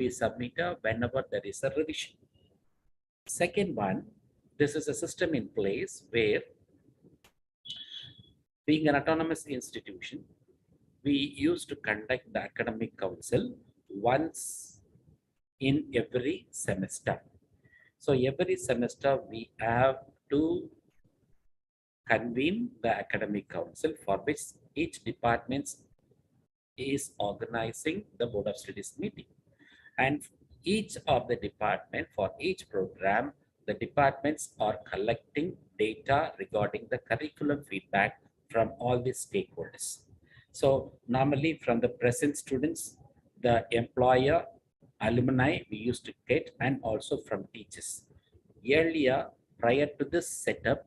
be submitted whenever there is a revision. Second one, this is a system in place where, being an autonomous institution, we used to conduct the academic council once in every semester. So every semester we have to convene the academic council, for which each department is organizing the board of studies meeting. And each of the department, for each program, the departments are collecting data regarding the curriculum feedback from all the stakeholders. So normally from the present students, the employer, alumni we used to get, and also from teachers. Earlier, prior to this setup,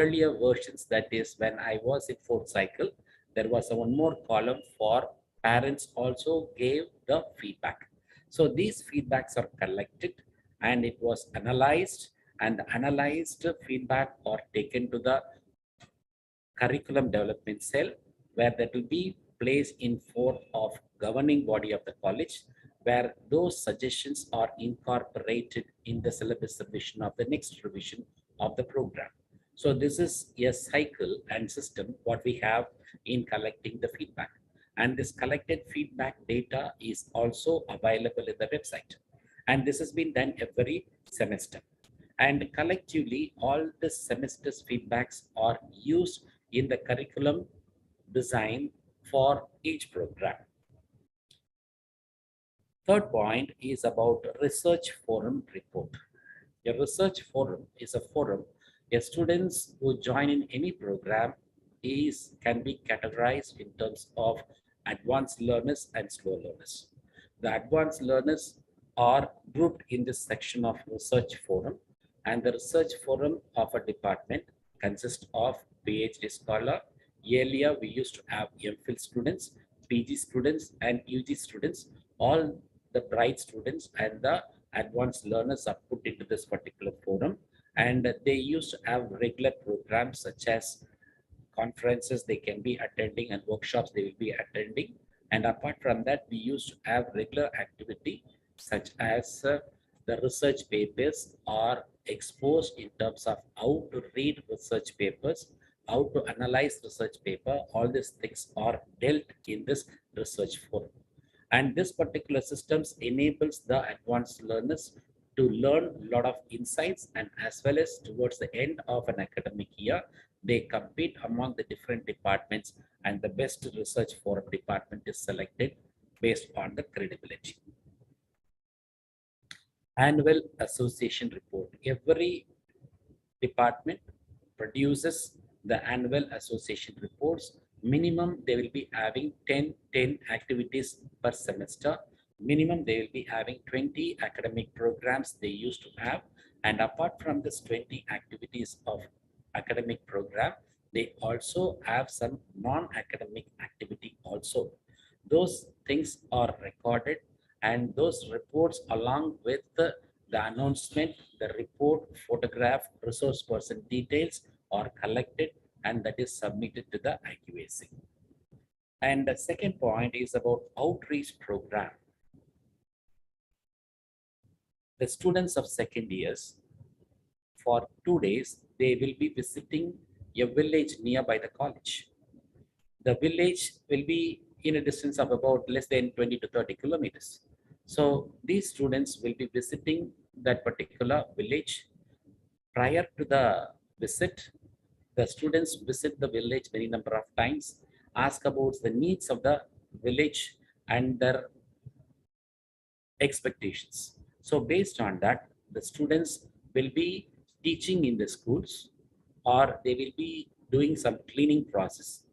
earlier versions, that is when I was in fourth cycle, there was one more column for parents also gave the feedback. So these feedbacks are collected and it was analyzed, and the analyzed feedback are taken to the curriculum development cell, where that will be placed in form of governing body of the college, where those suggestions are incorporated in the syllabus submission of the next revision of the program. So this is a cycle and system what we have in collecting the feedback. And this collected feedback data is also available in the website. And this has been done every semester. And collectively, all the semester's feedbacks are used in the curriculum design for each program. Third point is about research forum report. A research forum is a forum where students who join in any program can be categorized in terms of advanced learners and slow learners. The advanced learners are grouped in this section of research forum, and the research forum of a department consists of PhD scholar. Earlier, we used to have MPhil students, PG students, and UG students. All the bright students and the advanced learners are put into this particular forum, and they used to have regular programs such as conferences they can be attending and workshops they will be attending. And apart from that, we used to have regular activity such as the research papers are exposed in terms of how to read research papers, how to analyze research paper. All these things are dealt in this research forum. And this particular systems enables the advanced learners to learn a lot of insights, and as well as towards the end of an academic year, they compete among the different departments, and the best research forum department is selected based on the credibility. Annual association report. Every department produces the annual association reports. Minimum, they will be having 10 activities per semester. Minimum, they will be having 20 academic programs they used to have. And apart from this 20 activities of academic program, they also have some non-academic activity also. Those things are recorded, and those reports, along with the announcement, the report, photograph, resource person details are collected, and that is submitted to the IQAC. And the second point is about outreach program. The students of second years, for 2 days, they will be visiting a village nearby the college. The village will be in a distance of about less than 20 to 30 kilometers. So these students will be visiting that particular village. Prior to the visit, the students visit the village many number of times, ask about the needs of the village and their expectations. So based on that, the students will be teaching in the schools, or they will be doing some cleaning process,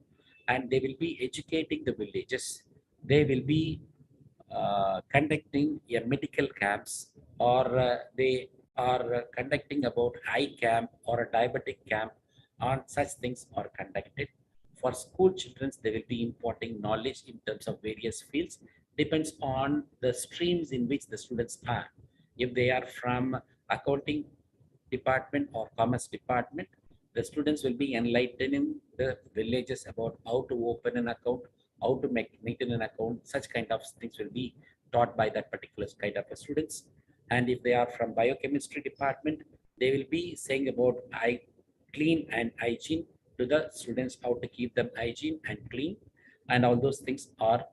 and they will be educating the villages. They will be conducting a medical camps, or they are conducting about eye camp or a diabetic camp. On such things are conducted. For school children, they will be imparting knowledge in terms of various fields. Depends on the streams in which the students are. If they are from accounting department or commerce department, the students will be enlightening the villages about how to open an account, how to maintain an account. Such kind of things will be taught by that particular kind of students. And if they are from biochemistry department, they will be saying about clean and hygiene to the students, how to keep them hygiene and clean. And all those things are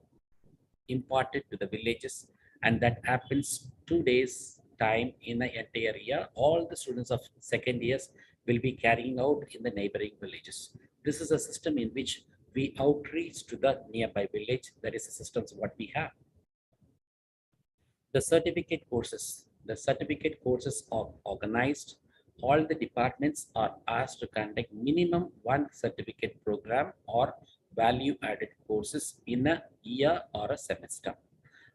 imparted to the villages. And that happens 2 days time in the entire year. All the students of second years will be carrying out in the neighboring villages. This is a system in which we outreach to the nearby village. That is the systems what we have. The certificate courses are organized. All the departments are asked to conduct minimum one certificate program or value added courses in a year or a semester.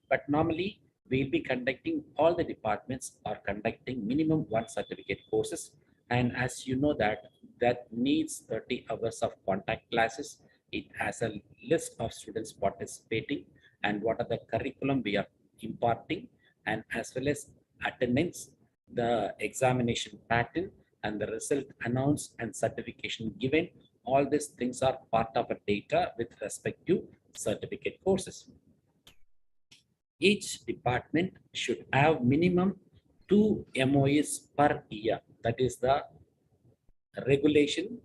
But normally we'll be conducting, all the departments are conducting minimum one certificate courses. And as you know that needs 30 hours of contact classes. It has a list of students participating and what are the curriculum we are imparting, and as well as attendance, the examination pattern, and the result announced and certification given. All these things are part of a data with respect to certificate courses. Each department should have minimum 2 MOUs per year. That is the regulation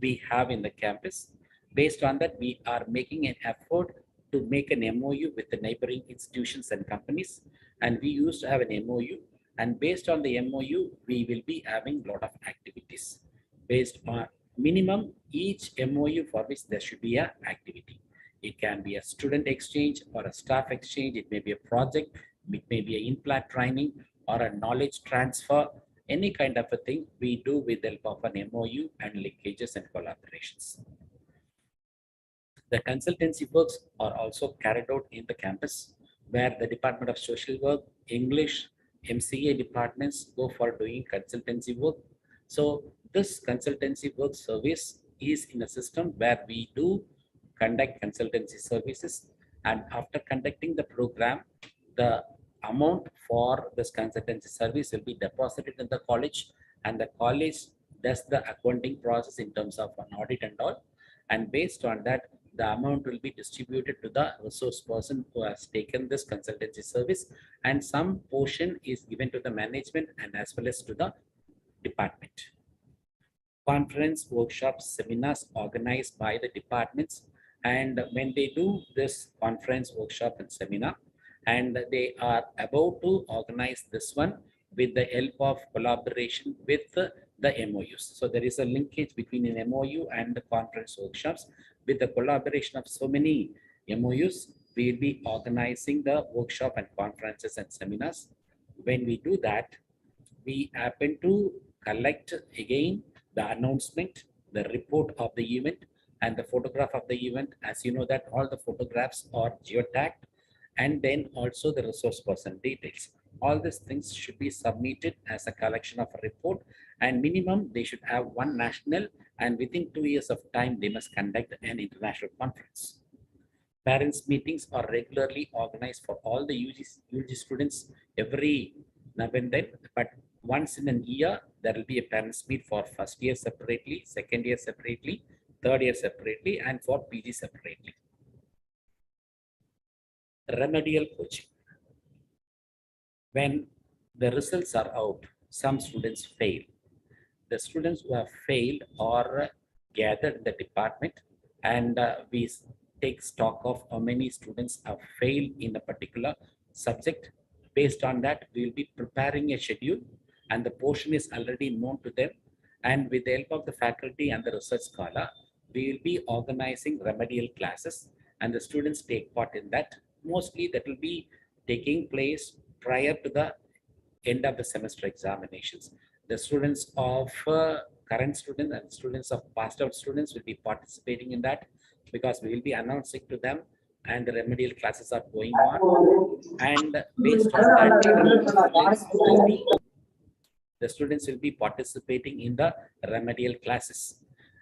we have in the campus. Based on that, we are making an effort to make an MOU with the neighboring institutions and companies. And we used to have an MOU. And based on the MOU, we will be having a lot of activities. Based on minimum, each MOU for which there should be an activity. It can be a student exchange or a staff exchange. It may be a project. It may be an in-plant training or a knowledge transfer. Any kind of a thing we do with the help of an MOU and linkages and collaborations. The consultancy works are also carried out in the campus, where the Department of Social Work, English, MCA departments go for doing consultancy work. So this consultancy work service is in a system where we do conduct consultancy services, and after conducting the program, the amount for this consultancy service will be deposited in the college, and the college does the accounting process in terms of an audit and all. And based on that, the amount will be distributed to the resource person who has taken this consultancy service, and some portion is given to the management and as well as to the department. Conference, workshops, seminars organized by the departments, and when they do this conference, workshop and seminar, and they are about to organize this one with the help of collaboration with the MOUs. So there is a linkage between an MOU and the conference workshops. With the collaboration of so many MOUs, we will be organizing the workshop and conferences and seminars. When we do that, we happen to collect again the announcement, the report of the event, and the photograph of the event. As you know that all the photographs are geotagged, and then also the resource person details. All these things should be submitted as a collection of a report, and minimum they should have one national, and within 2 years of time they must conduct an international conference. Parents meetings are regularly organized for all the UG students every now and then, but once in a year there will be a parents meet for first year separately, second year separately, third year separately, and for PG separately. Remedial coaching. When the results are out, some students fail. The students who have failed are gathered in the department, and we take stock of how many students have failed in a particular subject. Based on that, we will be preparing a schedule, and the portion is already known to them. And with the help of the faculty and the research scholar, we will be organizing remedial classes, and the students take part in that. Mostly that will be taking place prior to the end of the semester examinations. The students of current students and students of passed out students will be participating in that, because we will be announcing to them, and the remedial classes are going on. And based on that, the students will be participating in the remedial classes.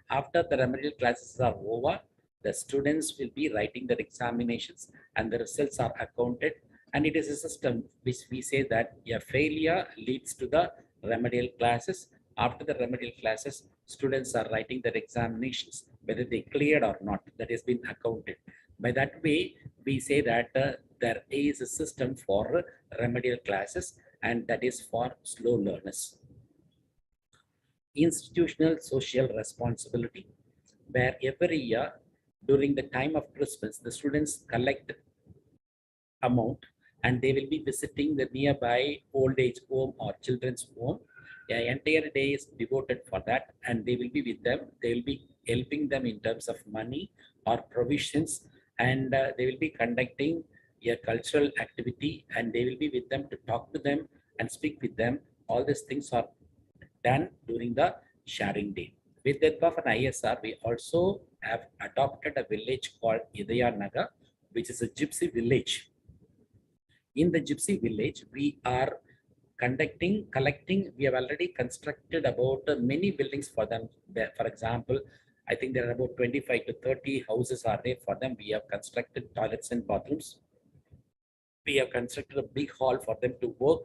After the remedial classes are over, the students will be writing their examinations, and the results are accounted. And it is a system which we say that a failure leads to the remedial classes. After the remedial classes, students are writing their examinations, whether they cleared or not, that has been accounted. By that way, we say that there is a system for remedial classes, and that is for slow learners. Institutional social responsibility, where every year during the time of Christmas, the students collect amount and they will be visiting the nearby old age home or children's home. The entire day is devoted for that, and they will be with them. They will be helping them in terms of money or provisions, and they will be conducting a cultural activity, and they will be with them to talk to them and speak with them. All these things are done during the sharing day. With the help of an ISR, we also have adopted a village called Idaya Nagar, which is a gypsy village. In the gypsy village, we are collecting, we have already constructed about many buildings for them. For example, I think there are about 25 to 30 houses are there for them. We have constructed toilets and bathrooms. We have constructed a big hall for them to work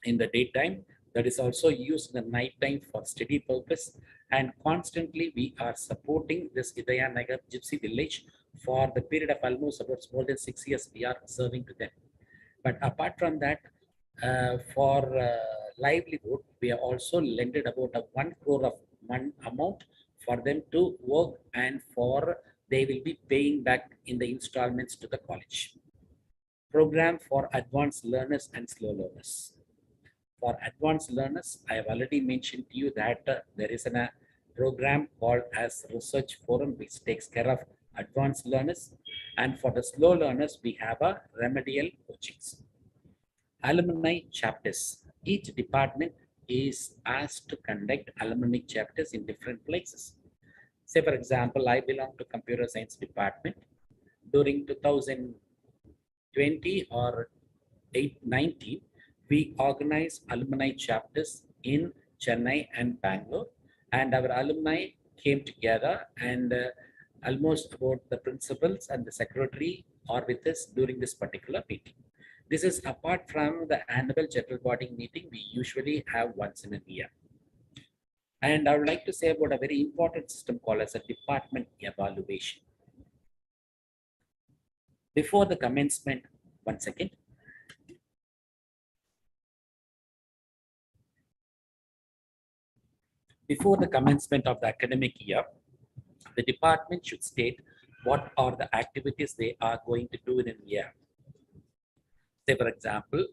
in the daytime, that is also used in the night time for study purpose. And constantly we are supporting this Idaya Nagar Gypsy village for the period of almost about more than 6 years. We are serving to them. But apart from that, for livelihood, we have also lended about a 1 crore of one amount for them to work, and for they will be paying back in the installments to the college. Program for advanced learners and slow learners. For advanced learners, I have already mentioned to you that there is a program called as Research Forum, which takes care of advanced learners. And for the slow learners, we have a remedial coachings. Alumni chapters. Each department is asked to conduct alumni chapters in different places. Say, for example, I belong to computer science department. During 2020 or 19, we organized alumni chapters in Chennai and Bangalore, and our alumni came together, and almost about the principals and the secretary are with us during this particular meeting. This is apart from the annual general body meeting we usually have once in a year. And I would like to say about a very important system called as a department evaluation. Before the commencement, one second. Before the commencement of the academic year, the department should state what are the activities they are going to do in a year. Say, for example,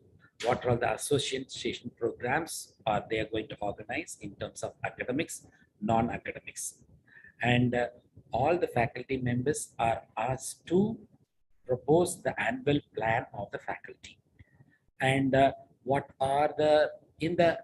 what are the association programs are they are going to organize in terms of academics, non-academics. And all the faculty members are asked to propose the annual plan of the faculty. And what are in the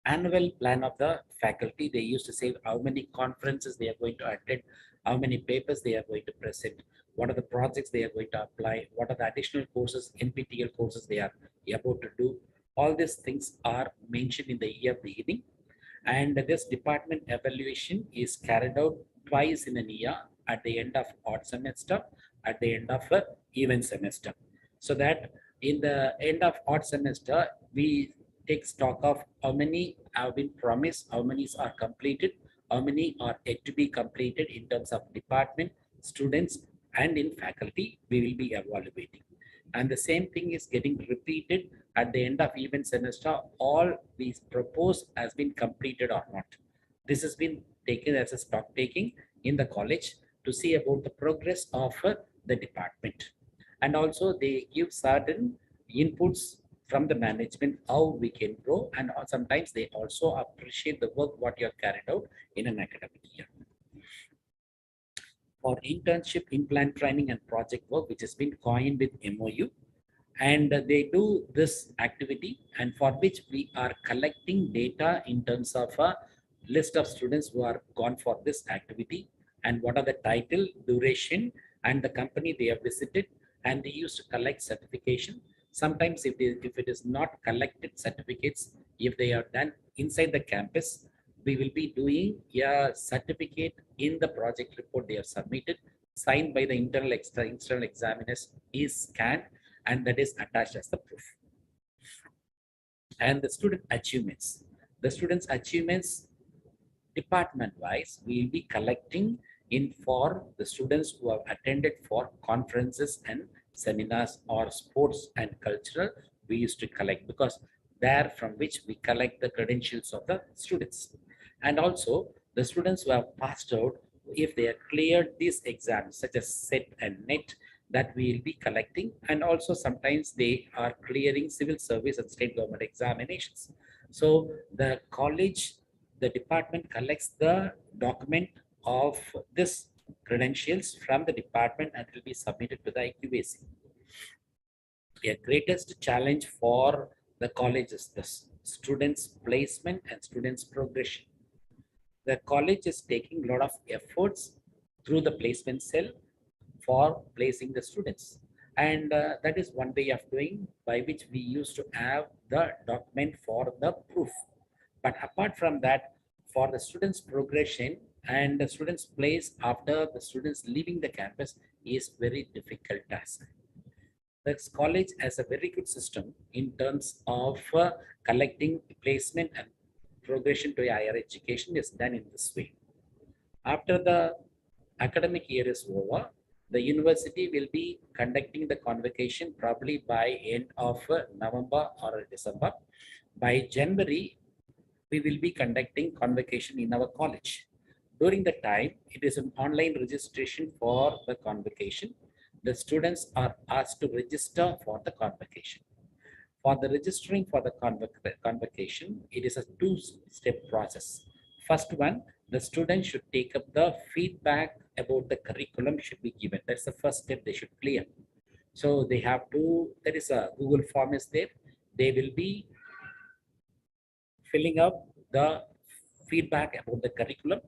annual plan of the faculty, they used to say how many conferences they are going to attend, how many papers they are going to present, what are the projects they are going to apply, what are the additional courses, NPTEL courses they are about to do. All these things are mentioned in the year beginning. And this department evaluation is carried out twice in a year, at the end of odd semester, at the end of even semester. So that in the end of odd semester, we take stock of how many have been promised, how many are completed, how many are yet to be completed in terms of department, students, and in faculty, we will be evaluating. And the same thing is getting repeated at the end of even semester. All these proposed has been completed or not. This has been taken as a stock taking in the college to see about the progress of the department. And also they give certain inputs from the management how we can grow, and sometimes they also appreciate the work what you have carried out in an academic year. For internship, in-plan training and project work, which has been coined with MOU, and they do this activity, and for which we are collecting data in terms of a list of students who are gone for this activity, and what are the title, duration, and the company they have visited, and they used to collect certification. Sometimes if it is not collected certificates, if they are done inside the campus, we will be doing a certificate in the project report they have submitted, signed by the internal examiners, is scanned, and that is attached as the proof. And the student achievements. The students' achievements department-wise, we will be collecting in for the students who have attended for conferences and seminars or sports and cultural, we used to collect, because there from which we collect the credentials of the students. And also the students who have passed out, if they have cleared these exams such as SET and NET, that we will be collecting. And also sometimes they are clearing civil service and state government examinations. So the college, the department collects the document of this credentials from the department and will be submitted to the IQAC. A greatest challenge for the college is the students' placement and students' progression. The college is taking a lot of efforts through the placement cell for placing the students. And that is one way of doing, by which we used to have the document for the proof. But apart from that, for the students' progression and the students' place after the students leaving the campus is very difficult task. This college has a very good system in terms of collecting placement and progression to higher education is done in this way. After the academic year is over, the university will be conducting the convocation probably by end of November or December. By January, we will be conducting convocation in our college. During the time, it is an online registration for the convocation. The students are asked to register for the convocation. For the registering for the convocation, it is a two-step process. First one, the student should take up the feedback about the curriculum should be given. That's the first step they should clear. So they have to, there is a Google form is there. They will be filling up the feedback about the curriculum.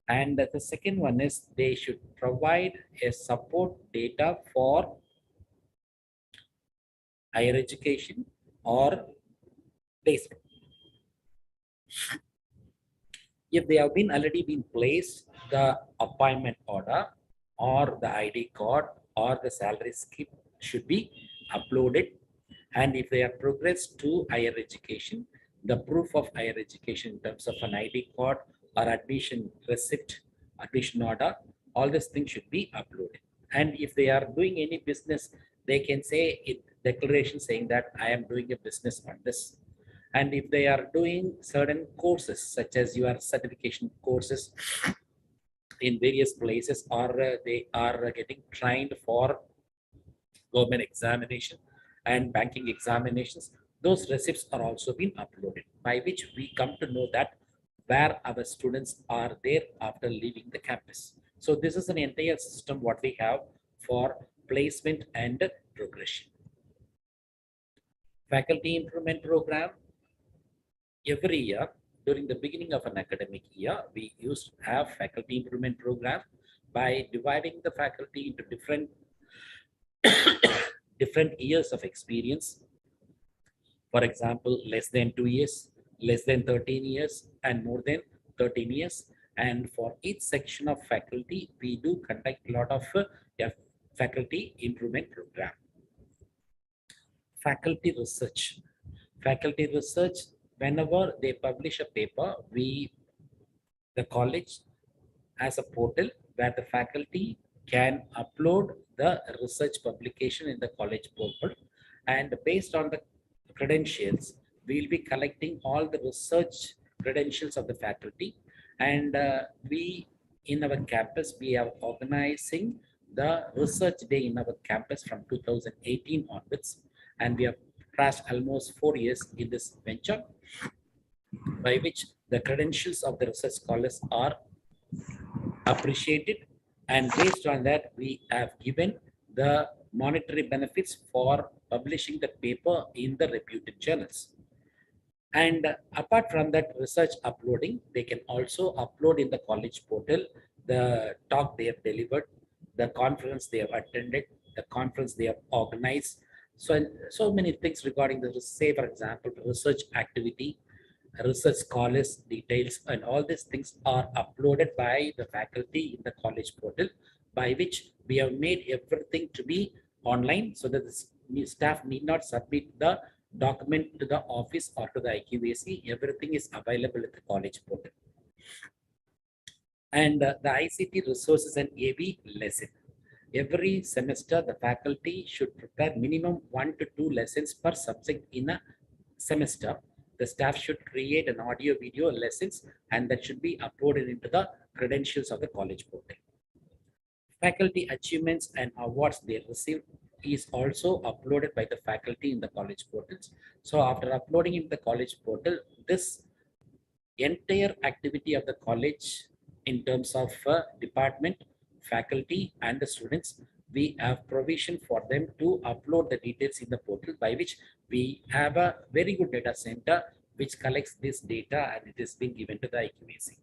And the second one is they should provide a support data for higher education or placement. If they have been already been placed, the appointment order or the ID card or the salary slip should be uploaded. And if they have progressed to higher education, the proof of higher education in terms of an ID card or admission receipt, admission order, all these things should be uploaded. And if they are doing any business, they can say it declaration saying that I am doing a business on this. And if they are doing certain courses, such as your certification courses in various places, or they are getting trained for government examination and banking examinations, those receipts are also being uploaded, by which we come to know that where our students are there after leaving the campus. So this is an entire system what we have for placement and progression. Faculty improvement program. Every year, during the beginning of an academic year, we used to have faculty improvement program by dividing the faculty into different years of experience. For example, less than 2 years, less than 13 years, and more than 13 years. And for each section of faculty, we do conduct a lot of faculty improvement program. Faculty research. Faculty research, whenever they publish a paper, the college has a portal where the faculty can upload the research publication in the college portal. And based on the credentials, we'll be collecting all the research credentials of the faculty. And we, in our campus, we are organizing the research day in our campus from 2018 onwards. And we have passed almost 4 years in this venture, by which the credentials of the research scholars are appreciated, and based on that we have given the monetary benefits for publishing the paper in the reputed journals. And apart from that research uploading, they can also upload in the college portal the talk they have delivered, the conference they have attended, the conference they have organized. So many things regarding the, say for example, research activity, research scholars details, and all these things are uploaded by the faculty in the college portal, by which we have made everything to be online, so that the staff need not submit the document to the office or to the IQAC. Everything is available at the college portal. And the ICT resources and AV lesson. Every semester, the faculty should prepare minimum 1 to 2 lessons per subject in a semester. The staff should create an audio video lessons and that should be uploaded into the credentials of the college portal. Faculty achievements and awards they receive is also uploaded by the faculty in the college portals. So after uploading in the college portal, this entire activity of the college in terms of department, faculty and the students, we have provision for them to upload the details in the portal, by which we have a very good data center which collects this data and it is being given to the IQAC.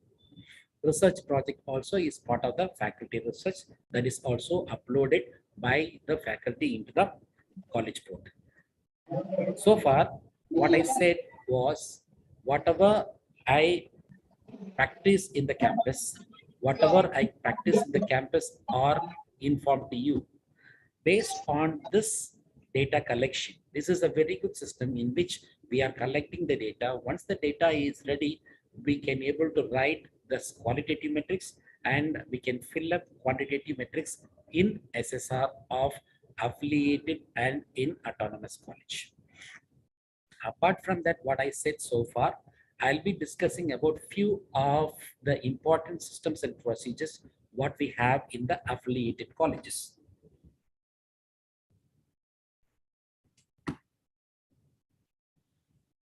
Research project also is part of the faculty research that is also uploaded by the faculty into the college portal. So far, what I said was whatever I practice in the campus, whatever I practice in the campus are informed to you. Based on this data collection, this is a very good system in which we are collecting the data. Once the data is ready, we can able to write the qualitative metrics and we can fill up quantitative metrics in SSR of affiliated and in autonomous college. Apart from that, what I said so far, I'll be discussing about few of the important systems and procedures what we have in the affiliated colleges.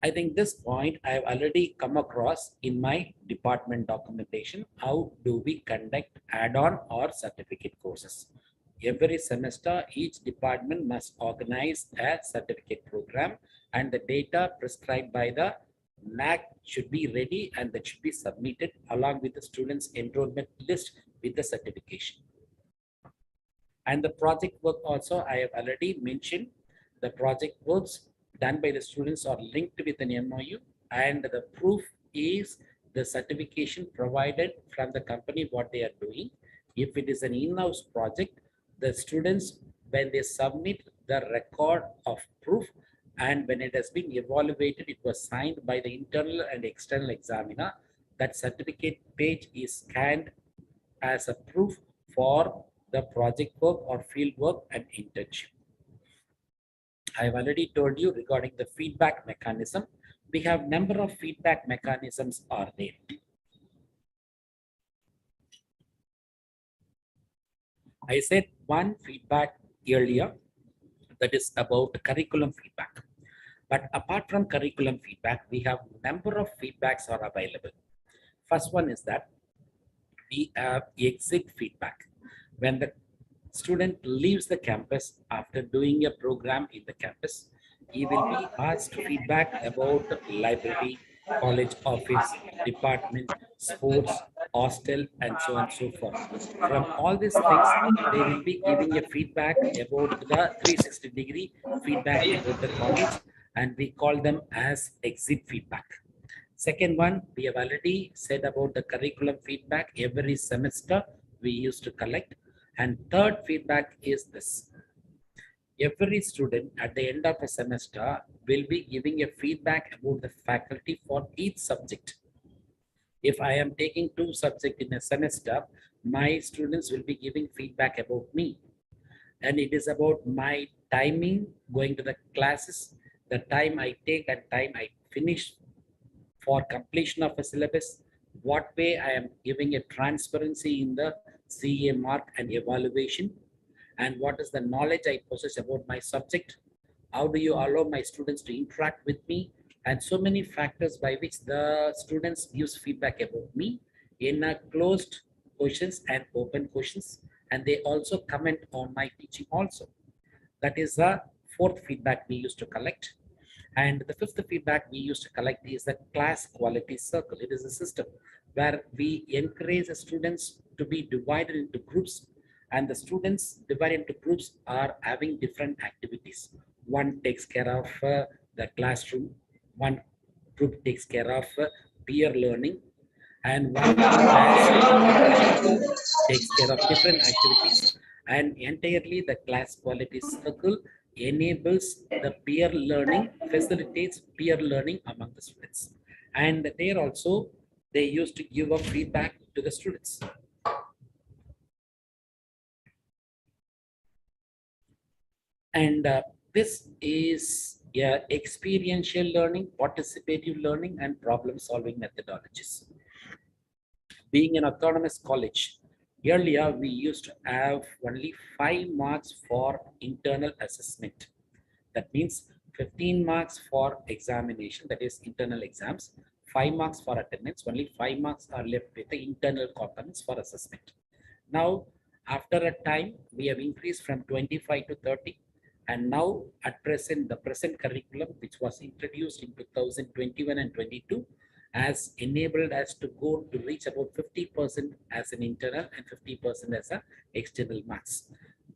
I think this point I've already come across in my department documentation. How do we conduct add-on or certificate courses? Every semester, each department must organize a certificate program and the data prescribed by the NAAC should be ready and that should be submitted along with the students' enrollment list with the certification. And the project work also, I have already mentioned, the project works done by the students are linked with an MOU and the proof is the certification provided from the company what they are doing. If it is an in-house project, the students, when they submit the record of proof and when it has been evaluated, it was signed by the internal and external examiner, that certificate page is scanned as a proof for the project work or field work and internship. I've already told you regarding the feedback mechanism. We have number of feedback mechanisms are there. I said one feedback earlier, that is about curriculum feedback. But apart from curriculum feedback, we have number of feedbacks are available. First one is that we have exit feedback. When the student leaves the campus after doing a program in the campus, he will be asked feedback about library, college office, department, sports, hostel, and so on and so forth. From all these things, they will be giving a feedback about the 360-degree feedback about the college, and we call them as exit feedback. Second one, we have already said about the curriculum feedback. Every semester we used to collect. And third feedback is this. Every student at the end of a semester will be giving a feedback about the faculty for each subject. If I am taking 2 subjects in a semester, my students will be giving feedback about me. And it is about my timing, going to the classes, the time I take and time I finish for completion of a syllabus, what way I am giving a transparency in the CA mark and evaluation, and what is the knowledge I possess about my subject, how do you allow my students to interact with me, and so many factors by which the students gives feedback about me in a closed questions and open questions, and they also comment on my teaching also. That is the fourth feedback we used to collect. And the fifth feedback we used to collect is the class quality circle. It is a system where we encourage the students to be divided into groups, and the students divided into groups are having different activities. One takes care of the classroom, one group takes care of peer learning, and one class takes care of different activities, and entirely the class quality circle enables the peer learning, facilitates peer learning among the students. And there also, they used to give a feedback to the students. And this is experiential learning, participative learning, and problem solving methodologies. Being an autonomous college, earlier we used to have only 5 marks for internal assessment. That means 15 marks for examination, that is internal exams, 5 marks for attendance, only 5 marks are left with the internal components for assessment. Now, after a time, we have increased from 25 to 30. And now at present, the present curriculum, which was introduced in 2021 and 22, has enabled us to go to reach about 50% as an internal and 50% as an external marks.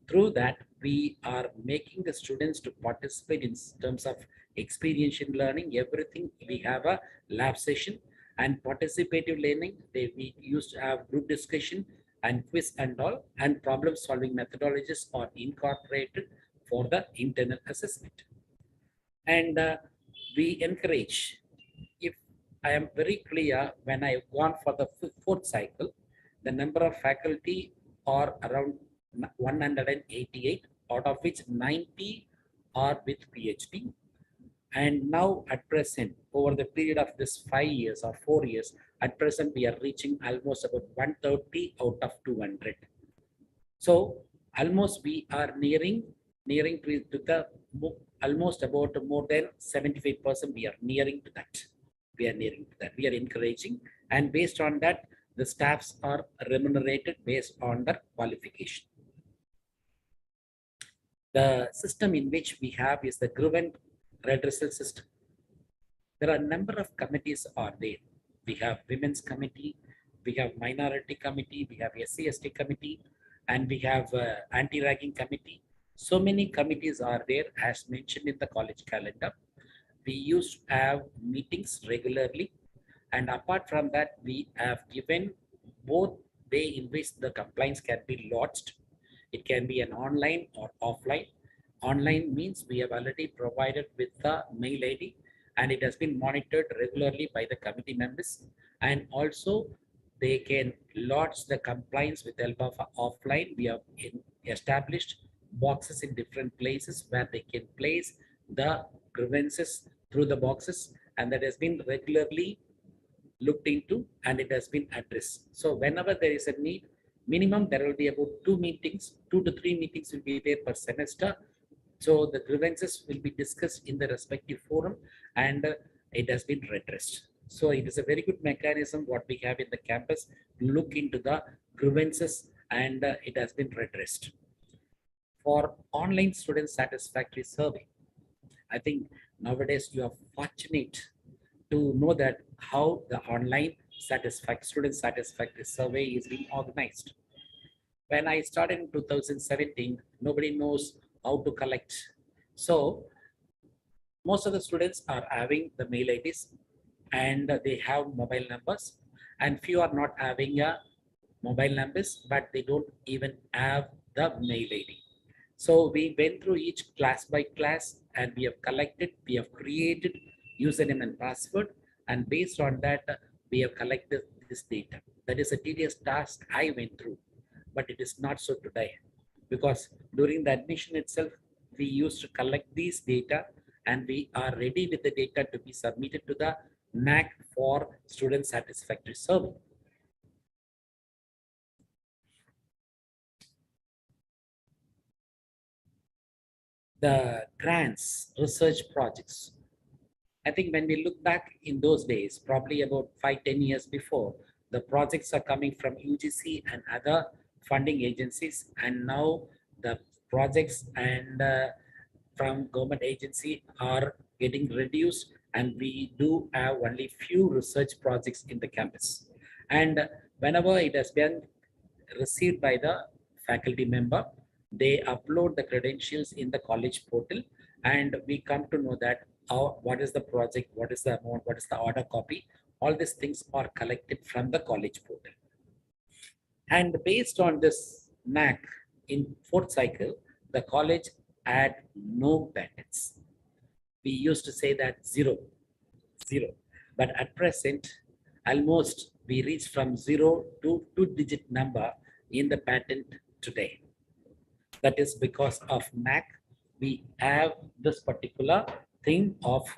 Through that, we are making the students to participate in terms of experiential learning, everything. We have a lab session and participative learning. We used to have group discussion and quiz and all, and problem solving methodologies are incorporated for the internal assessment. And we encourage, if I am very clear, when I have gone for the fourth cycle, the number of faculty are around 188, out of which 90 are with PhD. And now at present, over the period of this 5 years or 4 years, at present we are reaching almost about 130 out of 200. So almost we are nearing to the almost about more than 75%. We are nearing to that. We are encouraging, and based on that, the staffs are remunerated based on their qualification. The system in which we have is the grievance redressal system. There are a number of committees are there. We have women's committee, we have minority committee, we have SC/ST committee, and we have anti-ragging committee. So many committees are there as mentioned in the college calendar. We used to have meetings regularly, and apart from that, we have given both way in which the compliance can be lodged. It can be an online or offline. Online means we have already provided with the mail ID, and it has been monitored regularly by the committee members. And also they can lodge the compliance with help of offline. We have established boxes in different places where they can place the grievances through the boxes, and that has been regularly looked into and it has been addressed. So whenever there is a need, minimum there will be about 2 to 3 meetings will be there per semester. So the grievances will be discussed in the respective forum, and it has been redressed. So it is a very good mechanism what we have in the campus to look into the grievances, and it has been redressed. For online student satisfactory survey, I think nowadays you are fortunate to know that how the online student satisfactory survey is being organized. When I started in 2017, nobody knows how to collect. So most of the students are having the mail IDs and they have mobile numbers, and few are not having a mobile numbers, but they don't even have the mail ID. So we went through each class by class, and we have collected, we have created username and password, and based on that, we have collected this data. That is a tedious task I went through, but it is not so today, because during the admission itself, we used to collect these data, and we are ready with the data to be submitted to the NAAC for student satisfactory survey. The grants, research projects. I think when we look back in those days, probably about 5-10 years before, the projects are coming from UGC and other funding agencies, and now the projects and from government agency are getting reduced, and we do have only few research projects in the campus. And whenever it has been received by the faculty member, they upload the credentials in the college portal, and we come to know that what is the project, what is the amount, what is the order copy. All these things are collected from the college portal. And based on this NAAC, in fourth cycle, the college had no patents. We used to say that zero. But at present, almost we reached from 0 to 2-digit number in the patent today. That is because of NAAC, we have this particular thing of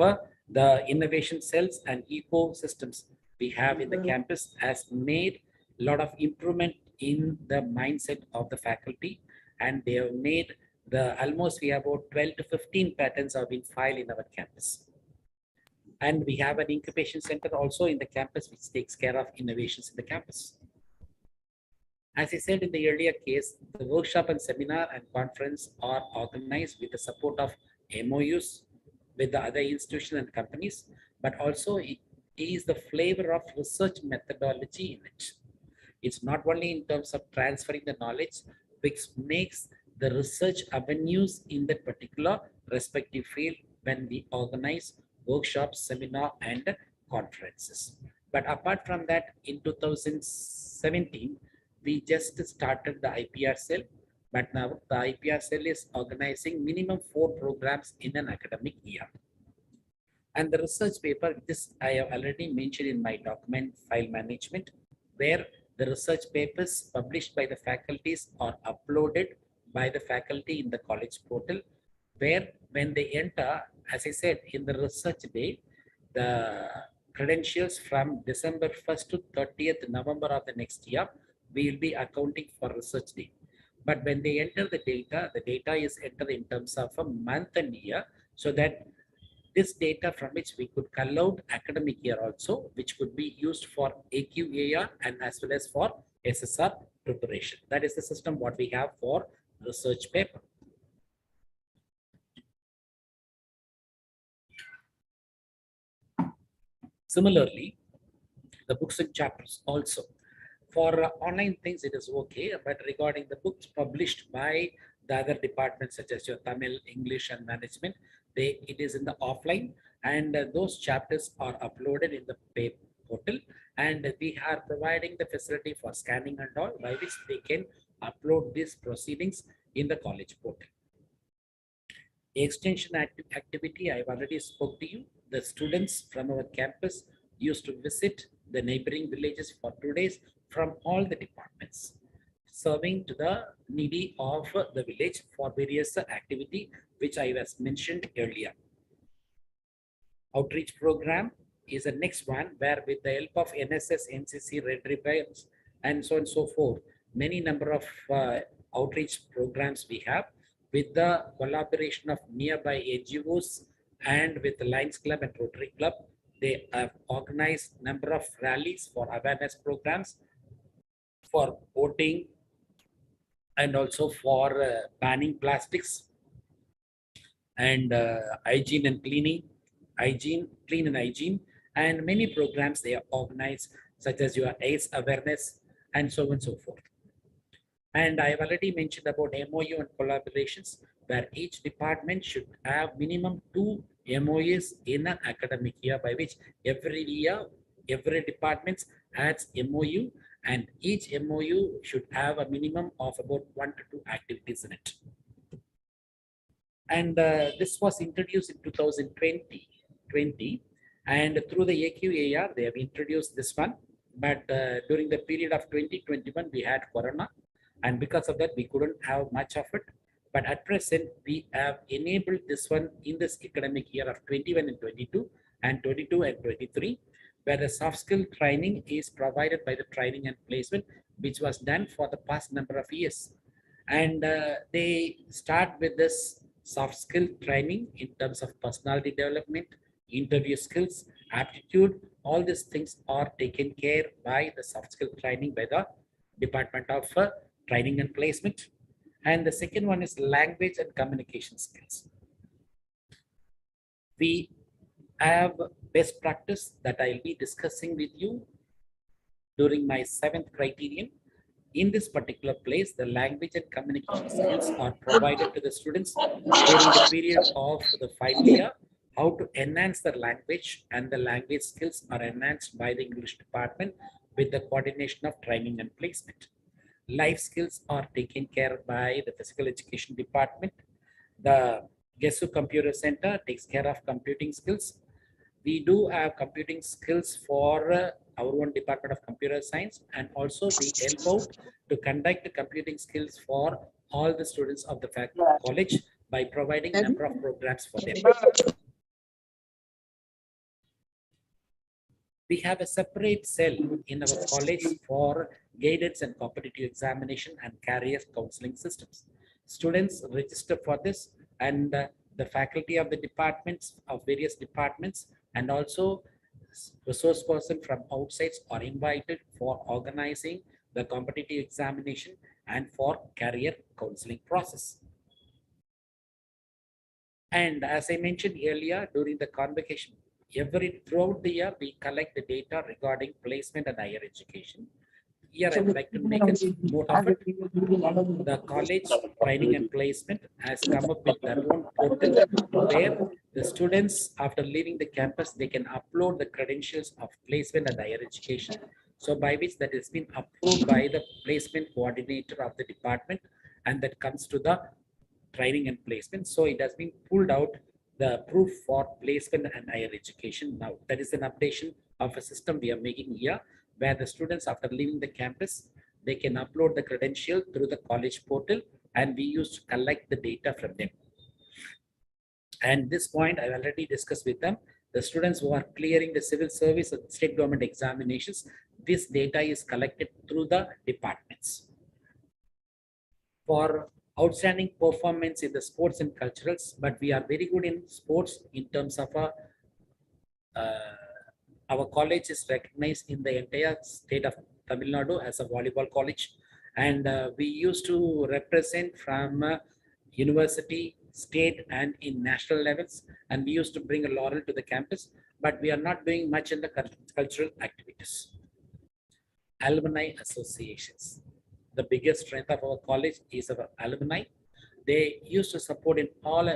the innovation cells and ecosystems we have in the campus has made a lot of improvement in the mindset of the faculty, and they have made the almost we have about 12 to 15 patents have been filed in our campus. And we have an incubation center also in the campus, which takes care of innovations in the campus. As I said in the earlier case, the workshop and seminar and conference are organized with the support of MOUs with the other institutions and companies, but also it is the flavor of research methodology in it. It's not only in terms of transferring the knowledge, which makes the research avenues in that particular respective field when we organize workshops, seminar, and conferences. But apart from that, in 2017, we just started the IPR cell, but now the IPR cell is organizing minimum 4 programs in an academic year. And the research paper, this I have already mentioned in my document file management, where the research papers published by the faculties are uploaded by the faculty in the college portal, where when they enter, as I said, in the research day, the credentials from December 1st to 30th November of the next year, we will be accounting for research day. But when they enter the data is entered in terms of a month and year, so that this data from which we could call out academic year also, which could be used for AQAR and as well as for SSR preparation. That is the system what we have for research paper. Similarly, the books and chapters also. For online things, it is okay, but regarding the books published by the other departments such as your Tamil, English, and management, it is in the offline, and those chapters are uploaded in the paper portal, and we are providing the facility for scanning and all, by which they can upload these proceedings in the college portal. Extension activity, I've already spoke to you. The students from our campus used to visit the neighboring villages for 2 days from all the departments, serving to the needy of the village for various activity, which I was mentioned earlier. Outreach program is the next one, where with the help of NSS, NCC, Red Ribbons, and so on and so forth, many number of outreach programs we have with the collaboration of nearby NGOs and with the Lions Club and Rotary Club. They have organized number of rallies for awareness programs, for voting, and also for banning plastics and hygiene and cleaning, clean and hygiene, and many programs they are organized, such as your AIDS awareness and so on and so forth. And I have already mentioned about MOU and collaborations, where each department should have minimum 2 MOUs in an academic year, by which every year, every department adds MOU, and each MOU should have a minimum of about 1 to 2 activities in it. And this was introduced in 2020, and through the AQAR, they have introduced this one. But during the period of 2021, we had Corona, and because of that, we couldn't have much of it. But at present, we have enabled this one in this academic year of 21 and 22, and 22 and 23, where the soft skill training is provided by the training and placement, which was done for the past number of years. And they start with this soft skill training in terms of personality development, interview skills, aptitude. All these things are taken care by the soft skill training by the Department of Training and Placement. And the second one is language and communication skills. We have best practice that I'll be discussing with you during my 7th criterion. In this particular place, the language and communication skills are provided to the students during the period of the final year, how to enhance the language, and the language skills are enhanced by the English department with the coordination of training and placement. Life skills are taken care by the physical education department. The GESU Computer Center takes care of computing skills. We do have computing skills for our own Department of Computer Science, and also we help out to conduct the computing skills for all the students of the college by providing number of programs for them. We have a separate cell in our college for guidance and competitive examination and career counseling systems. Students register for this, and the faculty of the departments of various departments and also resource person from outside are invited for organizing the competitive examination and for career counseling process. And as I mentioned earlier, during the convocation, throughout the year, we collect the data regarding placement and higher education. Here, I would like to make a note of it. The college training and placement has come up with their own portal where the students, after leaving the campus, they can upload the credentials of placement and higher education. So by which that has been approved by the placement coordinator of the department, and that comes to the training and placement. So it has been pulled out the proof for placement and higher education now. That is an updation of a system we are making here, where the students, after leaving the campus, they can upload the credential through the college portal, and we used to collect the data from them. And this point I already discussed with them. The students who are clearing the civil service and state government examinations, this data is collected through the departments. For outstanding performance in the sports and culturals, but we are very good in sports in terms of our college is recognized in the entire state of Tamil Nadu as a volleyball college, and we used to represent from university, state, and in national levels, and we used to bring a laurel to the campus, but we are not doing much in the cultural activities. Alumni associations. The biggest strength of our college is our alumni. They used to support in all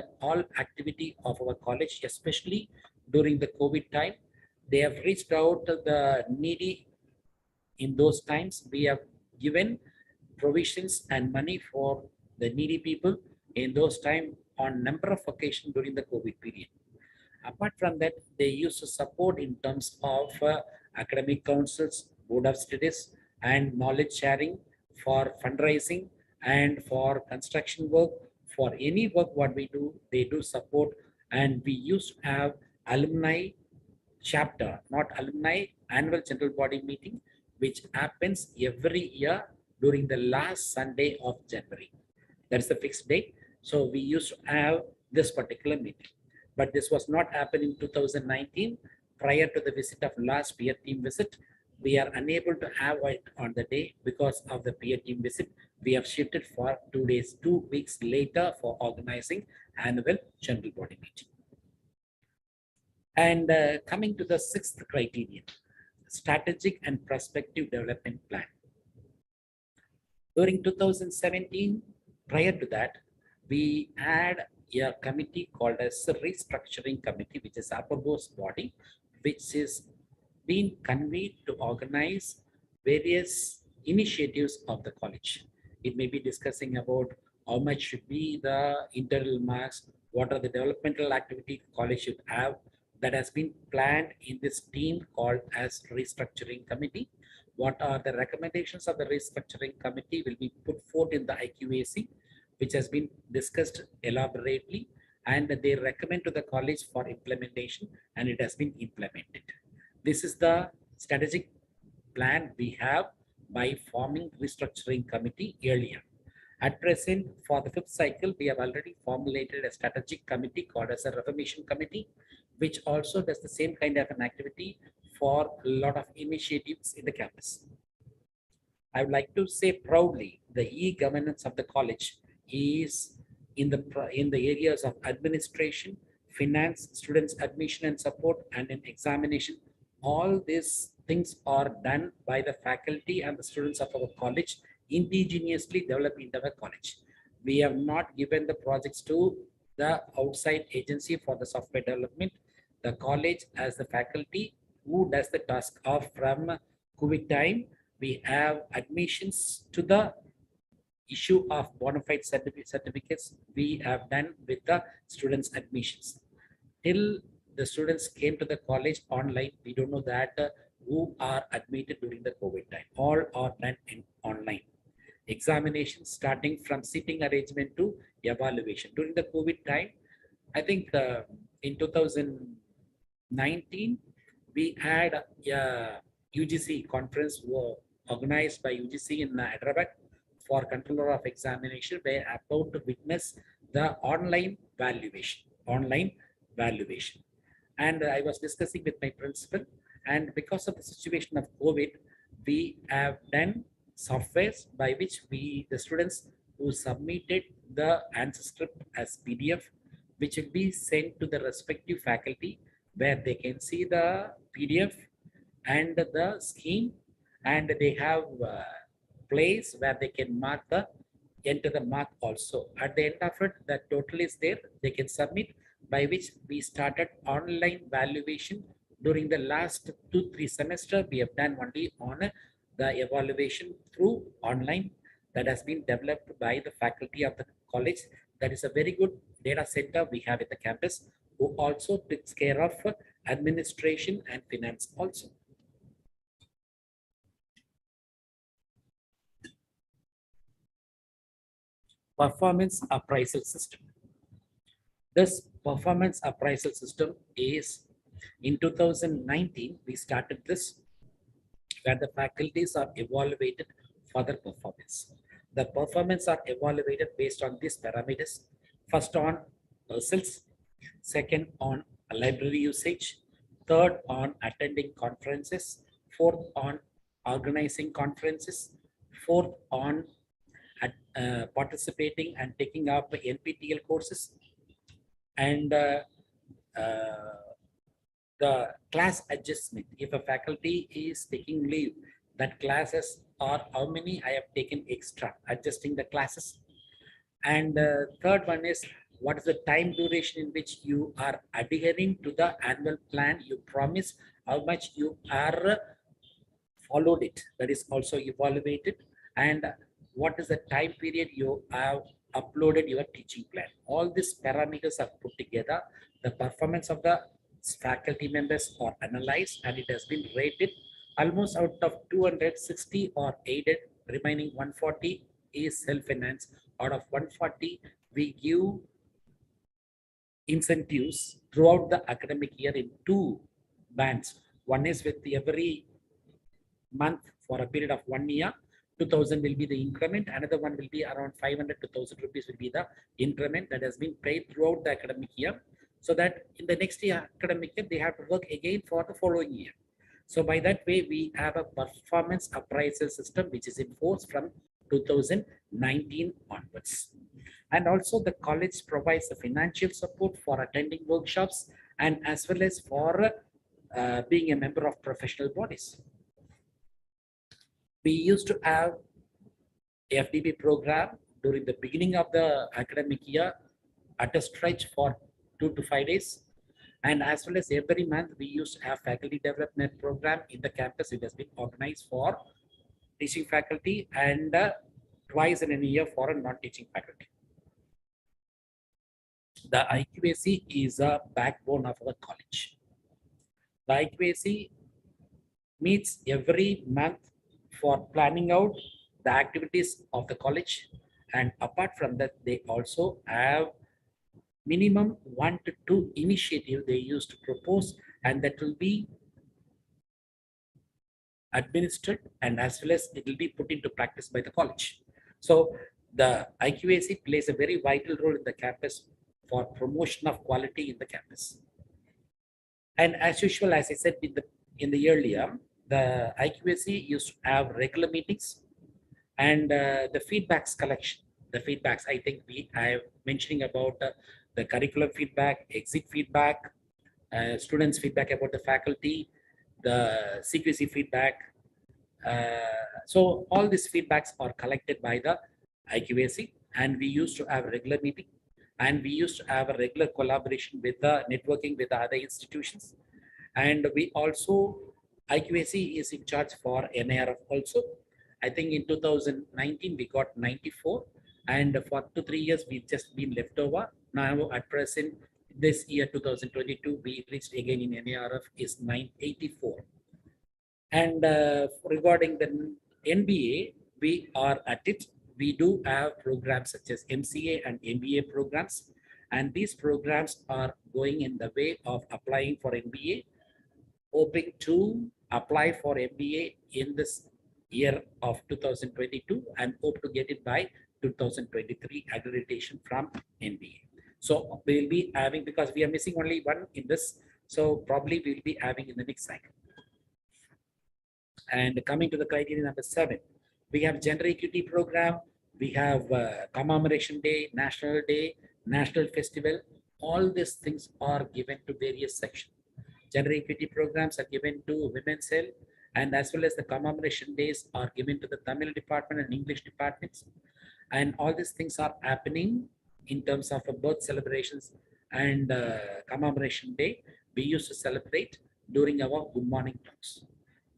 activity of our college, especially during the COVID time. They have reached out to the needy in those times. We have given provisions and money for the needy people in those times on number of occasions during the COVID period. Apart from that, they used to support in terms of academic councils, board of studies, and knowledge sharing for fundraising and for construction work. For any work what we do, they do support. And we used to have alumni chapter, not alumni annual general body meeting, which happens every year during the last Sunday of January. That's the fixed date. So we used to have this particular meeting. But this was not happened in 2019. Prior to the visit of last peer team visit, we are unable to have it on the day because of the peer team visit. We have shifted for 2 days, 2 weeks later for organizing annual general body meeting. And coming to the sixth criterion, strategic and prospective development plan. During 2017, prior to that, we had a committee called as a restructuring committee, which is uppermost body, which is being convened to organize various initiatives of the college. It may be discussing about how much should be the internal marks, what are the developmental activity college should have. That has been planned in this team called as restructuring committee. What are the recommendations of the restructuring committee will be put forth in the IQAC, which has been discussed elaborately, and they recommend to the college for implementation, and it has been implemented. This is the strategic plan we have by forming restructuring committee earlier. At present, for the fifth cycle, we have already formulated a strategic committee called as a reformation committee, which also does the same kind of an activity for a lot of initiatives in the campus. I would like to say proudly, the e-governance of the college is in the areas of administration, finance, students admission and support, and in examination. All these things are done by the faculty and the students of our college, indigenously developed in our college. We have not given the projects to the outside agency for the software development. The college as the faculty who does the task of from COVID time, we have admissions to the issue of bona fide certificates we have done with the students admissions. Till the students came to the college online, we don't know that who are admitted during the COVID time. All are done in online. examination, starting from sitting arrangement to evaluation. During the COVID time, I think in 2019, we had a UGC conference organized by UGC in Hyderabad for controller of examination. We are about to witness the online valuation. And I was discussing with my principal, and because of the situation of COVID, we have done softwares by which the students who submitted the answer script as PDF, which will be sent to the respective faculty, where they can see the PDF and the scheme, and they have place where they can enter the mark also. At the end of it, the total is there. They can submit, by which we started online valuation. During the last 2-3 semester, we have done only on the evaluation through online, that has been developed by the faculty of the college. That is a very good data center we have at the campus, who also takes care of administration and finance also. Performance appraisal system. This performance appraisal system is, in 2019, we started this, where the faculties are evaluated for their performance. The performance are evaluated based on these parameters. First on results, second on library usage, third on attending conferences, fourth on organizing conferences, fourth on participating and taking up NPTEL courses, and the class adjustment. If a faculty is taking leave, that classes or how many I have taken extra, adjusting the classes. And third one is, what is the time duration in which you are adhering to the annual plan you promise, how much you are followed it, that is also evaluated. And what is the time period you have uploaded your teaching plan. All these parameters are put together. The performance of the faculty members are analyzed, and it has been rated. Almost out of 260 are aided, remaining 140 is self-financed. Out of 140, we give incentives throughout the academic year in 2 bands. One is with every month for a period of 1 year. 2000 will be the increment. Another one will be around 500 to 1000 rupees will be the increment that has been paid throughout the academic year, so that in the next year academic year they have to work again for the following year. So by that way, we have a performance appraisal system which is in force from 2019 onwards. And also the college provides the financial support for attending workshops and as well as for being a member of professional bodies. We used to have FDB program during the beginning of the academic year at a stretch for 2 to 5 days. And as well as every month, we used to have faculty development program in the campus. It has been organized for teaching faculty and twice in a year for a non-teaching faculty. The IQAC is a backbone of our college. The IQAC meets every month for planning out the activities of the college, and apart from that, they also have minimum 1 to 2 initiatives they used to propose, and that will be administered and as well as it will be put into practice by the college. So the IQAC plays a very vital role in the campus for promotion of quality in the campus. And as usual, as I said in the earlier, the IQAC used to have regular meetings and the feedbacks collection. The feedbacks, I think I am mentioning about the curriculum feedback, exit feedback, students feedback about the faculty, the CQC feedback. So all these feedbacks are collected by the IQAC, and we used to have a regular meeting, and we used to have a regular collaboration with the networking with the other institutions. And we also, IQAC is in charge for NARF also. I think in 2019, we got 94. And for 2 to 3 years, we've just been left over. Now at present, this year, 2022, we reached again in NARF is 984. And regarding the NBA, we are at it. we do have programs such as MCA and MBA programs. And these programs are going in the way of applying for MBA, hoping to apply for MBA in this year of 2022 and hope to get it by 2023 accreditation from NBA. So we will be having, because we are missing only one in this, so probably we'll be having in the next cycle. And coming to the criteria number 7, we have gender equity program, we have commemoration day, national festival. All these things are given to various sections. Gender equity programs are given to women's health, and as well as the commemoration days are given to the Tamil department and English departments. And all these things are happening in terms of birth celebrations and commemoration day. We used to celebrate during our good morning talks.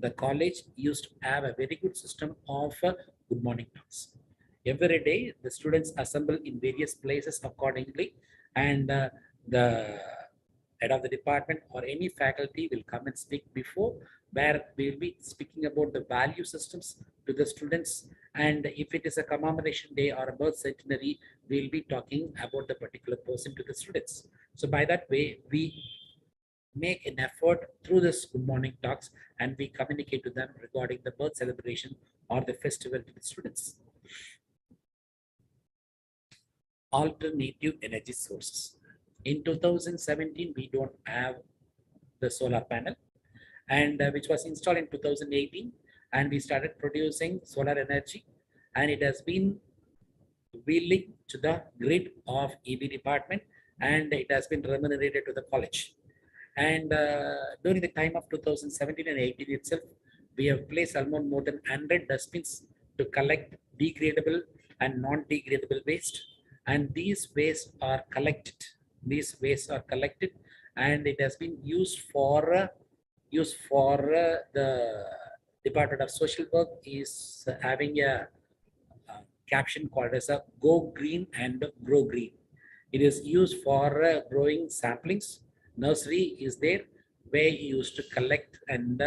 The college used to have a very good system of good morning talks. Every day, the students assemble in various places accordingly, and the head of the department or any faculty will come and speak before, where we will be speaking about the value systems to the students. And if it is a commemoration day or a birth centenary, we'll be talking about the particular person to the students. So by that way, we make an effort through this good morning talks and we communicate to them regarding the birth celebration or the festival to the students. Alternative energy sources. In 2017, we don't have the solar panel, and which was installed in 2018, and we started producing solar energy, and it has been wheeling to the grid of EB department, and it has been remunerated to the college. And during the time of 2017 and 18 itself, we have placed almost more than 100 dustbins to collect degradable and non-degradable waste. And these wastes are collected. And it has been used for the Department of Social Work is having a caption called as a Go Green and Grow Green. It is used for growing saplings. Nursery is there where you used to collect and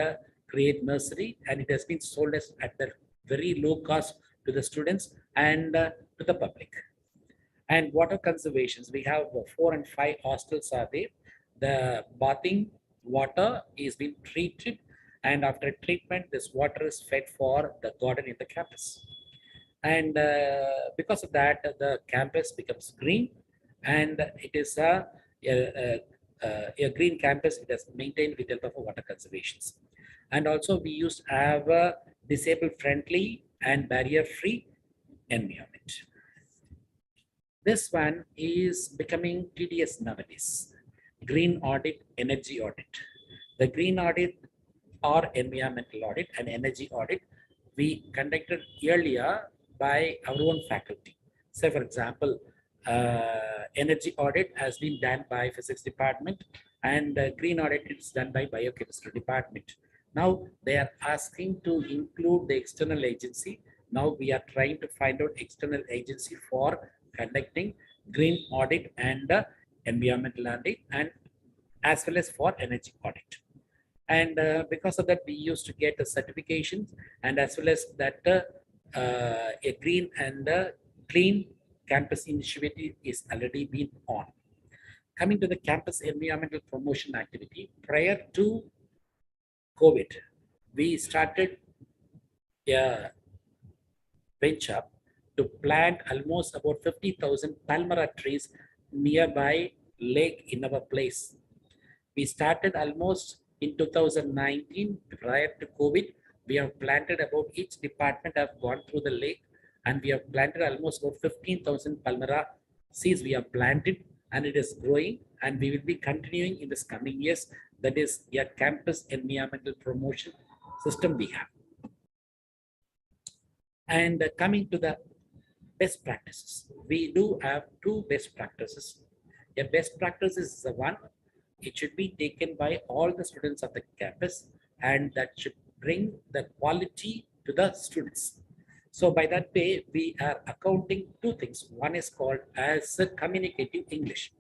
create nursery, and it has been sold as at the very low cost to the students and to the public. And water conservations, we have 4 and 5 hostels are there. The bathing water is being treated, and after treatment, this water is fed for the garden in the campus. And because of that, the campus becomes green, and it is a green campus. It is maintained with the help of water conservations. And also we used to have a disabled friendly and barrier free environment. This one is becoming tedious nowadays. Green audit, energy audit. The green audit or environmental audit and energy audit we conducted earlier by our own faculty. Say for example, energy audit has been done by physics department, and green audit is done by biochemistry department. Now they are asking to include the external agency. Now we are trying to find out external agency for conducting green audit and environmental audit, and as well as for energy audit. And because of that, we used to get the certifications, and as well as that a green and clean campus initiative is already been on. Coming to the campus environmental promotion activity, prior to COVID, we started a venture to plant almost about 50,000 palmera trees nearby lake in our place. We started almost in 2019, prior to COVID. We have planted about, each department have gone through the lake, and we have planted almost about 15,000 palmera seeds we have planted, and it is growing, and we will be continuing in this coming years. That is a campus environmental promotion system we have. And coming to the best practices, we do have 2 best practices. A best practice is the one, it should be taken by all the students of the campus, and that should bring the quality to the students. So by that way, we are accounting 2 things. One is called as a communicative English.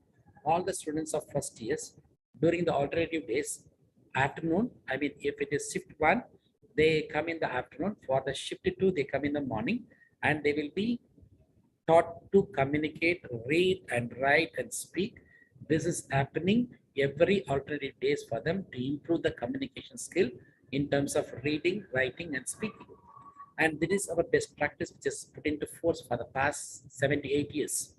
All the students of first years during the alternative days, afternoon, I mean, if it is shift 1, they come in the afternoon. For the shift 2, they come in the morning. and they will be taught to communicate, read and write and speak. This is happening every alternate days for them to improve the communication skill in terms of reading, writing and speaking. And this is our best practice, which is put into force for the past 78 years.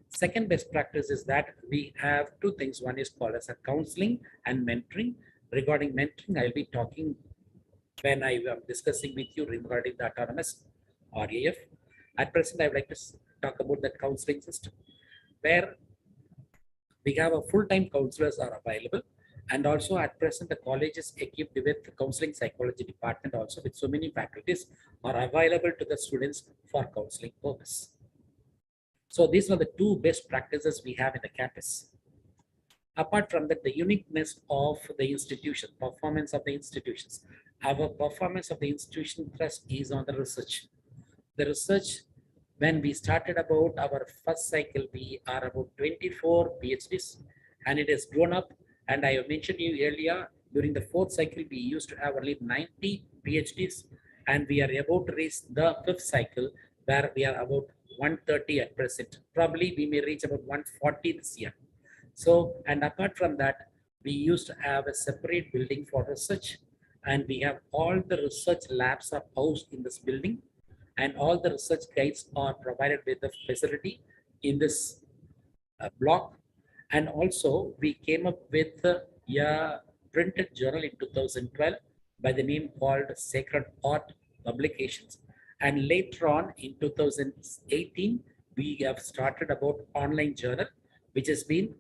Second best practice is that we have two things. One is called as a counseling and mentoring. Regarding mentoring, I'll be talking when I am discussing with you regarding the autonomous RAF. At present, I would like to talk about the counseling system, where we have a full-time counselors are available. And also at present, the college is equipped with the counseling psychology department also, with so many faculties are available to the students for counseling purpose. So these are the two best practices we have in the campus. Apart from that, the uniqueness of the institution, performance of the institutions. Our performance of the institution thrust is on the research. The research, when we started about our first cycle, we are about 24 PhDs, and it has grown up. And I have mentioned you earlier, during the fourth cycle, we used to have only 90 PhDs, and we are about to reach the fifth cycle, where we are about 130 at present. Probably we may reach about 140 this year. So, and apart from that, we used to have a separate building for research, and we have all the research labs are housed in this building, and all the research guides are provided with the facility in this block. And also we came up with a printed journal in 2012 by the name called Sacred Art Publications. And later on in 2018, we have started about online journal, which has been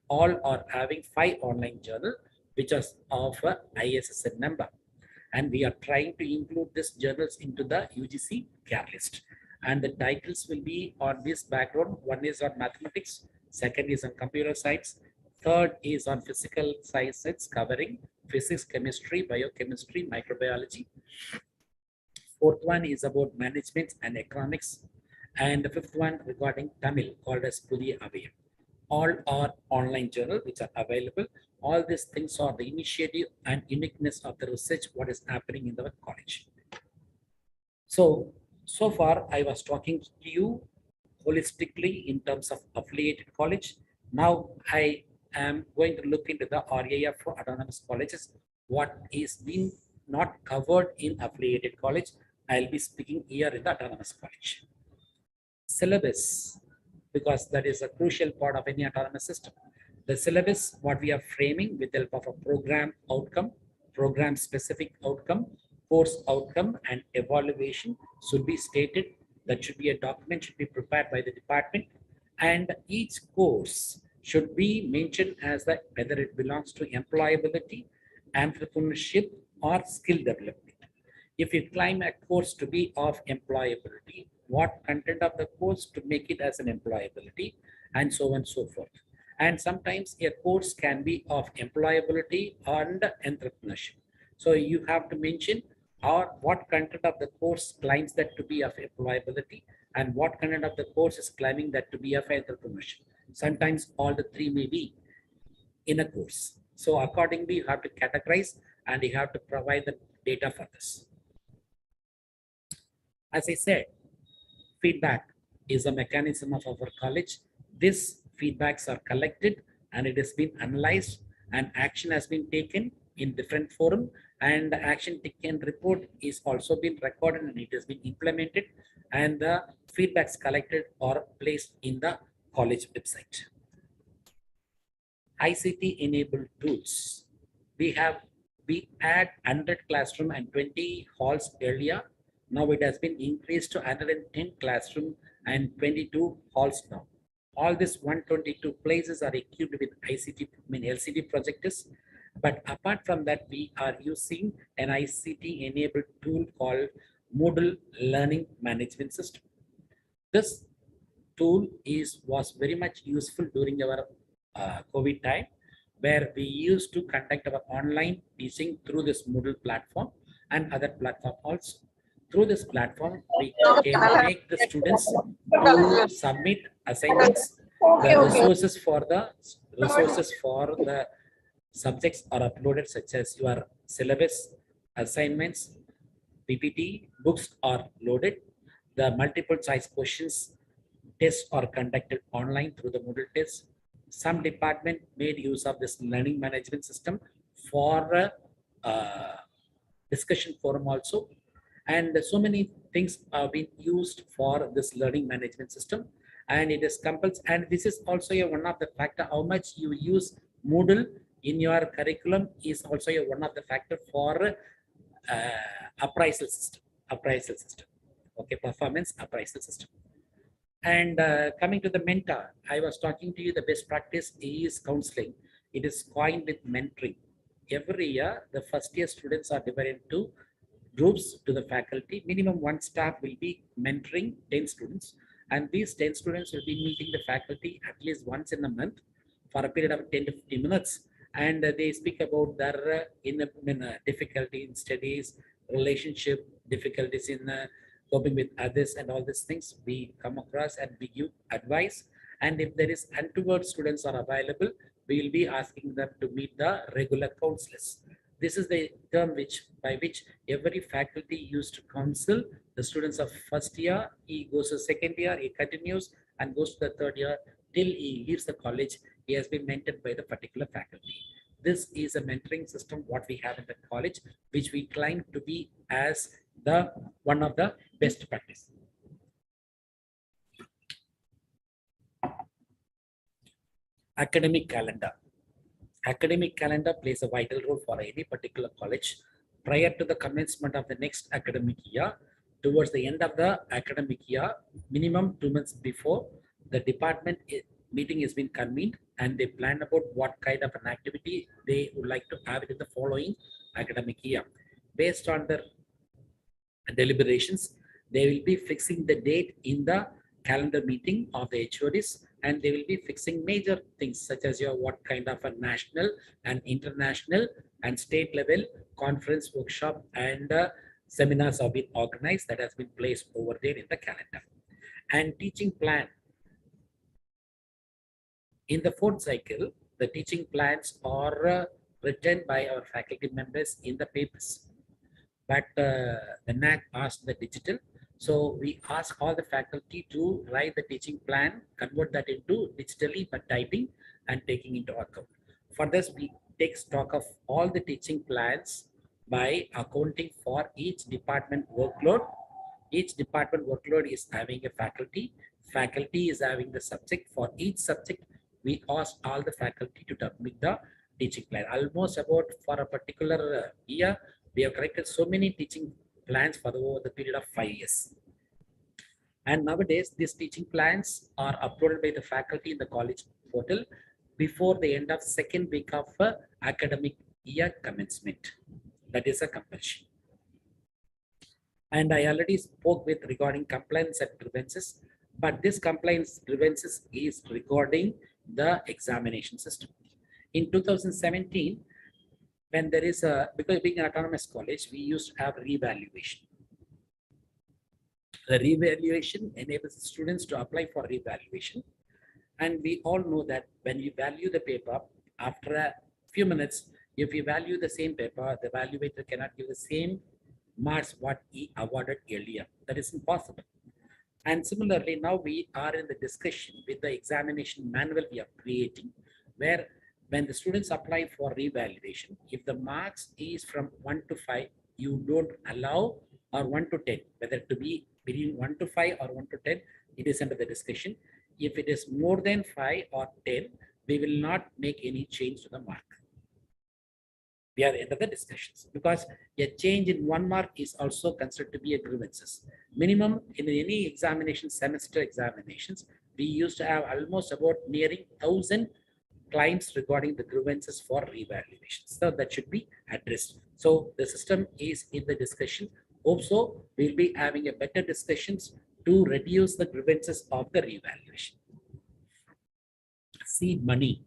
all are having 5 online journal, which is of ISSN number. And we are trying to include these journals into the UGC care list. And the titles will be on this background. One is on mathematics, second is on computer science, third is on physical sciences covering physics, chemistry, biochemistry, microbiology. Fourth one is about management and economics. And the fifth one regarding Tamil, called as Pudiya Avayam. All are online journal which are available. All these things are the initiative and uniqueness of the research, what is happening in the college. So far I was talking to you holistically in terms of affiliated college. Now I am going to look into the RAF for autonomous colleges, what is being not covered in affiliated college. I'll be speaking here in the autonomous college. Syllabus, because that is a crucial part of any autonomous system. The syllabus, what we are framing with the help of a program outcome, program specific outcome, course outcome and evaluation should be stated. That should be a document, should be prepared by the department, and each course should be mentioned as that whether it belongs to employability, entrepreneurship or skill development. If you claim a course to be of employability, what content of the course to make it as an employability, and so on and so forth. And sometimes a course can be of employability and entrepreneurship. So you have to mention or what content of the course claims that to be of employability and what content of the course is claiming that to be of entrepreneurship. Sometimes all the three may be in a course. So accordingly, you have to categorize and you have to provide the data for this. As I said, feedback is a mechanism of our college. These feedbacks are collected and it has been analyzed and action has been taken in different forum, and the action taken report is also been recorded and it has been implemented, and the feedbacks collected are placed in the college website. ICT enabled tools. We had 100 classroom and 20 halls earlier. Now it has been increased to 110 classroom and 22 halls now. All these 122 places are equipped with LCD projectors. But apart from that, we are using an ICT enabled tool called Moodle Learning Management System. This tool was very much useful during our COVID time, where we used to conduct our online teaching through this Moodle platform and other platform also. Through this platform, we can make the students to submit assignments. The resources for the subjects are uploaded, such as your syllabus, assignments, PPT, books are loaded, The multiple choice questions tests are conducted online through the Moodle test. Some department made use of this learning management system for uh, discussion forum also. And so many things are being used for this learning management system. And it is compulsory. And this is also one of the factor, how much you use Moodle in your curriculum is also one of the factor for appraisal system. Appraisal system. Okay, performance appraisal system. And coming to the mentor, I was talking to you, the best practice is counseling. It is coined with mentoring. Every year, the first year students are divided into groups to the faculty. Minimum one staff will be mentoring 10 students. And these 10 students will be meeting the faculty at least once in a month for a period of 10 to 15 minutes. And they speak about their difficulty in studies, relationship, difficulties in coping with others and all these things we come across and we give advice. And if there is untoward students are available, we will be asking them to meet the regular counselors. This is the term by which every faculty used to counsel the students of first year. He goes to second year, he continues and goes to the third year till he leaves the college. He has been mentored by the particular faculty. This is a mentoring system what we have in the college, which we claim to be as the one of the best practice. Academic calendar. Academic calendar plays a vital role for any particular college. Prior to the commencement of the next academic year, towards the end of the academic year, minimum 2 months before, the department meeting has been convened and they plan about what kind of an activity they would like to have in the following academic year. Based on the deliberations, they will be fixing the date in the calendar meeting of the HODs, and they will be fixing major things such as your what kind of a national and international and state level conference, workshop, and seminars have been organized that has been placed over there in the calendar. And teaching plan. In the fourth cycle, the teaching plans are written by our faculty members in the papers. But the NAAC asked the digital. So we ask all the faculty to write the teaching plan, convert that into digitally by typing and taking into account. For this, we take stock of all the teaching plans by accounting for each department workload. Each department workload is having a faculty. Faculty is having the subject. For each subject, we ask all the faculty to submit the teaching plan. Almost about for a particular year, we have collected so many teaching plans for over the period of 5 years. And nowadays, these teaching plans are uploaded by the faculty in the college portal before the end of second week of academic year commencement. That is a compulsion. And I already spoke with regarding compliance and grievances, but this compliance grievances is regarding the examination system. In 2017, when there is because being an autonomous college, we used to have revaluation. The revaluation enables students to apply for revaluation. And we all know that when you value the paper, after a few minutes, if you value the same paper, the evaluator cannot give the same marks what he awarded earlier. That is impossible. And similarly, now we are in the discussion with the examination manual we are creating, where when the students apply for revaluation, if the marks is from 1 to 5, you don't allow, or 1 to 10, whether to be between 1 to 5 or 1 to 10, it is under the discussion. If it is more than 5 or 10, we will not make any change to the mark. We are under the discussions because a change in 1 mark is also considered to be a grievances. Minimum in any examination, semester examinations, we used to have almost about nearing 1,000 claims regarding the grievances for revaluation. So that should be addressed. So the system is in the discussion. Also, we'll be having a better discussions to reduce the grievances of the revaluation. Seed money.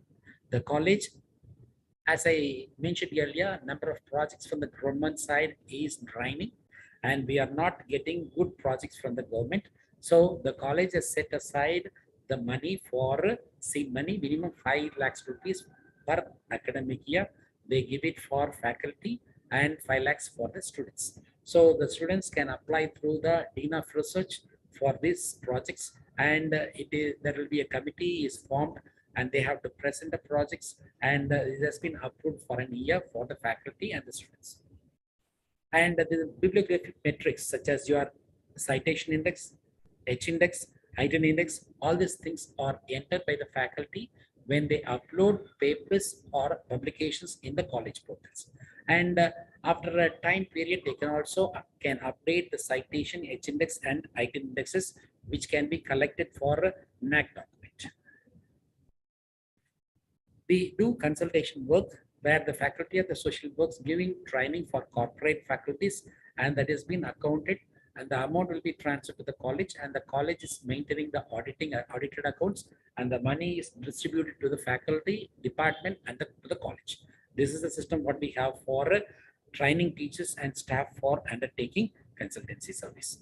The college, as I mentioned earlier, number of projects from the government side is draining and we are not getting good projects from the government. So the college has set aside the money for seed money, minimum 5 lakhs rupees per academic year. They give it for faculty and 5 lakhs for the students. So the students can apply through the Dean of Research for these projects, and there will be a committee is formed, and they have to present the projects, and it has been approved for a year for the faculty and the students. And the bibliographic metrics such as your citation index, H index, item index, all these things are entered by the faculty when they upload papers or publications in the college portals. And after a time period, they can also can update the citation, H index, and item indexes, which can be collected for a NAAC document. We do consultation work where the faculty of the social works giving training for corporate faculties, and that has been accounted, and the amount will be transferred to the college, and the college is maintaining the audited accounts, and the money is distributed to the faculty, department, and to the college. This is the system what we have for training teachers and staff for undertaking consultancy service.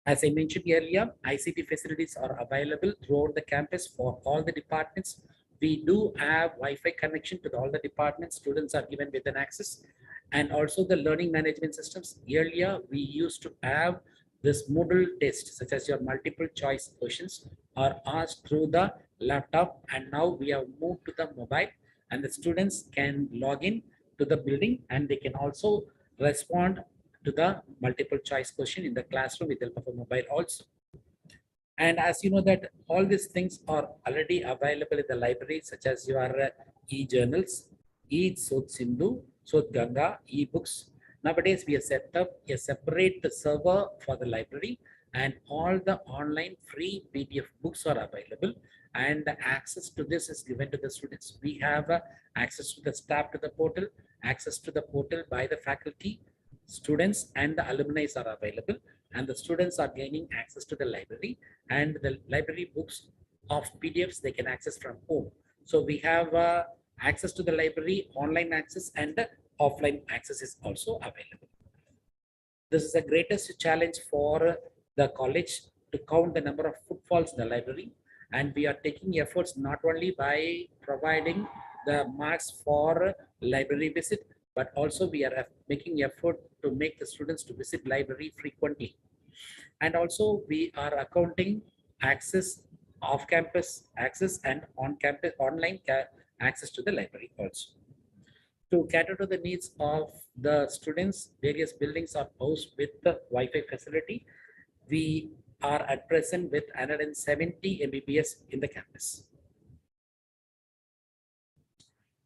As I mentioned earlier, ICT facilities are available throughout the campus for all the departments. We do have Wi-Fi connection to all the departments. Students are given with an access, and also the learning management systems. Earlier, we used to have this Moodle test, such as your multiple choice questions are asked through the laptop, and now we have moved to the mobile, and the students can log in to the building, and they can also respond to the multiple choice question in the classroom with the help of a mobile also. And as you know that all these things are already available in the library, such as your e-journals, e-Sodh Sindhu, Sodh Ganga, e-books. Nowadays, we have set up a separate server for the library, and all the online free PDF books are available, and the access to this is given to the students. We have access to the staff to the portal, access to the portal by the faculty, students, and the alumni are available, and the students are gaining access to the library, and the library books of PDFs they can access from home. So we have access to the library, online access, and the offline access is also available. This is the greatest challenge for the college to count the number of footfalls in the library, and we are taking efforts not only by providing the marks for library visit, but also we are making effort to make the students to visit library frequently. And also we are accounting access, off-campus access, and on-campus online access to the library also. To cater to the needs of the students, various buildings are housed with the Wi-Fi facility. We are at present with 170 Mbps in the campus.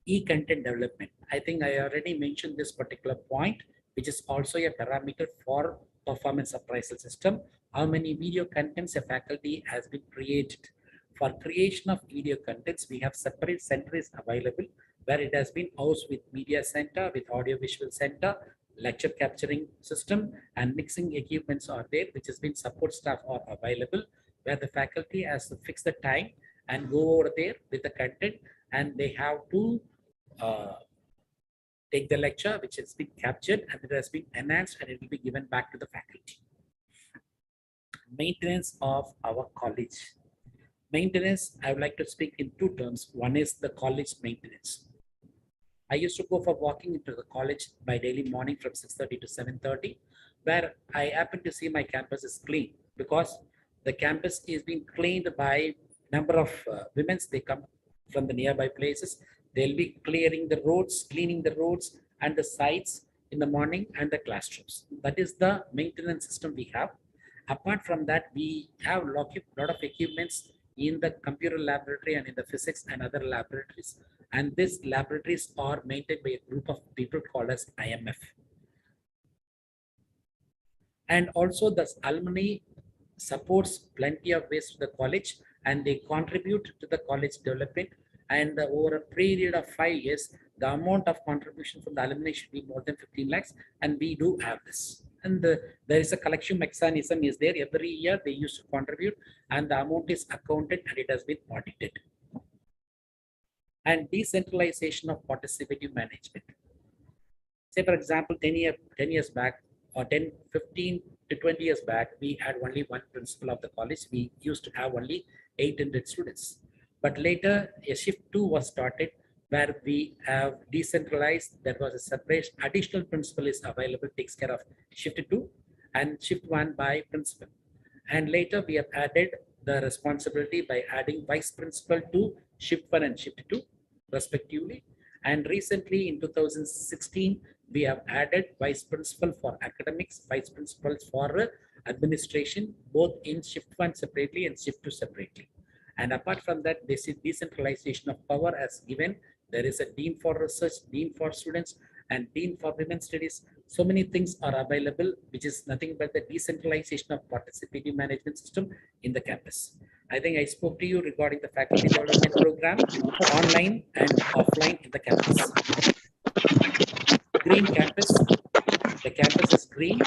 E-content development. I think I already mentioned this particular point, which is also a parameter for performance appraisal system. How many video contents a faculty has been created. For creation of video contents, we have separate centers available where it has been housed with media center, with audio visual center, lecture capturing system, and mixing equipments are there, which has been support staff are available, where the faculty has to fix the time and go over there with the content, and they have to take the lecture which has been captured, and it has been enhanced, and it will be given back to the faculty. Maintenance of our college. Maintenance, I would like to speak in two terms. One is the college maintenance. I used to go for walking into the college by daily morning from 6:30 to 7:30, where I happen to see my campus is clean, because the campus is being cleaned by number of women. They come from the nearby places. They'll be clearing the roads, cleaning the roads and the sites in the morning, and the classrooms. That is the maintenance system we have. Apart from that, we have a lot of equipments in the computer laboratory and in the physics and other laboratories. And these laboratories are maintained by a group of people called as IMF. And also the alumni supports plenty of ways to the college, and they contribute to the college development. And over a period of 5 years, the amount of contribution from the alumni should be more than 15 lakhs, and we do have this. And there is a collection mechanism is there. Every year they used to contribute, and the amount is accounted, and it has been audited. And decentralization of participative management. Say, for example, 10 years back, or 10, 15 to 20 years back, we had only one principal of the college. We used to have only 800 students. But later, a shift 2 was started, where we have decentralized. There was a separate additional principal is available, takes care of shift 2. and shift 1 by principal. And later we have added the responsibility by adding vice principal to shift 1 and shift 2 respectively. And recently in 2016, we have added vice principal for academics, vice principals for administration, both in shift 1 separately and shift 2 separately. And apart from that, this is decentralization of power as given. There is a dean for research, dean for students, and dean for women's studies. So many things are available, which is nothing but the decentralization of participative management system in the campus. I think I spoke to you regarding the faculty development program, online and offline in the campus. Green campus, the campus is green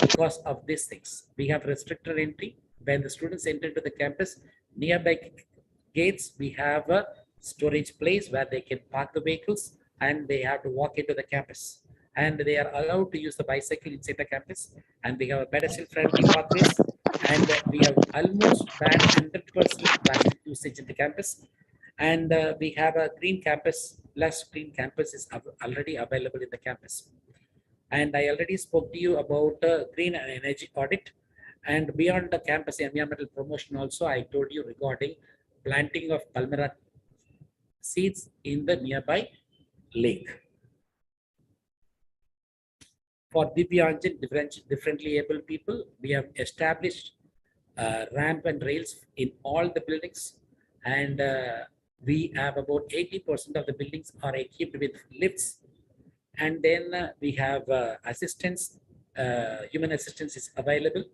because of these things. We have restricted entry. When the students enter to the campus, nearby gates, we have a storage place where they can park the vehicles and they have to walk into the campus. And they are allowed to use the bicycle inside the campus. And we have a pedestrian-friendly pathways. And we have almost banned 100% plastic usage in the campus. And we have a green campus, plus green campus is already available in the campus. And I already spoke to you about green and energy audit. And beyond the campus environmental promotion also, I told you regarding planting of palmyra seeds in the nearby lake. For Divyanjan, differently able people, we have established ramp and rails in all the buildings. And we have about 80% of the buildings are equipped with lifts. And then we have assistance, human assistance is available.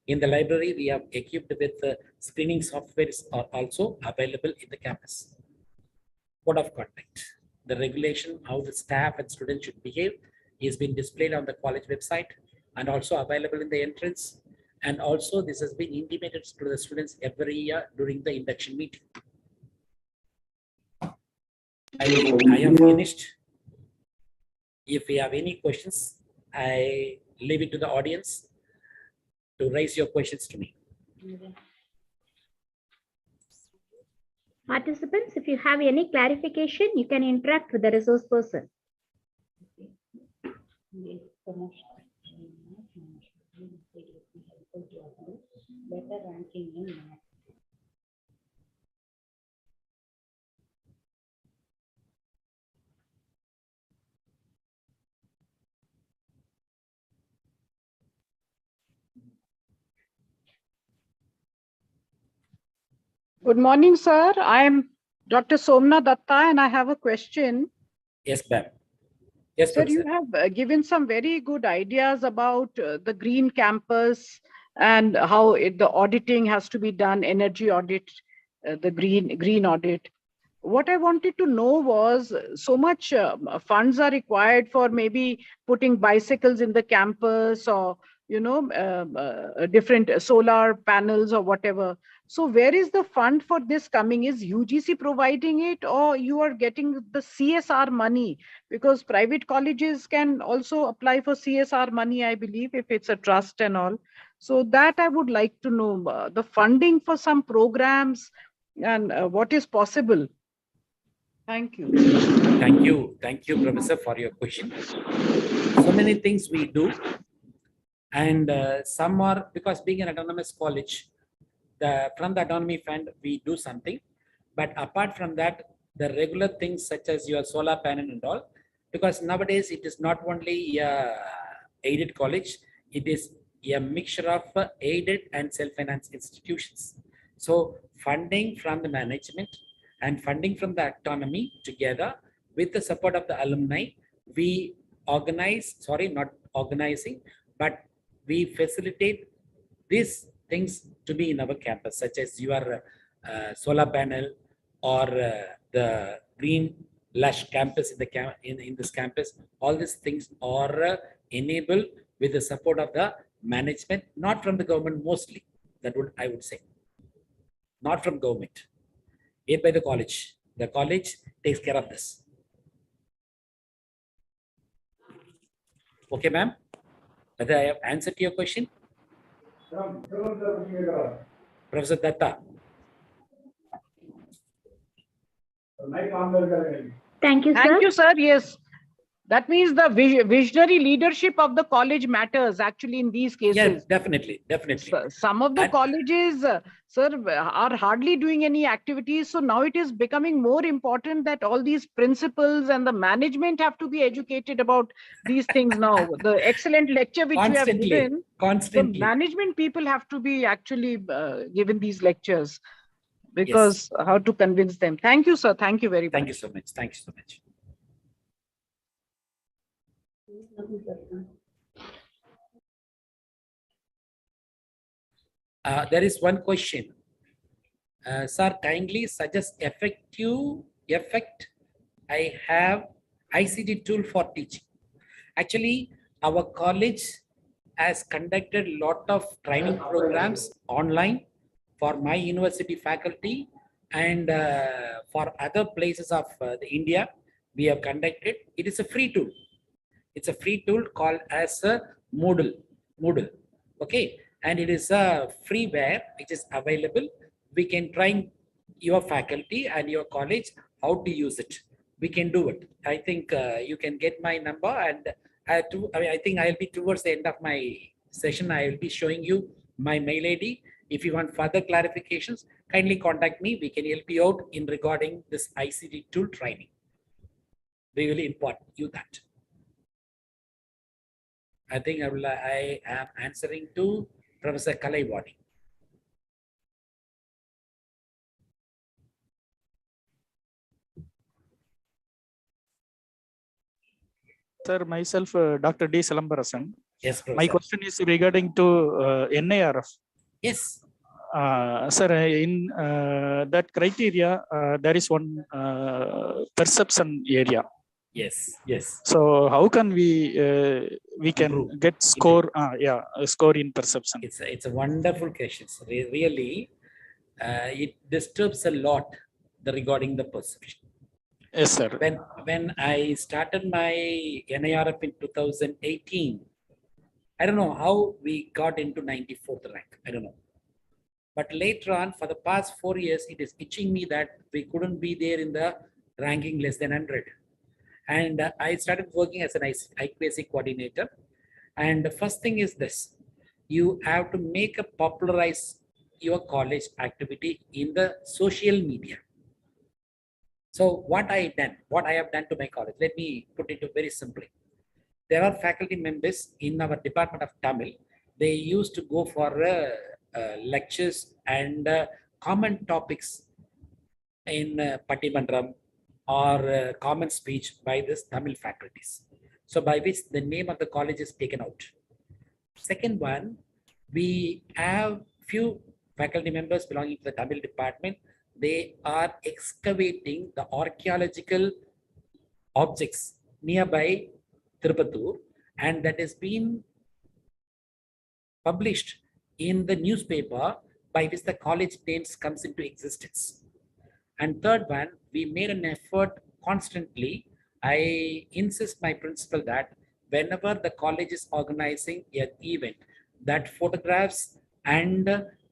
In the library, we have equipped with screening softwares are also available in the campus. Code of conduct, the regulation, how the staff and students should behave is being displayed on the college website and also available in the entrance. And also this has been intimated to the students every year during the induction meeting. I have finished. If you have any questions, I leave it to the audience to raise your questions to me. Participants, if you have any clarification, you can interact with the resource person. Better ranking in NAAC. Good morning, sir. I am Dr. Somna Datta, and I have a question. Yes, ma'am. Yes, sir, you have given some very good ideas about the green campus and how the auditing has to be done, energy audit, the green audit. What I wanted to know was so much funds are required for maybe putting bicycles in the campus or, you know, different solar panels or whatever. So where is the fund for this coming? Is UGC providing it or you are getting the CSR money? Because private colleges can also apply for CSR money, I believe, if it's a trust and all. So that I would like to know the funding for some programs and what is possible. Thank you. Thank you, Professor, for your question. So many things we do, and some are because being an autonomous college, from the autonomy fund we do something, but apart from that, the regular things such as your solar panel and all, because nowadays it is not only a aided college, it is a mixture of aided and self-financed institutions. So funding from the management and funding from the autonomy together with the support of the alumni, we organize, not organizing, but we facilitate these things to be in our campus, such as your solar panel or the green lush campus in this campus. All these things are enabled with the support of the management, not from the government mostly. I would say, not from government. Aid by the college. The college takes care of this. Okay, ma'am. Whether I have answered your question? Professor Datta. Thank you, sir. Thank you, sir. Yes. That means the visionary leadership of the college matters actually in these cases. Yeah, definitely. Some of the colleges, sir, are hardly doing any activities. So now it is becoming more important that all these principals and the management have to be educated about these things now. The excellent lecture which you have given, the management people have to be actually given these lectures, because how to convince them. Thank you, sir. Thank you very much. Thank you so much. Thank you so much. There is one question. Sir, kindly suggest effect I have ICT tool for teaching. Actually, our college has conducted a lot of training programs online for my university faculty, and for other places of the India, we have conducted. It is a free tool. It's a free tool called as a Moodle. Okay, and it is a freeware which is available. We can train your faculty and your college how to use it. We can do it. I think you can get my number, and I think I'll be towards the end of my session. I will be showing you my mail ID. If you want further clarifications, kindly contact me. We can help you out in regarding this ICT tool training. We will impart you that. I think I am answering to Professor Kalaivani. Sir, myself, Dr. D. Salambarasan. Yes, Professor. My question is regarding to NARF. Yes. Sir, in that criteria, there is one perception area. Yes. So how can we can improve, get score? Score in perception. It's a wonderful question. Really, it disturbs a lot regarding the perception. Yes, sir. When I started my NIRF in 2018, I don't know how we got into 94th rank. I don't know. But later on, for the past 4 years, it is itching me that we couldn't be there in the ranking less than 100. And I started working as an IQAC coordinator. And the first thing is this: you have to make a popularize your college activity in the social media. So what I have done to my college, let me put it very simply. There are faculty members in our Department of Tamil. They used to go for lectures and common topics in Patibandram or common speech by this Tamil faculties. So by which the name of the college is taken out. Second one, we have few faculty members belonging to the Tamil department. They are excavating the archaeological objects nearby Tirupattur, and that has been published in the newspaper by which the college names comes into existence. And third one, we made an effort constantly. I insist my principal that whenever the college is organizing an event, that photographs and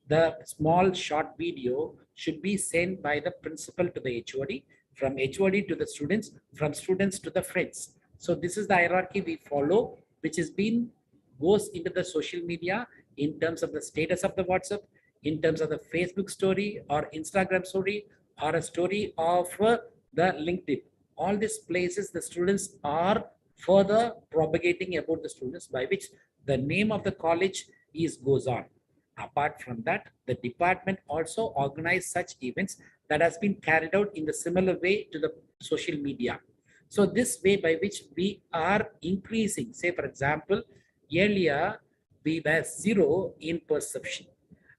the small short video should be sent by the principal to the HOD, from HOD to the students, from students to the friends. So this is the hierarchy we follow, which has been goes into the social media in terms of the status of the WhatsApp, in terms of the Facebook story or Instagram story, or a story of the LinkedIn. All these places, the students are further propagating about the students, by which the name of the college goes on. Apart from that, the department also organized such events that has been carried out in the similar way to the social media. So this way by which we are increasing, say for example, earlier we were 0 in perception.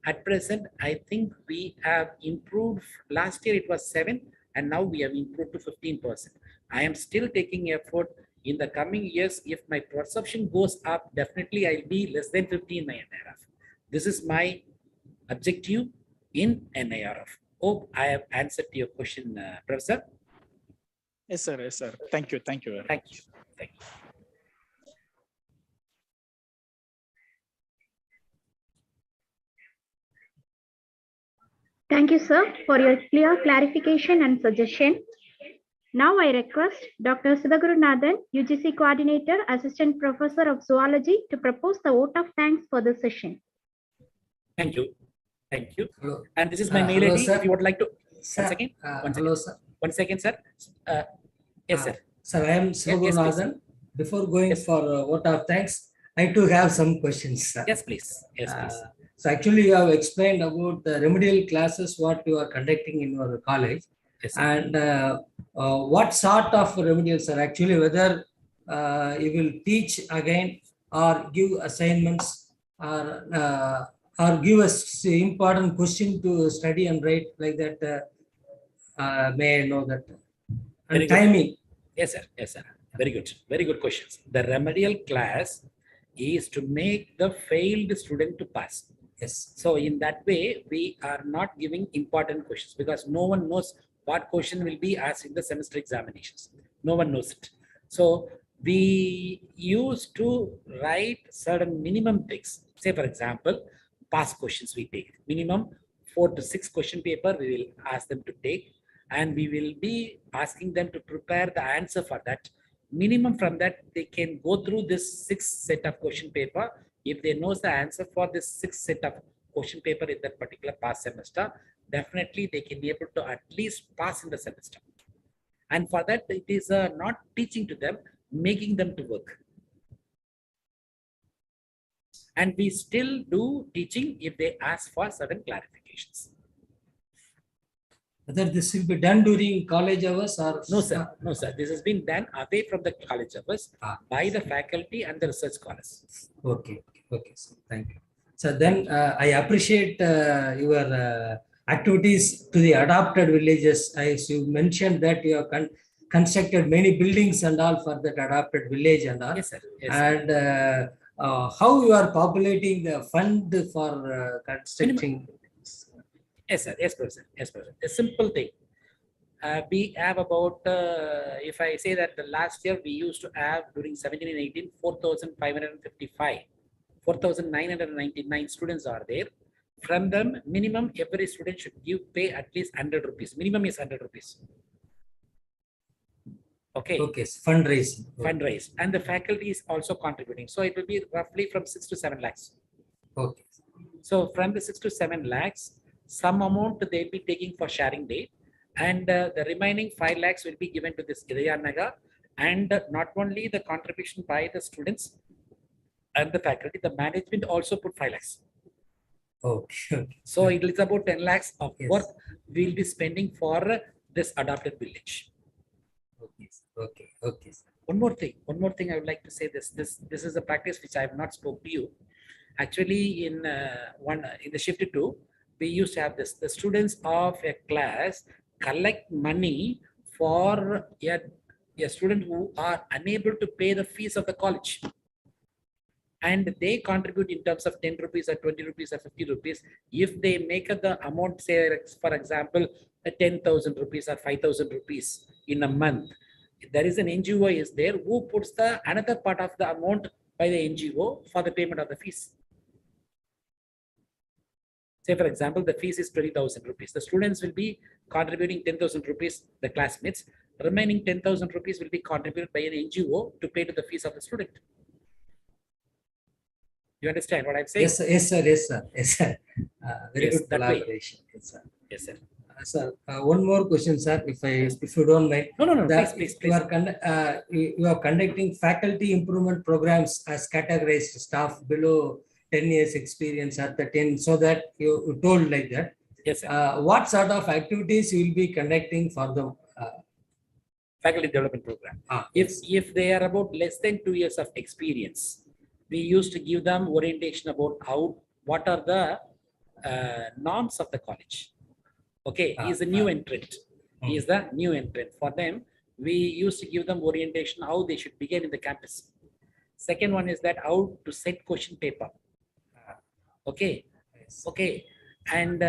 At present, I think we have improved. Last year it was 7, and now we have improved to 15%. I am still taking effort in the coming years. If my perception goes up, definitely I'll be less than 50 in my NIRF. This is my objective in NIRF. Hope I have answered your question, Professor. Yes, sir. Yes, sir. Thank you. Thank you. Thank you. Thank you. Thank you, sir, for your clear clarification and suggestion. Now I request Dr. Sivagurunadan, UGC Coordinator, Assistant Professor of Zoology, to propose the vote of thanks for the session. Thank you. Thank you. Hello. And this is my mail Hello, ID. sir. If you would like to. Sir, One second. One hello, second. sir. 1 second, sir. Yes, sir. Sir, I am Yes, Sivagurunadan. Before going Yes. for vote of thanks, I too have some questions, sir. Yes, please. Yes, please. So actually, you have explained about the remedial classes, what you are conducting in your college. Yes, sir. And what sort of remedials are actually, whether you will teach again or give assignments or give us important question to study and write like that. May I know that? Very And good. timing. Yes, sir. Yes, sir. Very good. Very good questions. The remedial class is to make the failed student to pass. Yes. So in that way, we are not giving important questions because no one knows what question will be asked in the semester examinations. No one knows it. So we used to write certain minimum things. Say, for example, past questions we take. Minimum 4 to 6 question paper we will ask them to take, and we will be asking them to prepare the answer for that. Minimum from that, they can go through this 6 set of question paper. If they know the answer for this 6 set of question paper in that particular past semester, definitely they can be able to at least pass in the semester. And for that, it is not teaching to them, making them to work. And we still do teaching if they ask for certain clarifications. Whether this will be done during college hours or No, sir. No, sir. This has been done away from the college hours by the faculty and the research scholars. Okay. Okay. So thank you. So then I appreciate your activities to the adopted villages. As you mentioned that you have constructed many buildings and all for that adopted village and all. Yes, sir. Yes, sir. And how you are populating the fund for constructing. Yes, sir. Yes, professor. Yes, professor. A simple thing. We have about, if I say that the last year we used to have during 17 and 18, 4,555, 4,999 students are there. From them, minimum every student should pay at least 100 rupees. Minimum is 100 rupees. Okay. Okay. Fundraising. Fundraise. And the faculty is also contributing. So it will be roughly from 6 to 7 lakhs. Okay. So from the 6 to 7 lakhs, some amount they'll be taking for sharing day, and the remaining 5 lakhs will be given to this Nagar. And not only the contribution by the students and the faculty, the management also put 5 lakhs. Okay. So it is about 10 lakhs of Yes. work we'll be spending for this adopted village. Okay. Okay. Okay. One more thing I would like to say this is a practice which I have not spoke to you. Actually, in the shift 2, we used to have this. The students of a class collect money for a student who are unable to pay the fees of the college. And they contribute in terms of 10 rupees or 20 rupees or 50 rupees. If they make the amount, say, for example, 10,000 rupees or 5,000 rupees in a month, there is an NGO is there who puts the another part of the amount by the NGO for the payment of the fees. Say, for example, the fees is 20,000 rupees. The students will be contributing 10,000 rupees, the classmates. The remaining 10,000 rupees will be contributed by an NGO to pay to the fees of the student. You understand what I'm saying? Yes, sir. Yes, sir. Yes, sir. Yes, sir. Very Yes, good that way. collaboration. Yes, sir. Yes, sir. Sir, one more question, sir, if you don't mind. No, please. You are conducting faculty improvement programs as categorized staff below 10 years experience at the 10, so that you told like that. Yes, sir. What sort of activities you will be conducting for the faculty development program? If they are about less than 2 years of experience, we used to give them orientation about what are the norms of the college. Okay, he is a new entrant. He is the new entrant. For them, we used to give them orientation how they should begin in the campus. Second one is that how to set question paper. Okay, okay. And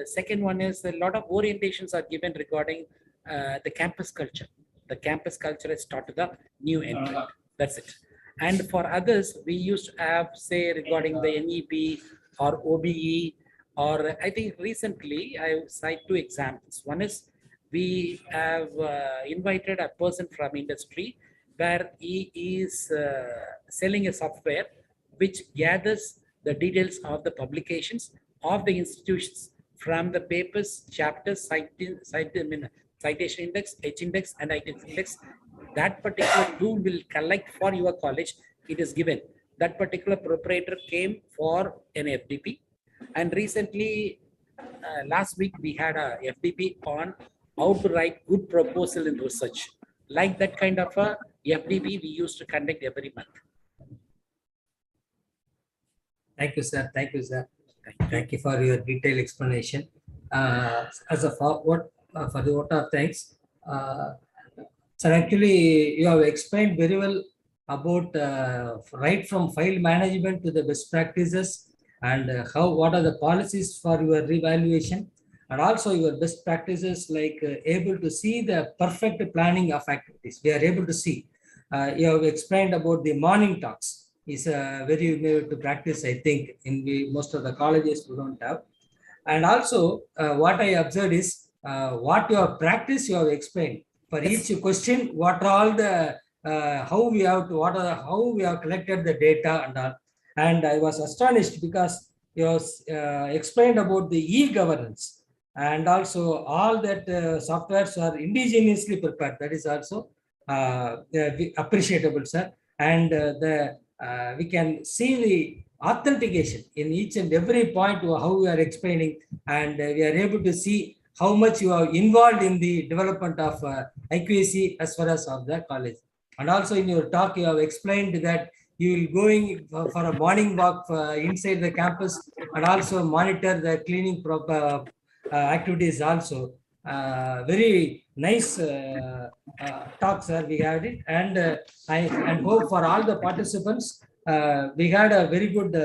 second one is a lot of orientations are given regarding the campus culture. The campus culture is taught to the new entrant. That's it. And for others, we used to have, say, regarding the NEP or OBE, or I think recently I cite 2 examples. One is we have invited a person from industry where he is selling a software which gathers the details of the publications of the institutions from the papers, chapters, citation index, H index, and item index. That particular tool will collect for your college. It is given. That particular proprietor came for an FDP, and recently, last week we had a FDP on how to write good proposal in research. Like that kind of a FDP we used to conduct every month. Thank you, sir. Thank you, sir. Thank you for your detailed explanation. As a for the vote of thanks, sir, actually you have explained very well about right from file management to the best practices and what are the policies for your revaluation, and also your best practices like able to see the perfect planning of activities. We are able to see. You have explained about the morning talks. Is very to practice, I think, in most of the colleges we don't have. And also, what I observed is what you have practiced, you have explained. For each question, what are all the how we have to how we have collected the data and all. And I was astonished because you have explained about the e-governance, and also all that softwares are indigenously prepared. That is also appreciable, sir. And we can see the authentication in each and every point how we are explaining, and we are able to see how much you are involved in the development of IQAC as far as of the college. And also in your talk, you have explained that you will going for a morning walk inside the campus and also monitor the cleaning activities also. Very nice talk, sir. We had it, and I hope for all the participants, we had a very good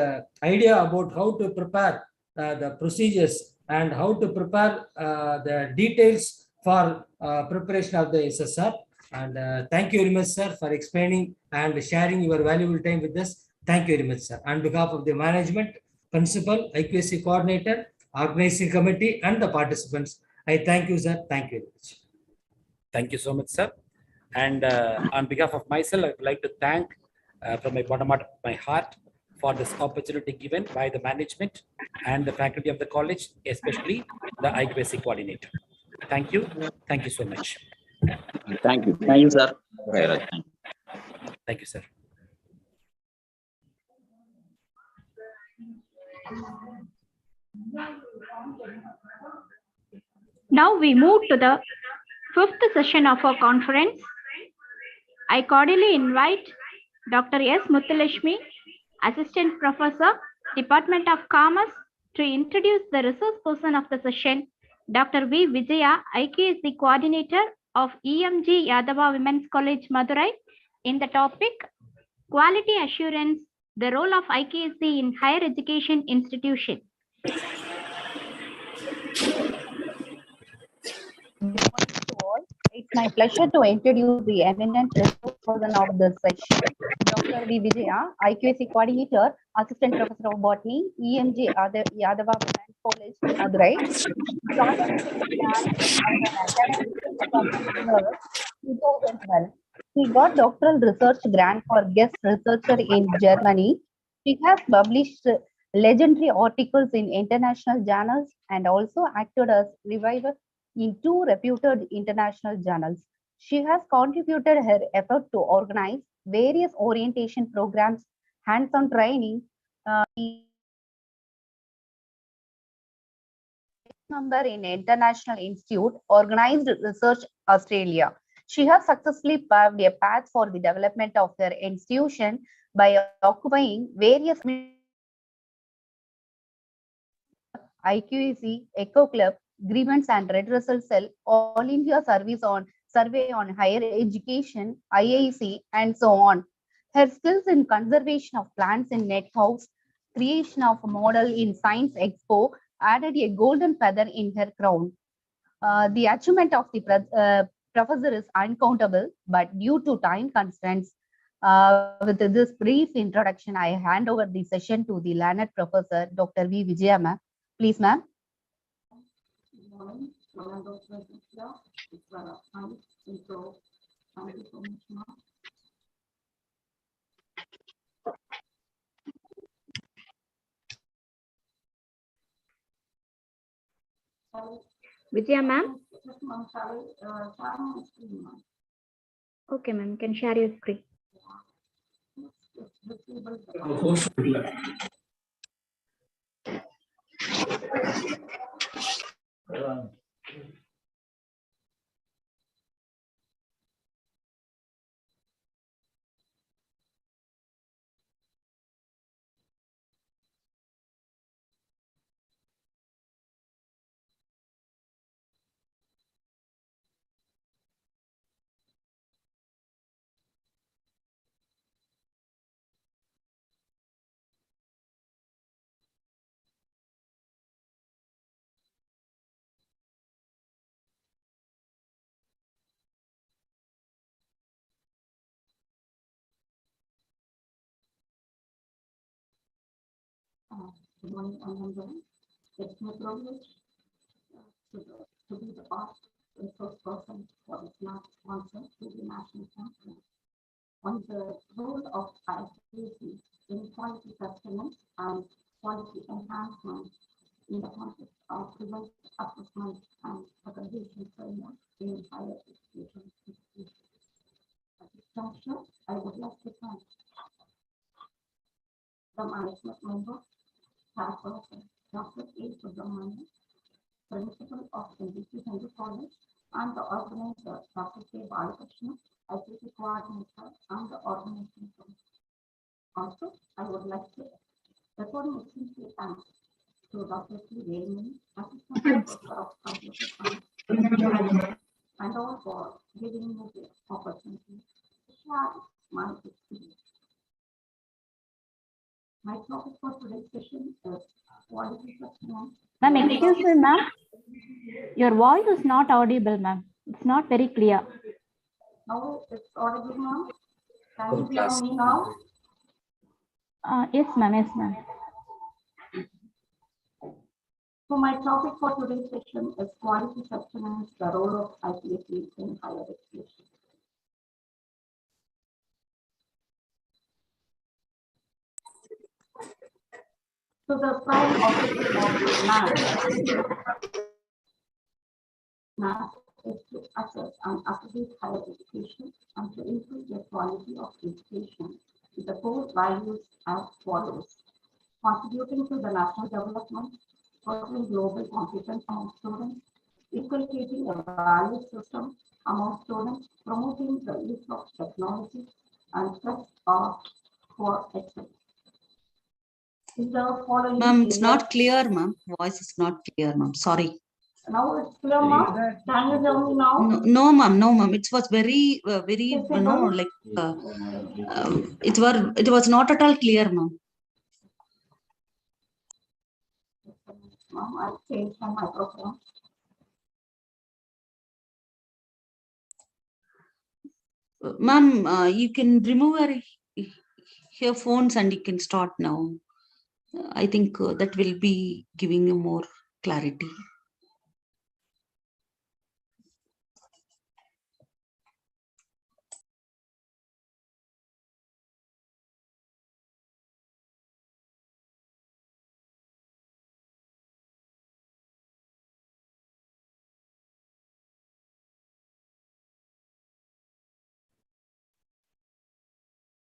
idea about how to prepare the procedures and how to prepare the details for preparation of the SSR. And thank you very much, sir, for explaining and sharing your valuable time with us. Thank you very much, sir. On behalf of the management, principal, IQAC coordinator, organizing committee, and the participants, I thank you, sir. Thank you very much. Thank you so much, sir. And on behalf of myself, I would like to thank from my bottom of my heart for this opportunity given by the management and the faculty of the college, especially the IQAC coordinator. Thank you. Thank you so much. Thank you. Thank you, sir. Thank you, sir. Now we move to the fifth session of our conference. I cordially invite Dr. S. Muthulashmi, Assistant Professor, Department of Commerce, to introduce the resource person of the session, Dr. V. Vijaya, IQAC Coordinator of EMG Yadava Women's College, Madurai, in the topic Quality Assurance, the role of IQAC in higher education institution. It's my pleasure to introduce the eminent resource person of this session, Dr. V. Vijaya, IQAC Coordinator, Assistant Professor of Botany, EMG Yadava Women's College, Madurai. In 2012, she got doctoral research grant for guest researcher in Germany. She has published legendary articles in international journals and also acted as reviewer in 2 reputed international journals. She has contributed her effort to organize various orientation programs, hands-on training, member in International Institute, Organized Research Australia. She has successfully paved a path for the development of her institution by occupying various IQAC, Echo Club, Grievance and Redressal Cell, All India Service on Survey on Higher Education, IIC, and so on. Her skills in conservation of plants in net house, creation of a model in Science Expo added a golden feather in her crown. The achievement of the professor is uncountable, but due to time constraints, with this brief introduction, I hand over the session to the learned professor, Dr. V. Vijaya, ma'am. Please, ma'am. Fernando present here. It's nice intro. Thank you so much, ma'am. Vijaya ma'am. Yes, ma'am. Shall I share my screen, ma'am? Okay, ma'am. You can share your screen. It's visible. Good morning, everyone. It's my privilege to be the first person for this last concert to the national conference on the role of IQAC in quality sustenance and quality enhancement in the context of prevent assessment and accreditation framework in higher education institutions. At this juncture, I would like to thank the management member, chairperson, Dr. A. Subramanian, principal of NBC Hindu College, and the organizer, Dr. K. Balakrishna, IQAC coordinator, and the organization committee. Also, I would like to record my sincere thanks to Dr. T. Raymond, Assistant Professor of Computer Science, and all for giving me the opportunity to share my experience. My topic for today's session is quality sustenance. Ma'am, excuse me, ma'am. Your voice is not audible, ma'am. It's not very clear. Now it's audible now. Can you hear me now? Yes, ma'am. Yes, ma'am. So my topic for today's session is quality sustenance, the role of IQAC in higher education. So the prime objective of NAAC is to assess and accredit higher education and to improve the quality of education with the core values as follows: contributing to the national development, fostering global competence among students, inculcating a value system among students, promoting the use of technology, and trust art for excellence. Ma'am, it's not clear, ma'am. Voice is not clear, ma'am. Sorry. Now it's clear, ma'am. Can you hear me now? No, ma'am. No, ma'am. It was very, like it was not at all clear, ma'am. Ma'am, I'll change my microphone. Ma'am, you can remove your earphones and you can start now. I think that will be giving you more clarity.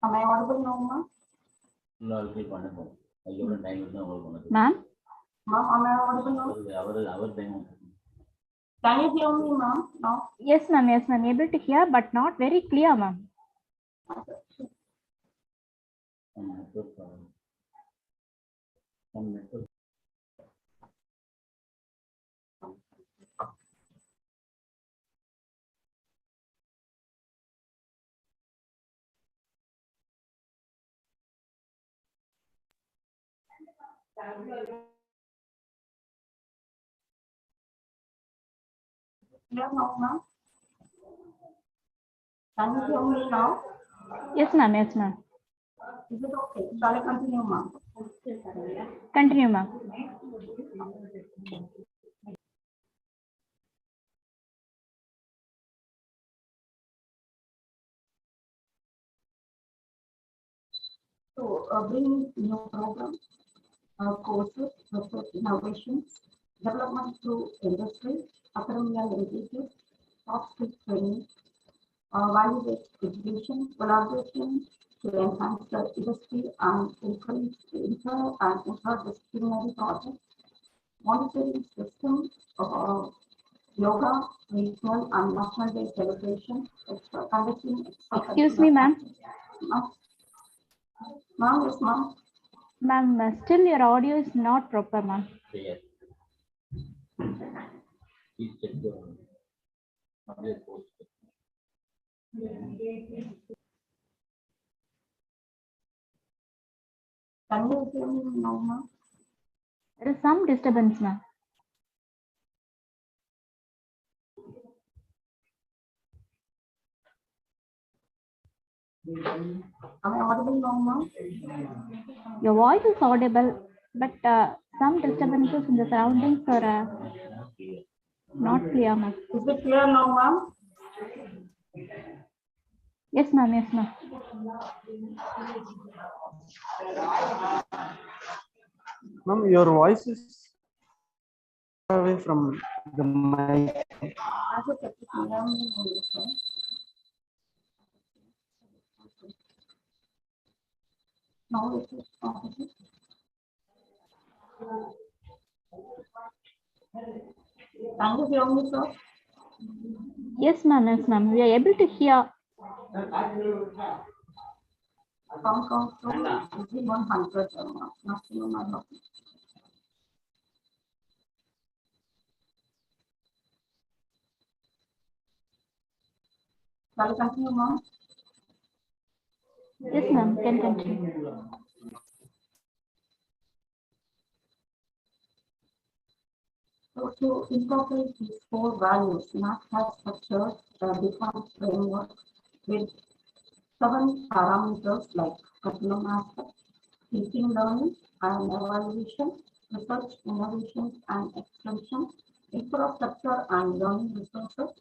Am I audible now, ma'am? Ma'am? Ma'am, am I audible now? Can you hear me, ma'am, now? Yes, ma'am. Yes, ma'am. Able to hear, but not very clear, ma'am. Clear now, ma'am? Can you hear me now? Yes, ma'am. Yes, ma'am. Is it okay? Shall I continue, ma'am? Continue, ma'am. to bring new programs, courses, research innovations, development through industry, academia linkages, soft skill training, value-based education, collaboration to enhance the industry and encourage inter and interdisciplinary projects, monitoring system, yoga, regional and national day celebration, conducting. Excuse me, ma'am. Ma'am, yes, ma'am. Ma'am, still your audio is not proper, ma'am. Yes. Please check the audio post. Can you hear me now, ma'am? There is some disturbance, ma'am. Am I audible now, ma'am? Your voice is audible, but some disturbances in the surroundings are not clear, ma'am. Is it clear now, ma'am? Yes, ma'am. Yes, ma'am. Ma'am, your voice is away from the mic. Now it is audible. Can you hear me, sir? Yes, ma'am. Yes, ma'am. We are able to hear. Sound comes from 100, maximum I have. Shall I continue, ma'am? Yes, ma'am. Can continue. So to incorporate these four values, NAAC has structured a defined framework with 7 parameters like curriculum aspect, teaching, learning, and evaluation, research, innovations and extension, infrastructure and learning resources,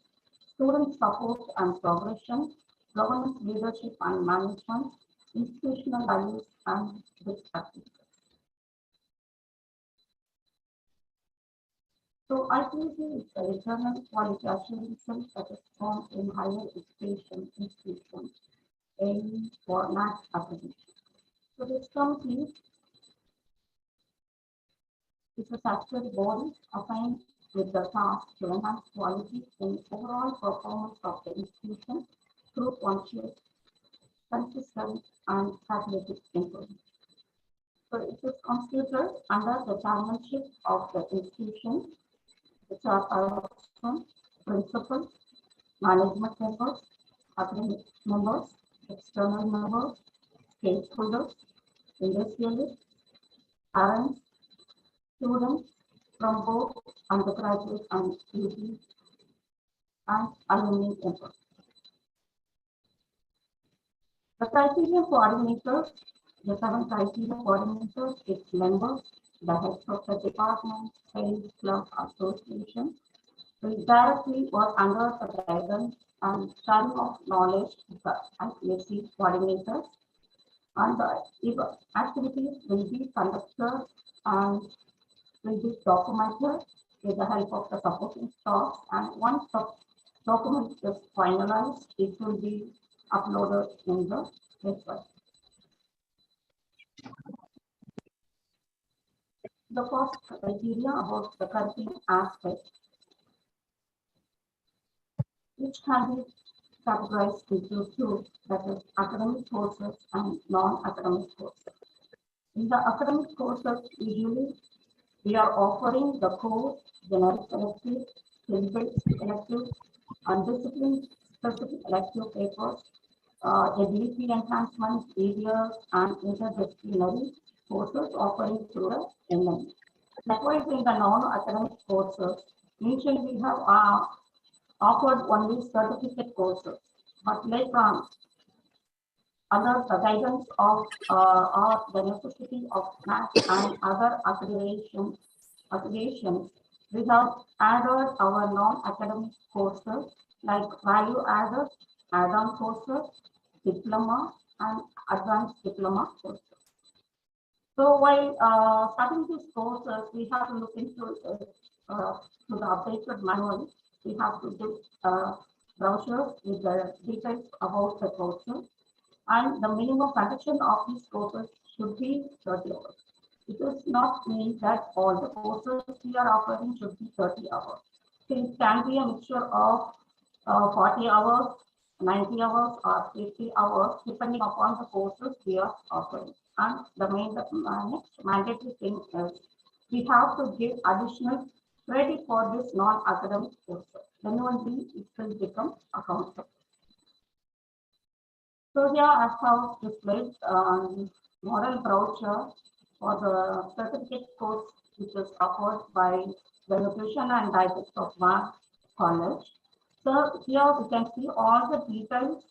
student support and progression, governance, leadership and management, institutional values and best practices. So IQAC is a internal quality assurance cell that is formed in higher education institutions aiming for NAAC accreditation. So this company is a statutory body assigned with the task to enhance quality in overall performance of the institution through conscious, consistent, and catalytic improvement. So it is constituted under the chairmanship of the institution, the chairperson, principal, management members, academic members, external members, stakeholders, industrialists, parents, students from both undergraduate and UG and alumni members. The criteria coordinators, the 7 criteria coordinators, its members, the heads of the department, sales, club, association, will directly work under the guidance and sharing of knowledge with the IQAC coordinators, and the activities will be conducted and will be documented with the help of the supporting staff, and once the document is finalized, it will be uploaded in the website. The first criteria about the curriculum aspect, which can be categorized into 2, that is academic courses and non-academic courses. In the academic courses, usually we are offering the core, generic elective, skill-based elective, and discipline-specific elective papers, ability enhancement areas, and interdisciplinary courses offering through the NAAC. Likewise, in the non-academic courses, initially we have offered only certificate courses, but later on, under the guidance of or the necessity of NAAC and other accreditations, we have added our non-academic courses like value-added, add-on courses, diploma, and advanced diploma courses. So while starting these courses, we have to look into to the updated manual. We have to do brochures with the details about the courses, and the minimum conduction of these courses should be 30 hours. It does not mean that all the courses we are offering should be 30 hours. So it can be a mixture of 40 hours, 90 hours, or 80 hours, depending upon the courses we are offering. And the next mandatory thing is we have to give additional credit for this non-academic courses. Then only it will become accountable. So here I have displayed model brochure for the certificate course which is offered by the Nutrition and Dietetics of Mass College. So here we can see all the details,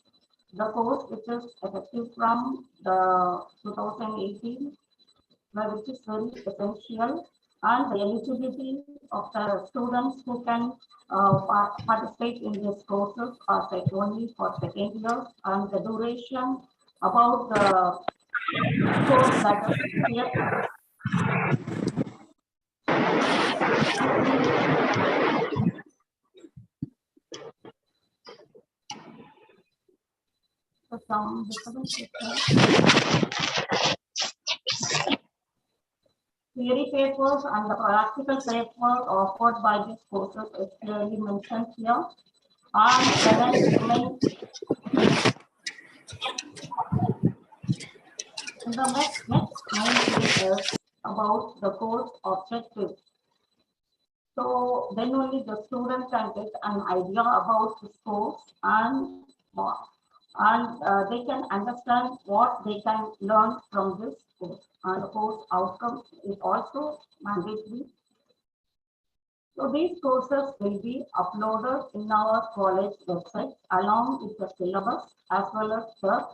the course which is effective from the 2018, which is very essential, and the eligibility of the students who can participate in these courses are only for second year, and the duration about the course that is here. So some theory papers and the practical papers offered by these courses is clearly mentioned here. And the next main thing is about the course objectives. So then only the student can get an idea about this course, and they can understand what they can learn from this course. And the course outcome is also mandatory. So these courses will be uploaded in our college website along with the syllabus as well as the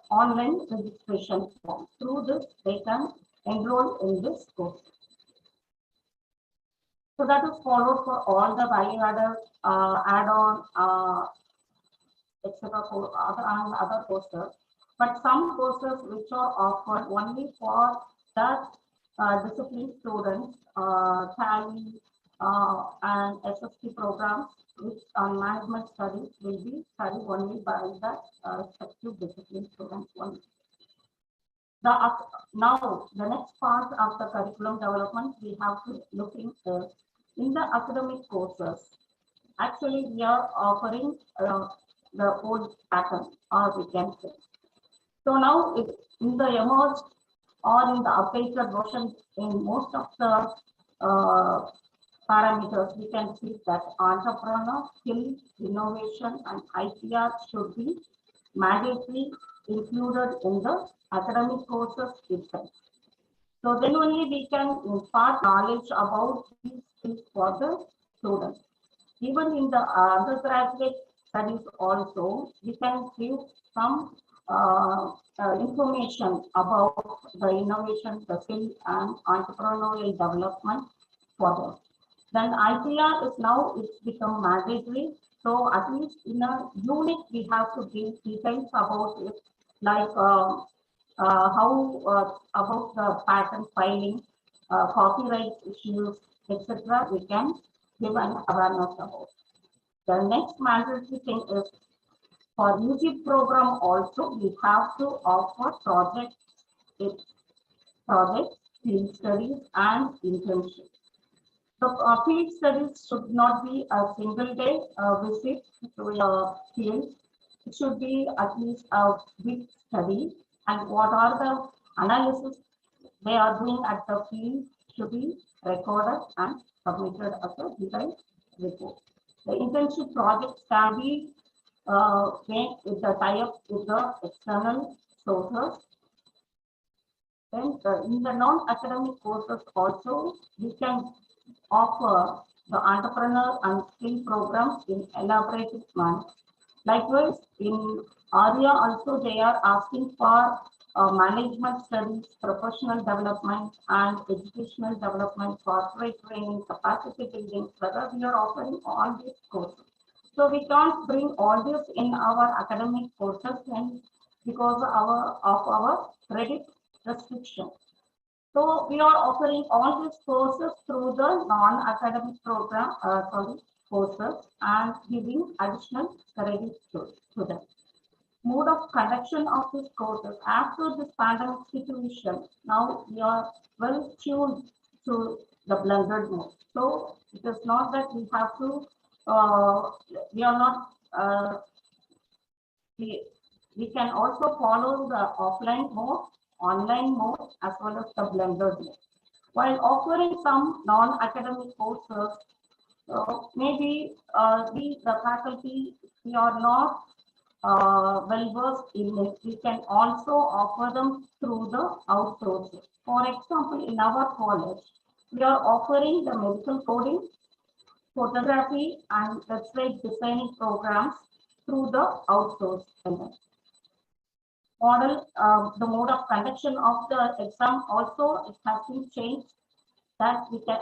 online registration form. Through this, they can enroll in this course. So that is followed for all the value-added, add-on, etc. Other courses. But some courses which are offered only for that discipline students, Tally and SST programs, which on management studies will be studied only by the respective discipline students only. Now, the next part of the curriculum development we have to look into in the academic courses. Actually, we are offering the old pattern, or we can say. So now, in the emerged or in the updated version, in most of the parameters, we can see that entrepreneur, skill, innovation, and IQAC should be mandatory included in the academic courses itself. So then only we can impart knowledge about these things for the students. Even in the undergraduate studies also, we can give some information about the innovation, the skill, and entrepreneurial development for them. Then IPR is now, it's become mandatory. So at least in a unit, we have to give details about it, like how about the patent filing, copyright issues, etc. We can give an awareness about. The next mandatory thing is for UG program also we have to offer project, field studies, and internships. So field studies should not be a single day visit to a field. It should be at least a big study, and what are the analysis they are doing at the field should be recorded and submitted as a detailed report. The internship projects can be made with the tie-up with the external sources. Then in the non-academic courses also, we can offer the entrepreneur and skill programs in elaborated manner. Likewise, in ARIA also they are asking for management studies, professional development, and educational development, corporate training, capacity building, whether we are offering all these courses. So we can't bring all this in our academic courses, and because of our credit restriction. So we are offering all these courses through the non-academic program, courses, and giving additional credit to them. Mode of conduction of these courses after this pandemic situation, now we are well tuned to the blended mode. So it is not that we have to, we are not, we can also follow the offline mode, online mode, as well as the blended mode. While offering some non-academic courses, maybe the faculty, we are not well versed in it, we can also offer them through the outsourcing. For example, in our college, we are offering the medical coding, photography, and website designing programs through the outsourcing model. The mode of conduction of the exam also, it has been changed. That we can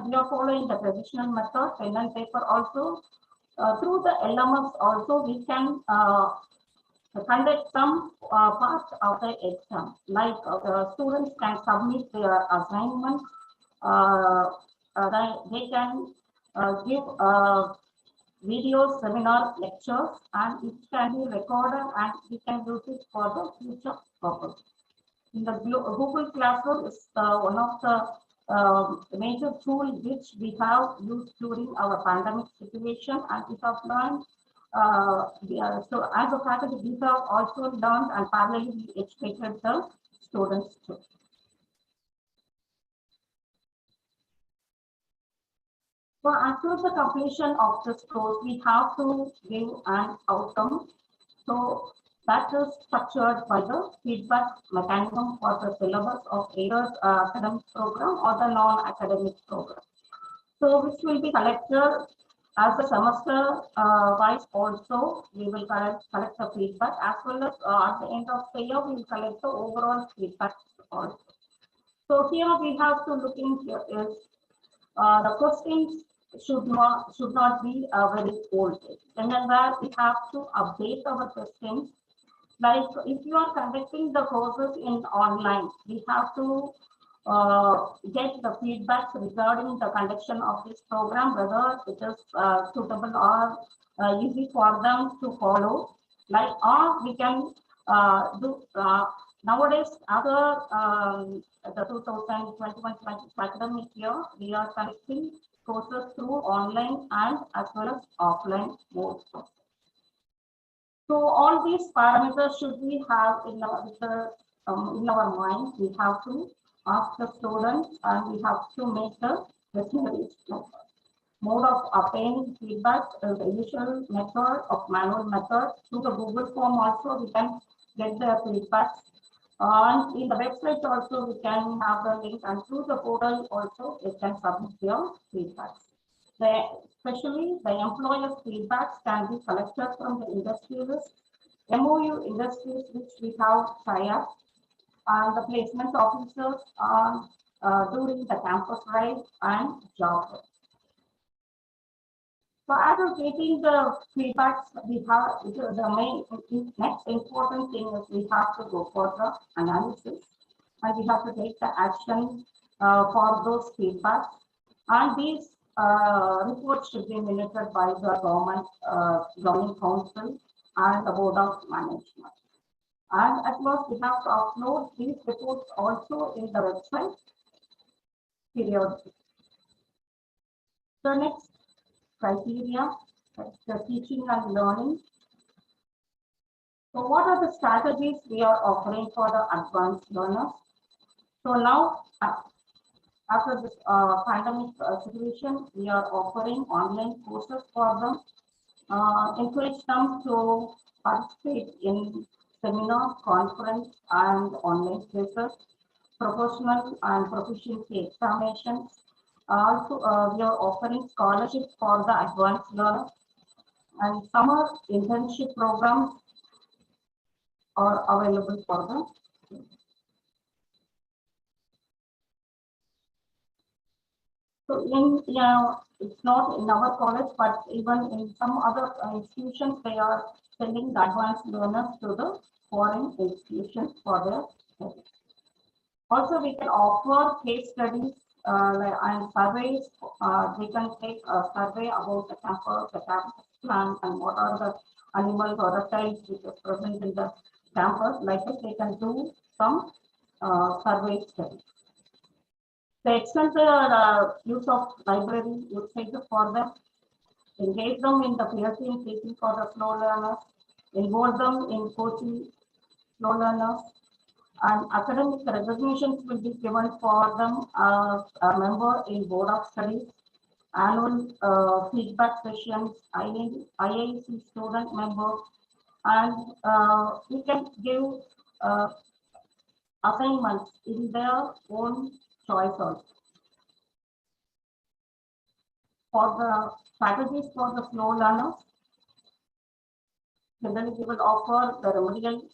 we are following the traditional method, pen and paper also. Through the LMS also, we can conduct some part of the exam, like the students can submit their assignments, they can give video seminar lectures, and it can be recorded and we can use it for the future purpose. In the Google Classroom is one of the major tool which we have used during our pandemic situation, and we have learned. So as a faculty, we have also learned and parallelly educated the students too. So after the completion of this course, we have to give an outcome. So that is structured by the feedback mechanism for the syllabus of either academic program or the non-academic program. So which will be collected as a semester wise also. We will collect the feedback, as well as at the end of the year we will collect the overall feedback also. So here we have to look into is the questions should not be very old. And then where we have to update our questions. Like if you are conducting the courses in online, we have to get the feedback regarding the conduction of this program, whether it is suitable or easy for them to follow. Like, or we can do nowadays, after the 2021-22 academic year, we are conducting courses through online and as well as offline modes. So all these parameters should we have in our mind. We have to ask the students, and we have to make the questionnaires. Mode of obtaining feedback is the usual method of manual method. Through the Google form also we can get the feedback. And in the website also we can have the link, and through the portal also we can submit your feedback. Especially the employer's feedbacks can be collected from the industry list, MOU industries which we have tie-up, and the placement officers during the campus drive and job. So after getting the feedbacks, we have the next important thing is we have to go for the analysis, and we have to take the action for those feedbacks. And these reports should be minuted by the governing council and the board of management. And at last, we have to upload these reports also in the website periodically. The next criteria, the teaching and learning. So what are the strategies we are offering for the advanced learners? So now, after this pandemic situation, we are offering online courses for them, encourage them to participate in seminar, conference, and online classes, professional and proficiency examinations. Also, we are offering scholarships for the advanced learners, and summer internship programs are available for them. So it's not in our college, but even in some other institutions, they are sending the advanced learners to the foreign institutions for their studies. Also, we can offer case studies and surveys. They can take a survey about the campus, the campus plan, and what are the animals or reptiles which are present in the campus. Like this, they can do some survey studies. The extensive use of library usages for them, engage them in the peer team teaching for the slow learners, involve them in coaching slow learners, and academic recognitions will be given for them as a member in board of studies, annual feedback sessions, IAC student member, and we can give assignments in their own choice also. For the strategies for the slow learners, generally we will offer the remedial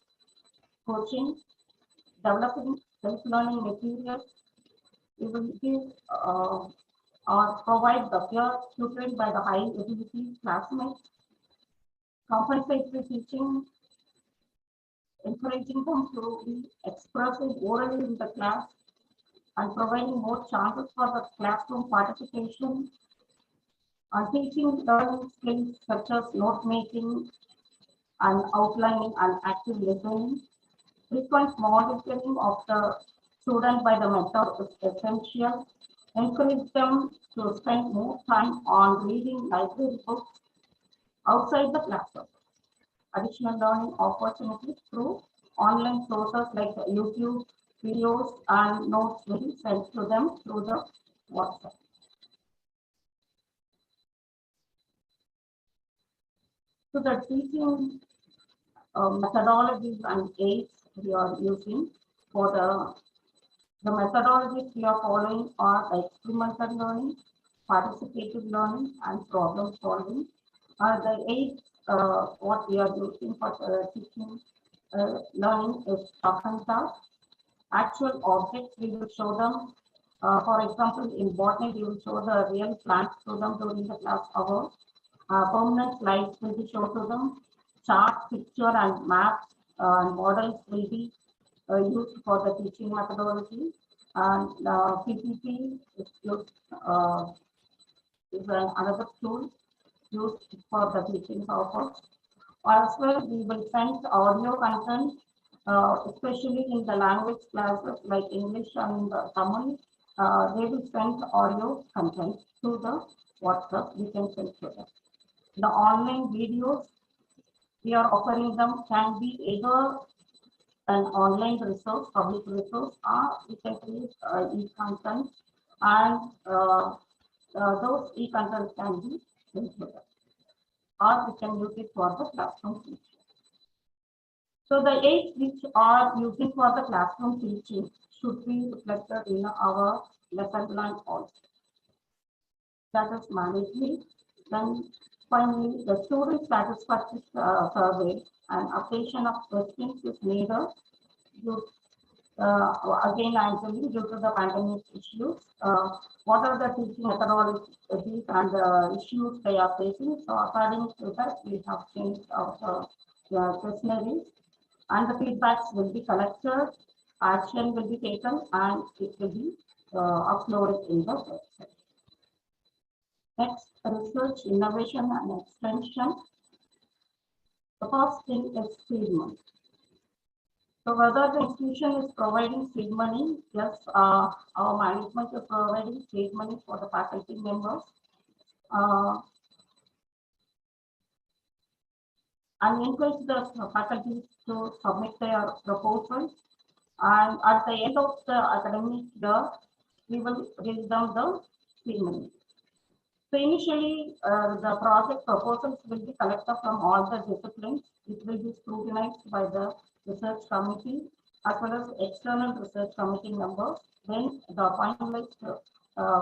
coaching, developing self-learning materials. We will give or provide the peer tutoring by the high ability classmates, compensatory teaching, encouraging them to be expressive orally in the class, and providing more chances for the classroom participation, and teaching learning skills such as note making and outlining and active listening. Frequent monitoring of the student by the mentor is essential. Encourage them to spend more time on reading library books outside the classroom. Additional learning opportunities through online sources like YouTube videos and notes will be sent to them through the WhatsApp. So the teaching methodologies and aids we are using for the methodologies we are following are experimental learning, participative learning, and problem solving. The aids what we are using for teaching learning is tough and tough. Actual objects we will show them. For example, in botany, we will show the real plants to them during the class hour. Permanent slides will be shown to them. Chart, picture, and maps and models will be used for the teaching methodology. And PPT is used is another tool used for the teaching purpose. As well, we will send audio content, especially in the language classes like English and Tamil. They will send audio content to the WhatsApp. We can send to them. The online videos we are offering them can be either an online resource, public resource, or we can create e-content, and those e-content can be included, or we can use it for the classroom teaching. So the aids which are using for the classroom teaching should be reflected in our lesson plan also. That is mandatory. Then finally, the student satisfaction survey and updation of questions is needed. Again, I am telling you, due to the pandemic issues, what are the teaching methodologies and issues they are facing. So according to that, we have changed our questionnaires, and the feedbacks will be collected, action will be taken, and it will be uploaded in the website. Next, research, innovation, and extension. The first thing is seed money. So whether the institution is providing seed money, yes, our management is providing seed money for the faculty members. And encourage the faculty to submit their proposals. And at the end of the academic year, we will give them the seed money. So initially, the project proposals will be collected from all the disciplines. It will be scrutinized by the research committee as well as external research committee members. Then the finalized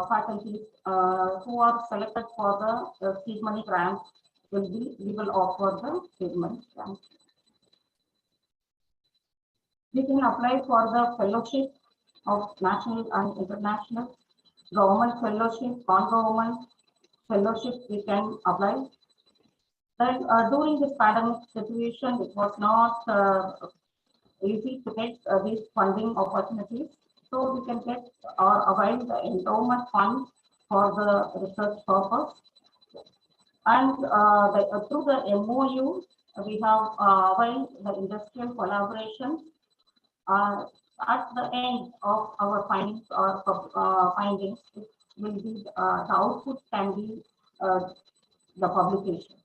faculties who are selected for the seed money grant we will offer the seed money grant. We can apply for the fellowship of national and international. government fellowship, non-government fellowship we can apply. Then during this pandemic situation, it was not easy to get these funding opportunities. So we can get or avail the endowment fund for the research purpose. And through the MOU, we have availed the industrial collaboration. At the end of our findings or findings, it will be the output can be the publication.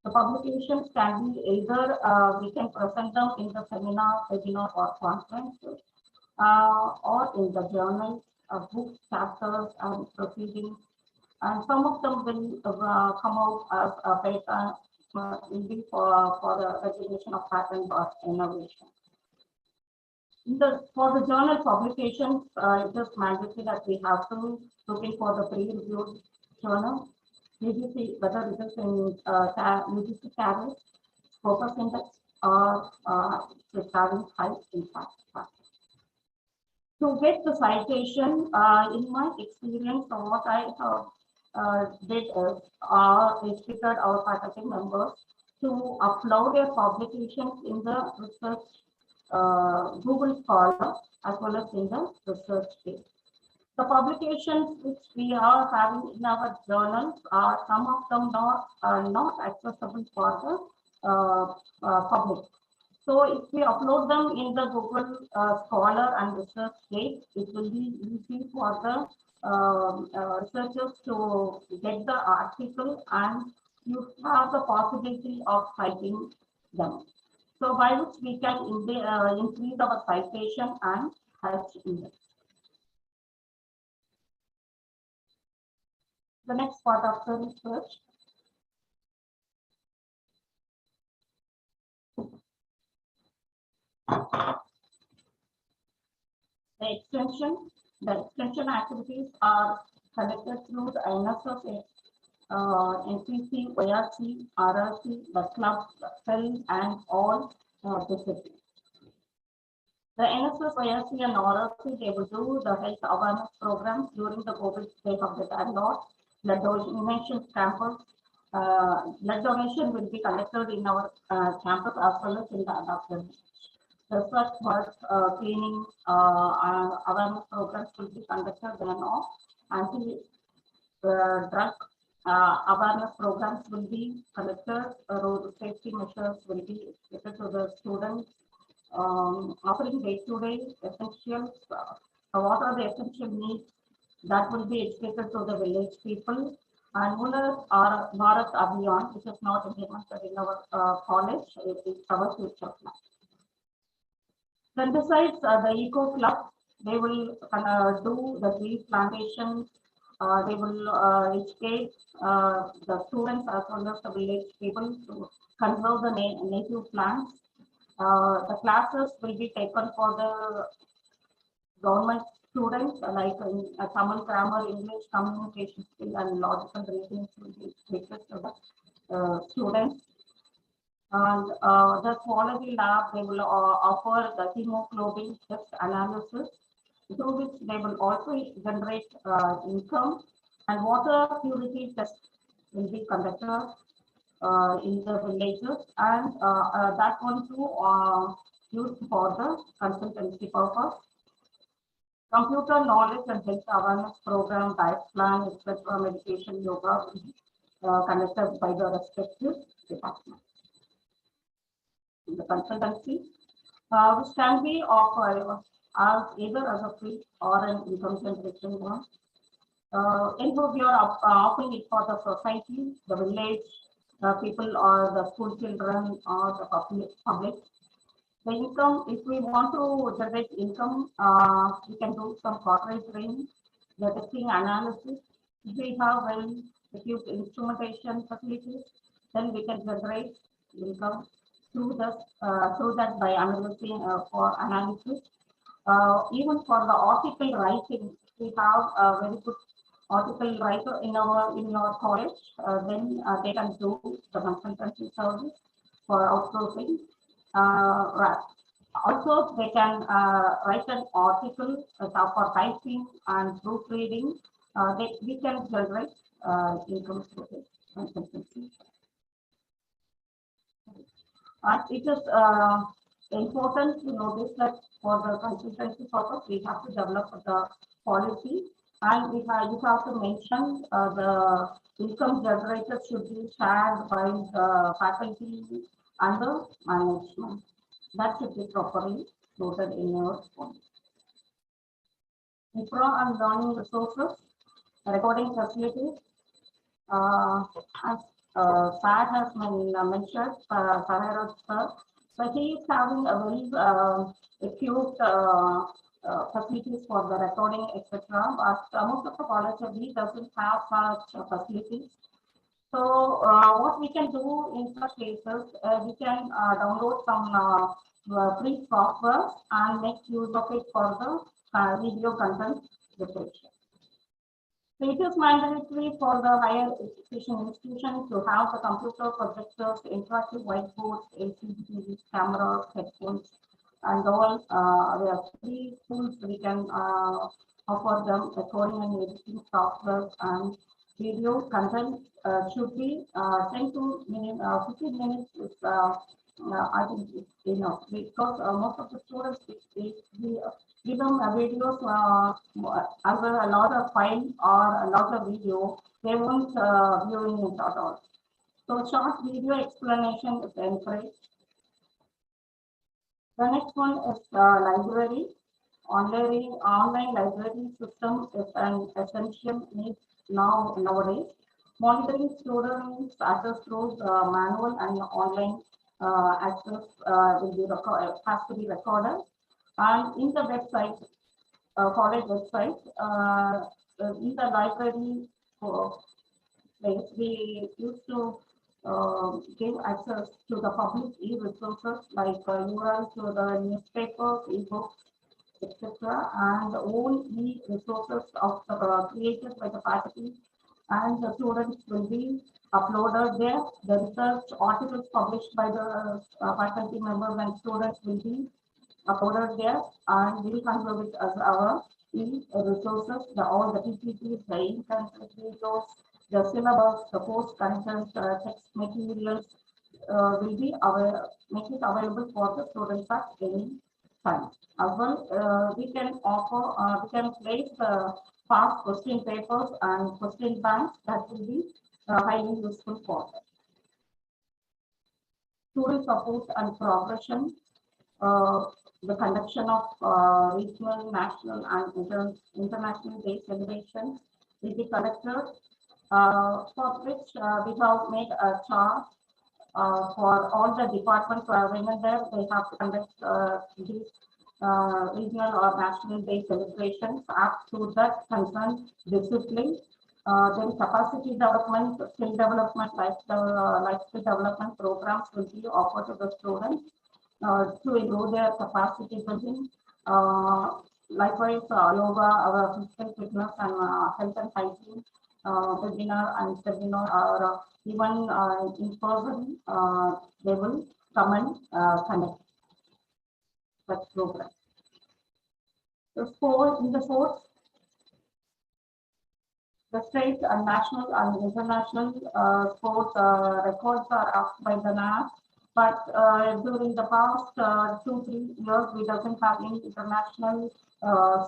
The publications can be either we can present them in the seminar, webinar, or conferences, or in the journals, books, chapters, and proceedings. And some of them will come out as a paper will be for the recognition of patent or innovation. For the journal publications, it is mandatory that we have to looking for the peer-reviewed journal. UGC, whether it is in UGC carrier, focus index, or it's having high impact factor. To get the citation, in my experience, what I did is triggered our faculty members to upload their publications in the research Google Scholar as well as in the research page. The publications which we are having in our journals are some of them are not accessible for the public. So if we upload them in the Google Scholar and research page, it will be easy for the researchers to get the article and you have the possibility of citing them. So by which we can increase our citation and H index. The next part of the research. The extension activities are conducted through the NSF, NCC, ORC, RRC, the club, the cell, and all disciplines. The NSF, ORC, and RRC, they will do the health awareness programs during the COVID state of the dialogue. Blood donation campus. Blood donation will be conducted in our campus as well as in the adopted. Research work, cleaning, awareness programs will be conducted then off. Anti-drug awareness programs will be conducted. Road safety measures will be given to the students. Offering day-to-day essentials. What are the essential needs that will be educated to the village people? And Muller or Bharat Abhiyan, which is not implemented in our college, it is our future plan. Then besides the Eco Club, they will do the tree plantation. They will educate the students as well as the village people to conserve the native plants. The classes will be taken for the government students, like Tamil grammar, English, communication skill, and logical reasoning will be taken to the students. And the quality lab, they will offer the hemoglobin test analysis, through which they will also generate income, and water purity test will be conducted in the villages, and that one too used for the consultancy purpose. Computer knowledge and health awareness program, diet plan, etc., meditation, yoga will be conducted by the respective department. The consultancy, which can be offered as either as a free or an income generation one. We are offering it for the society, the village, people, or the school children, or the public. The income, if we want to generate income, we can do some corporate training, the testing analysis. If we have well-equipped instrumentation facilities, then we can generate income through that by analyzing for analysis. Even for the article writing, we have a very good article writer in our college. Then they can do the consultancy service for outsourcing. Also, they can write an article for typing and proofreading. We can generate income through this consultancy. And it is important to notice that for the consultancy purpose, we have to develop the policy, and you have to mention the income generated should be shared by the faculty and the management. That should be properly noted in your policy. Infra and learning resources, recording facilities, as Fad has been mentioned, Farhad sir, but he is having a very acute facilities for the recording, etc. But most of the colleges he doesn't have such facilities. So what we can do in such cases, we can download some free software and make use of it for the video content preparation. So it is mandatory for the higher education institution to have the computer, projectors, interactive whiteboards, LCD TVs, cameras, headphones, and all. There are 3 tools we can offer them: recording and editing software, and video content should be 10 to 15 minutes. Is, I think it's enough, because most of the students, we give them videos either a lot of file or a lot of video, they won't viewing it at all. So short video explanation is encouraged. The next one is library. Online library system is an essential need nowadays. Monitoring students' access through manual and online access has to be recorded. And in the website, college website, in the library place, we used to give access to the public e-resources like URL to the newspapers, e-books, etc. And all e-resources of created by the faculty and the students will be uploaded there. The research articles published by the faculty members and students will be uploaded there, and we will consider it as our resources, all the PPTs, the in-content videos, the syllabus, the course content, text materials will be make it available for the students at any time. As well, we can offer, we can place the past question papers and question banks that will be highly useful for them. Student support and progression. The conduction of regional, national, and international day celebrations will be conducted, for which we have made a chart for all the departments who are women there. They have to conduct these regional or national day celebrations up to that concerned discipline. Then capacity development, skill development, life skill development programs will be offered to the students to improve their capacity building. Likewise, yoga, our physical fitness and health and hygiene webinar and seminar, or even in person, they will come and connect such program. The sport, in the sports, the state and national and international sports records are asked by the NAAC. But during the past 2-3 years, we doesn't have any international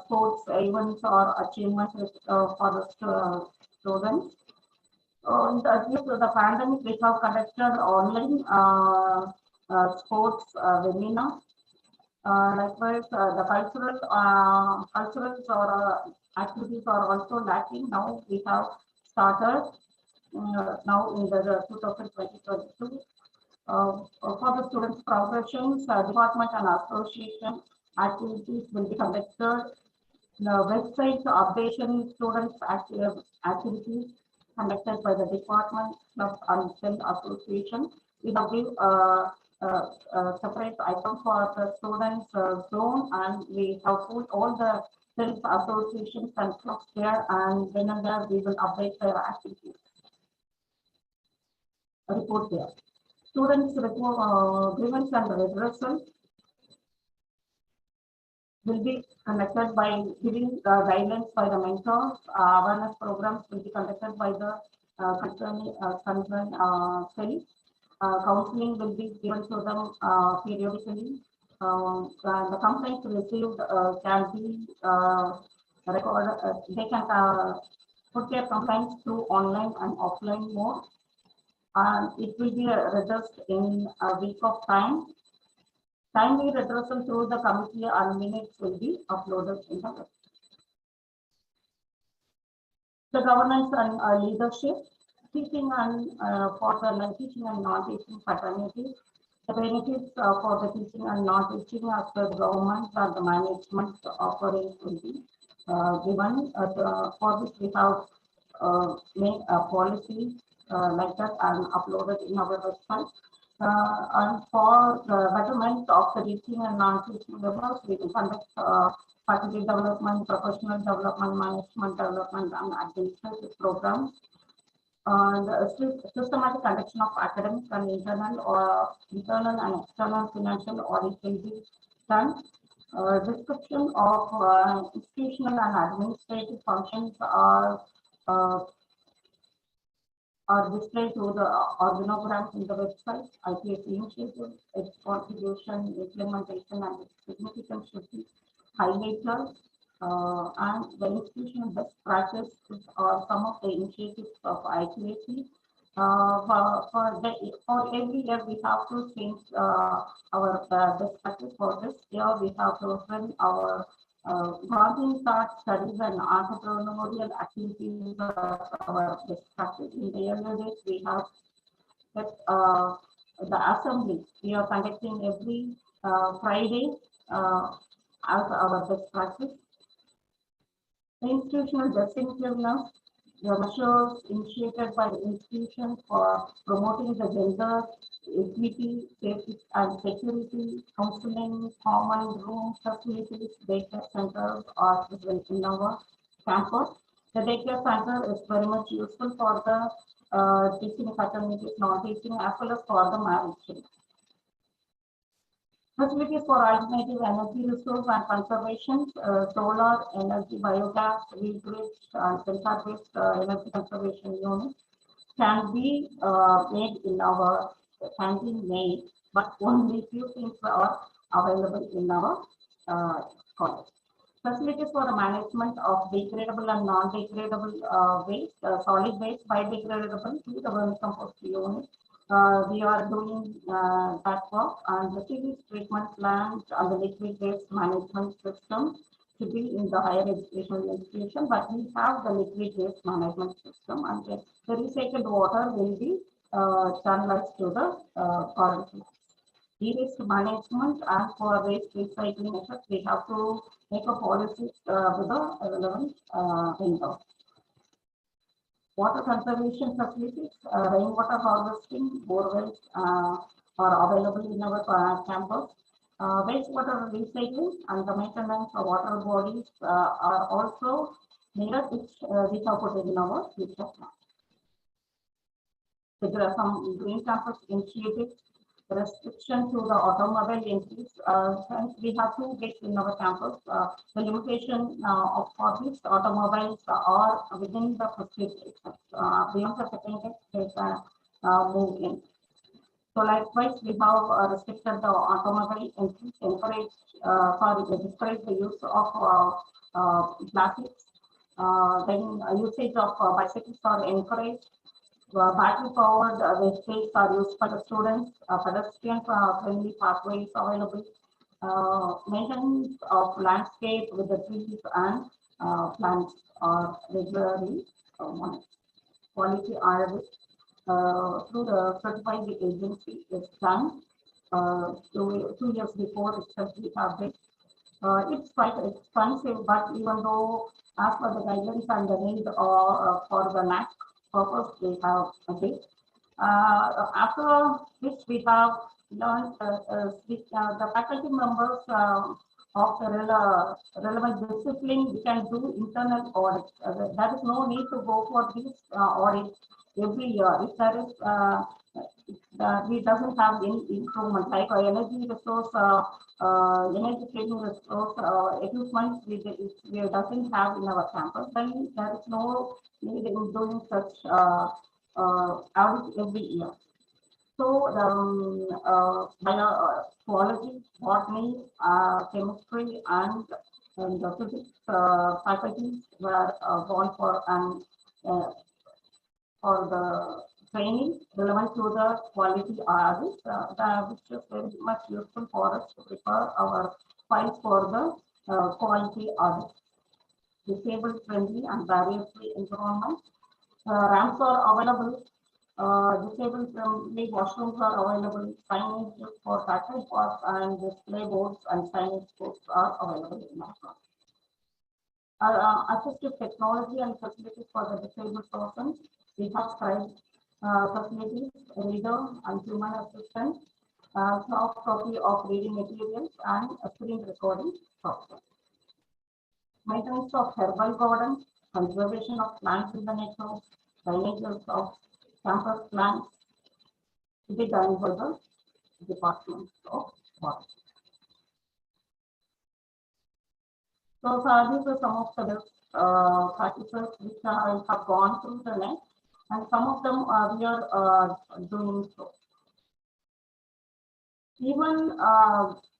sports events or achievements for the students. Due to the pandemic, we have conducted online sports webinars. Likewise, the culturals or activities are also lacking. Now we have started now in the 2022. For the students' progressions, department and association activities will be conducted. The website updation students activities conducted by the department, club, and cell association. We have give a separate item for the students zone, and we have put all the cell associations and clubs there, and then and there we will update their activities. Report there. Students report grievance and redressal. will be conducted by giving guidelines by the mentors. Awareness programs will be conducted by the concerned cell. Counseling will be given to them periodically. The complaints received can be recorded. They can put their complaints through online and offline mode, and it will be redressed in a week of time. Timely redressal through the committee and minutes will be uploaded in the web. The governance and leadership, teaching and for the teaching and non-teaching fraternities. The benefits for the teaching and non-teaching as per the government and the management offerings will be given. For this we have made a policy like that and uploaded in our website. And for the betterment of the teaching and non-teaching levels, we will conduct faculty development, professional development, management development, and administrative programs. The systematic conduction of academic and internal and external financial audit will be done. Description of institutional and administrative functions are displayed through the organograms in the website. IQAC initiative, its contribution, implementation, and its significance should be highlighted. And the institutional best practices are some of the initiatives of IQAC. For every year, we have to change our best practice. For this year, we have to run our Gandhi thought studies and entrepreneurial activities are our best practice. In the earlier days, we have that the assembly we are conducting every Friday as our best practice. The institutional distinctiveness, the measures initiated by the institution for promoting the gender equity, safety and security, counseling, common room facilities, daycare centers are present in our campus. The daycare center is very much useful for the teaching fraternities, non-teaching, as well as for the married children. Facilities for alternative energy resource and conservation, solar energy, biogas, regrid, and sensor-based energy conservation units can be made in our but only few things are available in our college. Facilities for the management of degradable and non-degradable waste, solid waste, biodegradable to the vermicompost unit. We are doing that work, and the sewage treatment plant and the liquid waste management system to be in the higher educational institution, but we have the liquid waste management system, and the recycled water will be channelized to the current. E-waste management and for waste recycling methods, we have to make a policy with the relevant window. Water conservation facilities, rainwater harvesting, borewells are available in our campus. Wastewater recycling and the maintenance of water bodies are also needed, which we have put in our future plan. So there are some green campus initiatives, restriction to the automobile entries. Since we have 2 gates in our campus, the limitation of these automobiles are within the first gate itself. Beyond the second gate, they can move in. So likewise, we have restricted the automobile entries, discourage the use of plastics. Then usage of bicycles are encouraged. Battery powered vehicles are used for the students. Pedestrian friendly pathways available. Maintenance of landscape with the trees and plants are regularly monitored. Quality audit through the certified agency is done 2 years before itself we have this. It's quite expensive, but even though as per the guidelines and the need for the NAAC purpose, we have a bit. After which we have learned the faculty members of the relevant discipline, we can do internal audits. There is no need to go for this audit every year. If there is we doesn't have any improvement like energy resource, energy saving resource equipment we doesn't have in our campus. Then there is no need in doing such audit every year. So biology, botany, chemistry, and the physics faculties were gone for the training relevant to the quality audit, which is very much useful for us to prepare our files for the quality audit. Disabled friendly and barrier-free environment. Ramps are available. Disabled friendly washrooms are available. Signage for tackle parks and display boards and signage boards are available in our class. Assistive technology and facilities for the disabled persons. We have scribe facilities, reader and human assistant, soft copy of reading materials and screen recording software. Maintenance of herbal gardens, conservation of plants in the network, drainages of campus plants to be done by the Department of Water. So these are some of the best practices which I have gone through the net, and some of them we are doing so. Even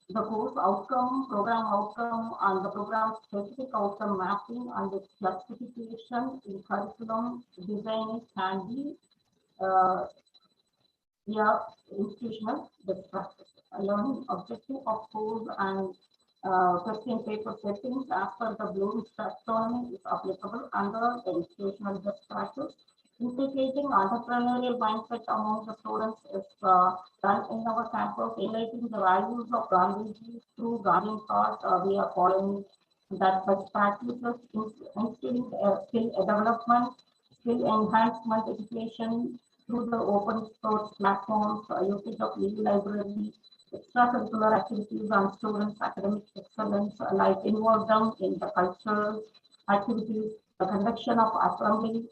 the course outcome, program outcome, and the program specific outcome mapping and its classification in curriculum design can be institutional best practice. Learning objective of course and question paper settings as per the Bloom's taxonomy is applicable under the institutional best practice. Implicating entrepreneurial mindset among the students is done in our campus, highlighting the values of Gandhiji through Gandhi thought. We are following that best practices, instilling skill development, skill enhancement education through the open source platforms, usage of e-library, extracurricular activities on students' academic excellence, like involve them in the cultural activities, the conduction of assembly,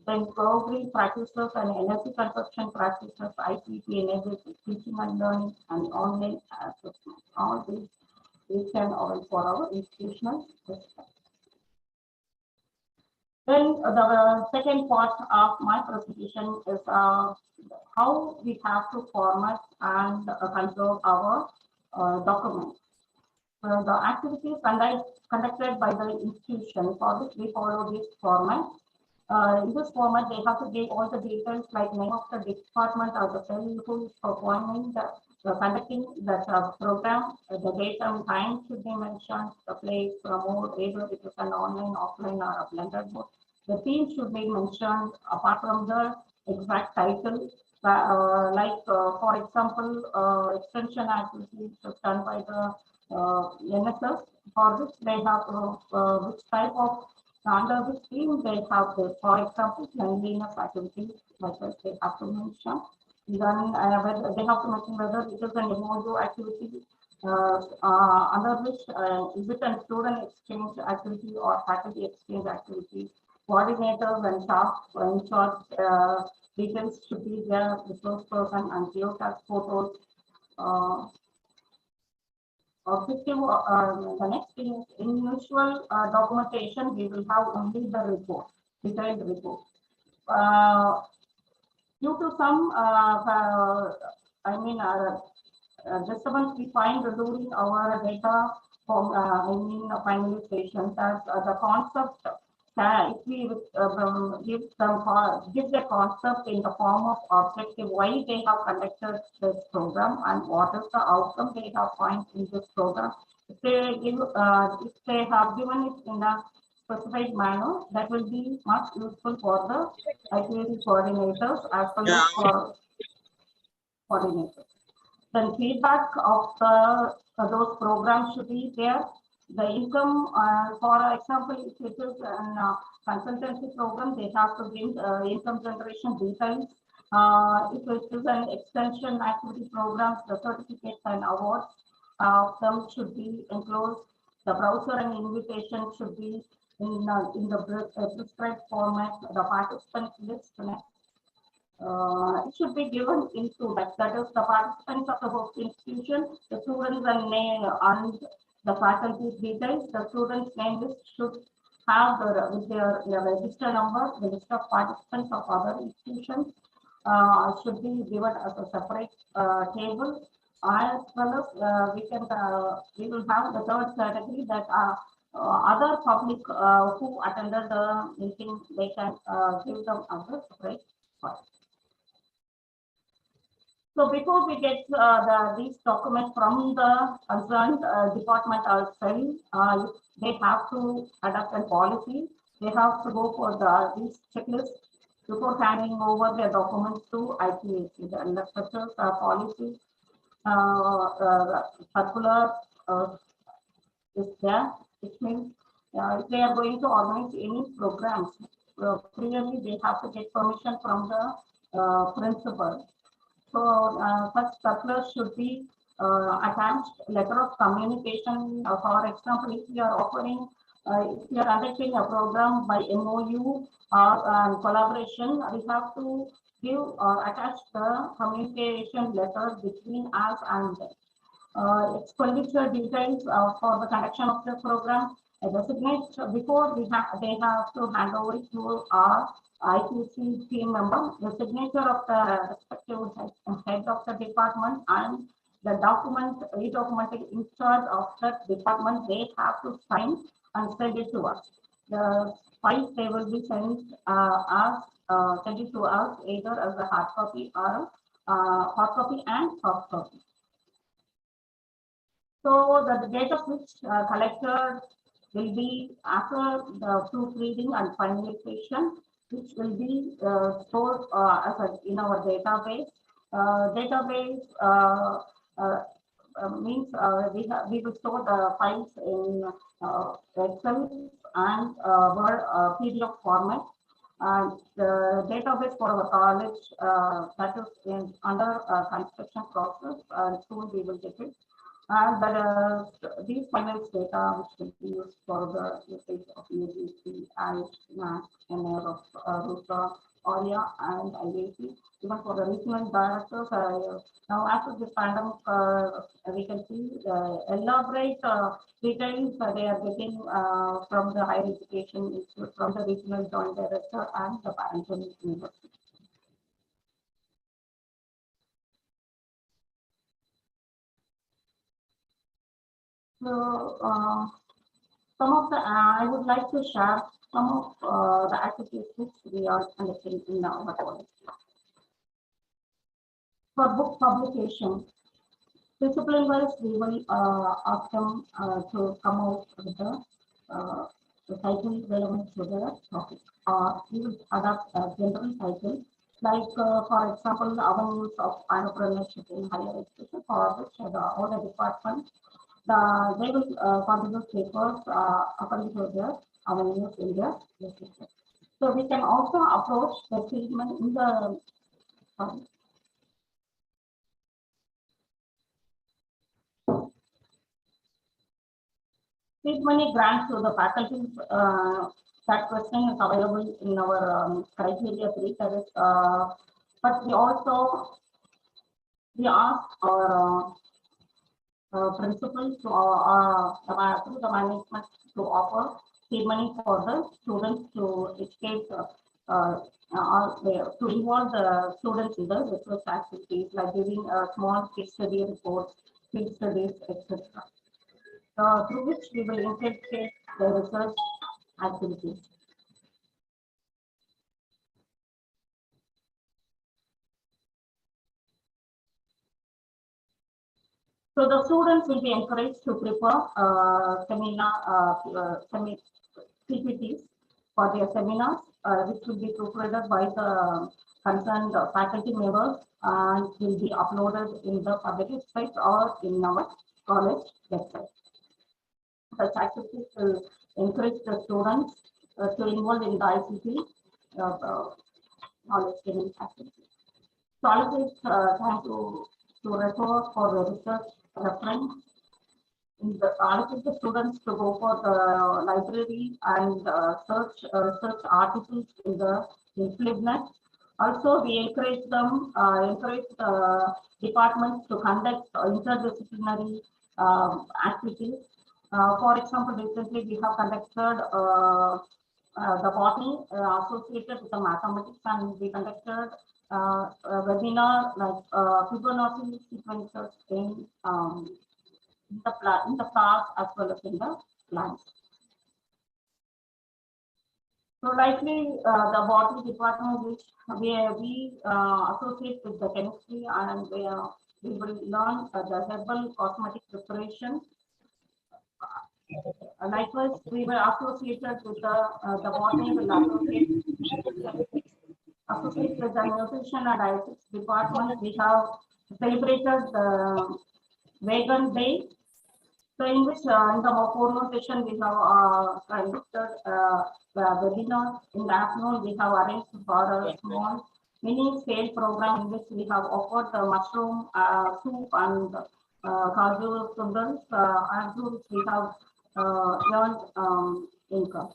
then recovery practices and energy consumption practices, ICT enabled teaching and learning, and online assessment. All these we can all for our institutional system. Then the second part of my presentation is how we have to format and control our documents. The activities conducted by the institution, for which we follow this format. In this format, they have to give all the details like name of the department or the cell who is performing conducting the program, the date and time should be mentioned, the place, promote, either it is an online, offline, or a blended mode. The theme should be mentioned apart from the exact title, for example, extension activities done by the NSS, for which they have which type of under which theme they have this. For example, cleanliness activities, like they have to mention. Then they have to mention whether it is an MOU activity, under which is it a student exchange activity or faculty exchange activity. Coordinators and staff in charge details should be there, resource person and geotag photos. Objective, the next thing is in usual documentation, we will have only the report, detailed report. Due to some, disturbance we find during our data from, finalization, that the concept, if we give the concept in the form of objective, why they have conducted this program and what is the outcome they have found in this program. If they give, if they have given it in a specified manner, that will be much useful for the activity coordinators as well as for coordinators. Then feedback of those programs should be there. The income, for example, if it is a consultancy program, they have to give income generation details. If it is an extension activity program, the certificates and awards them should be enclosed. The browser and invitation should be in the prescribed format. The participant list It should be given into that is the participants of the host institution, the students and name and the faculty details. The students' name list should have their register number. The list of participants of other institutions should be given as a separate table. As well as we will have the third category that other public who attended the meeting, they can give them as a separate file. So before we get these documents from the concerned department or cell, they have to adopt a policy. They have to go for these checklists before handing over their documents to IQAC. The infrastructure policy circular is there, which means if they are going to organize any programs, clearly they have to get permission from the principal. So such circular should be attached letter of communication. For example, if you are offering, if you are undertaking a program by MOU or collaboration, we have to give or attach the communication letter between us and expenditure details for the conduction of the program. The signature before they have to hand over it to our IQC team member. The signature of the respective head of the department and the document, re-documented in charge of that department, they have to sign and send it to us. The files they will be sent send it to us either as a hard copy or hard copy and soft copy. So the date of which collected will be after the proofreading and finalization, which will be stored in our database. Database means we will store the files in Excel and Word PDF format. And the database for our college that is under construction process, and soon we will get it. And these finance data which will be used for the usage of UGC and NAAC, NAAC of RUSA, ARIA, and IAC. Even for the regional directors, now after this pandemic, we can see elaborate details they are getting from the higher education institute, from the regional joint director and the parental university. So some of the I would like to share some of the activities which we are conducting in our college. For book publication, discipline wise, we will ask them to come out with the title relevant to the topic. We will adapt a general title, like for example, the avenues of entrepreneurship in higher education, for which all the departments they will contribute papers according to their avenues in their literature. So we can also approach the treatment in the seed money grants to the faculty. That question is available in our criteria 3. That is, but we ask our principals to through the management to offer seed money for the students to educate to involve the students in the research activities, like giving a small case study reports, field studies, etc. Through which we will integrate the research activities. So the students will be encouraged to prepare PPTs for their seminars, which will be provided by the concerned faculty members and will be uploaded in the public website or in our college website. Such activities will encourage the students to involve in the ICT knowledge gaining activities. So all this time to refer for the research reference. In the allocate the students to go for the library and search research articles in the FlipNet. Also, we encourage encourage the departments to conduct interdisciplinary activities. For example, recently we have conducted the botany associated with the mathematics, and we conducted a webinar like Fibonacci sequences in the past as well as in the plants. So likely the botany department, which we associate with the chemistry, and we will learn the herbal cosmetic preparation. Likewise, we were associated with the botany will associate with the nutrition and dietetics department. We have celebrated the vegan day. So in which in the formal session we have conducted the webinar. In the afternoon we have arranged for a small mini scale program in which we have offered the mushroom soup and kaju noodles, and through which we have earned income.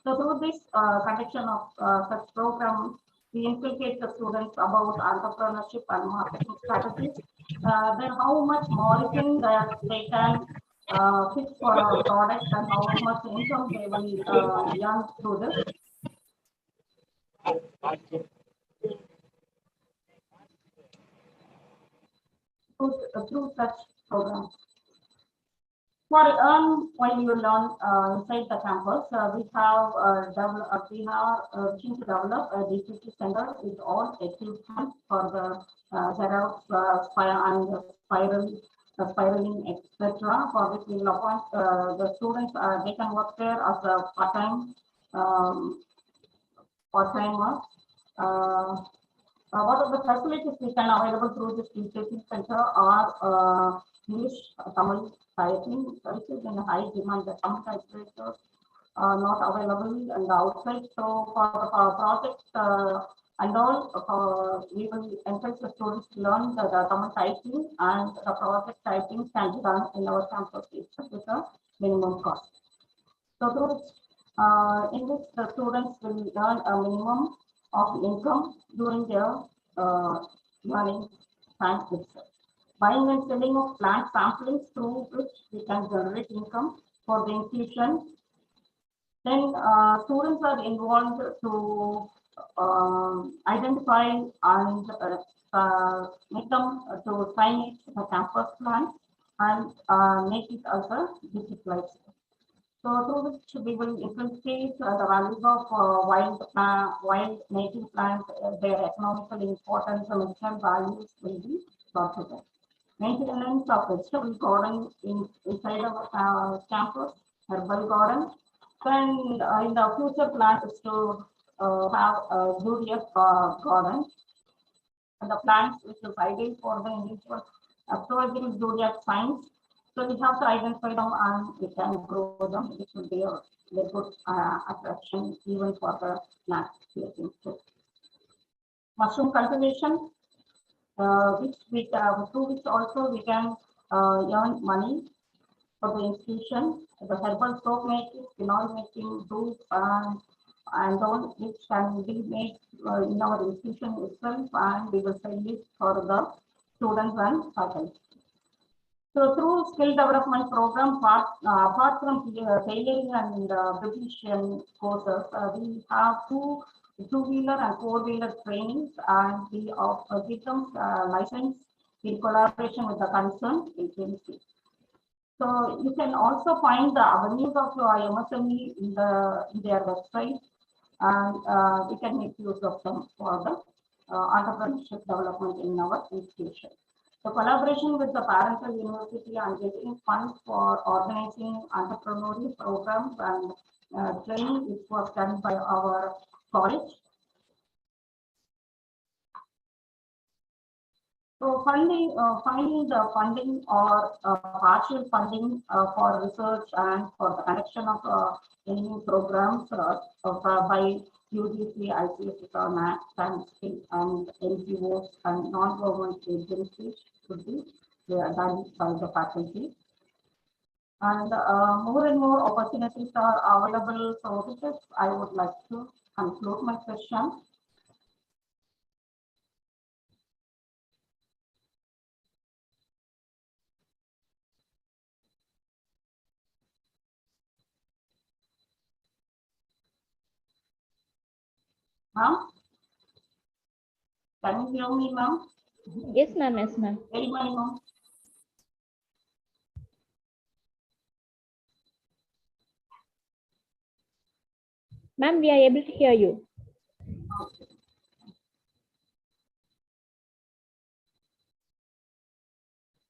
So through this conduction of such programs, we inculcate the students about entrepreneurship and marketing strategies. Then how much marketing that they can fix for our product, and how much income they will earn through this. Through such programs. For while you learn inside the campus, we are looking to develop a DCT center with all equipment for the Xerox, spiraling, etc. For which we will appoint the students. They can work there as a part-time work. What are the facilities we can available through this DCT center are English, Tamil typing services in high demand. The Tamil typesetters are not available and outside. So for the project and all, we will encourage the students to learn the Tamil typing, and the project typing can be done in our campus itself with a minimum cost. So through in which the students will earn a minimum of income during their learning time itself. Buying and selling of plant samplings through which we can generate income for the institution. Then students are involved to identify and make them to sign it the campus plan and make it as a discipline. So through which we will inculcate the values of wild native plants, their economical importance, and medicinal values will be taught to them. Maintenance of vegetable garden inside our campus, herbal garden. Then in the future plan is to have a zodiac garden. And the plants which is ideal for the individual astrological zodiac signs. So we have to identify them and we can grow them, which will be a very good attraction even for the NAAC placing too. Mushroom cultivation, which we through which also we can earn money for the institution. The herbal soap making, phenol making, soup, and all which can be made in our institution itself, and we will sell it for the students and faculty. So through skill development program, apart from tailoring and beautician courses, we have two-wheeler and four-wheeler trainings, and we give them license in collaboration with the concerned agency. So you can also find the avenues of MSME in their website, and we can make use of them for the entrepreneurship development in our institution. The collaboration with the parental university and getting funds for organizing entrepreneurial programs and training, which was done by our college. So finding the funding or partial funding for research and for the connection of any programs by UGC, IQAC, NAAC, and NGOs and non-government agencies should be done by the faculty. And more and more opportunities are available. So with this, I would like to conclude my session. Ma'am? Can you hear me, ma'am? Yes, ma'am. Yes, ma'am. Very much, ma'am. Ma'am, we are able to hear you.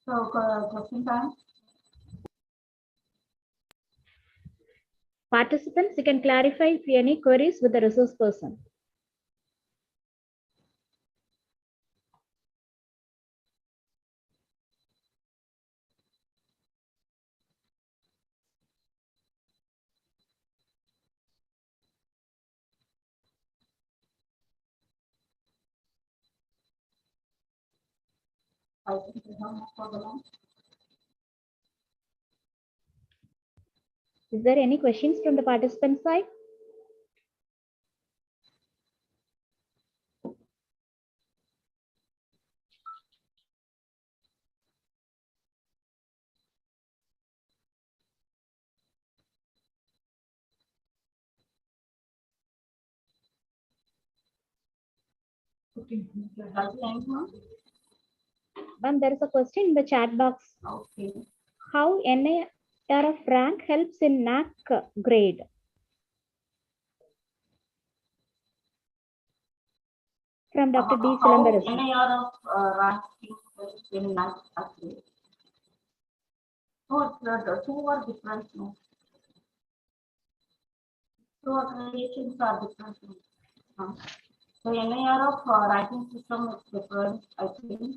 So, question time. Participants, you can clarify if you have any queries with the resource person. I think we have no problem. Is there any questions from the participant side? Does it end, ma'am? Ma'am, there is a question in the chat box. Okay. How NAAC rank helps in NAAC grade? From Dr. D. How Silambaresan. NAR of ranking in NAAC actually? So, the two are different, no? Two accreditations are different. No? So, NAR of ranking system is different, I think.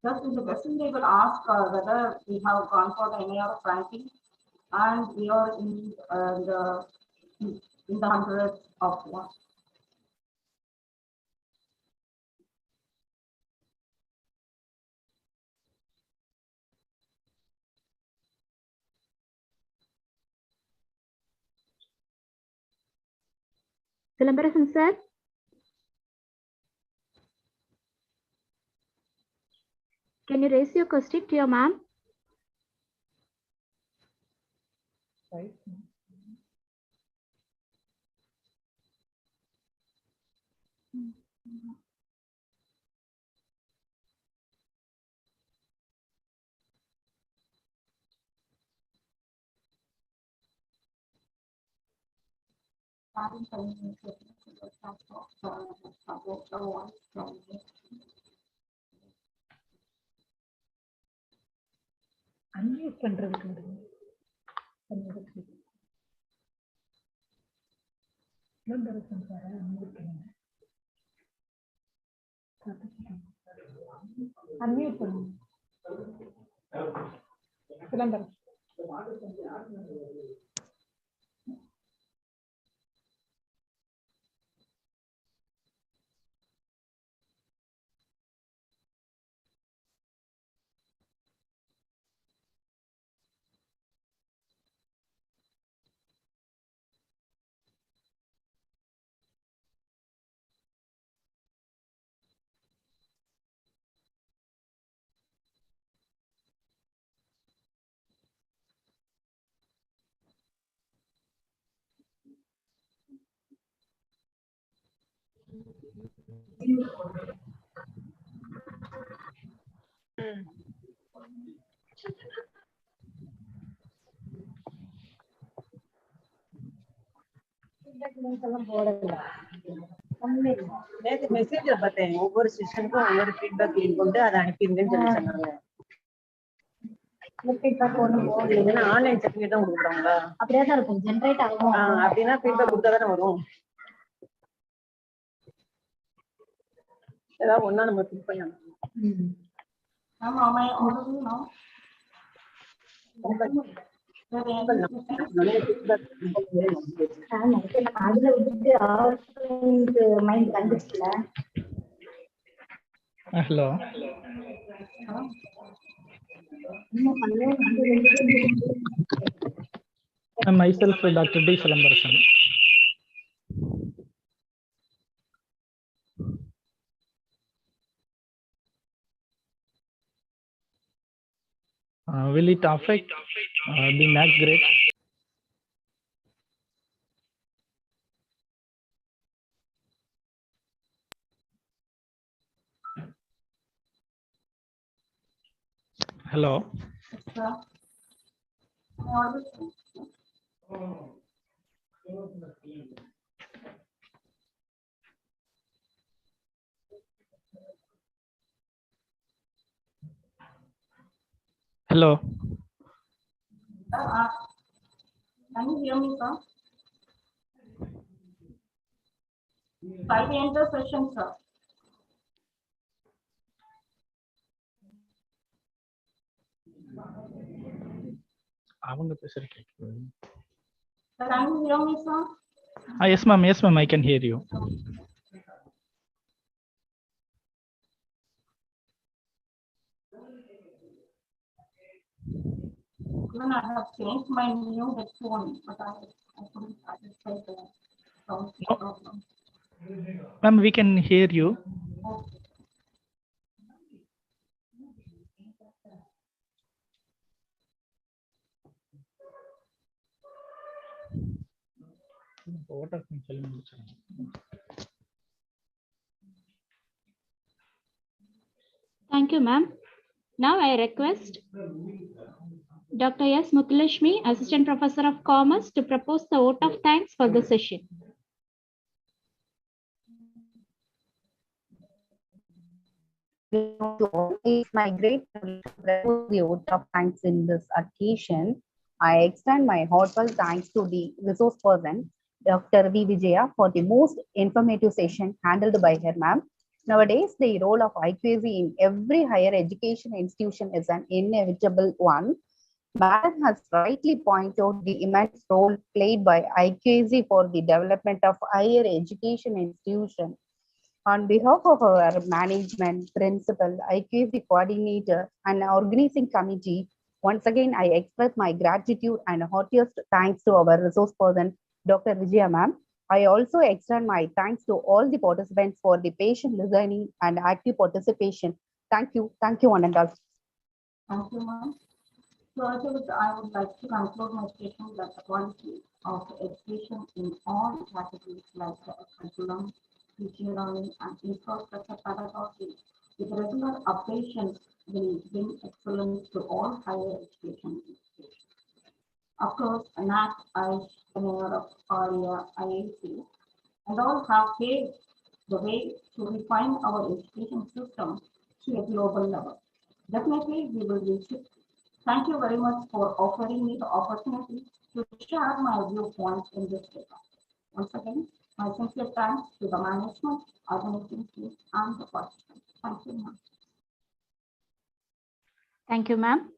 Just in the question, they will ask whether we have gone for the NAR of ranking and we are in the hundreds of one. Silambaresan sir? Can you raise your question to your ma'am? Right. Unmute பண்றதுக்கு Silambarasan sir unmute பண்ணுங்க. Unmute பண்ணுங்க சிலம்பரசன். நேத்து மெசேஜ்ல பார்த்தேன், ஒவ்வொரு செஷனுக்கும் ஒவ்வொரு feedback link கொண்டு அதை அனுப்பிடுங்கன்னு சொல்லி சொன்னாங்க. ஆன்லைன் சர்டிஃபிகேட் தான் கொடுக்குறாங்களா? அப்படியே தான் இருக்கும், ஜென்ரேட் ஆகும். அப்படின்னா ஃபீட்பேக் கொடுத்தா தானே வரும். ஏதாவது ஒண்ணா நம்ம ஃபில் பண்ணலாம். அதுல விட்டு mind கண்டுச்சுல. Hello. Myself, Dr. D. Silambaresan. Will it affect the NAAC grade? Hello. Sir. Hello. Can you hear me, sir? Shall we enter session, sir? Sir, can you hear me, sir? yes, ma'am. Yes, ma'am. I can hear you. Even I have changed my new headphone, but I couldn't satisfy the sound problem. Ma'am, we can hear you. Okay. Thank you, ma'am. Now I request Dr. S. Muthulashmi, Assistant Professor of Commerce, to propose the vote of thanks for the session. It's my great privilege to propose the vote of thanks in this occasion. I extend my heartfelt thanks to the resource person, Dr. V. Vijaya, for the most informative session handled by her, ma'am. Nowadays, the role of IQAC in every higher education institution is an inevitable one. Madam has rightly pointed out the immense role played by IQAC for the development of higher education institutions. On behalf of our management, principal, IQAC coordinator, and organizing committee, once again, I express my gratitude and heartiest thanks to our resource person, Dr. Vijaya ma'am. I also extend my thanks to all the participants for the patient listening and active participation. Thank you, one and all. Thank you, ma'am. So I would like to conclude my statement that the quality of education in all categories like curriculum, teaching learning, and infrastructure pedagogy with regular updations will bring excellence to all higher education institutions. Of course, NAAC, IAC, and all have paved the way to refine our education system to a global level. Definitely, we will reach it. Thank you very much for offering me the opportunity to share my viewpoints in this paper. Once again, my sincere thanks to the management, organizing team, and the participants. Thank you, ma'am. Thank you, ma'am.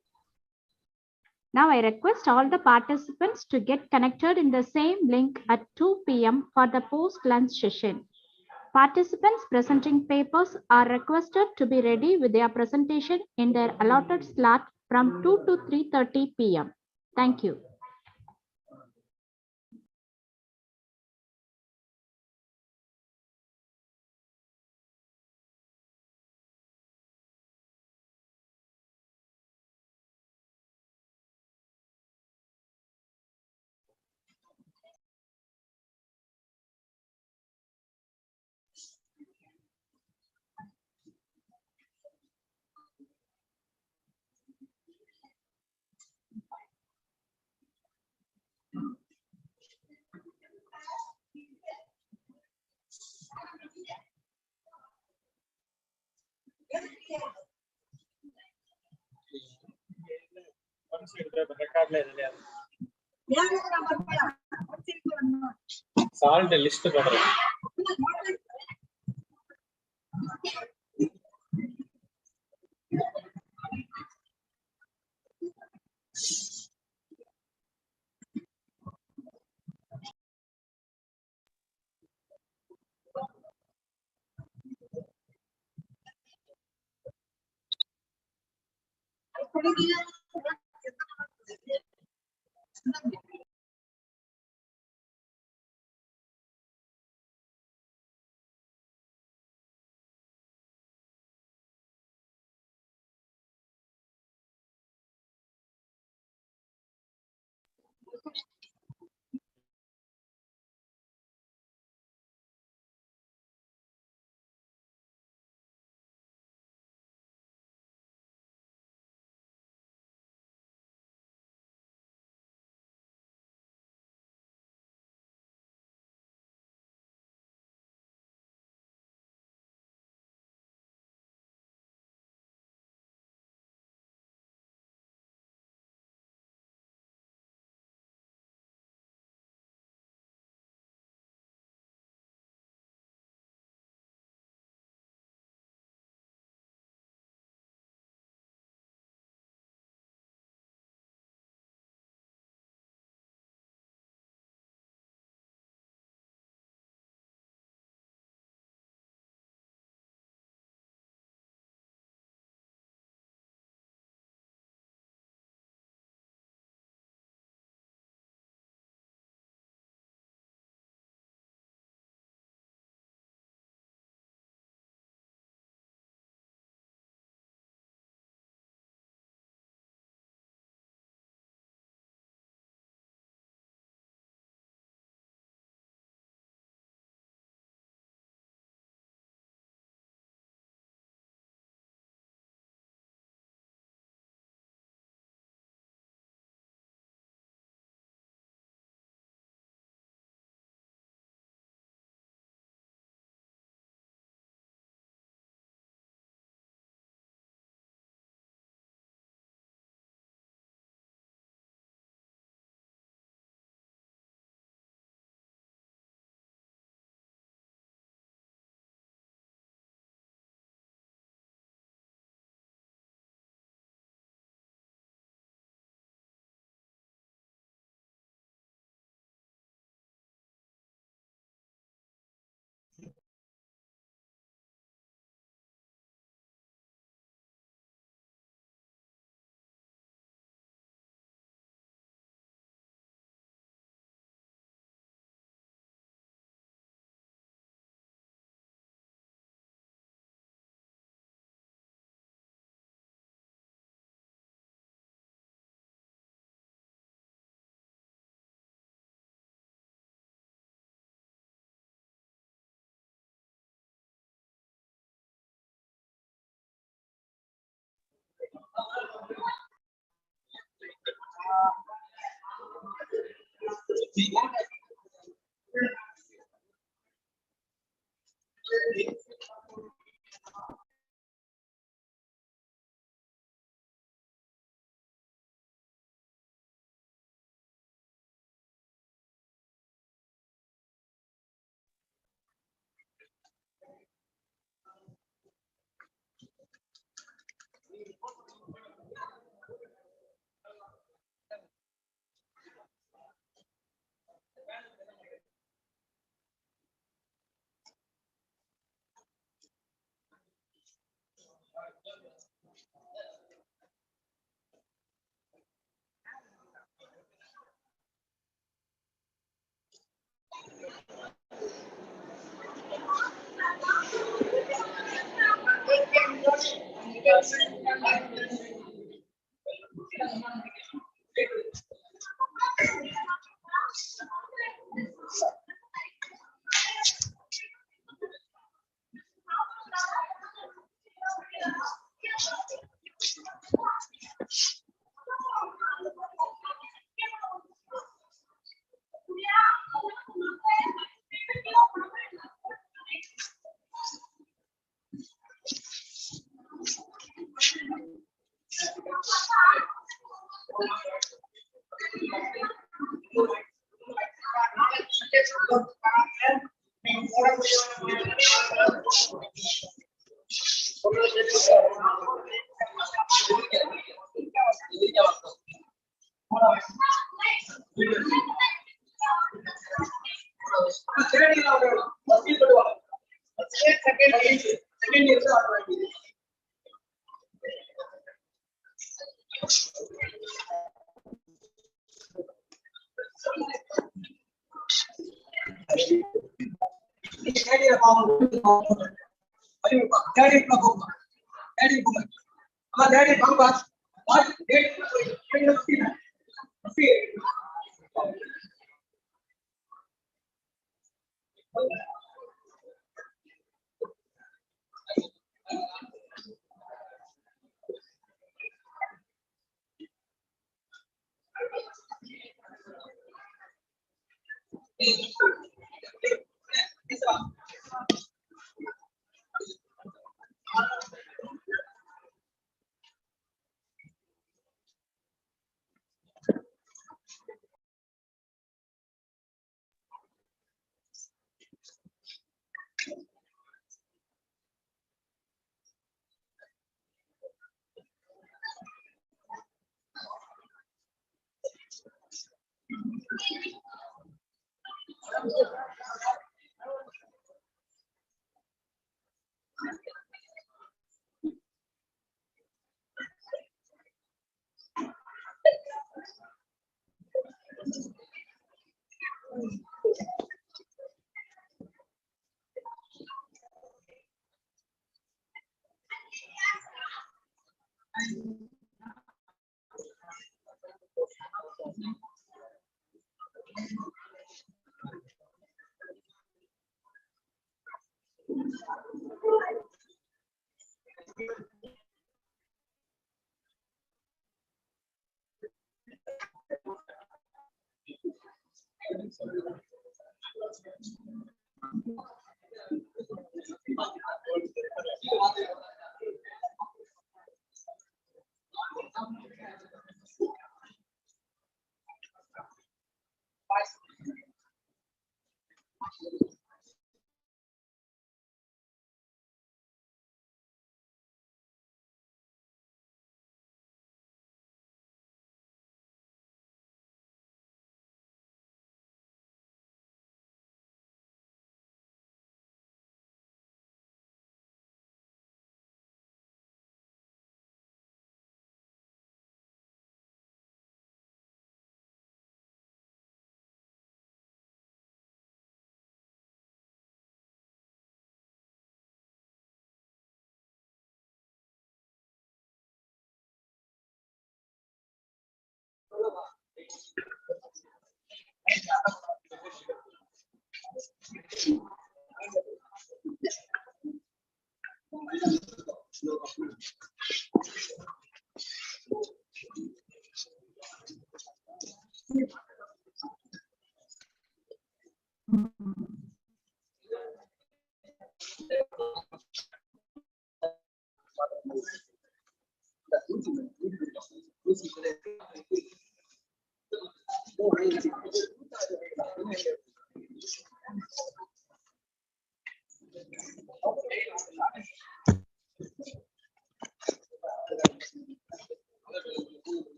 Now I request all the participants to get connected in the same link at 2 p.m. for the post-lunch session. Participants presenting papers are requested to be ready with their presentation in their allotted slot from 2 to 3:30 p.m. Thank you. Salt list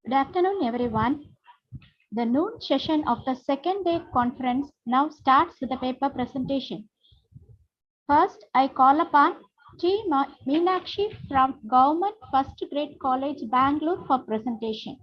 Good afternoon, everyone. The noon session of the second day conference now starts with the paper presentation. First, I call upon T. Meenakshi from Government First Grade College, Bangalore for presentation.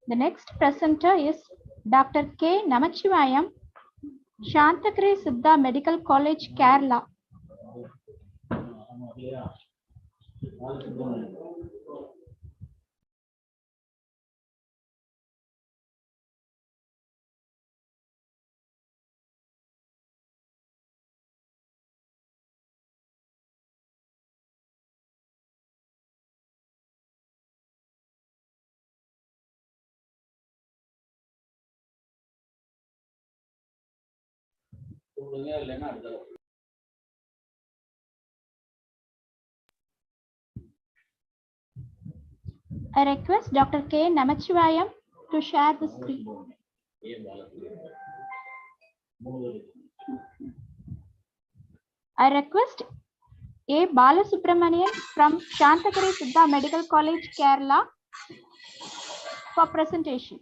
The next presenter is Dr. K. Namachivayam, Shantakri Siddha Medical College, Kerala. I request Dr. K. Namachivayam to share the screen. I request A. Balasubramanian from Shantakari Siddha Medical College, Kerala for presentation.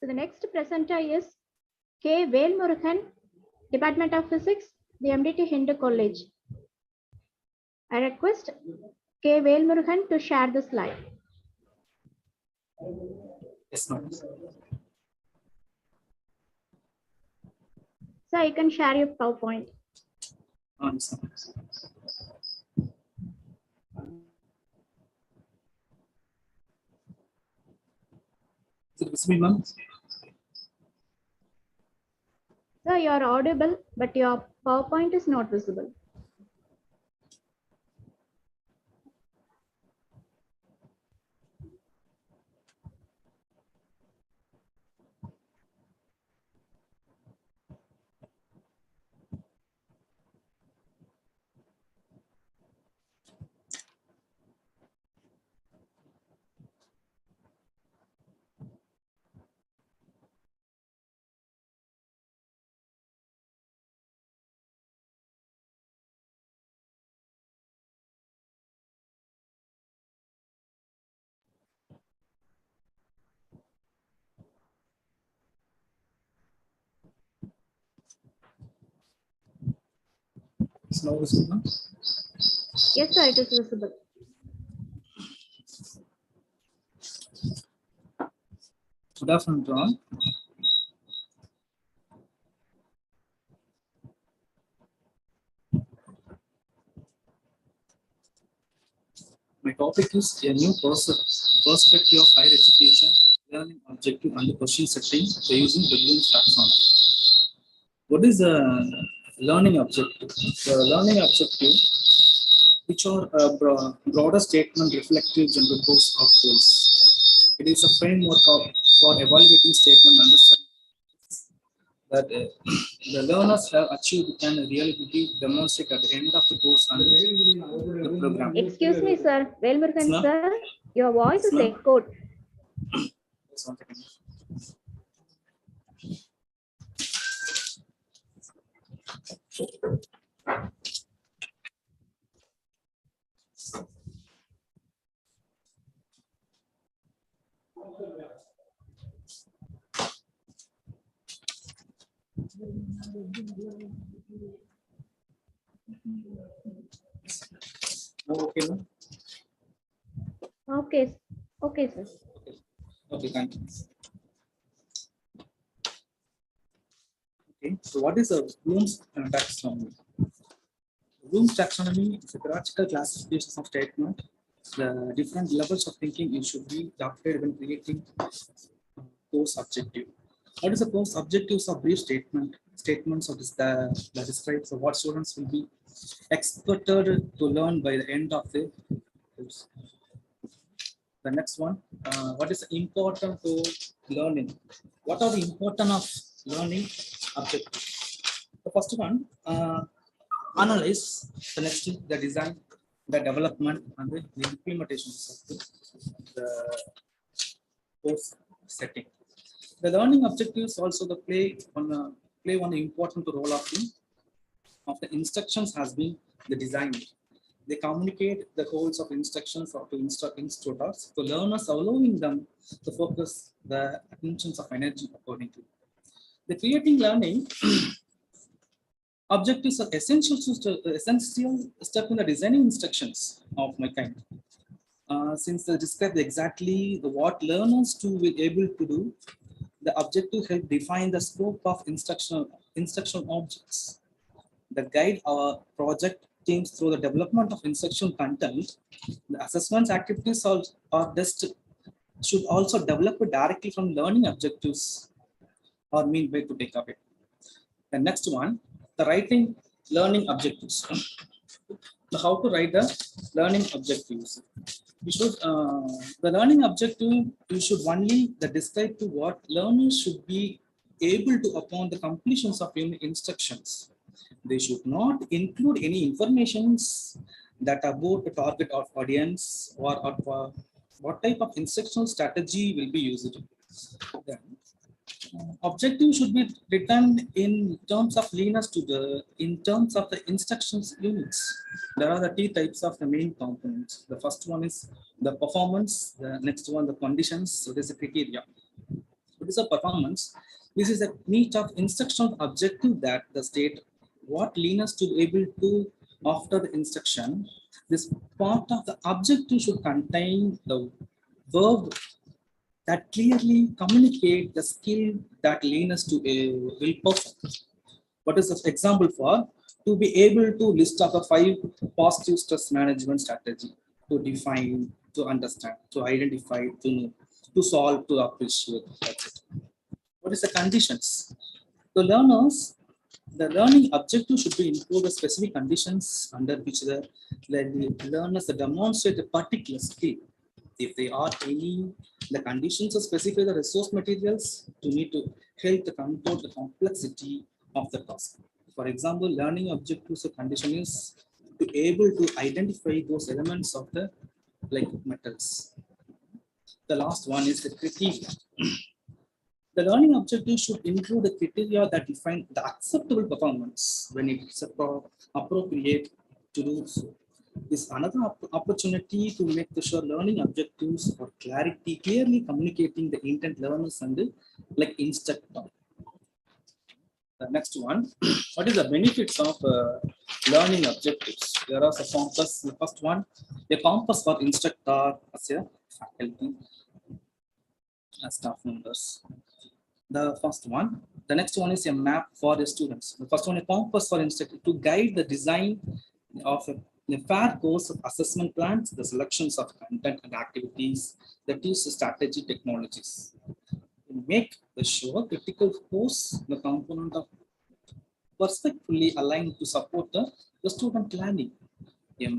So the next presenter is K. Velmurugan, Department of Physics, the MDT Hindu College. I request K. Velmurugan to share the slide. Yes, ma'am. So you can share your PowerPoint. Is it visible, ma'am? So you are audible, but your PowerPoint is not visible. It's now visible, ma'am? Yes, sir, it is visible. Good afternoon to all. My topic is a new perspective of higher education, learning objective and question setting by using the Bloom's taxonomy. What is the learning objective? The learning objective, which are a broader statement reflective general course of goals. It is a framework for evaluating statement understanding that the learners have achieved can really demonstrate at the end of the course and the program. Excuse me, sir. Velmurugan, Yes, ma'am. sir, your voice Yes, is ma'am. echoed. Just one second. Now, okay, ma'am? Okay, okay, sir. Okay, thank you. Okay, so what is a Bloom's taxonomy? Bloom's taxonomy is a hierarchical classification of statement. The different levels of thinking it should be adopted when creating course objective. What is the course objectives of brief statements of this that describes what students will be expected to learn by the end of the course. The next one, what is important to learning? What are the importance of learning objectives? The first one, analyze. The next is the design, the development, and the implementation of the course setting. The learning objectives also the play one important role of the instructions has been the design. They communicate the goals of instructions to instructors to learners, allowing them to focus the attentions of energy accordingly. The creating learning objectives are essential step in the designing instructions of my kind. Since they describe exactly what learners to be able to do, the objective help define the scope of instructional objects that guide our project teams through the development of instructional content. The assessments activities should also develop directly from learning objectives or mean way to take away. The next one, the writing learning objectives. How to write the learning objectives? We should the learning objective you should only describe to what learners should be able to upon the completions of instructions. They should not include any informations that about the target of audience or what type of instructional strategy will be used. Then, objective should be written in terms of leanness in terms of the instructions units. There are the three types of the main components. The first one is the performance, the next one the conditions, so there's a criteria. What is a performance? This is a meet of instructional objective that the state what leanness to be able to after the instruction. This part of the objective should contain the verb that clearly communicate the skill that leanness to will perform. What is the example for? To be able to list up the 5 positive stress management strategy to define, to understand, to identify, to know, to solve, to appreciate. That's it. What is the conditions? The learners, the learning objective should be include the specific conditions under which the learners demonstrate a particular skill. If they are any, the conditions are specify the resource materials to need to help to control the complexity of the task. For example, learning objectives or condition is to able to identify those elements of the like metals. The last one is the criteria. The learning objective should include the criteria that define the acceptable performance when it's appropriate to do so. Is another opportunity to make the sure learning objectives for clarity, clearly communicating the intent learners and the like instructor. The next one, what is the benefits of learning objectives? There are some compass. The first one, a compass for instructor as a faculty, as staff members. The first one. The next one is a map for the students. The first one, a compass for instructor to guide the design of a fair course of assessment plans, the selections of content and activities that use the strategy technologies. Make the sure critical course the component of perfectly aligned to support the student learning. A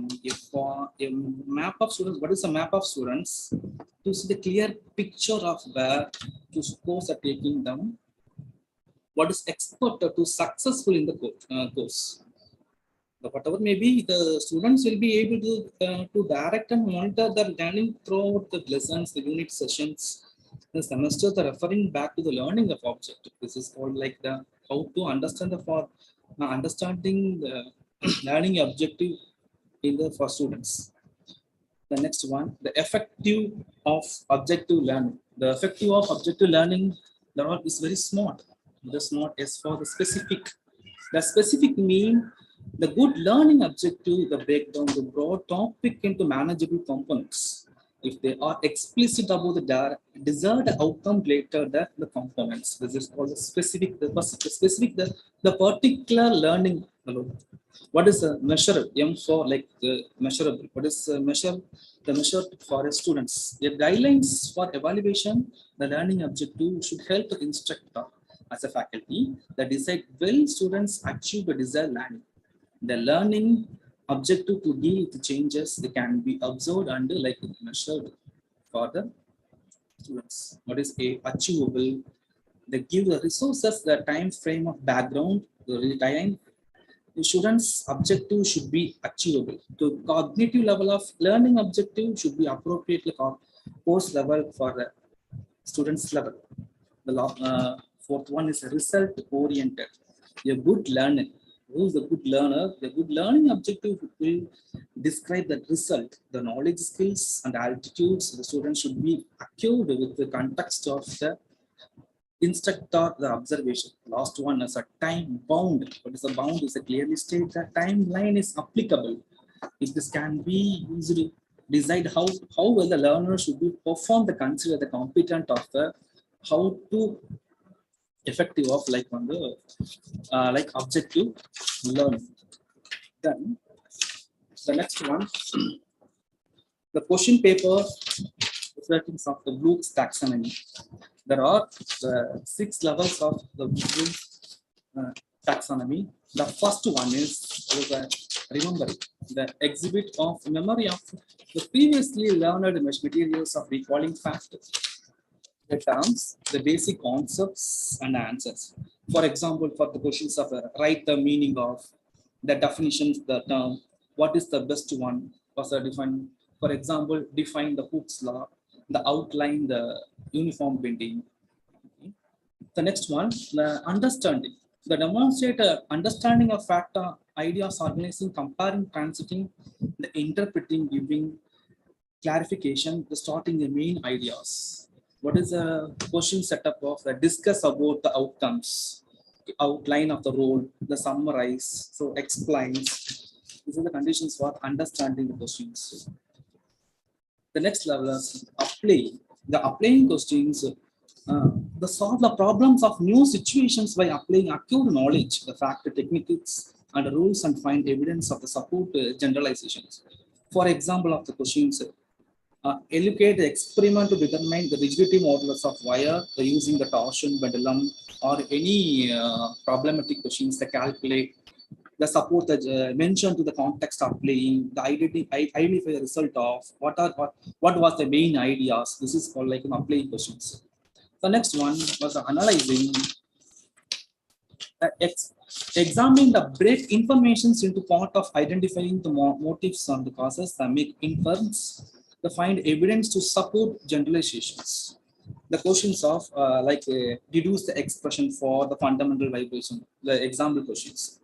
map of students, what is a map of students? To see the clear picture of where to course are taking them, what is expected to successful in the course. But whatever may be, the students will be able to direct and monitor their learning throughout the lessons, the unit sessions, the semester, the referring back to the learning of objective. This is called like the how to understand the understanding the learning objective in the for students. The next one, the effective of objective learning. The effective of objective learning is very smart. The smart is for the specific. The specific mean the good learning objective, the breakdown, the broad topic into manageable components. If they are explicit about the desired outcome later, that the components. This is called the specific, the particular learning. What is a measure? M for like measurable. What is measure? The measure for students. The guidelines for evaluation, the learning objective should help the instructor as a faculty that decide will students achieve the desired learning. The learning objective to deal with the changes that can be observed and like measured for the students. What is a achievable? They give the resources, the time frame of background, the time. The students' objective should be achievable. The cognitive level of learning objective should be appropriately course level for the students' level. The fourth one is result oriented. A good learner. Who is a good learner? The good learning objective will describe the result, the knowledge, skills, and altitudes. The student should be acute with the context of the instructor, the observation. Last one is a time bound. What is a bound? Is a clearly state that timeline is applicable. If this can be used to decide how well the learner should be performed, the consider the competent of the how to effective of like on the like objective learning. Then the next one, the question paper reflecting of the Bloom's taxonomy. There are 6 levels of the Bloom's taxonomy. The first one is remember the exhibit of memory of the previously learned materials of recalling factors. The terms, the basic concepts and answers. For example, for the questions of write the meaning of the definitions, the term, what is the best one was defined. For example, define the Hooke's law, the outline, the uniform bending. Okay. The next one, the understanding. The demonstrate understanding of factor, ideas, organizing, comparing, transiting, the interpreting, giving clarification, the starting the main ideas. What is the question setup of the discuss about the outcomes, the outline of the role, the summarize, so explains. These are the conditions for understanding the questions. The next level is apply. The applying questions solve the problems of new situations by applying acute knowledge, the fact techniques and rules, and find evidence of the support generalizations. For example of the questions, allocate the experiment to determine the rigidity modulus of wire using the torsion pendulum, or any problematic questions to calculate the support that mentioned to the context of playing, the identify the result of what was the main ideas. This is called like applying questions. The next one was analyzing, examine the break informations into part of identifying the motives and the causes that make inference, to find evidence to support generalizations. The questions of deduce the expression for the fundamental vibration, the example questions.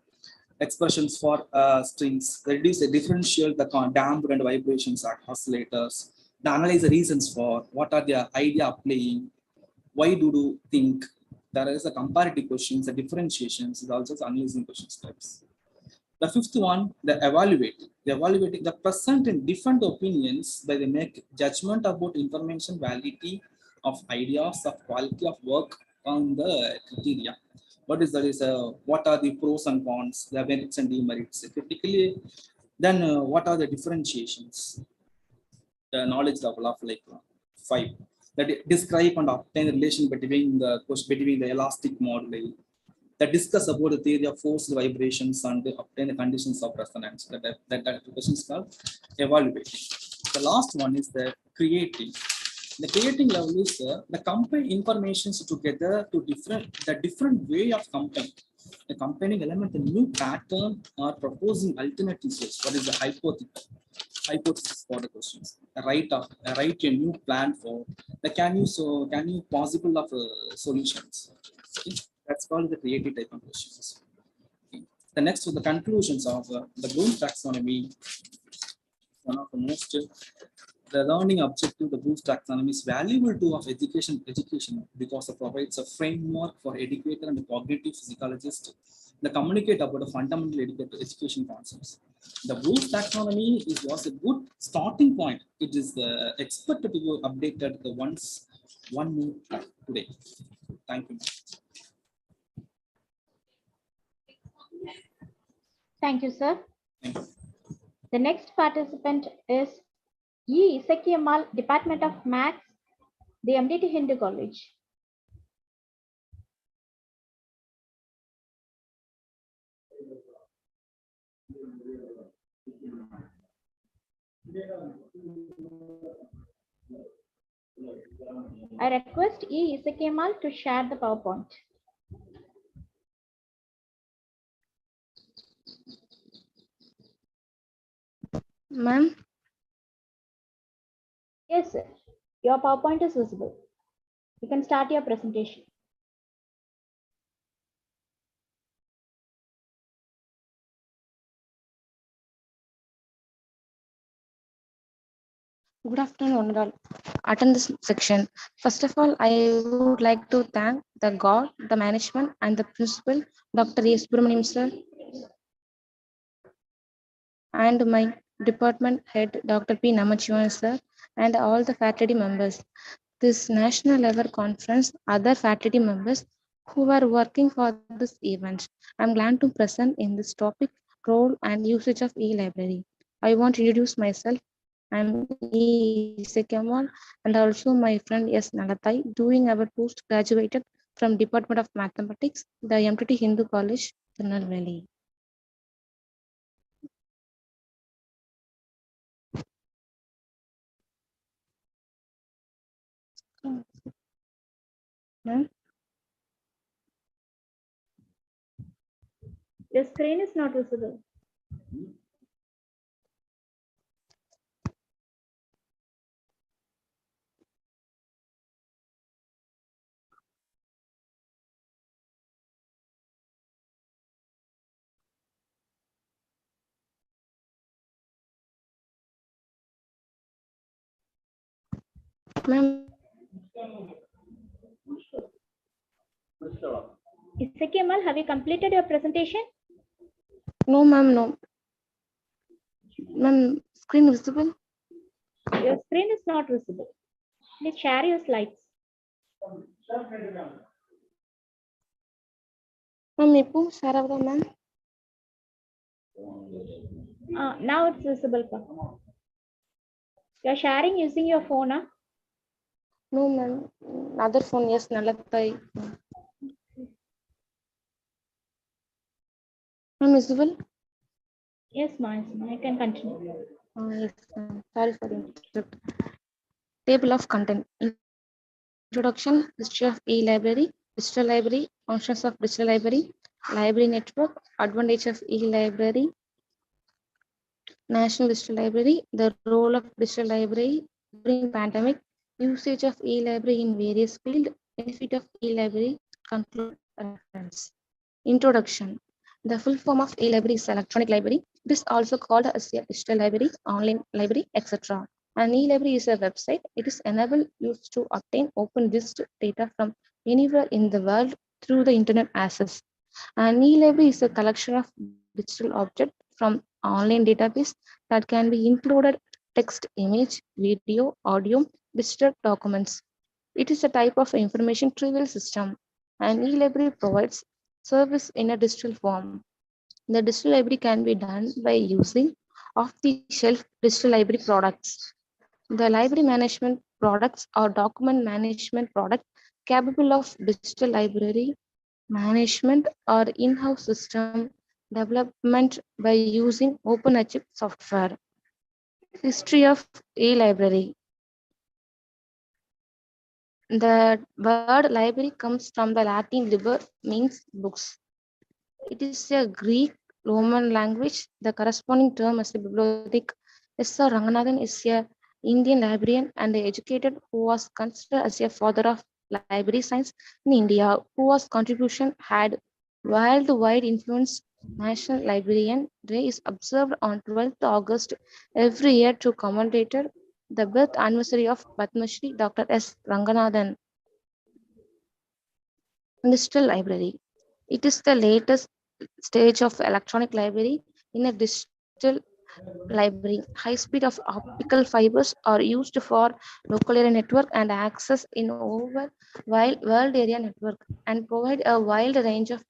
Expressions for strings, reduce the differential, the damped and vibrations oscillators, the analyze the reasons for what are their idea of playing, why do you think. There is a comparative questions, the differentiations is also analyzing questions types. The fifth one, the evaluate. The evaluating the present in different opinions by the make judgment about information validity of ideas of quality of work on the criteria. What is that is what are the pros and cons, the merits and demerits critically. Then what are the differentiations? The knowledge level of like 5. That describe and obtain the relation between the elastic moduli. That discuss about the theory of forced vibrations and obtain the conditions of resonance. That question is called evaluating. The last one is the creating. The creating level is the compare informations together to different way of comparing. The comparing element, a new pattern, or proposing alternatives. What is the hypothesis for the questions? Write a new plan for the can you possible of solutions. Okay. That's called the creative type of questions. Okay. The next is the conclusions of the Bloom taxonomy. One of the most the learning objective, the Bloom taxonomy is valuable tool of education because it provides a framework for educator and cognitive physiologist that communicate about the fundamental education concepts. The Bloom taxonomy was a good starting point. It is expected to be updated one more time today. Thank you. Thank you, sir. Thank you. The next participant is E. Isekiamal, Department of Maths, the MDT Hindu College. I request E. Isekiamal to share the PowerPoint. Ma'am? Yes, sir. Your PowerPoint is visible. You can start your presentation. Good afternoon, all. Attend this section. First of all, I would like to thank the God, the management, and the principal, Dr. S. Subramaniam sir, and my department head, Dr. P. Namachivan sir, and all the faculty members. This national level conference, other faculty members who are working for this event. I'm glad to present in this topic, role and usage of e-library. I want to introduce myself. I'm E. Isekiamal and also my friend S. Nalathai, doing our post-graduated from Department of Mathematics, the MTT Hindu College, Tirunelveli. Ma'am? Your screen is not visible. Ma'am? Isekiamal, have you completed your presentation? No, ma'am, no. Ma'am, screen visible? Your screen is not visible. Please share your slides. Ma'am, Ipu, Saravada, ma'am. Now it's visible. You're sharing using your phone, huh? No, ma'am. Other phone, yes, Nalatai. Ma'am, visible? Yes, ma'am. I can continue. Yes, ma'am. Sorry for the interrupt. Table of content. Introduction, history of e-library, digital library, functions of digital library, library network, advantage of e-library, National Digital Library, the role of digital library during pandemic, usage of e-library in various fields, benefit of e-library, conclude reference. Introduction. The full form of e-library is electronic library. It is also called as a digital library, online library, etc. An e-library is a website. It is enabled users to obtain open list data from anywhere in the world through the internet access. An e-library is a collection of digital objects from online database that can be included text, image, video, audio, digital documents. It is a type of information trivial system. An e-library provides service in a digital form. The digital library can be done by using off-the-shelf digital library products. The library management products or document management product capable of digital library management or in-house system development by using OpenAchieve software. History of e-library. The word library comes from the Latin liber, means books. It is a Greek Roman language. The corresponding term is a bibliothek. S.R. Ranganathan is a Indian librarian and educated who was considered as a father of library science in India, whose contribution had worldwide influence. National Librarian Day is observed on 12th August every year to commemorate the birth anniversary of Padma Shri Dr. S. Ranganathan. Digital library. It is the latest stage of electronic library. In a digital library, high speed of optical fibers are used for local area network and access in over world area network and provide a wide range of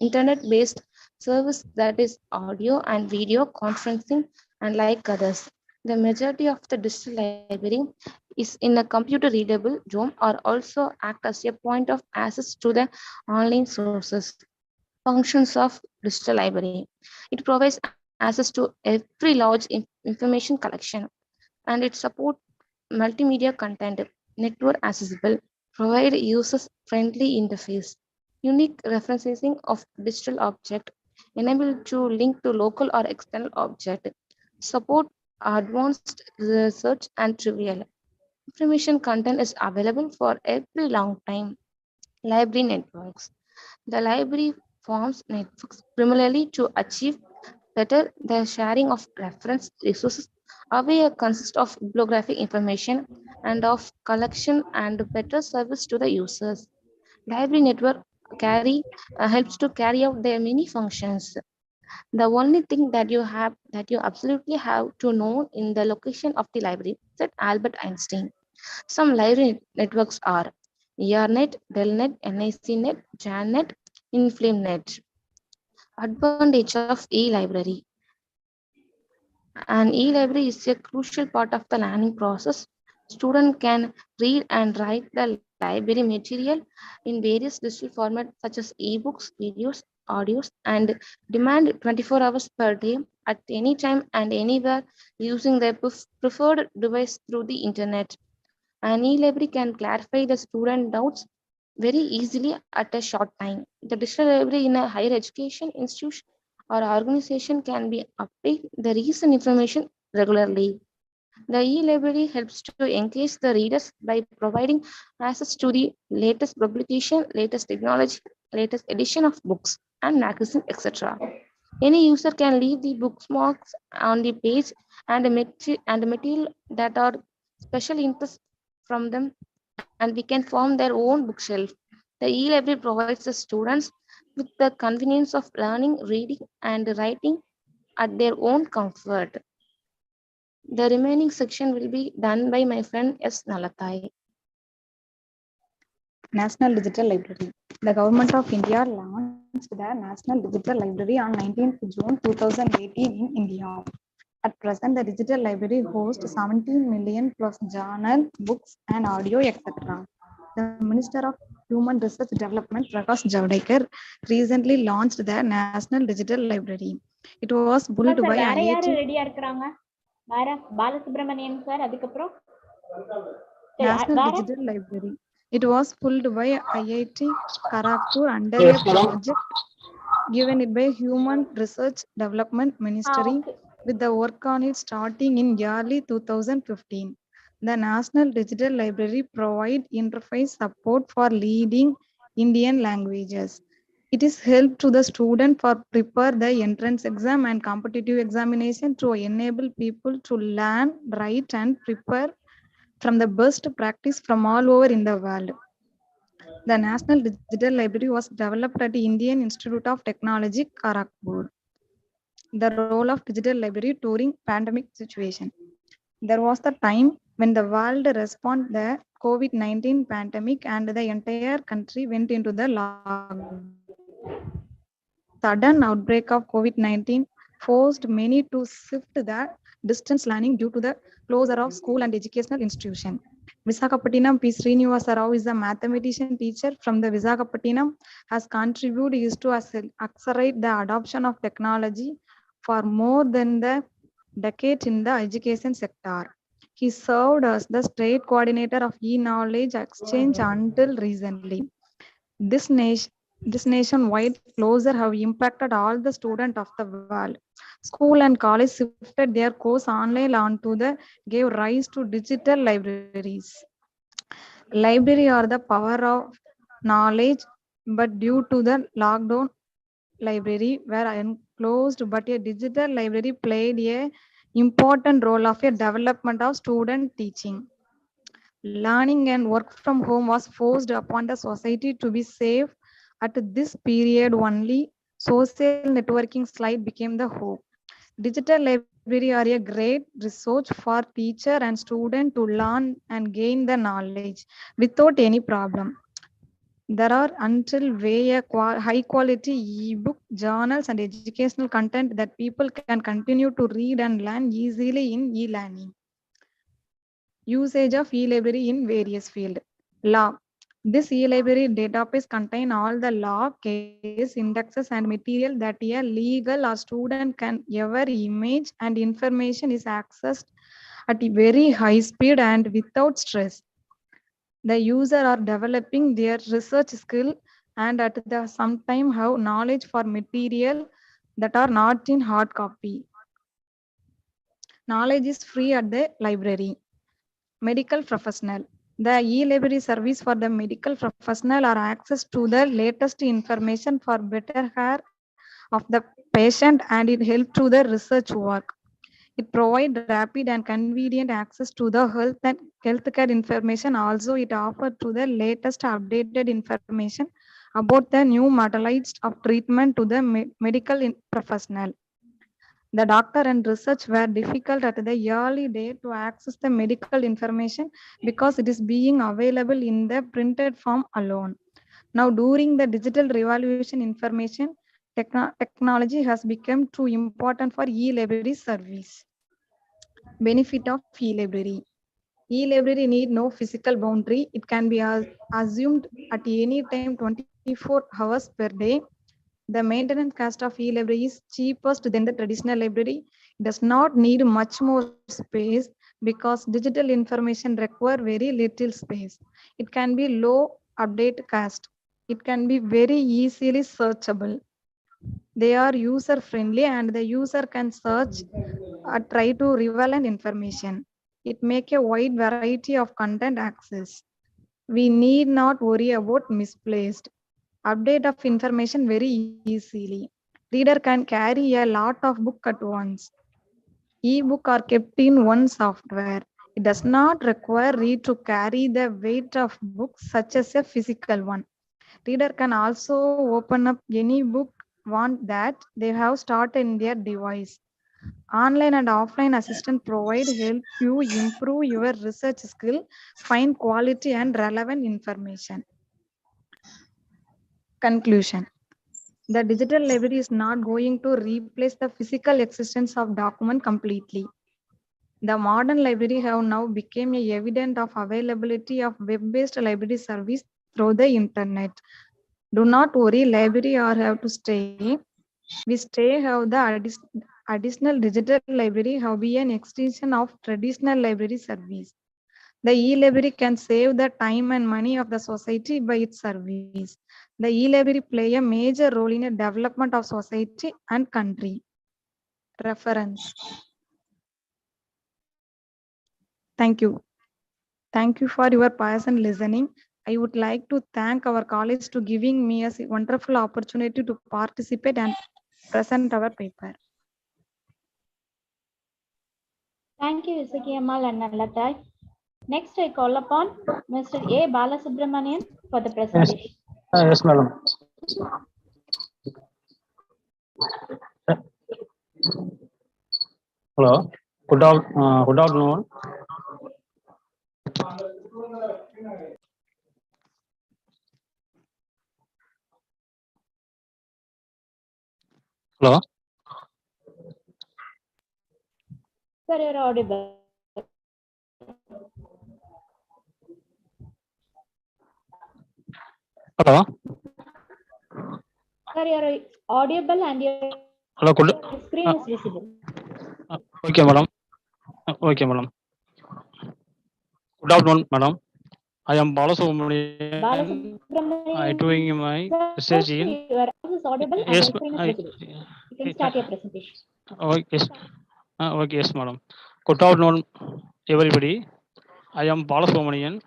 internet-based service that is audio and video conferencing and like others. The majority of the digital library is in a computer readable zone or also act as a point of access to the online sources. Functions of digital library. It provides access to every large information collection and it supports multimedia content, network accessible, provide users friendly interface, unique referencing of digital object, enable to link to local or external object, support advanced research and trivial. Information content is available for every long time. Library networks. The library forms networks primarily to achieve better the sharing of reference resources away consist of bibliographic information and of collection and better service to the users. Library network helps to carry out their many functions. The only thing that you absolutely have to know in the location of the library said Albert Einstein. Some library networks are ERNet, Delnet, NACnet, JANnet, InflameNet. Advantage of e-library. An e-library is a crucial part of the learning process. Students can read and write the library material in various digital formats such as ebooks, videos, audios, and demand 24 hours per day at any time and anywhere using their preferred device through the internet. An e-library can clarify the student doubts very easily at a short time. The digital library in a higher education institution or organization can be update the recent information regularly. The e-library helps to engage the readers by providing access to the latest publication, latest technology, latest edition of books and magazines, etc. Any user can leave the bookmarks on the page and the material that are special interest from them and we can form their own bookshelf. The e-library provides the students with the convenience of learning, reading and writing at their own comfort. The remaining section will be done by my friend S. Nalathai. National Digital Library. The Government of India launched the National Digital Library on 19th June 2018 in India. At present, the digital library hosts 17 million plus journal, books, and audio, etc. The Minister of Human Research Development, Prakash Javadekar, recently launched the National Digital Library. It was built sir by வேற யாரு IIT. ரெடியா இருக்கிறாங்க? வேற Balasubramanian sir, அதுக்கப்புறம் National வேற Digital Library. It was pulled by IIT Kharagpur under a project given it by Human Research Development Ministry, okay. with the work on it starting in early 2015. The National Digital Library provides interface support for leading Indian languages. It is help to the student for prepare the entrance exam and competitive examination to enable people to learn, write, and prepare from the best practice from all over in the world. The National Digital Library was developed at the Indian Institute of Technology, Kharagpur. The role of digital library during pandemic situation. There was the time when the world responded the COVID-19 pandemic and the entire country went into the lockdown. Sudden outbreak of COVID-19 forced many to shift the distance learning due to the closure of school and educational institution. Visakhapatnam P. Srinivasa Rao is a mathematician teacher from the Visakhapatnam, has contributed is to accelerate the adoption of technology for more than the decade in the education sector. He served as the state coordinator of e-knowledge exchange until recently. This nationwide closure have impacted all the students of the world. School and college shifted their course online onto the gave rise to digital libraries. Library are the power of knowledge, but due to the lockdown, library were enclosed, but a digital library played a important role of a development of student teaching. Learning and work from home was forced upon the society to be safe. At this period only, social networking slide became the hope. Digital library are a great resource for teacher and student to learn and gain the knowledge without any problem. There are until way a high quality ebook, journals, and educational content that people can continue to read and learn easily in e-learning. Usage of e-library in various fields. Law. This e-library database contain all the law, case, indexes, and material that a legal or student can ever image, and information is accessed at a very high speed and without stress. The user are developing their research skill and at the same time have knowledge for material that are not in hard copy. Knowledge is free at the library. Medical professional. The e-library service for the medical professional are access to the latest information for better care of the patient, and it helps to the research work. It provides rapid and convenient access to the health and healthcare information. Also, it offers to the latest updated information about the new modalities of treatment to the medical professional. The doctor and research were difficult at the early day to access the medical information because it is being available in the printed form alone. Now, during the digital revolution, information technology has become too important for e-library service. Benefit of e-library. E-library need no physical boundary. It can be assumed at any time 24 hours per day. The maintenance cost of e-library is cheapest than the traditional library. It does not need much more space because digital information require very little space. It can be low update cost. It can be very easily searchable. They are user friendly and the user can search or try to relevant information. It make a wide variety of content access. We need not worry about misplaced update of information very easily. Reader can carry a lot of book at once. E-book are kept in one software. It does not require read to carry the weight of books such as a physical one. Reader can also open up any book want that they have started in their device. Online and offline assistant provide help you improve your research skill, find quality and relevant information. Conclusion. The digital library is not going to replace the physical existence of document completely. The modern library have now become a evidence of availability of web-based library service through the internet. Do not worry, library or have to stay. We stay have the additional digital library have be an extension of traditional library service. The e-library can save the time and money of the society by its service. The e-library play a major role in the development of society and country. Reference. Thank you. Thank you for your patient listening. I would like to thank our college to giving me a wonderful opportunity to participate and present our paper. Thank you, Isakiyamal and Nalatai. Next, I call upon Mr. A. Balasubramanian for the presentation. Yes, madam. Hello. Good afternoon. Hello. Sir, you're audible. Hello. Sir, you're audible and your Hello. screen is visible. Okay, madam. Okay, madam. Good afternoon, madam. I am Balasubramanian. I doing my research in. Your voice is audible and Yes, your screen is visible. You can start your presentation. yes. Okay, yes, madam. Good afternoon, everybody. I am Balasubramanian.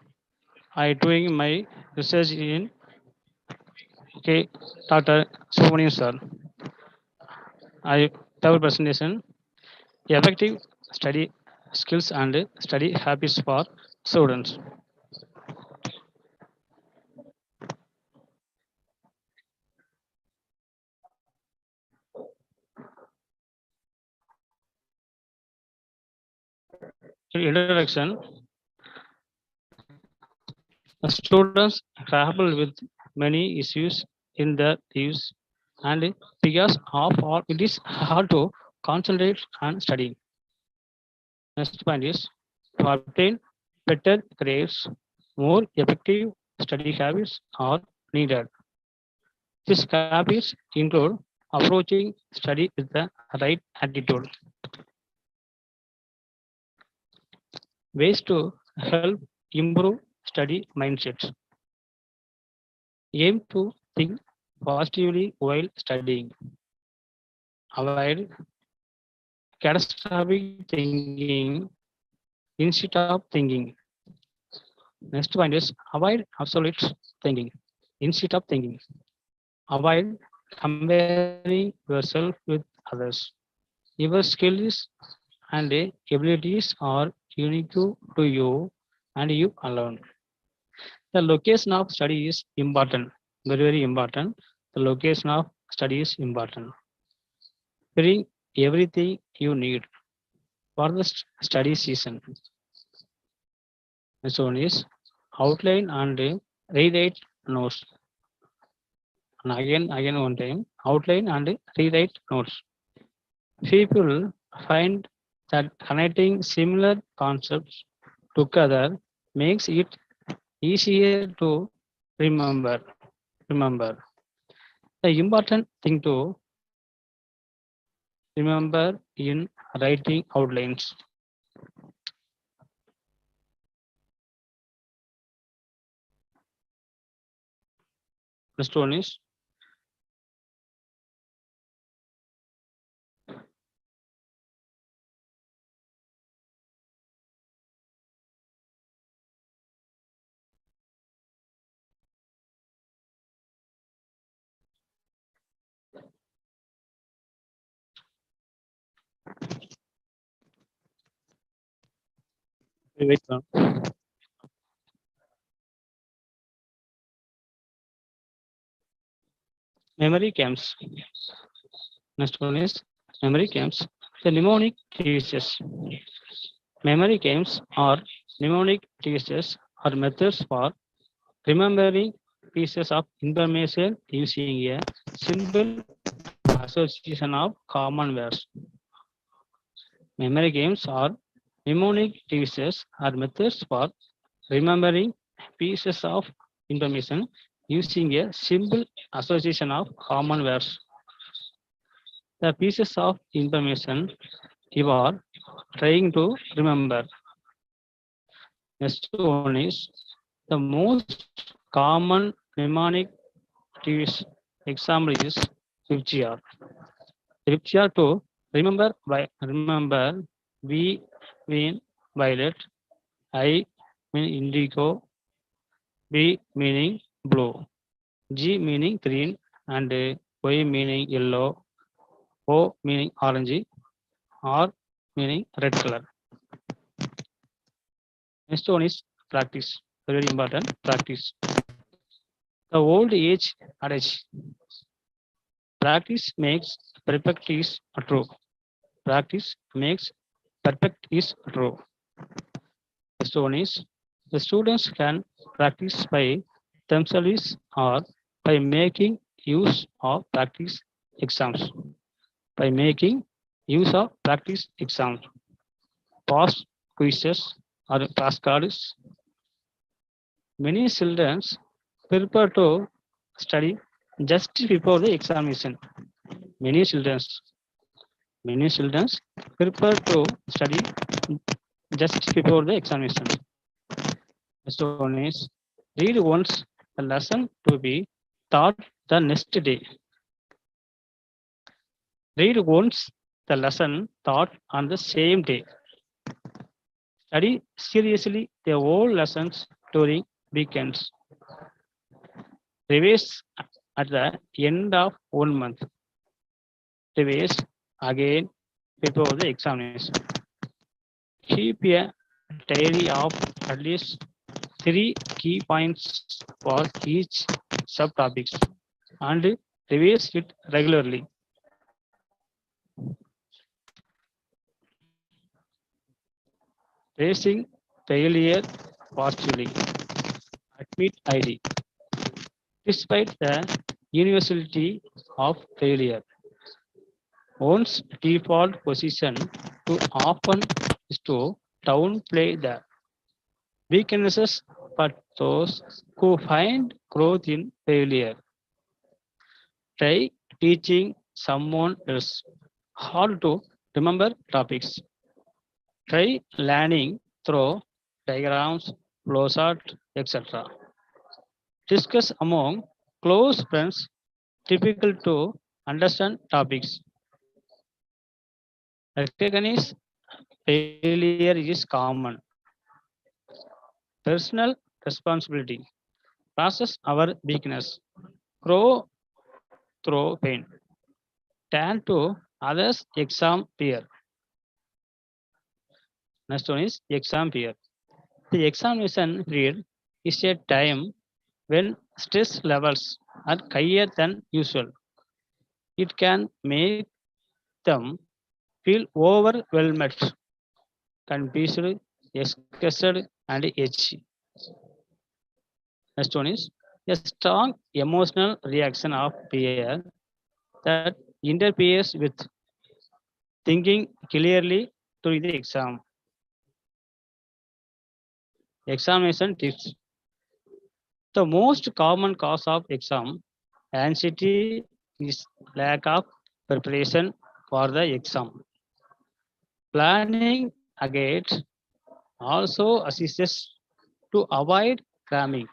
I doing my research in. Okay, Dr. Subramanian sir. I have a presentation. Effective study skills and study habits for students. Introduction. The students grapple with many issues in their lives, and because of all, it is hard to concentrate on studying. Next point is to obtain better grades, more effective study habits are needed. These habits include approaching study with the right attitude. Ways to help improve study mindsets. Aim to think positively while studying. Avoid catastrophic thinking instead of thinking. Next point is avoid absolute thinking instead of thinking. Avoid comparing yourself with others. Your skills and abilities are unique to you and you alone. The location of study is important, very important. The location of study is important. Bring everything you need for the study season. Next one is outline and rewrite notes. And again one time, outline and rewrite notes. People find that connecting similar concepts together makes it easier to remember. The important thing to remember in writing outlines. Next one is wait. Memory camps. Next one is memory camps. The mnemonic devices. Memory camps or mnemonic devices are methods for remembering pieces of information using a simple association of common words. Memory games are mnemonic devices or methods for remembering pieces of information using a simple association of common words. The pieces of information you are trying to remember. Next one is the most common mnemonic device example is WebGR. WebGR to remember V mean violet, I mean indigo, B meaning blue, G meaning green, and Y meaning yellow, O meaning orange, R meaning red color. Next one is practice. Very important, practice. The old age adage. Practice makes perfect is true. Practice makes perfect is true. Next one is the students can practice by themselves or by making use of practice exams. By making use of practice exams, past quizzes or flashcards. Many children prepare to study just before the examination. Many children prepare to study just before the examination. Next one is read once the lesson to be taught the next day. Read once the lesson taught on the same day. Study seriously the whole lessons during weekends. Revise at the end of 1 month. Revise again before the examination. Keep a diary of at least 3 key points for each subtopics and revise it regularly. Facing failure positively. Admit ID. Despite the universality of failure, one's default position too often is to downplay the weaknesses, but those who find growth in failure. Try teaching someone else how to remember topics. Try learning through diagrams, flowchart, etc. Discuss among close friends difficult to understand topics. Recognize failure is common. Personal responsibility. Process our weakness. Grow through pain. Turn to others' exam fear. Next one is exam fear. The examination period is a time when stress levels are higher than usual. It can make them feel overwhelmed, confused, exhausted, and itchy. Next one is a strong emotional reaction of fear that interferes with thinking clearly during the exam. Examination tips. The most common cause of exam anxiety is lack of preparation for the exam. Planning ahead also assists to avoid cramming.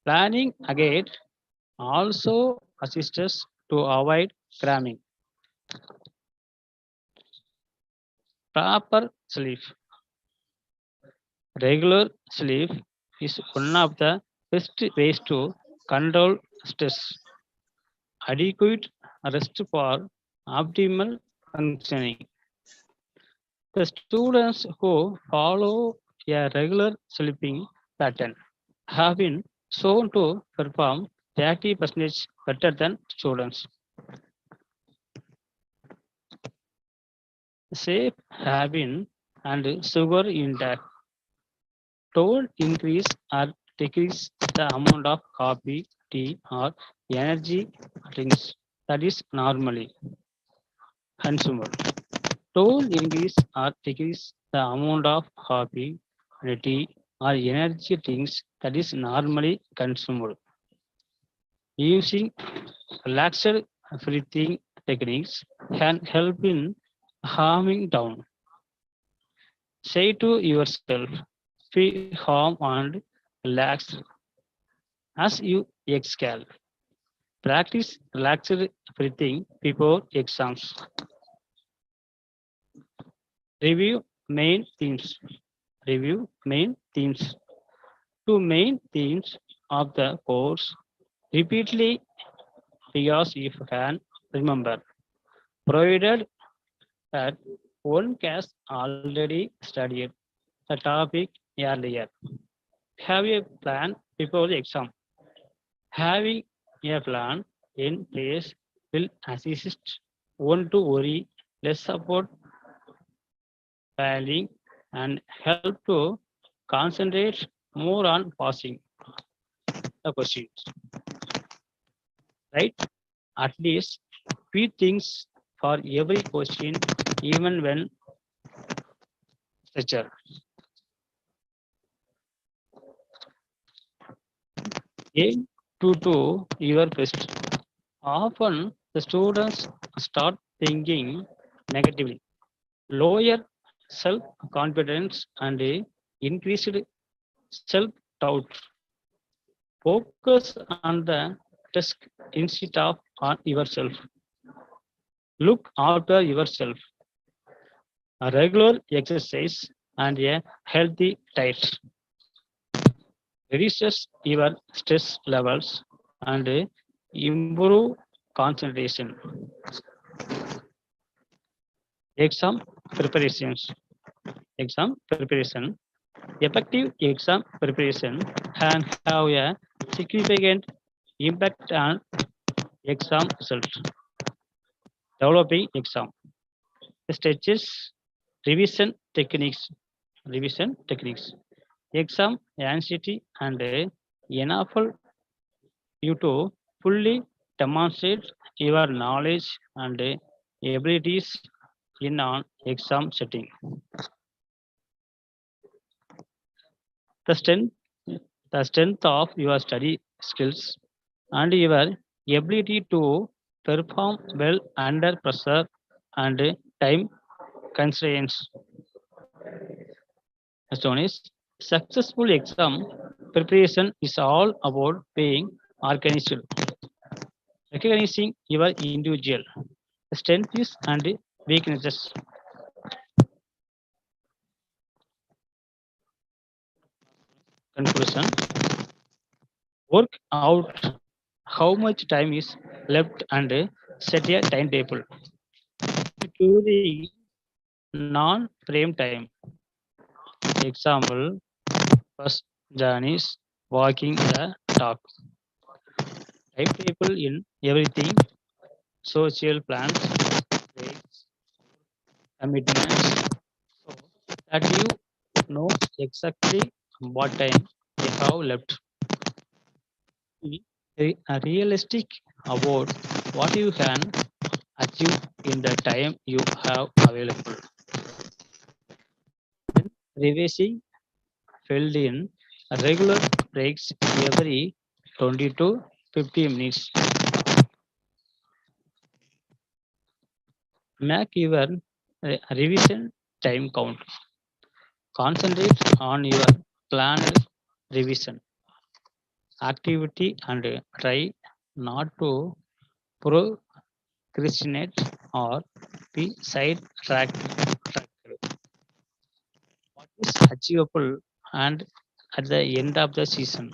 Planning ahead also assists to avoid cramming. Proper sleep. Regular sleep is one of the best ways to control stress. Adequate rest for optimal functioning. The students who follow a regular sleeping pattern have been shown to perform 30% better than students. Safe having and sugar intake don't increase or decrease the amount of coffee, tea, or energy drinks that is normally consumed. Don't increase or decrease the amount of coffee, tea, or energy drinks that is normally consumed. Using relaxed breathing techniques can help in calming down. Say to yourself, feel calm and relaxed as you exhale. Practice relaxed breathing before exams. Review main themes. Review main themes. Two main themes of the course repeatedly because if you can remember, provided that one has already studied the topic earlier. Have a plan before the exam. Having a plan in place will assist one to worry less about failing and help to concentrate more on passing the questions. Right? At least few things for every question, even when structure. Aim to do your best. Often the students start thinking negatively. Lower self-confidence and increased self-doubt. Focus on the task instead of on yourself. Look after yourself. A regular exercise and a healthy diet reduces your stress levels and improve concentration. Exam preparations. Exam preparation. Effective exam preparation can have a significant impact on exam results. Developing exam stages, revision techniques. Revision techniques. Exam anxiety and enable you to fully demonstrate your knowledge and abilities in an exam setting. The strength of your study skills and your ability to perform well under pressure and time constraints. Next one is successful exam preparation is all about being organized, recognizing your individual strengths and weaknesses. Conclusion. Work out how much time is left and set a timetable. During non-frame time. Example, first John is walking the talk. Timetable in everything, social plans, grades, commitments, so that you know exactly what time you have left. Be realistic about what you can achieve in the time you have available. When revising filled in regular breaks every 20 to 50 minutes. Make your revision time count. Concentrate on your planned revision activity and try not to procrastinate or be sidetracked. What is achievable and at the end of the season?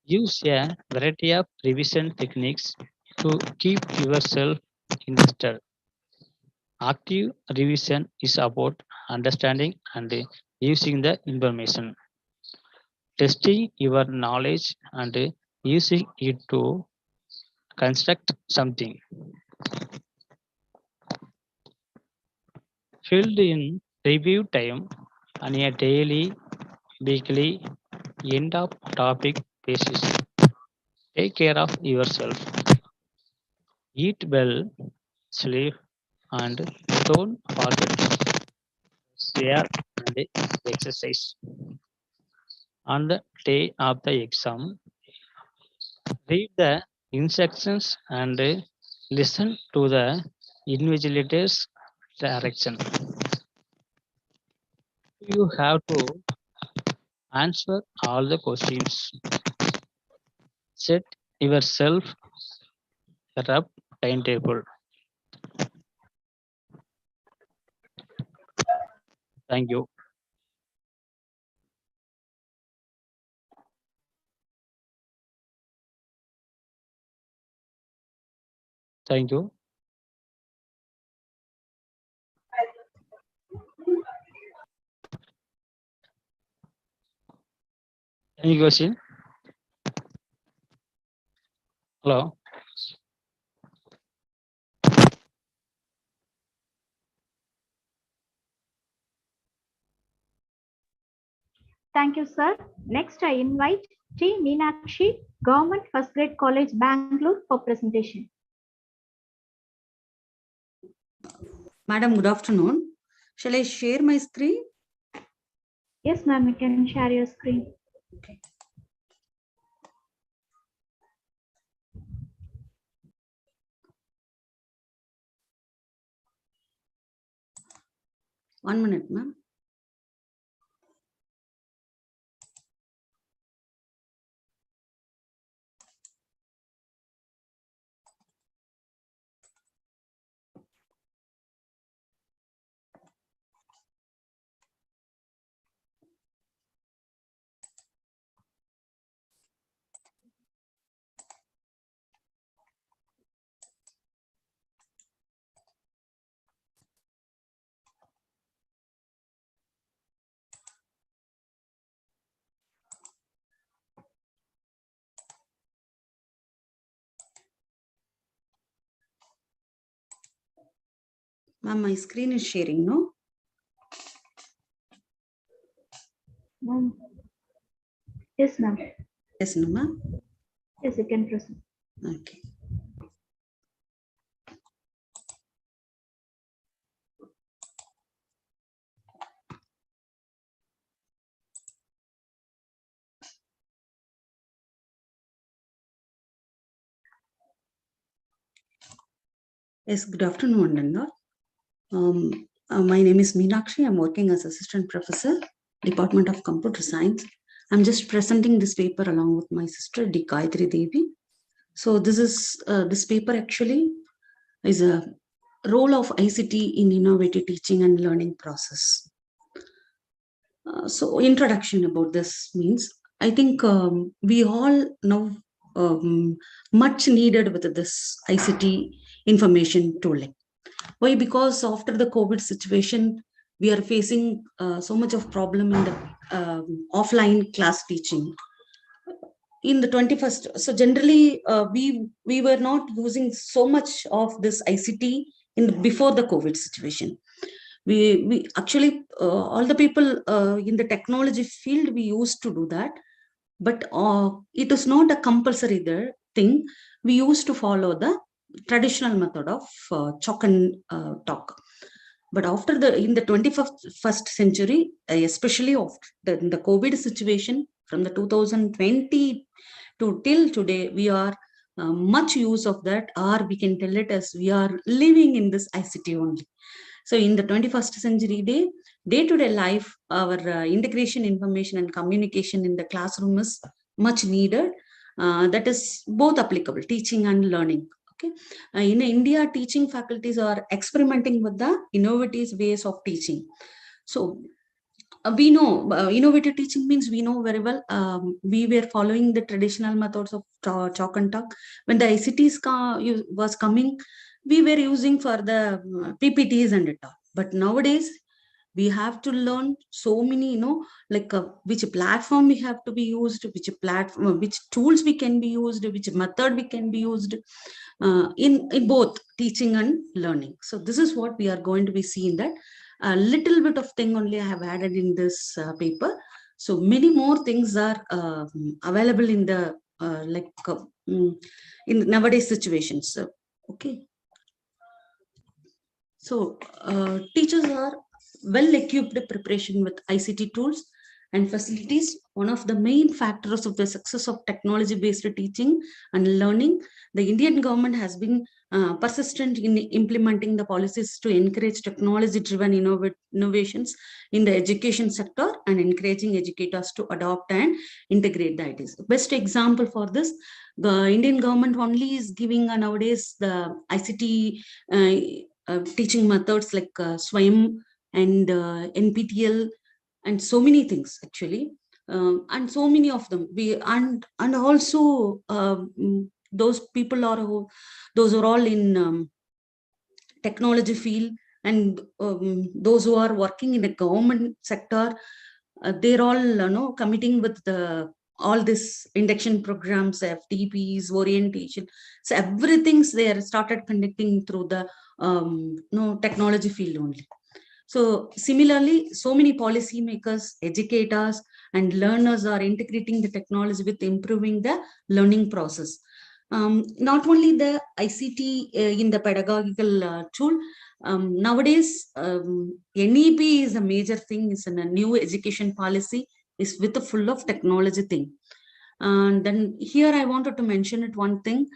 Use a variety of revision techniques to keep yourself interested. Active revision is about understanding and using the information, testing your knowledge and using it to construct something. Filled in review time on a daily, weekly, End of topic basis. Take care of yourself. Eat well, sleep, and don't forget share and exercise. On the day of the exam, read the instructions and listen to the invigilator's direction. You have to answer all the questions. Set yourself a rough timetable. Thank you. Thank you. Any question? Hello. Thank you, sir. Next, I invite T. Meenakshi, Government First Grade College, Bangalore, for presentation. Madam, good afternoon. Shall I share my screen? Yes, ma'am, you can share your screen. Okay. One minute, ma'am. Ma'am, my screen is sharing, no? Yes, ma'am. Yes, no, ma'am? Yes, you can proceed. Okay. Yes, good afternoon, Nanda. My name is Meenakshi. I'm working as Assistant Professor, Department of Computer Science. I'm just presenting this paper along with my sister, D. Gayatri Devi. So this paper actually is a role of ICT in innovative teaching and learning process. So introduction about this means, I think we all know much needed with this ICT information tooling. Why? Because after the COVID situation, we are facing so much of problem in the offline class teaching. In the 21st, so generally we were not using so much of this ICT before the COVID situation. We actually all the people in the technology field, we used to do that, but it is not a compulsory thing. We used to follow the traditional method of chalk and talk. But after in the 21st century, especially after the COVID situation, from the 2020 to till today, we are much use of that, or we can tell it as we are living in this ICT only. So in the 21st century day-to-day life, our integration, information and communication in the classroom is much needed. That is both applicable, teaching and learning. Okay. In India, teaching faculties are experimenting with the innovative ways of teaching. So we know innovative teaching means, we know very well, we were following the traditional methods of chalk and talk. When the ICTs was coming, we were using for the PPTs and it all. But nowadays, we have to learn so many, like which platform we have to be used, which tools we can be used, which method we can be used in both teaching and learning. So this is what we are going to be seeing, that a little bit of thing only I have added in this paper. So many more things are available in the in nowadays situations. So, okay. So teachers are well equipped preparation with ICT tools and facilities. One of the main factors of the success of technology based teaching and learning, the Indian government has been persistent in implementing the policies to encourage technology driven innovations in the education sector and encouraging educators to adopt and integrate the ideas. Best example for this, the Indian government only is giving nowadays the ICT teaching methods like Swayam and NPTL and so many things actually, and so many of them. And also those people are those are all in technology field, and those who are working in the government sector, they're all committing with the all this induction programs, FTPs, orientation. So everything's there started conducting through the technology field only. So similarly, so many policymakers, educators, and learners are integrating the technology with improving the learning process. Not only the ICT in the pedagogical tool, nowadays NEP is a major thing. It's in a new education policy is with a full of technology thing. And then here I wanted to mention it one thing.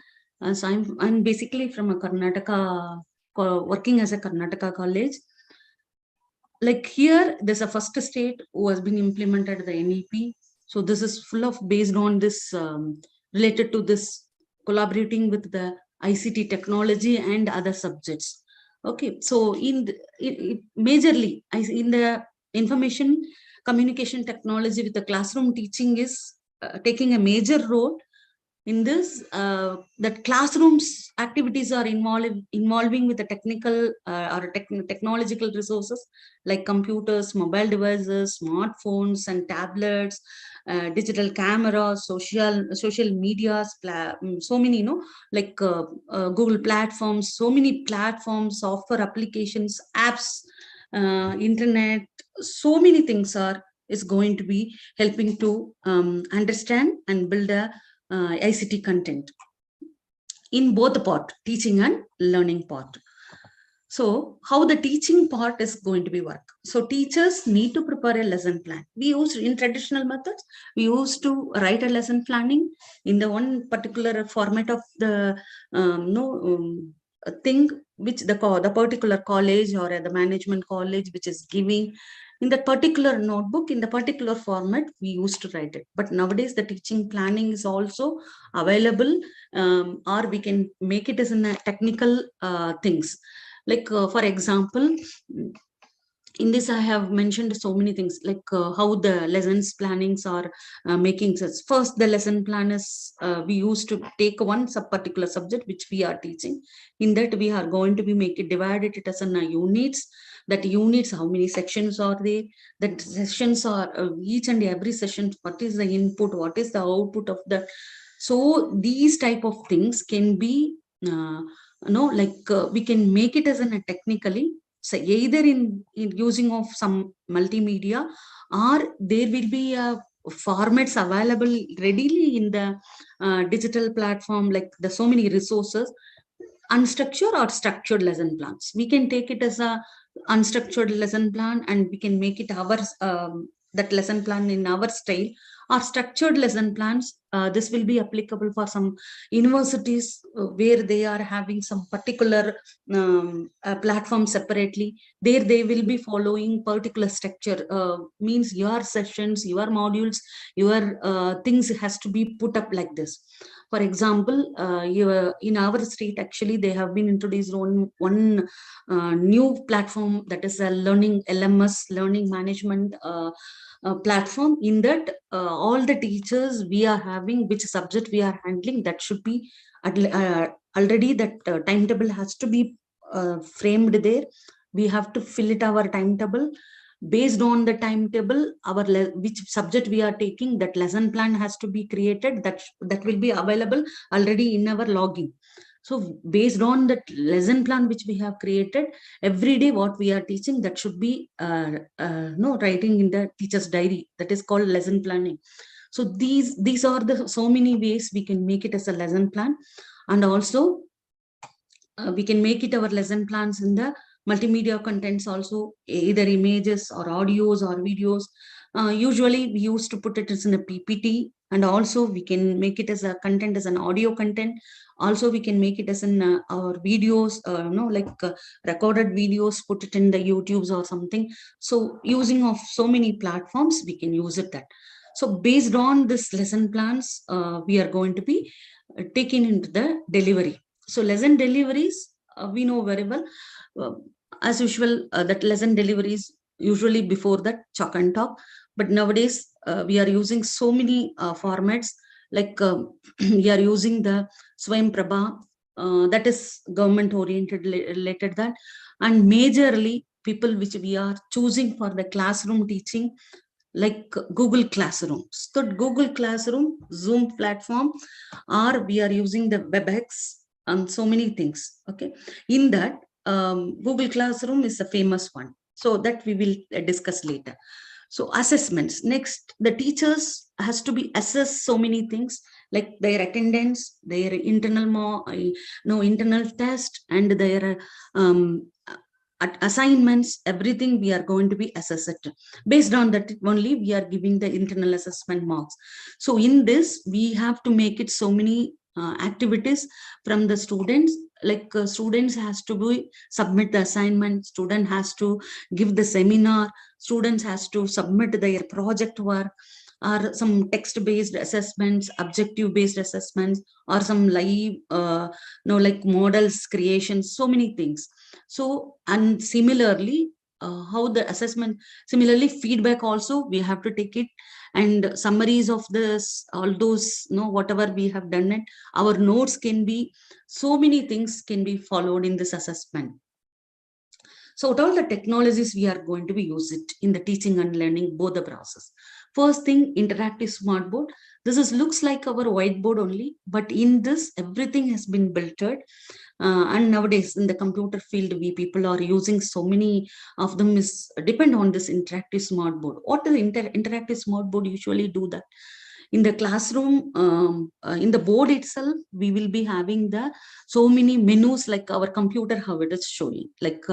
So I'm basically from a Karnataka, working as a Karnataka college. Like here, there's a first state who has been implemented the NEP. So this is full of based on this related to this collaborating with the ICT technology and other subjects. Okay, so majorly in the information communication technology with the classroom teaching is taking a major role in this, that classrooms activities are involving with the technical or technological resources like computers, mobile devices, smartphones and tablets, digital cameras, social medias, so many, like Google platforms, so many platforms, software applications, apps, internet, so many things is going to be helping to understand and build a ICT content in both the part, teaching and learning part. So how the teaching part is going to be work. So teachers need to prepare a lesson plan. We use in traditional methods, we used to write a lesson planning in the one particular format of the thing which the particular college or the management college which is giving. In that particular notebook, in the particular format, we used to write it. But nowadays, the teaching planning is also available, or we can make it as in a technical things. Like, for example, in this, I have mentioned so many things, like how the lessons plannings are making sense. First, the lesson plan is, we used to take one particular subject which we are teaching. In that, we are going to be divided it as in units. That units, how many sections are there? That sessions are each and every session, what is the input, what is the output of the. So these type of things can be, we can make it as a technically. So either in using of some multimedia, or there will be formats available readily in the digital platform, like the so many resources, unstructured or structured lesson plans. We can take it as a unstructured lesson plan, and we can make it our that lesson plan in our style, or structured lesson plans. This will be applicable for some universities where they are having some particular platform separately. There they will be following particular structure, means your sessions, your modules, your things has to be put up like this. For example, in our state, actually, they have been introduced on one new platform, that is a learning LMS, learning management platform. In that, all the teachers we are having, which subject we are handling, that should be already that timetable has to be framed there. We have to fill it our timetable. Based on the timetable, which subject we are taking, that lesson plan has to be created. That will be available already in our login. So based on that lesson plan which we have created, every day what we are teaching, that should be writing in the teacher's diary. That is called lesson planning. So these are the so many ways we can make it as a lesson plan. And also we can make it our lesson plans in the multimedia contents also, either images or audios or videos. Usually we used to put it as in a PPT, and also we can make it as a content as an audio content. Also we can make it as in our videos, recorded videos, put it in the YouTubes or something. So using of so many platforms, we can use it that. So based on this lesson plans, we are going to be taken into the delivery. So lesson deliveries, we know very well. As usual, that lesson deliveries usually before that chalk and talk. But nowadays, we are using so many formats, like we are using the Swayam Prabha, that is government oriented related that. And majorly people which we are choosing for the classroom teaching, like Google Classroom. So Google Classroom, Zoom platform, or we are using the WebEx and so many things. Okay, in that Google Classroom is a famous one. So that we will discuss later. So assessments. Next, the teachers has to be assessed so many things, like their attendance, their internal internal test, and their assignments, everything we are going to be assessed. Based on that only we are giving the internal assessment marks. So in this, we have to make it so many activities from the students, like students has to be submit the assignment, student has to give the seminar, students has to submit their project work, or some text-based assessments, objective-based assessments, or some live, like models creation, so many things. So, and similarly, how the assessment, similarly feedback also we have to take it, and summaries of this, all those, whatever we have done it, our notes can be, so many things can be followed in this assessment. So what all the technologies we are going to be use it in the teaching and learning, both the process. First thing, interactive smartboard. This is looks like our whiteboard only, but in this everything has been built. And nowadays in the computer field, we people are using so many of them is depend on this interactive smartboard. What is interactive smartboard usually do that? In the classroom, in the board itself, we will be having the so many menus, like our computer how it is showing, like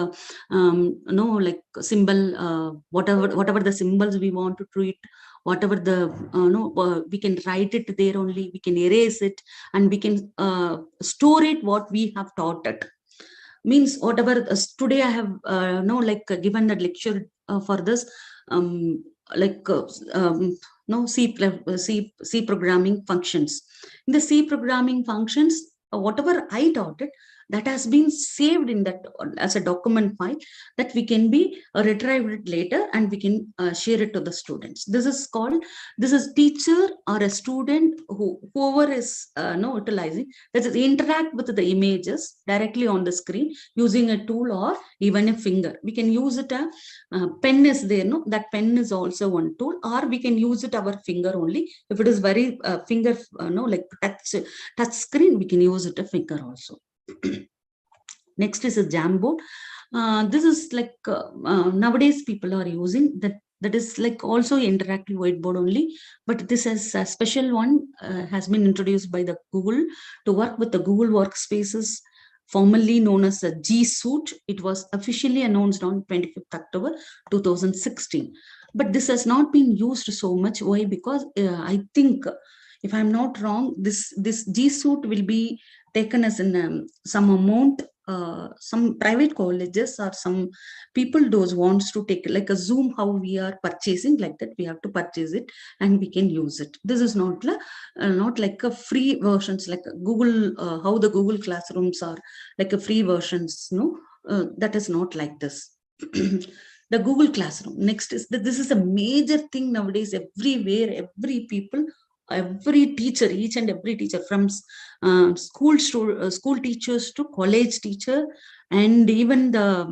like symbol, whatever the symbols we want to treat, whatever the we can write it there only, we can erase it, and we can store it what we have taught it. Means whatever today I have given the lecture for this C programming functions. In the C programming functions, whatever I taught it, that has been saved in that as a document file, that we can be retrieved later, and we can share it to the students. This is teacher or a student, whoever is utilizing, that is interact with the images directly on the screen using a tool or even a finger. We can use it, pen is there, that pen is also one tool, or we can use it our finger only. If it is very finger, like touch screen, we can use it a finger also. Next is a Jamboard. This is like nowadays people are using that. That is like also interactive whiteboard only, but this is a special one, has been introduced by the Google to work with the Google Workspaces, formerly known as a G Suite. It was officially announced on 25th October 2016. But this has not been used so much. Why? Because I think, if I'm not wrong, this G Suite will be taken as in some amount. Some private colleges or some people those wants to take like a Zoom, how we are purchasing, like that we have to purchase it and we can use it. This is not like a free versions like Google, how the Google classrooms are like a free versions. That is not like this. The Google Classroom. Next is that this is a major thing nowadays. Everywhere, every teacher, each and every teacher, from school teachers to college teacher, and even the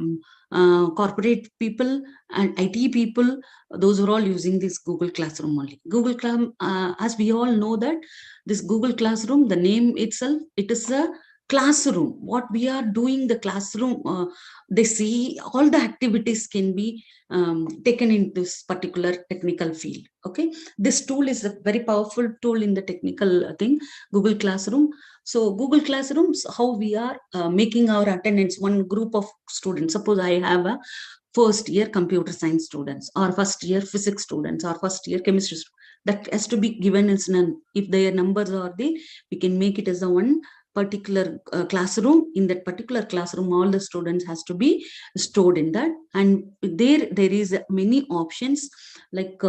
corporate people and IT people, those are all using this Google Classroom only. Google Classroom, as we all know that this Google Classroom, the name itself, it is a classroom, what we are doing, the classroom, they see all the activities can be taken in this particular technical field. Okay, this tool is a very powerful tool in the technical thing, Google Classroom. So Google Classrooms, how we are making our attendance, one group of students, suppose I have a first year computer science students, or first year physics students, or first year chemistry students, that has to be given as none. If their numbers are there, we can make it as a one particular classroom. In that particular classroom, all the students has to be stored in that, and there is many options like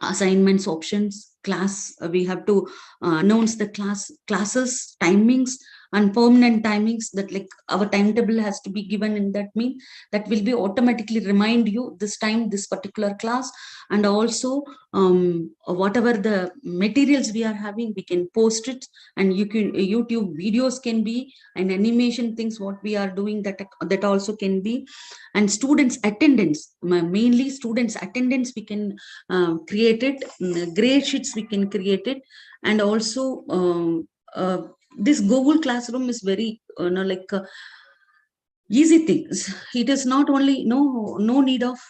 assignments options, class, we have to announce the classes timings and permanent timings, that like our timetable has to be given in that. Mean that will be automatically remind you this time, this particular class. And also whatever the materials we are having, we can post it, and you can YouTube videos can be, and animation things what we are doing, that also can be. And students attendance, mainly students attendance, we can create it, grade sheets we can create it. And also this Google Classroom is very like easy things. It is not only no need of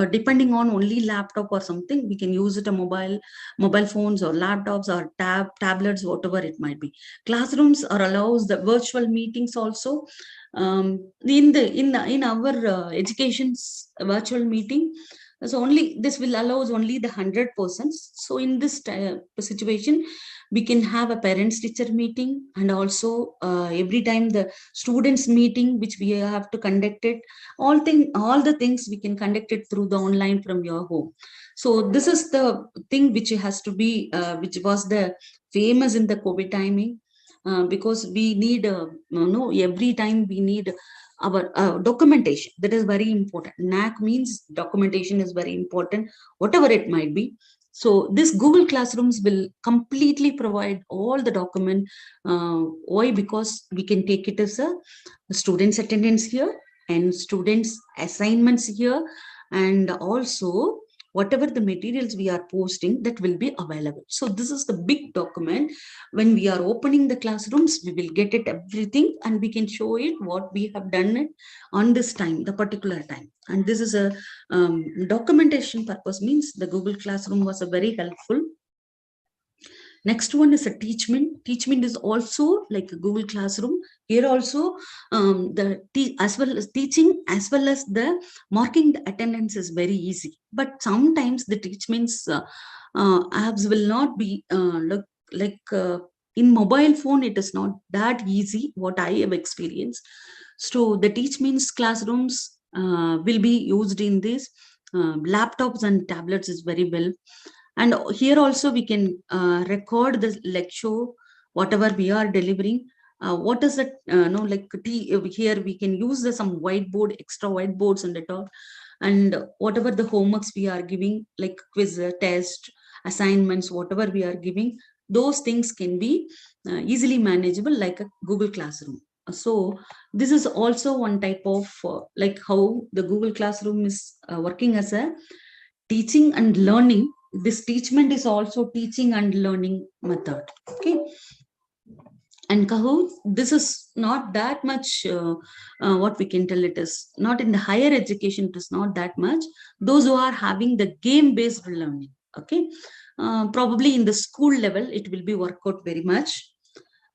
depending on only laptop or something. We can use it a mobile phones or laptops or tablets, whatever it might be. Classrooms are allows the virtual meetings also. In our education's virtual meeting, so only this will allows only the 100%. So in this situation, we can have a parents teacher meeting, and also every time the students meeting which we have to conduct it, all the things we can conduct it through the online from your home. So this is the thing which has to be which was the famous in the COVID timing, because we need every time we need our documentation. That is very important. NAAC means documentation is very important, whatever it might be. So this Google Classrooms will completely provide all the document. Why? Because we can take it as a students attendance here, and students assignments here, and also whatever the materials we are posting, that will be available. So this is the big document. When we are opening the classrooms, we will get it everything, and we can show it what we have done it on this time, the particular time. And this is a documentation purpose, means the Google Classroom was a very helpful. Next one is a teachment. Teachment is also like a Google Classroom. Here also as well as teaching as well as the marking the attendance is very easy. But sometimes the teachments apps will not be in mobile phone. It is not that easy. What I have experienced. So the teachments classrooms will be used in this laptops and tablets is very well. And here also we can record the lecture, whatever we are delivering. What is it? Here we can use some whiteboard, extra whiteboards on the top, and whatever the homeworks we are giving, like quiz, test, assignments, whatever we are giving, those things can be easily manageable like a Google Classroom. So this is also one type of like how the Google Classroom is working as a teaching and learning. This teachment is also teaching and learning method. Okay. And Kahoot, this is not that much what we can tell. It is not in the higher education, it is not that much. Those who are having the game-based learning, okay, probably in the school level, it will be work out very much.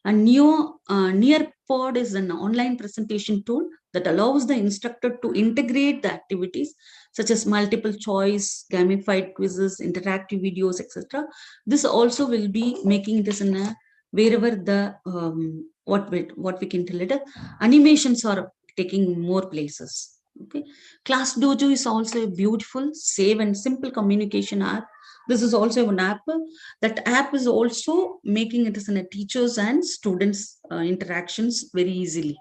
And Nearpod is an online presentation tool that allows the instructor to integrate the activities such as multiple choice, gamified quizzes, interactive videos, etc. This also will be making this in a wherever the what we can tell it, animations are taking more places. Okay, Class Dojo is also a beautiful, safe, and simple communication app. This is also an app. That app is also making it as a teachers and students interactions very easily.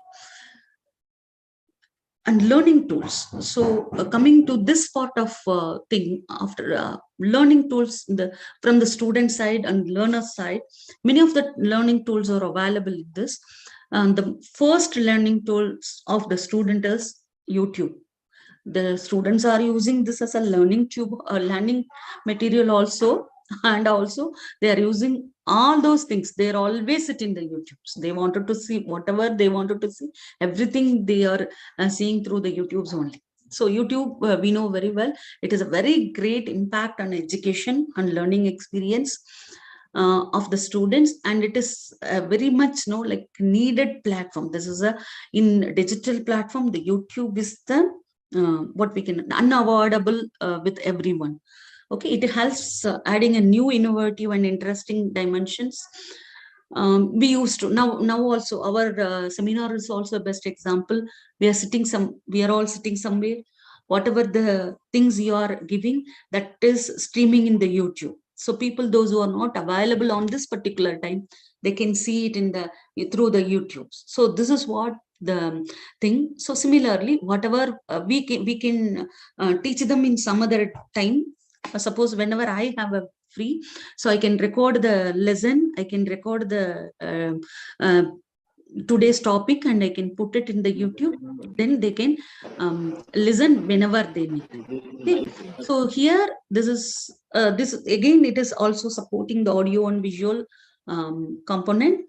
And learning tools. So coming to this part of thing, after learning tools from the student side and learner side, many of the learning tools are available in this. The first learning tools of the student is YouTube. The students are using this as a learning material also, and also they are using all those things, they're always sit in the YouTubes. They wanted to see whatever they wanted to see, everything they are seeing through the YouTubes only. So YouTube, we know very well, it is a very great impact on education and learning experience of the students, and it is very much like needed platform. This is a in digital platform. The YouTube is the what we can unavoidable with everyone. Okay, it helps adding a new innovative and interesting dimensions. We used to now also our seminar is also a best example. We are all sitting somewhere. Whatever the things you are giving, that is streaming in the YouTube. So people, those who are not available on this particular time, they can see it in the through the YouTube. So this is what the thing. So similarly, whatever we can teach them in some other time. Suppose whenever I have a free, so I can record the lesson, I can record the today's topic, and I can put it in the YouTube. Then they can listen whenever they need. Okay. So here, this is again, it is also supporting the audio and visual component.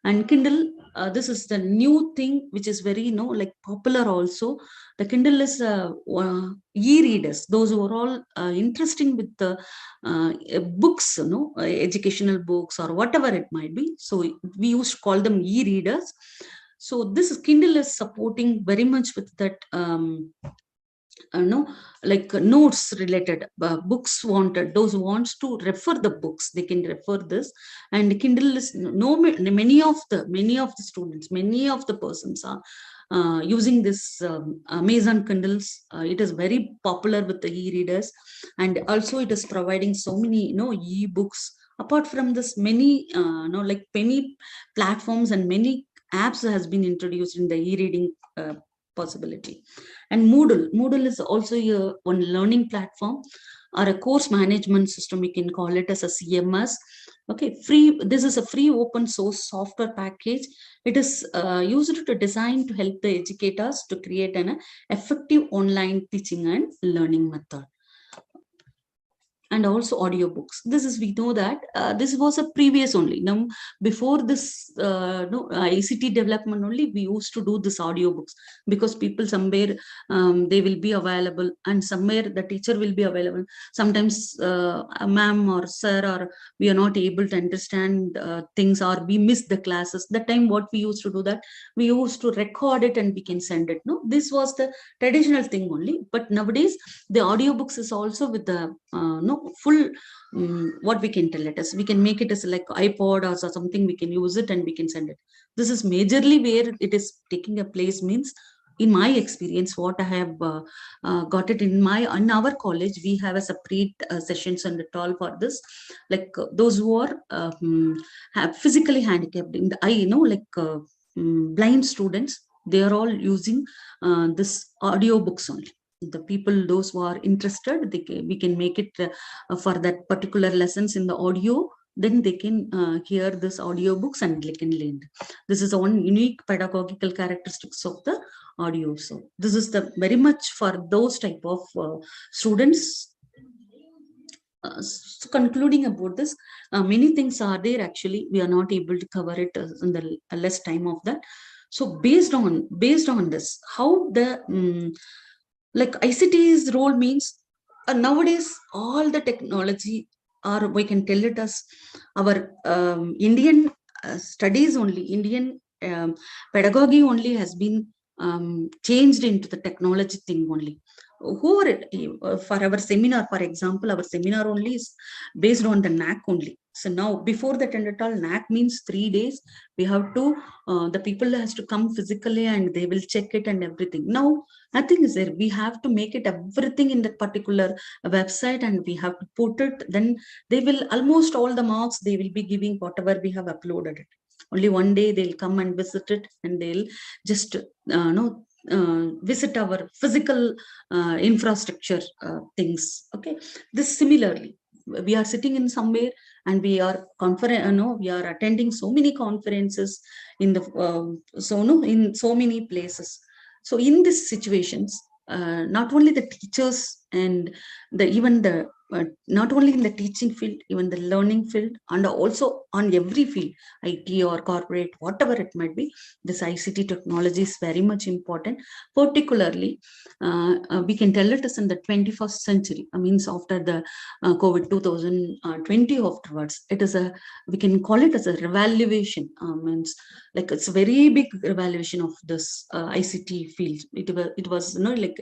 And Kindle, this is the new thing which is very like popular also. The Kindle is e-readers, those who are all interesting with the books, educational books or whatever it might be. So we used to call them e-readers. So this Kindle is supporting very much with that like notes related books wanted. Those who wants to refer the books, they can refer this. And Kindle is many of the students, many of the persons are using this Amazon Kindles. It is very popular with the e-readers, and also it is providing so many e-books. Apart from this, many like many platforms and many apps has been introduced in the e-reading possibility. And Moodle is also one learning platform or a course management system. We can call it as a CMS. Okay, free. This is a free open source software package. It is used to design to help the educators to create an effective online teaching and learning method. And also audiobooks. This is, we know that this was a previous only. Now, before this ICT development only, we used to do this audiobooks, because people somewhere they will be available, and somewhere the teacher will be available. Sometimes a ma'am or sir, or we are not able to understand things, or we miss the classes. That time what we used to do, that we used to record it and we can send it. No, this was the traditional thing only. But nowadays the audiobooks is also with the full what we can tell it as, we can make it as like iPod or something, we can use it and we can send it. This is majorly where it is taking a place. Means in my experience, what I have got it in our college, we have a separate sessions and all for this, like those who are have physically handicapped in the eye, like blind students, they are all using this audiobooks only. The people, those who are interested, we can make it for that particular lessons in the audio. Then they can hear this audiobooks and they can learn. This is one unique pedagogical characteristics of the audio. So this is the very much for those type of students. So concluding about this, many things are there. Actually, we are not able to cover it in the less time of that. So based on this, how the like ICT's role means nowadays all the technology, or we can tell it as our Indian studies only, Indian pedagogy only has been changed into the technology thing only. For our seminar, for example, our seminar only is based on the NAAC only. So now, before that and at all, NAAC means 3 days. We have to, the people has to come physically and they will check it and everything. Now, nothing is there. We have to make it everything in that particular website and we have to put it. Then they will almost all the marks they will be giving whatever we have uploaded it. Only one day they'll come and visit it and they'll just visit our physical infrastructure things. Okay, this similarly, we are sitting in somewhere and we are we are attending so many conferences in the in so many places. So in these situations, not only the teachers and even the not only in the teaching field, even the learning field, and also on every field, IT or corporate, whatever it might be, this ICT technology is very much important. Particularly, we can tell it is in the 21st century. I mean, after the COVID 2020 afterwards, it is we can call it as a revaluation. Means like it's a very big revaluation of this ICT field. It was like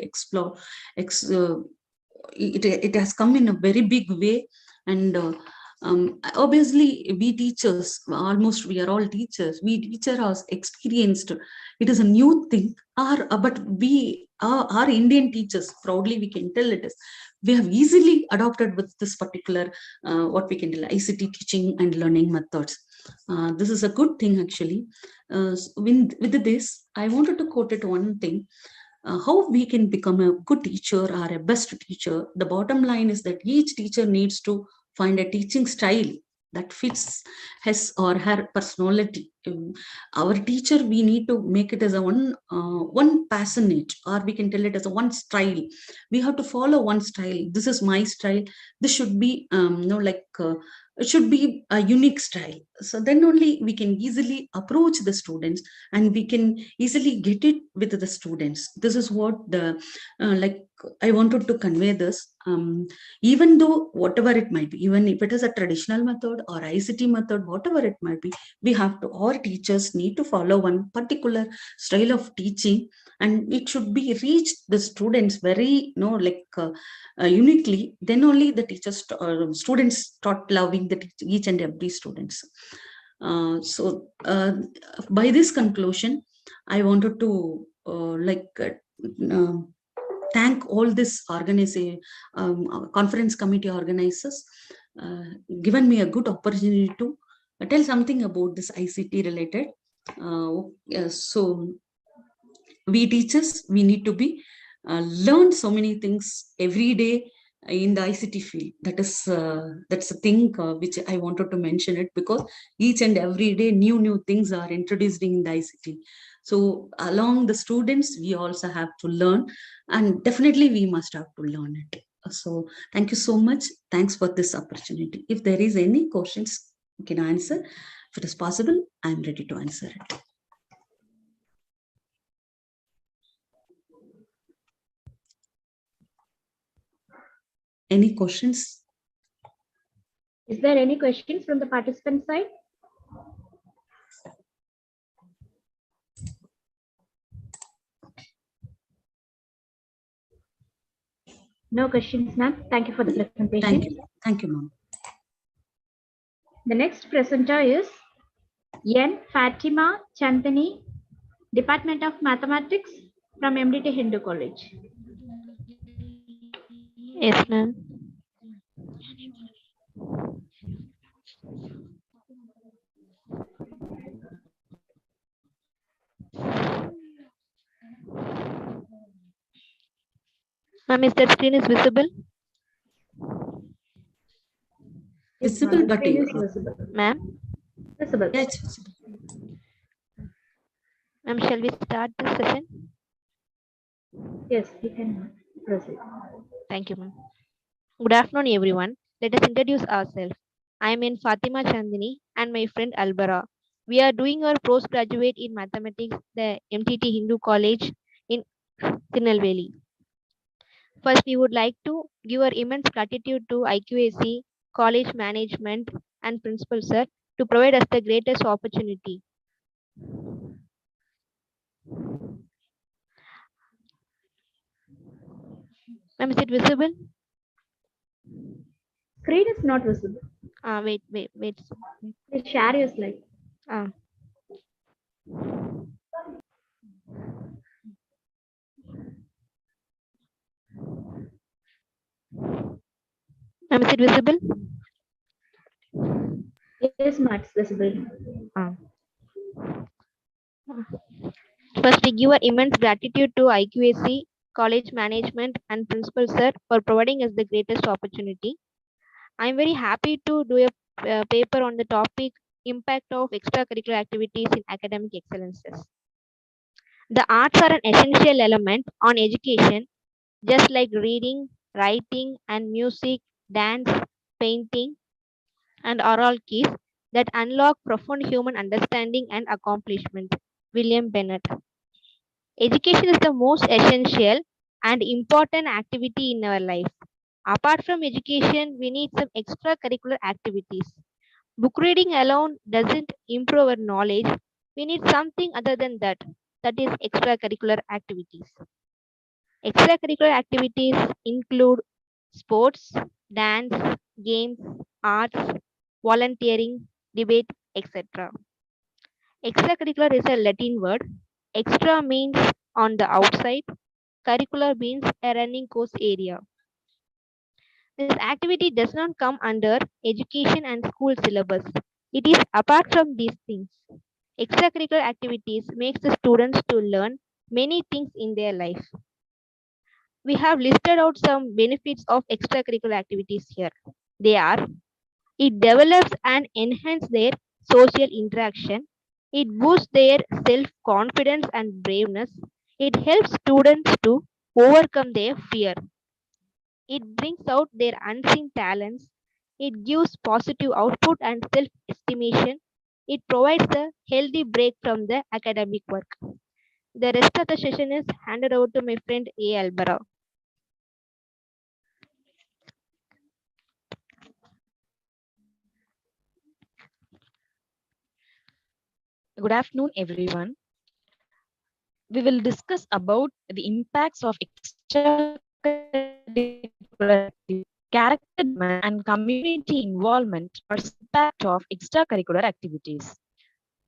it has come in a very big way, and obviously we teachers, almost we are all teachers, we teacher are experienced. It is a new thing, but we our Indian teachers, proudly we can tell it is, we have easily adopted with this particular what we can tell ICT teaching and learning methods. This is a good thing actually. With this, I wanted to quote it one thing. How we can become a good teacher or a best teacher. The bottom line is that each teacher needs to find a teaching style that fits his or her personality. Our teacher, we need to make it as a one passionate, or we can tell it as a one style. We have to follow one style. This is my style. This should be it should be a unique style. So then only we can easily approach the students, and we can easily get it with the students. This is what the I wanted to convey this. Even though whatever it might be, even if it is a traditional method or ICT method, whatever it might be, we have to, our teachers need to follow one particular style of teaching, and it should be reached the students very uniquely. Then only the teachers students start loving each and every students. By this conclusion, I wanted to thank all this organization, conference committee organizers, given me a good opportunity to tell something about this ICT related. So we teachers, we need to be learn so many things every day in the ICT field. That's a thing which I wanted to mention it, because each and every day new things are introduced in the ICT. So along the students, we also have to learn, and definitely we must have to learn it. So thank you so much. Thanks for this opportunity. If there is any questions, you can answer. If it is possible, I am ready to answer it. Any questions? Is there any questions from the participant side? No questions, ma'am. Thank you for the presentation. Thank you, ma'am. The next presenter is N. Fatima Chandani, Department of Mathematics from MDT Hindu College. Yes, ma'am. Ma'am, is that screen is visible? Visible, but visible. Ma'am? Visible. Yeah, it's visible. Ma'am, shall we start this session? Yes, you can proceed. Thank you, ma'am. Good afternoon, everyone. Let us introduce ourselves. I am in Fatima Chandani and my friend Albara. We are doing our postgraduate in mathematics, the MTT Hindu College in Tirunelveli. First, we would like to give our immense gratitude to IQAC, college management, and principal sir to provide us the greatest opportunity. Ma'am, is it visible? Screen is not visible. Wait. Please share your slide. Ma'am, is it visible? Yes, ma'am, it's visible. First, we give our immense gratitude to IQAC, college management, and principal sir for providing us the greatest opportunity. I am very happy to do a paper on the topic impact of extracurricular activities in academic excellences. The arts are an essential element on education, just like reading, writing, and music dance, painting, and oral keys that unlock profound human understanding and accomplishment. William Bennett. Education is the most essential and important activity in our life. Apart from education, we need some extracurricular activities. Book reading alone doesn't improve our knowledge. We need something other than that. That is extracurricular activities. Extracurricular activities include sports, dance, games, arts, volunteering, debate, etc. Extracurricular is a Latin word. Extra means on the outside, curricular means a running course area. This activity does not come under education and school syllabus. It is apart from these things. Extracurricular activities makes the students to learn many things in their life. We have listed out some benefits of extracurricular activities here. They are: it develops and enhances their social interaction. It boosts their self-confidence and braveness. It helps students to overcome their fear. It brings out their unseen talents. It gives positive output and self-estimation. It provides a healthy break from the academic work. The rest of the session is handed over to my friend A. Albera. Good afternoon, everyone. We will discuss about the impacts of extracurricular activity, character development, and community involvement or impact of extracurricular activities.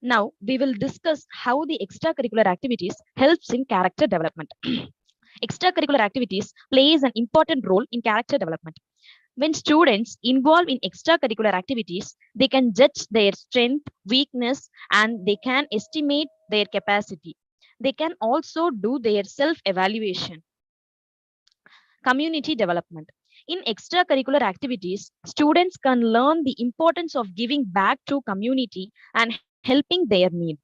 Now, we will discuss how the extracurricular activities helps in character development. Extracurricular activities plays an important role in character development. When students involve in extracurricular activities, they can judge their strength, weakness, and they can estimate their capacity. They can also do their self-evaluation. Community development. In extracurricular activities, students can learn the importance of giving back to community and helping their need.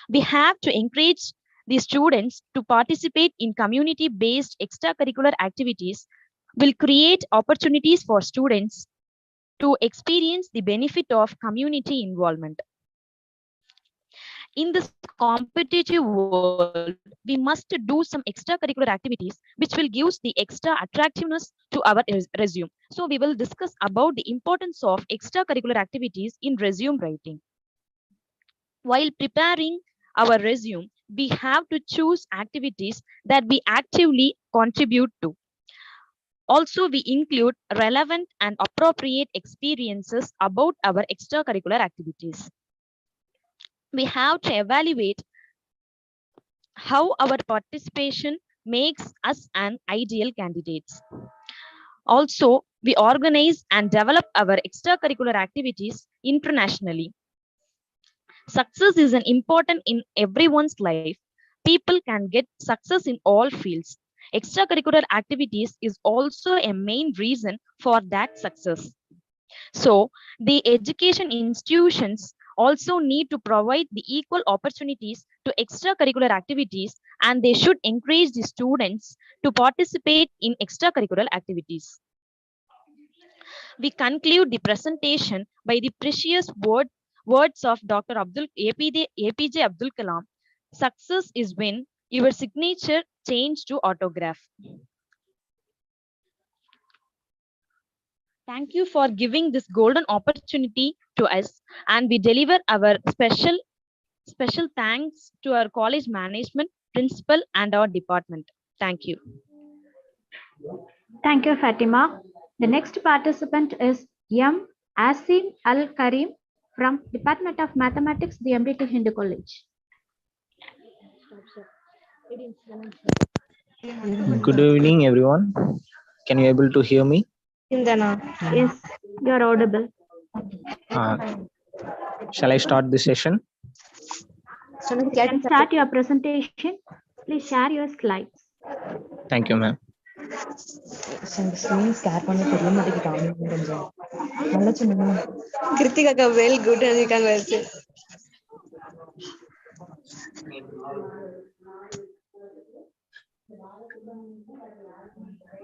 We have to encourage the students to participate in community-based extracurricular activities will create opportunities for students to experience the benefit of community involvement. In this competitive world, we must do some extracurricular activities which will give the extra attractiveness to our resume. So we will discuss about the importance of extracurricular activities in resume writing. While preparing our resume, we have to choose activities that we actively contribute to. Also, we include relevant and appropriate experiences about our extracurricular activities. We have to evaluate how our participation makes us an ideal candidates. Also, we organize and develop our extracurricular activities internationally. Success is an important in everyone's life. People can get success in all fields. Extracurricular activities is also a main reason for that success. So the education institutions also need to provide the equal opportunities to extracurricular activities, and they should encourage the students to participate in extracurricular activities. We conclude the presentation by the precious words of Dr. APJ Abdul Kalam. Success is when your signature change to autograph. Thank you for giving this golden opportunity to us, and we deliver our special thanks to our college management, principal, and our department. Thank you. Thank you, Fatima. The next participant is M. Asim Al Karim from Department of Mathematics, the MDT Hindu College. Good evening, everyone. Can you able to hear me? Yes, you are audible. Shall I start the session? You can start your presentation. Please share your slides. Thank you, ma'am. Kritika, well, good, and you can well say.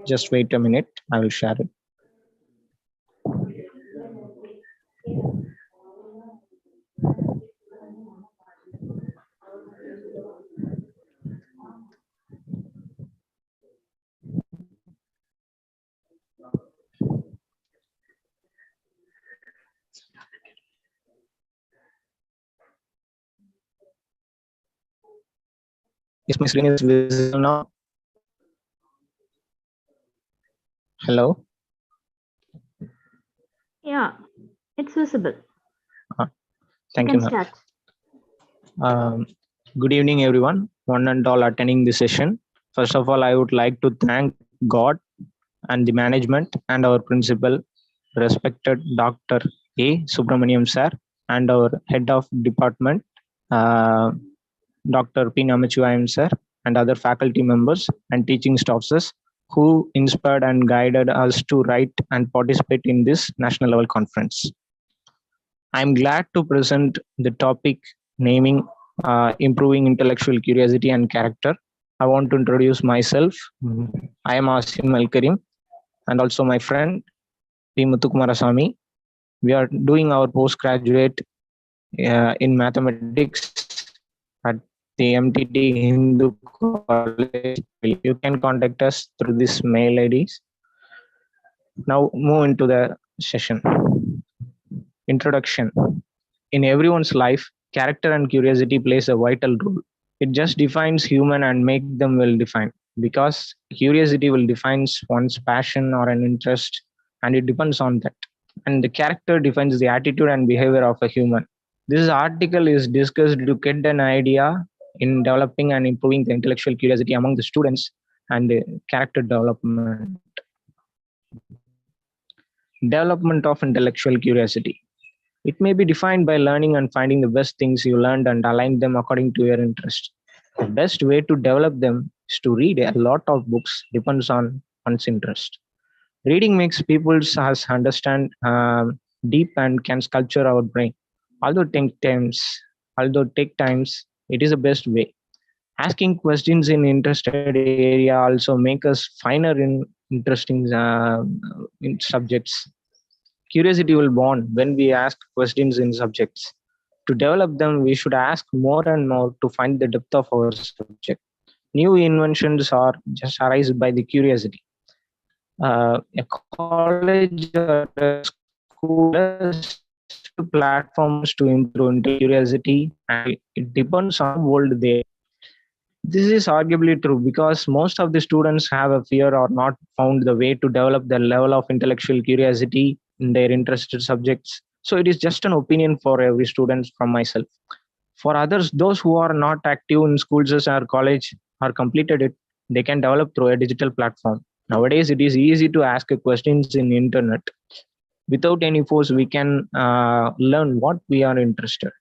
Just wait a minute. I will share it. Is my screen is visible now? Hello. Yeah, it's visible. Uh, You Thank can you, ma'am. start. Good evening, everyone, one and all attending this session. First of all, I would like to thank God and the management and our principal, respected Dr. A. Subramaniam sir, and our head of department, uh, Dr. P. Namachivayan sir, and other faculty members and teaching staffs who inspired and guided us to write and participate in this national level conference. I'm glad to present the topic naming improving intellectual curiosity and character. I want to introduce myself. I am Asim Al Karim and also my friend P. Muthukumarasamy. We are doing our postgraduate in mathematics at the MTT Hindu College. You can contact us through this mail IDs. Now move into the session. Introduction. In everyone's life, character and curiosity plays a vital role. It just defines human and make them well defined, because curiosity will define one's passion or an interest, and it depends on that. And the character defines the attitude and behavior of a human. This article is discussed to get an idea in developing and improving the intellectual curiosity among the students and the character development. Development of intellectual curiosity. It may be defined by learning and finding the best things you learned and align them according to your interest. The best way to develop them is to read a lot of books, depends on one's interest. Reading makes people us understand deep and can sculpture our brain. Although take times, it is the best way. Asking questions in interested area also make us finer in interesting in subjects. Curiosity will born when we ask questions in subjects. To develop them, we should ask more and more to find the depth of our subject. New inventions are just arise by the curiosity. A college or a school has platforms to improve curiosity, and it depends on the world they. This is arguably true because most of the students have a fear or not found the way to develop their level of intellectual curiosity in their interested subjects. So it is just an opinion for every student from myself. For others, those who are not active in schools or college or completed it, they can develop through a digital platform. Nowadays, it is easy to ask questions in internet. Without any force, we can learn what we are interested.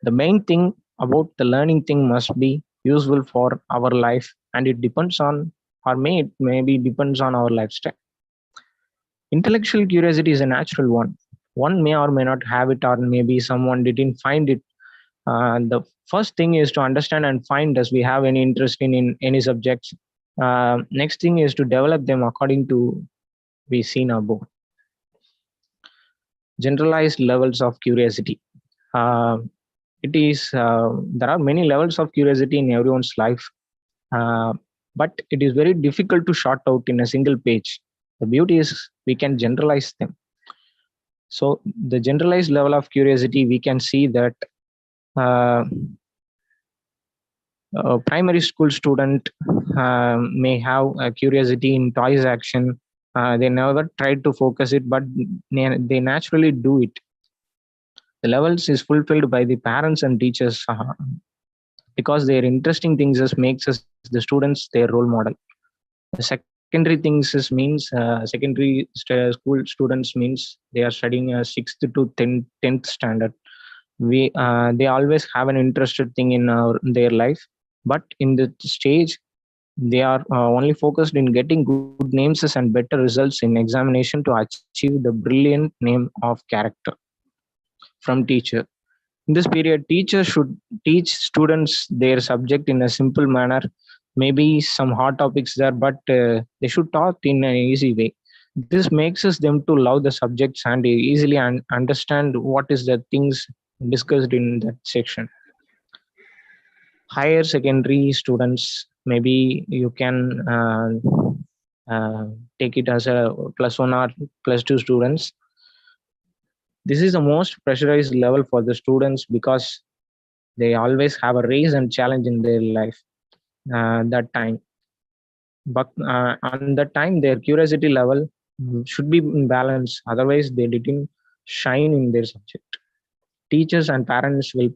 The main thing about the learning thing must be useful for our life, and it depends on, or maybe depends on our lifestyle. Intellectual curiosity is a natural one. One may or may not have it, or maybe someone didn't find it. The first thing is to understand and find does we have any interest in any subjects. Next thing is to develop them according to we seen above. Generalized levels of curiosity. There are many levels of curiosity in everyone's life, but it is very difficult to sort out in a single page. The beauty is we can generalize them. So the generalized level of curiosity, we can see that a primary school student may have a curiosity in toys action. They never tried to focus it, but they naturally do it. The levels is fulfilled by the parents and teachers because their interesting things just makes us the students their role model. The secondary things is means school students means they are studying 6th to 10th standard. They always have an interested thing in their life, but in the stage they are only focused in getting good names and better results in examination to achieve the brilliant name of character from teacher. In this period, teachers should teach students their subject in a simple manner. Maybe some hard topics there, but they should talk in an easy way. This makes us them to love the subjects and easily understand what is the things discussed in that section. Higher secondary students, maybe you can take it as a +1 or +2 students. This is the most pressurized level for the students because they always have a race and challenge in their life. that time. But on that time, their curiosity level should be in balance. Otherwise, they didn't shine in their subject. Teachers and parents will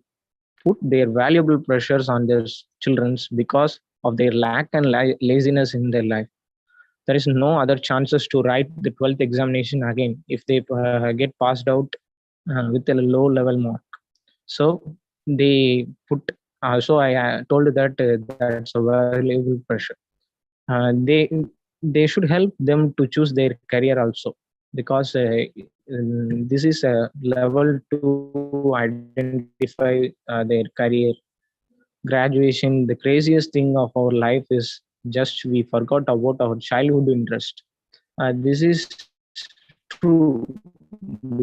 put their valuable pressures on their children because of their lack and laziness in their life. There is no other chances to write the 12th examination again if they get passed out with a low level mark. So they put. So I told that that's a valuable pressure. They should help them to choose their career also, because this is a level to identify their career. Graduation, the craziest thing of our life is just we forgot about our childhood interest. This is true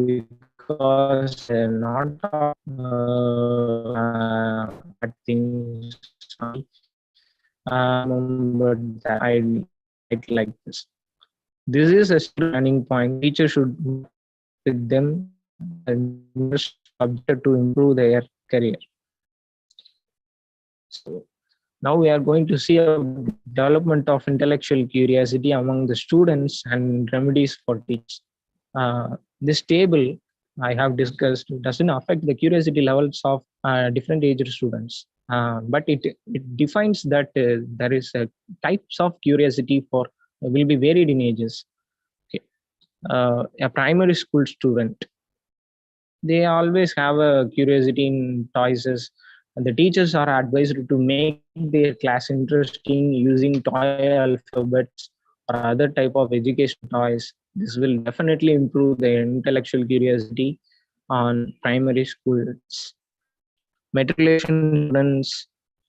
because not bad things. But that I like this. This is a turning point. Teachers should work with them and subject to improve their career. So now we are going to see a development of intellectual curiosity among the students and remedies for teachers. This table I have discussed doesn't affect the curiosity levels of different age students, but it defines that there is types of curiosity for will be varied in ages. Okay. A primary school student, they always have a curiosity in toys, and the teachers are advised to make their class interesting using toy alphabets or other type of education toys. This will definitely improve their intellectual curiosity on primary schools. Matriculation students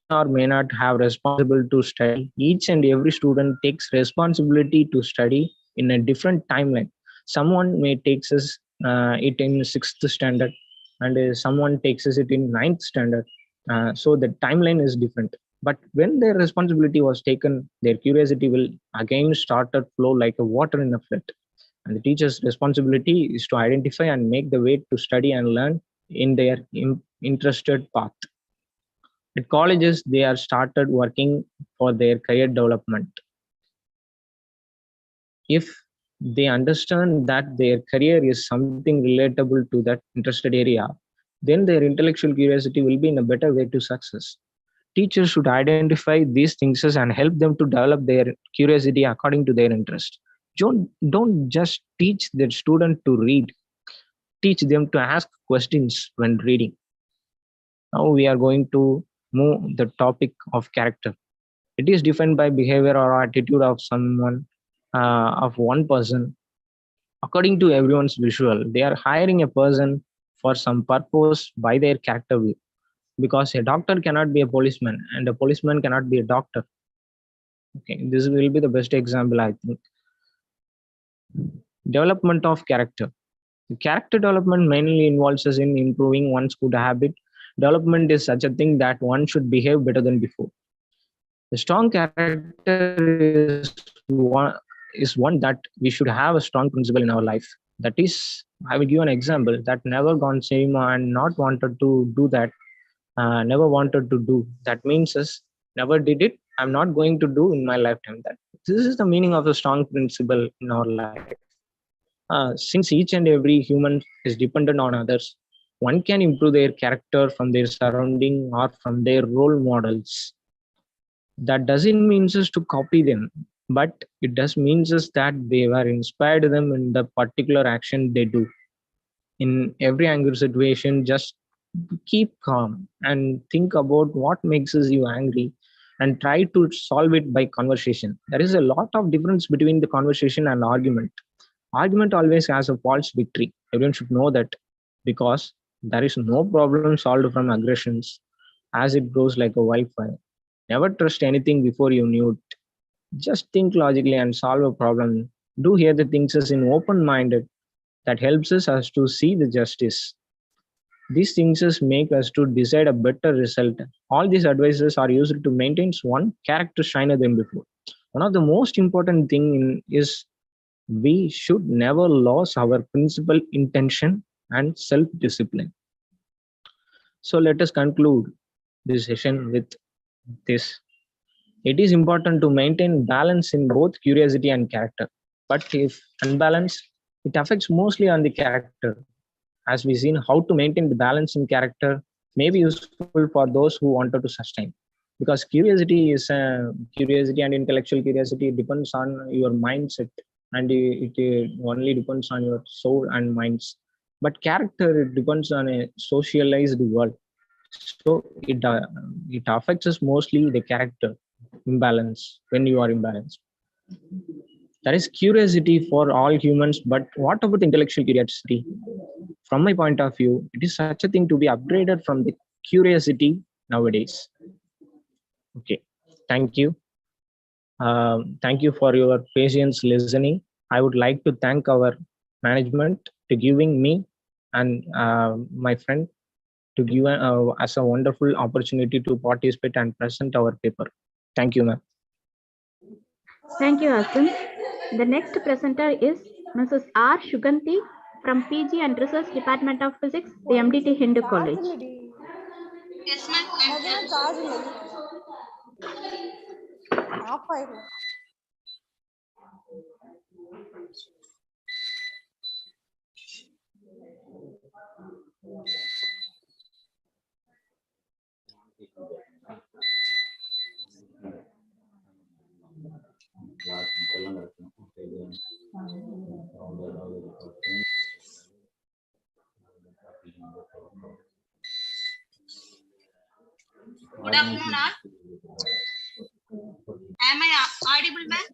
may or may not have responsible to study. Each and every student takes responsibility to study in a different timeline. Someone may takes us it in 6th standard, and someone takes us it in 9th standard. So the timeline is different. But when their responsibility was taken, their curiosity will again start to flow like a water in a flood. And the teacher's responsibility is to identify and make the way to study and learn in their interested path. At colleges, they are started working for their career development. If they understand that their career is something relatable to that interested area, then their intellectual curiosity will be in a better way to success. Teachers should identify these things and help them to develop their curiosity according to their interest. Don't just teach the student to read. Teach them to ask questions when reading. Now we are going to move the topic of character. It is defined by behavior or attitude of someone, of one person. According to everyone's visual, they are hiring a person for some purpose by their character view. Because a doctor cannot be a policeman and a policeman cannot be a doctor. Okay, this will be the best example, I think. Development of character. Character development mainly involves us in improving one's good habit. Development is such a thing that one should behave better than before. The strong character is one that we should have a strong principle in our life. That is, I will give an example that never gone cinema and not wanted to do that. Never wanted to do. That means is never did it. I'm not going to do in my lifetime that. This is the meaning of a strong principle in our life. Since each and every human is dependent on others, one can improve their character from their surrounding or from their role models. That doesn't mean us to copy them, but it does means us that they were inspired them in the particular action they do. In every angry situation, just keep calm and think about what makes you angry and try to solve it by conversation. There is a lot of difference between the conversation and argument. Argument always has a false victory. Everyone should know that, because there is no problem solved from aggressions as it goes like a wildfire. Never trust anything before you knew it. Just think logically and solve a problem. Do hear the things as in open-minded. That helps us to see the justice. These things make us to decide a better result. All these advices are used to maintain one character shiner than before. One of the most important thing is we should never lose our principal intention and self-discipline. So let us conclude this session with this. It is important to maintain balance in both curiosity and character. But if unbalanced, it affects mostly on the character. As we've seen, how to maintain the balance in character may be useful for those who wanted to sustain. Because curiosity and intellectual curiosity depends on your mindset, and it only depends on your soul and minds. But character, it depends on a socialized world. So it affects us mostly the character imbalance when you are imbalanced. There is curiosity for all humans, but what about intellectual curiosity? From my point of view, it is such a thing to be upgraded from the curiosity nowadays. Okay, thank you. Thank you for your patience listening. I would like to thank our management to giving me and my friend to give us a wonderful opportunity to participate and present our paper. Thank you, ma'am. Thank you, Asim. The next presenter is Mrs. R. Shuganti from PG and Research Department of Physics, the MDT Hindu College. Yes, ma'am. Good afternoon, all. Am I audible, ma'am?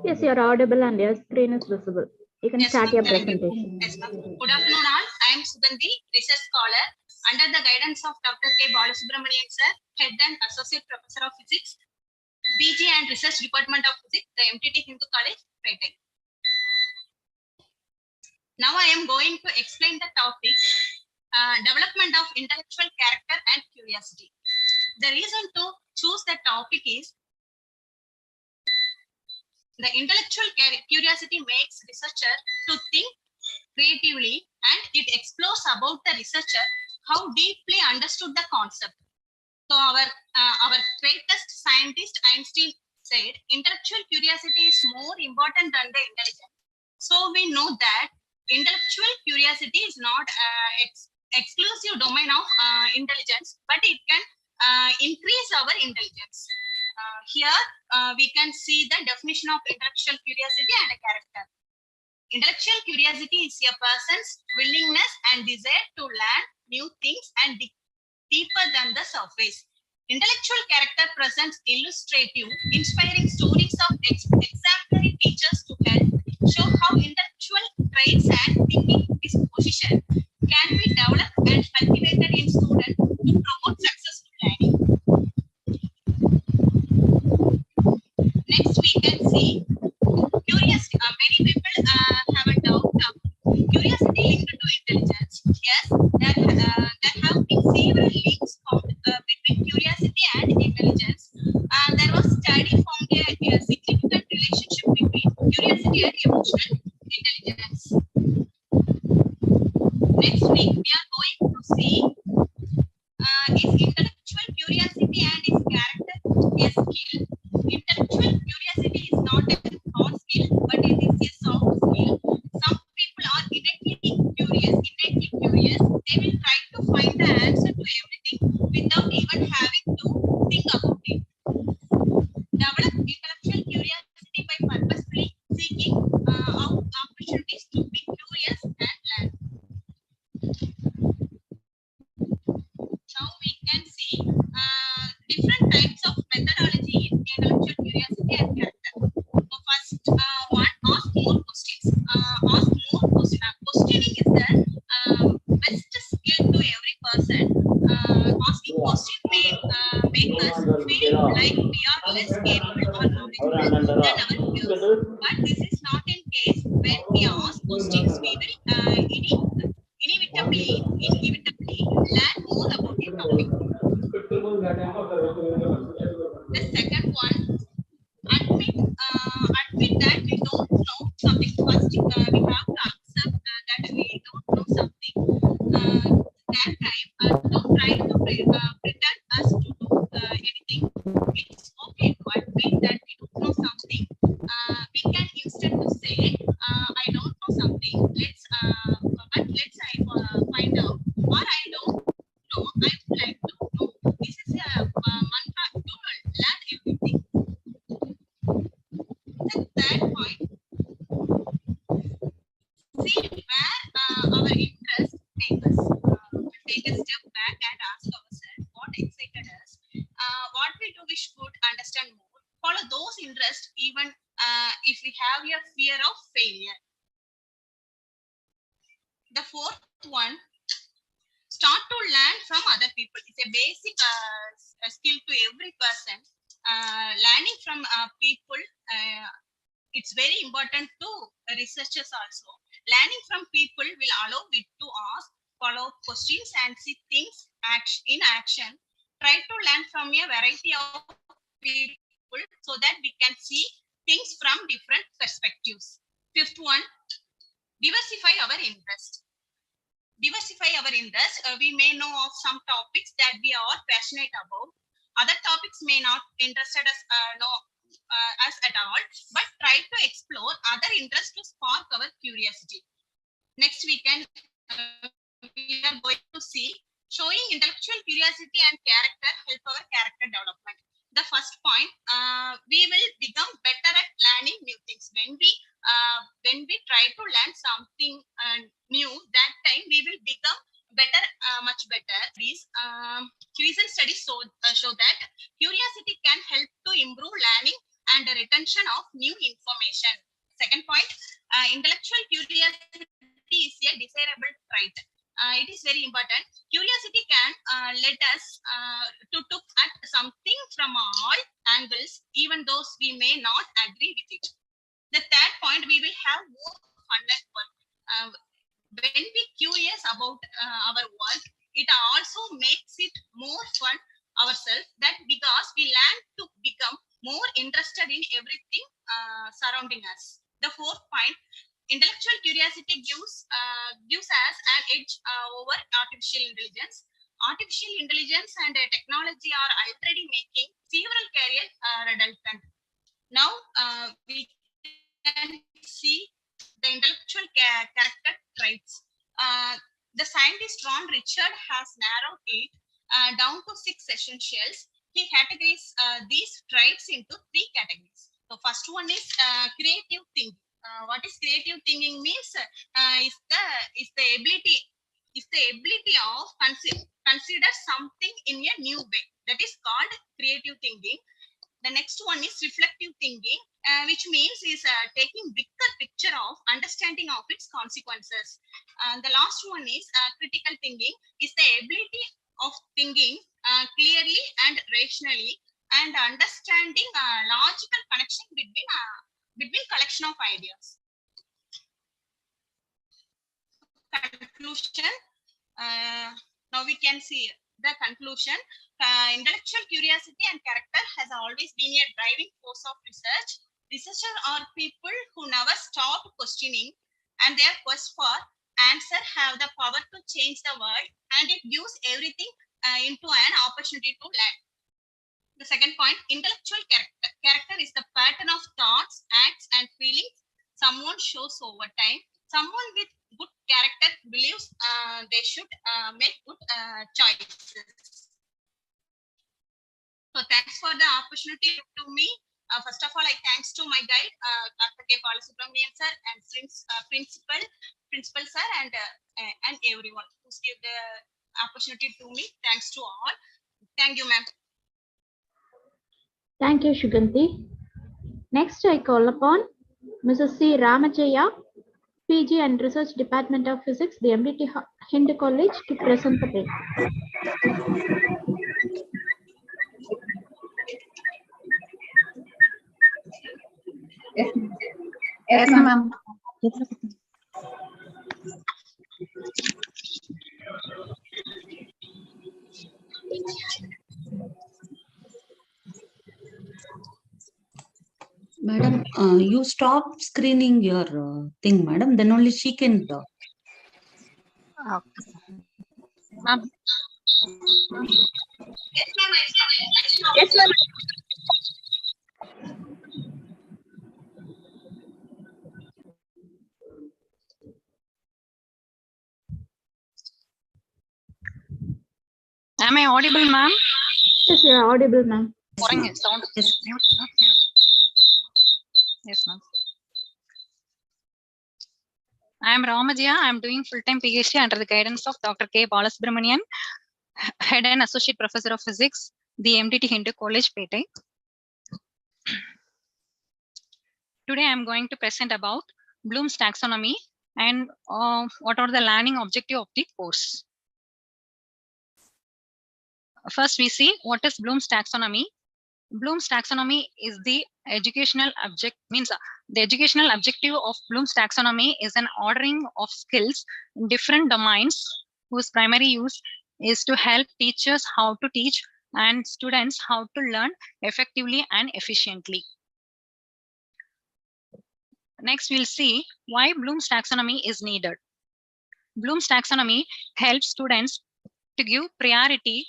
Yes, you are audible and your screen is visible. You can start your Thank you. presentation. Yes, ma'am. Good afternoon, all. I am Sugandhi, research scholar, under the guidance of Dr. K. Balasubramanian sir, Head and Associate Professor of Physics, PG and Research Department of Physics, the MTT Hindu College, Paytech. Now I am going to explain the topic, development of intellectual character and curiosity. The reason to choose the topic is the intellectual curiosity makes researcher to think creatively, and it explores about the researcher how deeply understood the concept. So our greatest scientist Einstein said intellectual curiosity is more important than the intelligence. So we know that intellectual curiosity is not exclusive domain of intelligence, but it can increase our intelligence. Here we can see the definition of intellectual curiosity and a character. Intellectual curiosity is a person's willingness and desire to learn new things and deeper than the surface. Intellectual character presents illustrative, inspiring stories of exemplary teachers to help show how intellectual traits and thinking disposition can be developed and cultivated in students to promote successful learning. Next, we can see curiosity. Many people have a doubt of curiosity linked to intelligence. Yes, there have been several links found between curiosity and intelligence. There was study found a significant relationship between curiosity and emotional intelligence. Next week, we are going to see is intellectual curiosity and its character a skill. Intellectual curiosity is not a hard skill, but it is a soft skill. Some people are innately curious. They will try to find the answer to everything without even having to think about it. Develop intellectual curiosity by purposefully seeking out opportunities to be curious and learn. Now we can see different types of methodology in intellectual curiosity and character. So first one, ask more questions. Ask more questions. Questioning is the best skill to every person. Asking questions may make us feel like we are less capable or knowledgeable than our peers. But this is not in case. When we ask questions, we will inevitably learn more about the topic. The second one, admit that we don't know something. First, we have to accept that we don't know something. That time, don't try to pretend us to do anything. It's okay to see where our interest takes us. Take a step back and ask ourselves what excited us, what we do wish could understand more. Follow those interests even if we have a fear of failure. The fourth one, start to learn from other people. It's a basic skill to every person. Learning from people, it's very important to researchers also. Learning from people will allow it to ask follow-up questions and see things in action. Try to learn from a variety of people so that we can see things from different perspectives. Fifth one, diversify our interest. Diversify our interest. We may know of some topics that we are passionate about. Other topics may not interest us, us at all, but try to explore other interests to spark our curiosity. Next weekend, we are going to see showing intellectual curiosity and character help our character development. The first point, we will become better at learning new things. When we try to learn something new, that time we will become better, much better. These recent studies show that curiosity can help to improve learning and retention of new information. Second point, intellectual curiosity is a desirable trait. It is very important. Curiosity can let us to look at something from all angles, even though we may not agree with it. The third point, we will have more fun at work. When we curious about our work, it also makes it more fun ourselves. That because we learn to become more interested in everything surrounding us. The fourth point, intellectual curiosity gives us an edge over artificial intelligence. Artificial intelligence and technology are already making several careers redundant. Now we can see the intellectual character traits. The scientist Ron Richard has narrowed it down to 6 essentials. He categorizes these traits into 3 categories. So first one is creative thinking. What is creative thinking means? Is the ability of consider something in a new way. That is called creative thinking. The next one is reflective thinking, which means is taking bigger picture of understanding of its consequences. The last one is critical thinking, is the ability of thinking clearly and rationally and understanding logical connection between collection of ideas. Conclusion. Now we can see the conclusion. Intellectual curiosity and character has always been a driving force of research. Researchers are people who never stop questioning, and their quest for answer have the power to change the world, and it gives everything into an opportunity to learn. The second point, intellectual character. Character is the pattern of thoughts, acts, and feelings someone shows over time. Someone with good character believes they should make good choices. So thanks for the opportunity to me. First of all, I thanks to my guide, Dr. K. Balasubramanian sir, and principal sir, and everyone who's give the opportunity to me. Thanks to all. Thank you, ma'am. Thank you, Shuganti. Next, I call upon Mrs. C. Ramajaya, PG and Research Department of Physics, the MDT Hindu College, to present the paper. Yes, ma'am. Madam, you stop screening your thing, madam. Then only she can. Ma'am. Yes, ma'am. Am I audible, ma'am? Yes, you are audible, ma'am. Sound. Yes, ma'am. I am Ramajaya. I am doing full-time PhD under the guidance of Dr. K. Balasubramanian, Head and Associate Professor of Physics, the MDT Hindu College, Pete. Today I am going to present about Bloom's taxonomy and what are the learning objective of the course. First, we see what is Bloom's taxonomy. Bloom's taxonomy is the educational the educational objective of Bloom's taxonomy is an ordering of skills in different domains whose primary use is to help teachers how to teach and students how to learn effectively and efficiently. Next, we'll see why Bloom's taxonomy is needed. Bloom's taxonomy helps students to give priority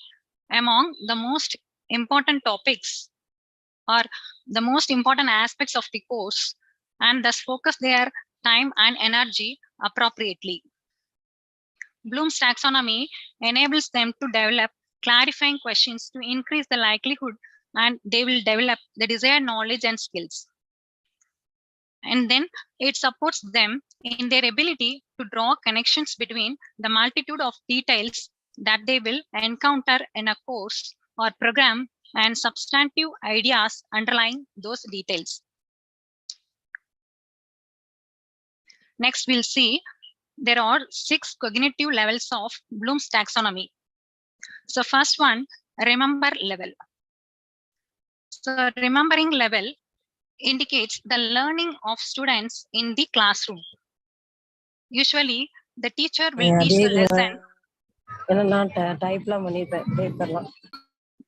among the most important topics or the most important aspects of the course and thus focus their time and energy appropriately. Bloom's taxonomy enables them to develop clarifying questions to increase the likelihood and they will develop the desired knowledge and skills. And then it supports them in their ability to draw connections between the multitude of details that they will encounter in a course or program and substantive ideas underlying those details. Next, we'll see there are 6 cognitive levels of Bloom's taxonomy. So first one, remember level. So remembering level indicates the learning of students in the classroom. Usually, the teacher will teach the lesson.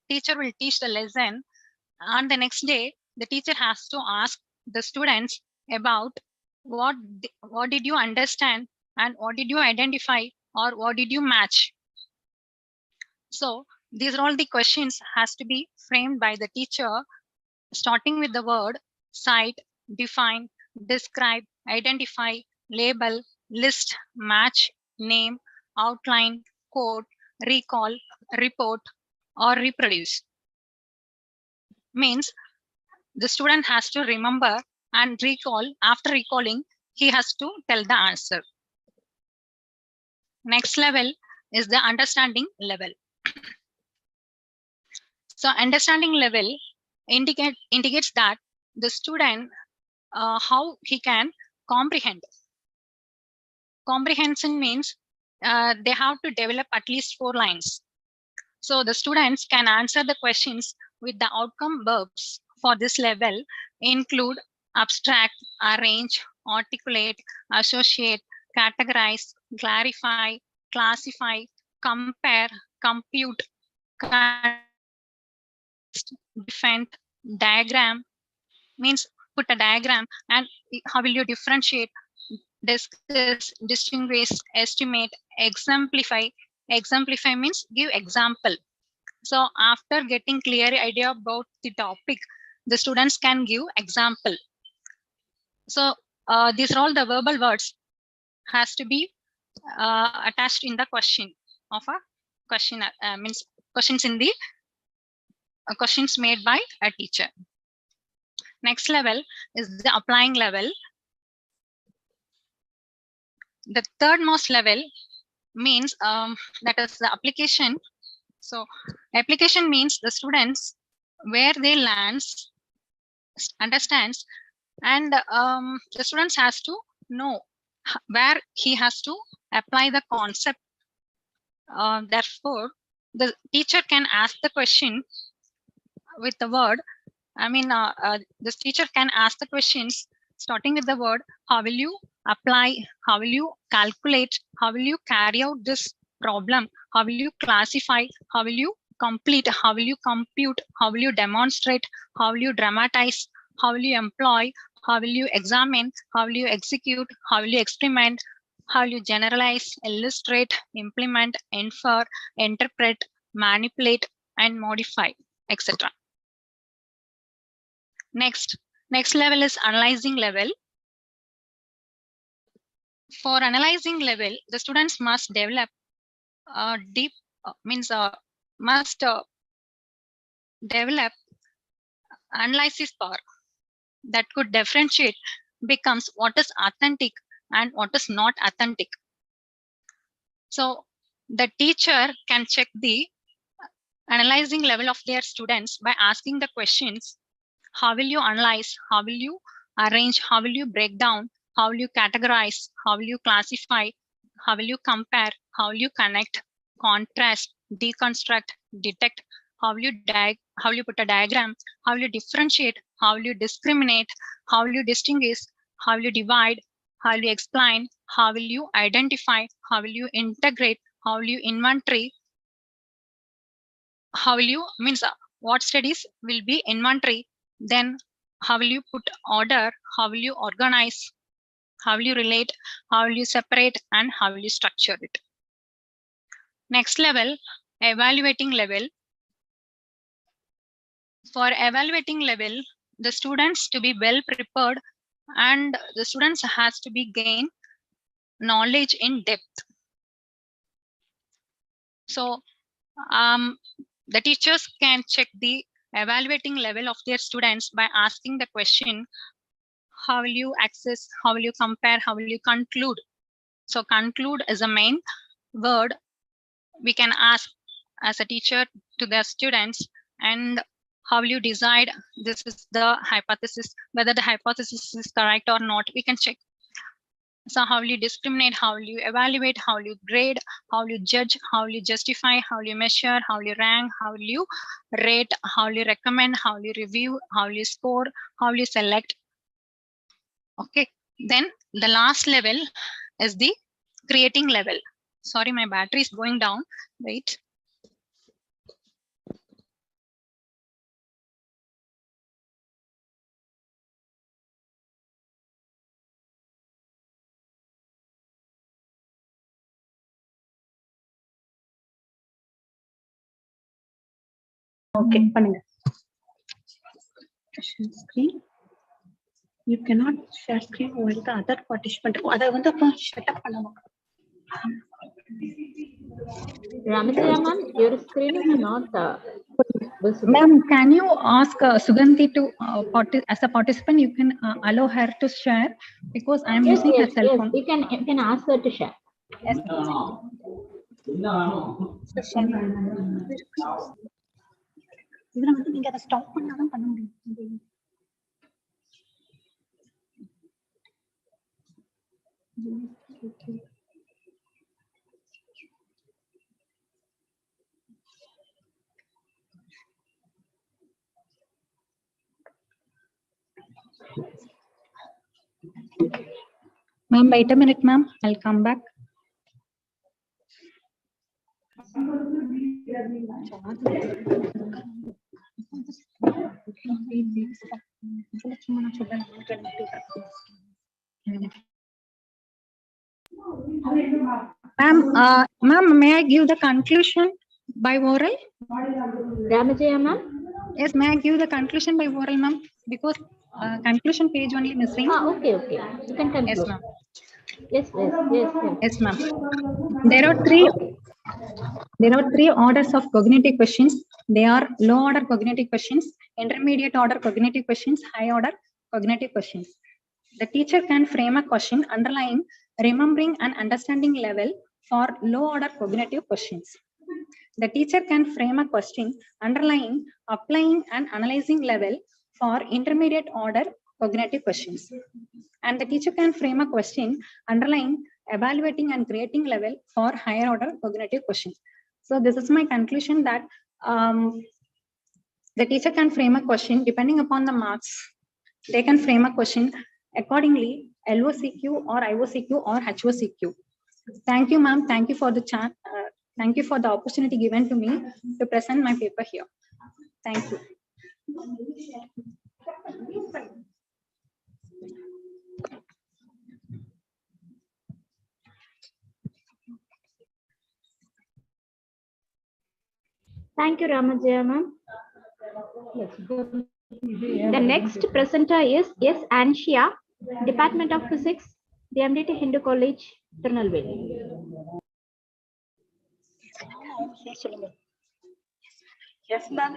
Teacher will teach the lesson, and the next day, the teacher has to ask the students about what did you understand and what did you identify or what did you match. So these are all the questions has to be framed by the teacher, starting with the word cite, define, describe, identify, label, list, match, name, outline, quote, recall, report, or reproduce. Means the student has to remember and recall. After recalling, he has to tell the answer. Next level is the understanding level. So understanding level indicates that the student how he can comprehend. Comprehension means they have to develop at least 4 lines. So the students can answer the questions with the outcome verbs for this level include abstract, arrange, articulate, associate, categorize, clarify, classify, compare, compute, defend, diagram, means put a diagram and how will you differentiate, discuss, distinguish, estimate, exemplify. Exemplify means give example. So after getting clear idea about the topic, the students can give example. So these are all the verbal words has to be attached in the question of a question, means questions in the questions made by a teacher. Next level is the applying level. The third most level means that is the application. So application means the students where they learns, understands, and the students has to know where he has to apply the concept. Therefore, the teacher can ask the question with the word. This teacher can ask the questions starting with the word, how will you apply, how will you calculate, how will you carry out this problem, how will you classify, how will you complete, how will you compute, how will you demonstrate, how will you dramatize, how will you employ, how will you examine, how will you execute, how will you experiment, how will you generalize, illustrate, implement, infer, interpret, manipulate, and modify, etc. Next level is analyzing level. For analyzing level, the students must develop develop analysis power that could differentiate becomes what is authentic and what is not authentic. So the teacher can check the analyzing level of their students by asking the questions: how will you analyze? How will you arrange? How will you break down? How will you categorize? How will you classify? How will you compare? How will you connect, contrast, deconstruct, detect? How will you put a diagram? How will you differentiate? How will you discriminate? How will you distinguish? How will you divide? How will you explain? How will you identify? How will you integrate? How will you inventory? How will you what studies will be inventory? Then how will you put order? How will you organize? How will you relate? How will you separate? And how will you structure it? Next level, evaluating level. For evaluating level, the students to be well prepared, and the students has to be gain knowledge in depth. So the teachers can check the evaluating level of their students by asking the question: how will you access? How will you compare? How will you conclude? So conclude is a main word we can ask as a teacher to their students. And how will you decide this is the hypothesis, whether the hypothesis is correct or not, we can check. So how will you discriminate? How will you evaluate? How will you grade? How will you judge? How will you justify? How will you measure? How will you rank? How will you rate? How will you recommend? How will you review? How will you score? How will you select? Okay, then the last level is the creating level. Sorry, my battery is going down. Wait. Okay, பண்ணுங்க. Screen. You cannot share screen while the other participant. அதை வந்து அப்போ shut up பண்ணணும். Ramajaya ma'am, your screen is not visible. Ma'am, can you ask Suganti to as a participant, you can allow her to share, because I am using her cell phone. You can ask her to share. Yes. இதுல வந்து நீங்க அதை stop பண்ணாதான் பண்ண முடியும். Ma'am, wait a minute, ma'am. I'll come back. Ma'am, may I give the conclusion by oral? Ramajaya ma'am? Yes, may I give the conclusion by oral, ma'am? Because conclusion page only missing. Okay. You can conclude. Yes, ma'am. Yes, ma'am. There are three orders of cognitive questions. They are low order cognitive questions, intermediate order cognitive questions, high order cognitive questions. The teacher can frame a question underlying remembering and understanding level for low order cognitive questions. The teacher can frame a question underlying applying and analyzing level for intermediate order cognitive questions. And the teacher can frame a question underlying evaluating and creating level for higher order cognitive questions. So this is my conclusion, that the teacher can frame a question depending upon the marks. They can frame a question accordingly, LOCQ or IOCQ or HOCQ. Thank you, ma'am. Thank you for the chance. Thank you for the opportunity given to me to present my paper here. Thank you. Thank you, Ramajaya ma'am. The next presenter is S. Anshia, Department of Physics, the MDT Hindu College, Tirunelveli. Yes, ma'am.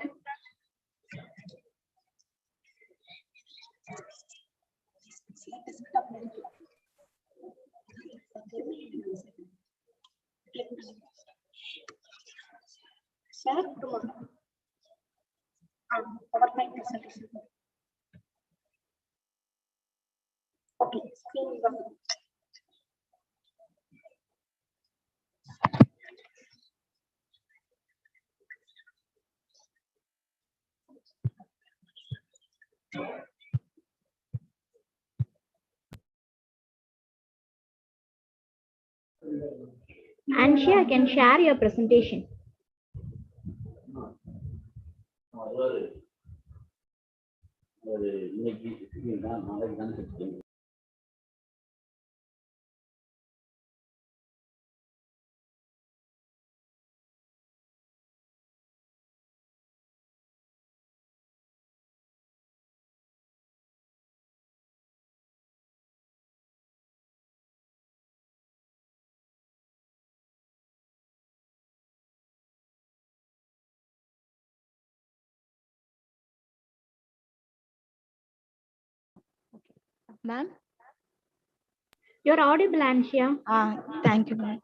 Anshia can share your presentation. Ma'am? You're audible, Anshia. Thank you, ma'am.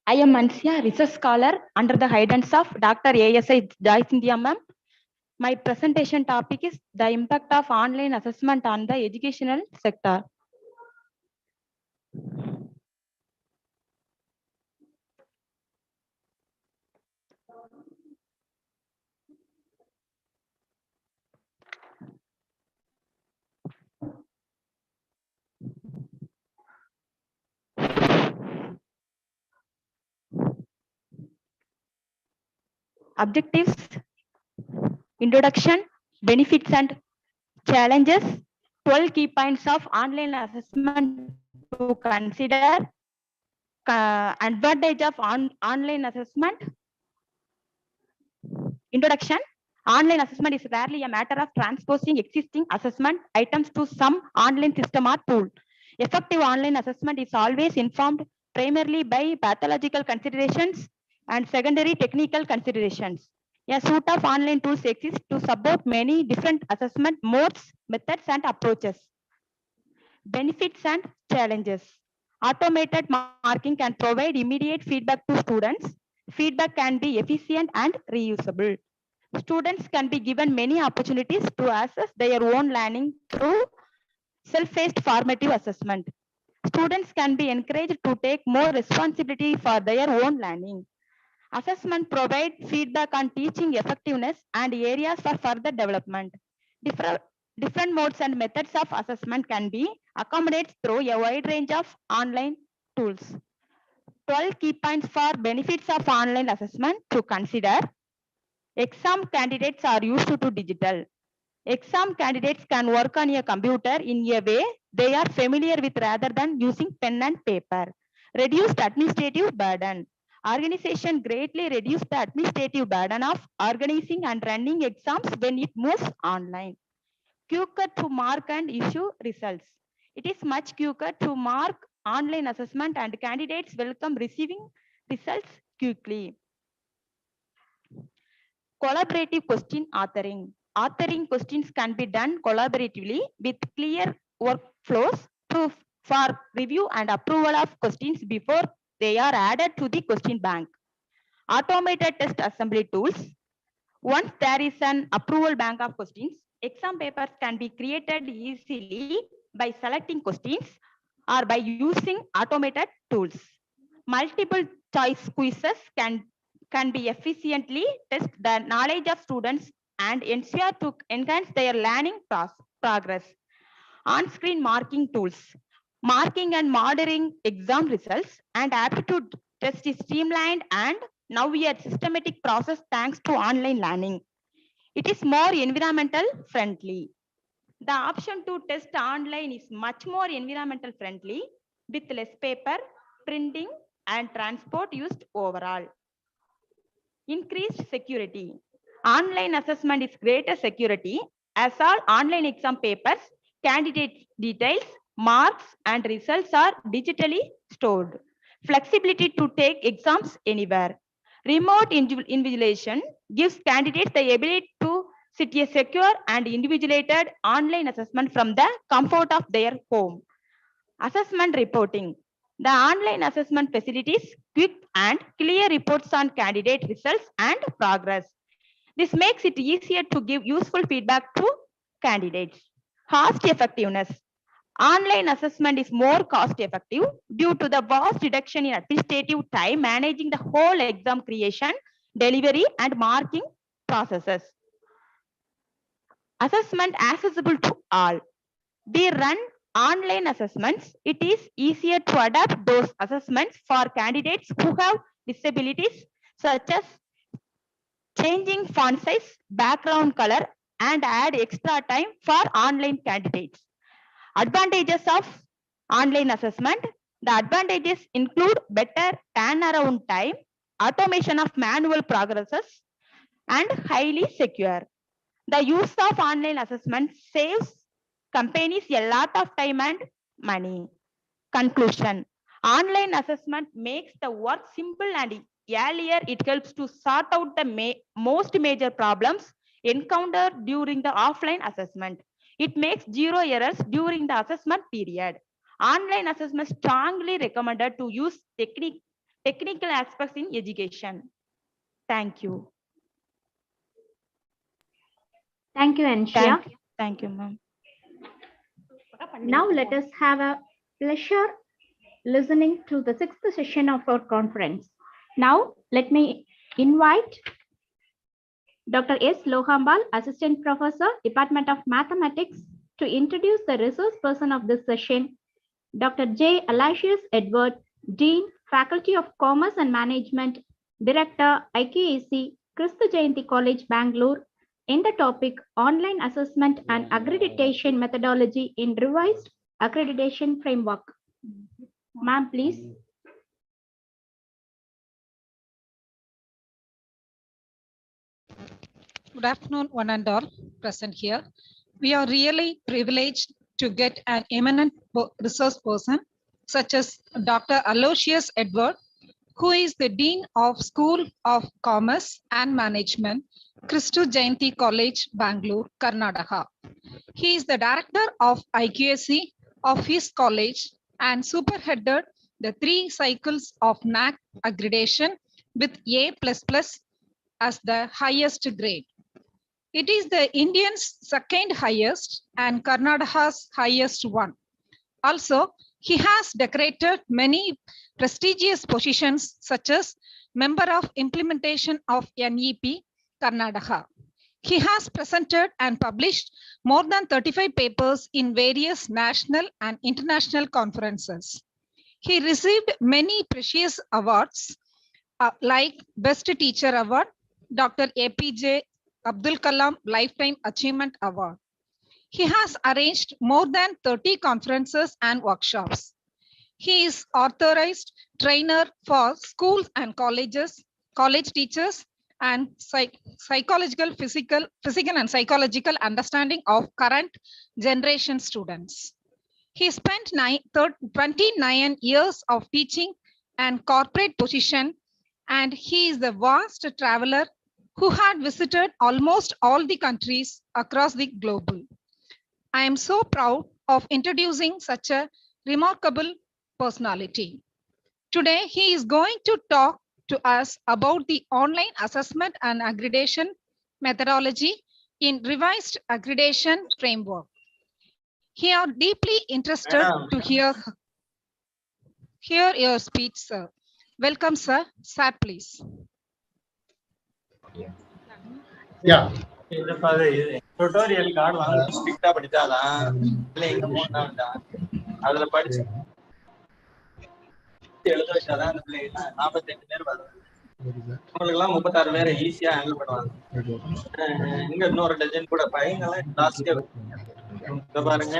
I am Ansia, research scholar under the guidance of Dr. ASI Joy Cynthia, ma'am. My presentation topic is the impact of online assessment on the educational sector. Objectives, introduction, benefits and challenges, 12 key points of online assessment to consider, advantage of online assessment. Introduction. Online assessment is rarely a matter of transposing existing assessment items to some online system or tool. Effective online assessment is always informed primarily by pathological considerations and secondary technical considerations. A suite of online tools exist to support many different assessment modes, methods, and approaches. Benefits and challenges. Automated marking can provide immediate feedback to students. Feedback can be efficient and reusable. Students can be given many opportunities to assess their own learning through self-paced formative assessment. Students can be encouraged to take more responsibility for their own learning. Assessment provides feedback on teaching effectiveness and areas for further development. Different modes and methods of assessment can be accommodated through a wide range of online tools. 12 key points for benefits of online assessment to consider. Exam candidates are used to digital. Exam candidates can work on a computer in a way they are familiar with rather than using pen and paper. Reduced administrative burden. Organization greatly reduced the administrative burden of organizing and running exams when it moves online. Quicker to mark and issue results. It is much quicker to mark online assessment and candidates welcome receiving results quickly. Collaborative question authoring. Authoring questions can be done collaboratively with clear workflows for review and approval of questions before they are added to the question bank. Automated test assembly tools. Once there is an approval bank of questions, exam papers can be created easily by selecting questions or by using automated tools. Multiple choice quizzes can be efficiently test the knowledge of students and ensure to enhance their learning progress. On-screen marking tools. Marking and monitoring exam results and aptitude test is streamlined and now a systematic process thanks to online learning. It is more environmental friendly. The option to test online is much more environmental friendly with less paper, printing, and transport used overall. Increased security. Online assessment is greater security as all online exam papers, candidate details, marks, and results are digitally stored. Flexibility to take exams anywhere. Remote invigilation gives candidates the ability to sit a secure and individuated online assessment from the comfort of their home. Assessment reporting. The online assessment facilitates quick and clear reports on candidate results and progress. This makes it easier to give useful feedback to candidates. Cost effectiveness. Online assessment is more cost effective due to the vast reduction in administrative time managing the whole exam creation, delivery, and marking processes. Assessment accessible to all. We run online assessments. It is easier to adapt those assessments for candidates who have disabilities such as changing font size, background color, and add extra time for online candidates. Advantages of online assessment. The advantages include better turnaround time, automation of manual progresses, and highly secure. The use of online assessment saves companies a lot of time and money. Conclusion. Online assessment makes the work simple and earlier. It helps to sort out the most major problems encountered during the offline assessment. It makes zero errors during the assessment period. Online assessment strongly recommended to use technical aspects in education. Thank you. Thank you, Anshia. Thank you, ma'am. Now let us have a pleasure listening to the sixth session of our conference. Now let me invite Dr. S. Lohambal, Assistant Professor, Department of Mathematics, to introduce the resource person of this session, Dr. J. Aloysius Edward, Dean, Faculty of Commerce and Management, Director, IQAC, Kristu Jayanti College, Bangalore, in the topic Online Assessment and Accreditation Methodology in Revised Accreditation Framework. Ma'am, please. Good afternoon, one and all present here. We are really privileged to get an eminent resource person such as Dr. Aloysius Edward, who is the Dean of School of Commerce and Management, Kristu Jayanti College, Bangalore, Karnataka. He is the Director of IQAC of his college and superheaded the 3 cycles of NAAC accreditation with A++ as the highest grade. It is the Indian's second highest and Karnataka's highest one. Also, he has decorated many prestigious positions such as Member of Implementation of NEP, Karnataka. He has presented and published more than 35 papers in various national and international conferences. He received many precious awards like Best Teacher Award, Dr. APJ Abdul Kalam Lifetime Achievement Award. He has arranged more than 30 conferences and workshops. He is authorized trainer for schools and colleges, college teachers, and psychological, physical and psychological understanding of current generation students. He spent 29 years of teaching and corporate position, and he is the vast traveler who had visited almost all the countries across the globe. I am so proud of introducing such a remarkable personality. Today, he is going to talk to us about the online assessment and accreditation methodology in revised accreditation framework. We are deeply interested to hear your speech, sir. Welcome, sir. Sir, please. Yeah. Tutorial card வாங்க ஸ்ட்ரிக்ட்டா படிச்சாதான் இல்ல எங்க போனாடா அதுல படிச்சு எழுத வச்சாதான் அந்த பிள்ளைங்க 48 பேர் வருவாங்க உங்களுக்கு எல்லாம் 36 பேரை ஈஸியா ஹேண்டில் பண்ணுவாங்க இங்க இன்னொரு டஜன் கூட பையங்க எல்லாம் லாஸ்டே இத பாருங்க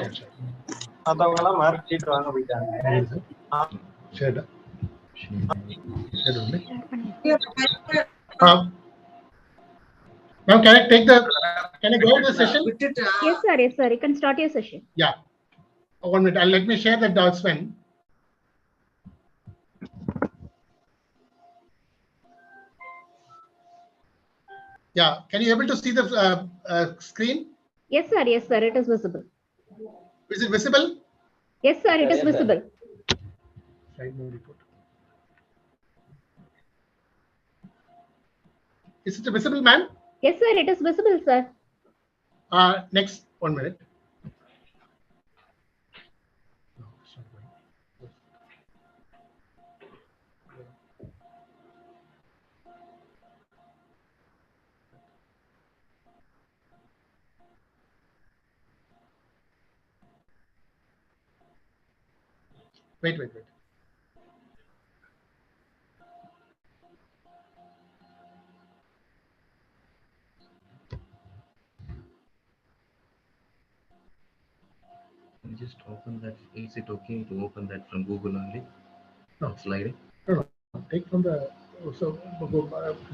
மத்தவங்க எல்லாம் மார்க் ஷீட் வாங்க போயிட்டாங்க Now, can I go to the session? Yes, sir. Yes, sir. You can start your session. Yeah. 1 minute. Let me share the announcement. Yeah, can you able to see the screen? Yes, sir. Yes, sir. It is visible. Is it visible? Yes, sir. It is Yes, sir. visible. Slide no report. Is it visible, ma'am? Yes, sir. It is visible, sir. Next, 1 minute. Wait. Can you just open that? Is it okay to open that from Google only? No. Slide. No. Take from the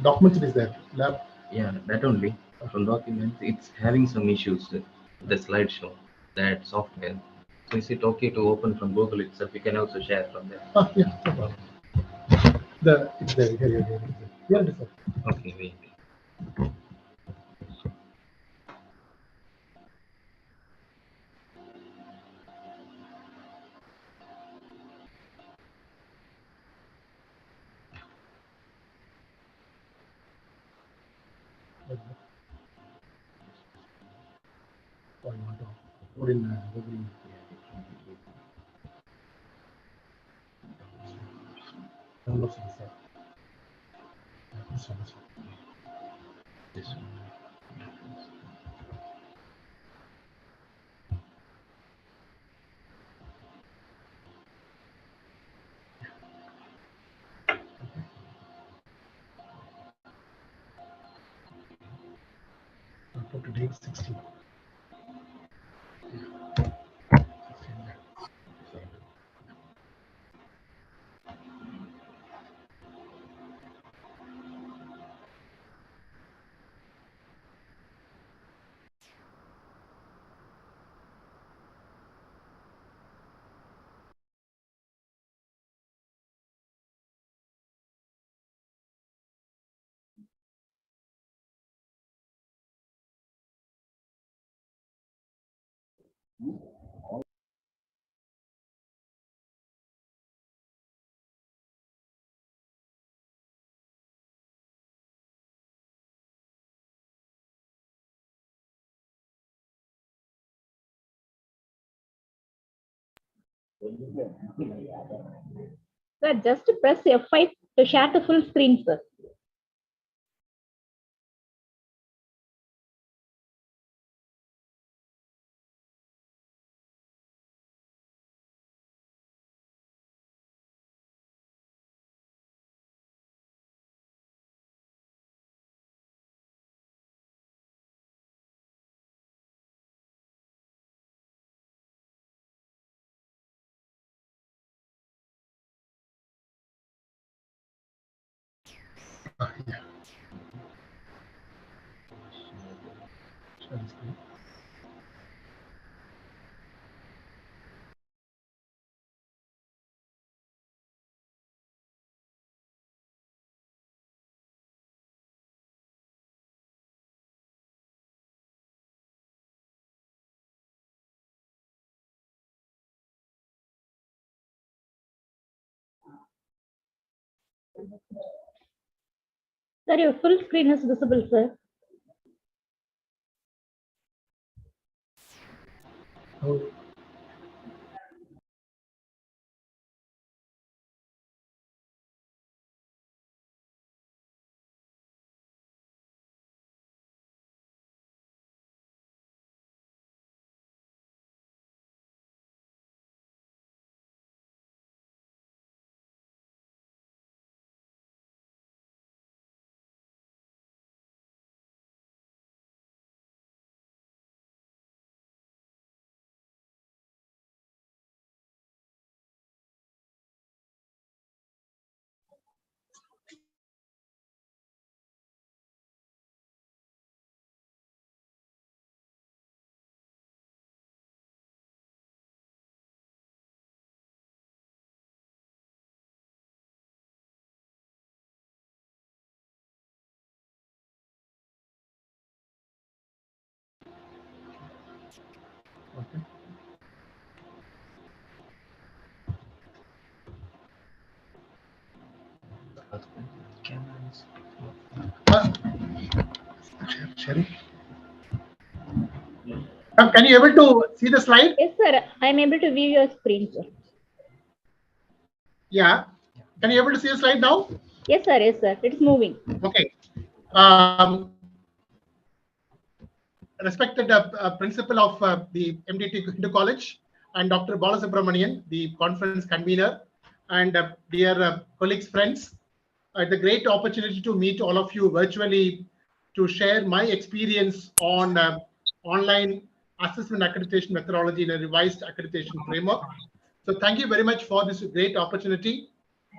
documents. It is there. Lab. Yeah, that only. From documents, it's having some issues with the slideshow, that software. So is it okay to open from Google itself? You can also share from there. Yeah, no problem. It's there. Here. Yeah, it is there. Okay, wait. Oh, you want to put in Google. Downloads it is there. This one. This one. Put to date 16. Sir, just press F5 to share the full screen, sir. Yeah. Share the screen. Sir, your full screen is visible, sir. Oh, Okay. Sherry? Can you able to see the slide? Yes, sir. I am able to view your screen, sir. Yeah. Can you able to see the slide now? Yes, sir. Yes, sir. It's moving. Okay. Respected principal of the MDT Hindu College and Dr. Balasubramanian, the conference convener, and dear colleagues, friends, it's a great opportunity to meet all of you virtually to share my experience on online assessment accreditation methodology in a revised accreditation framework. So thank you very much for this great opportunity.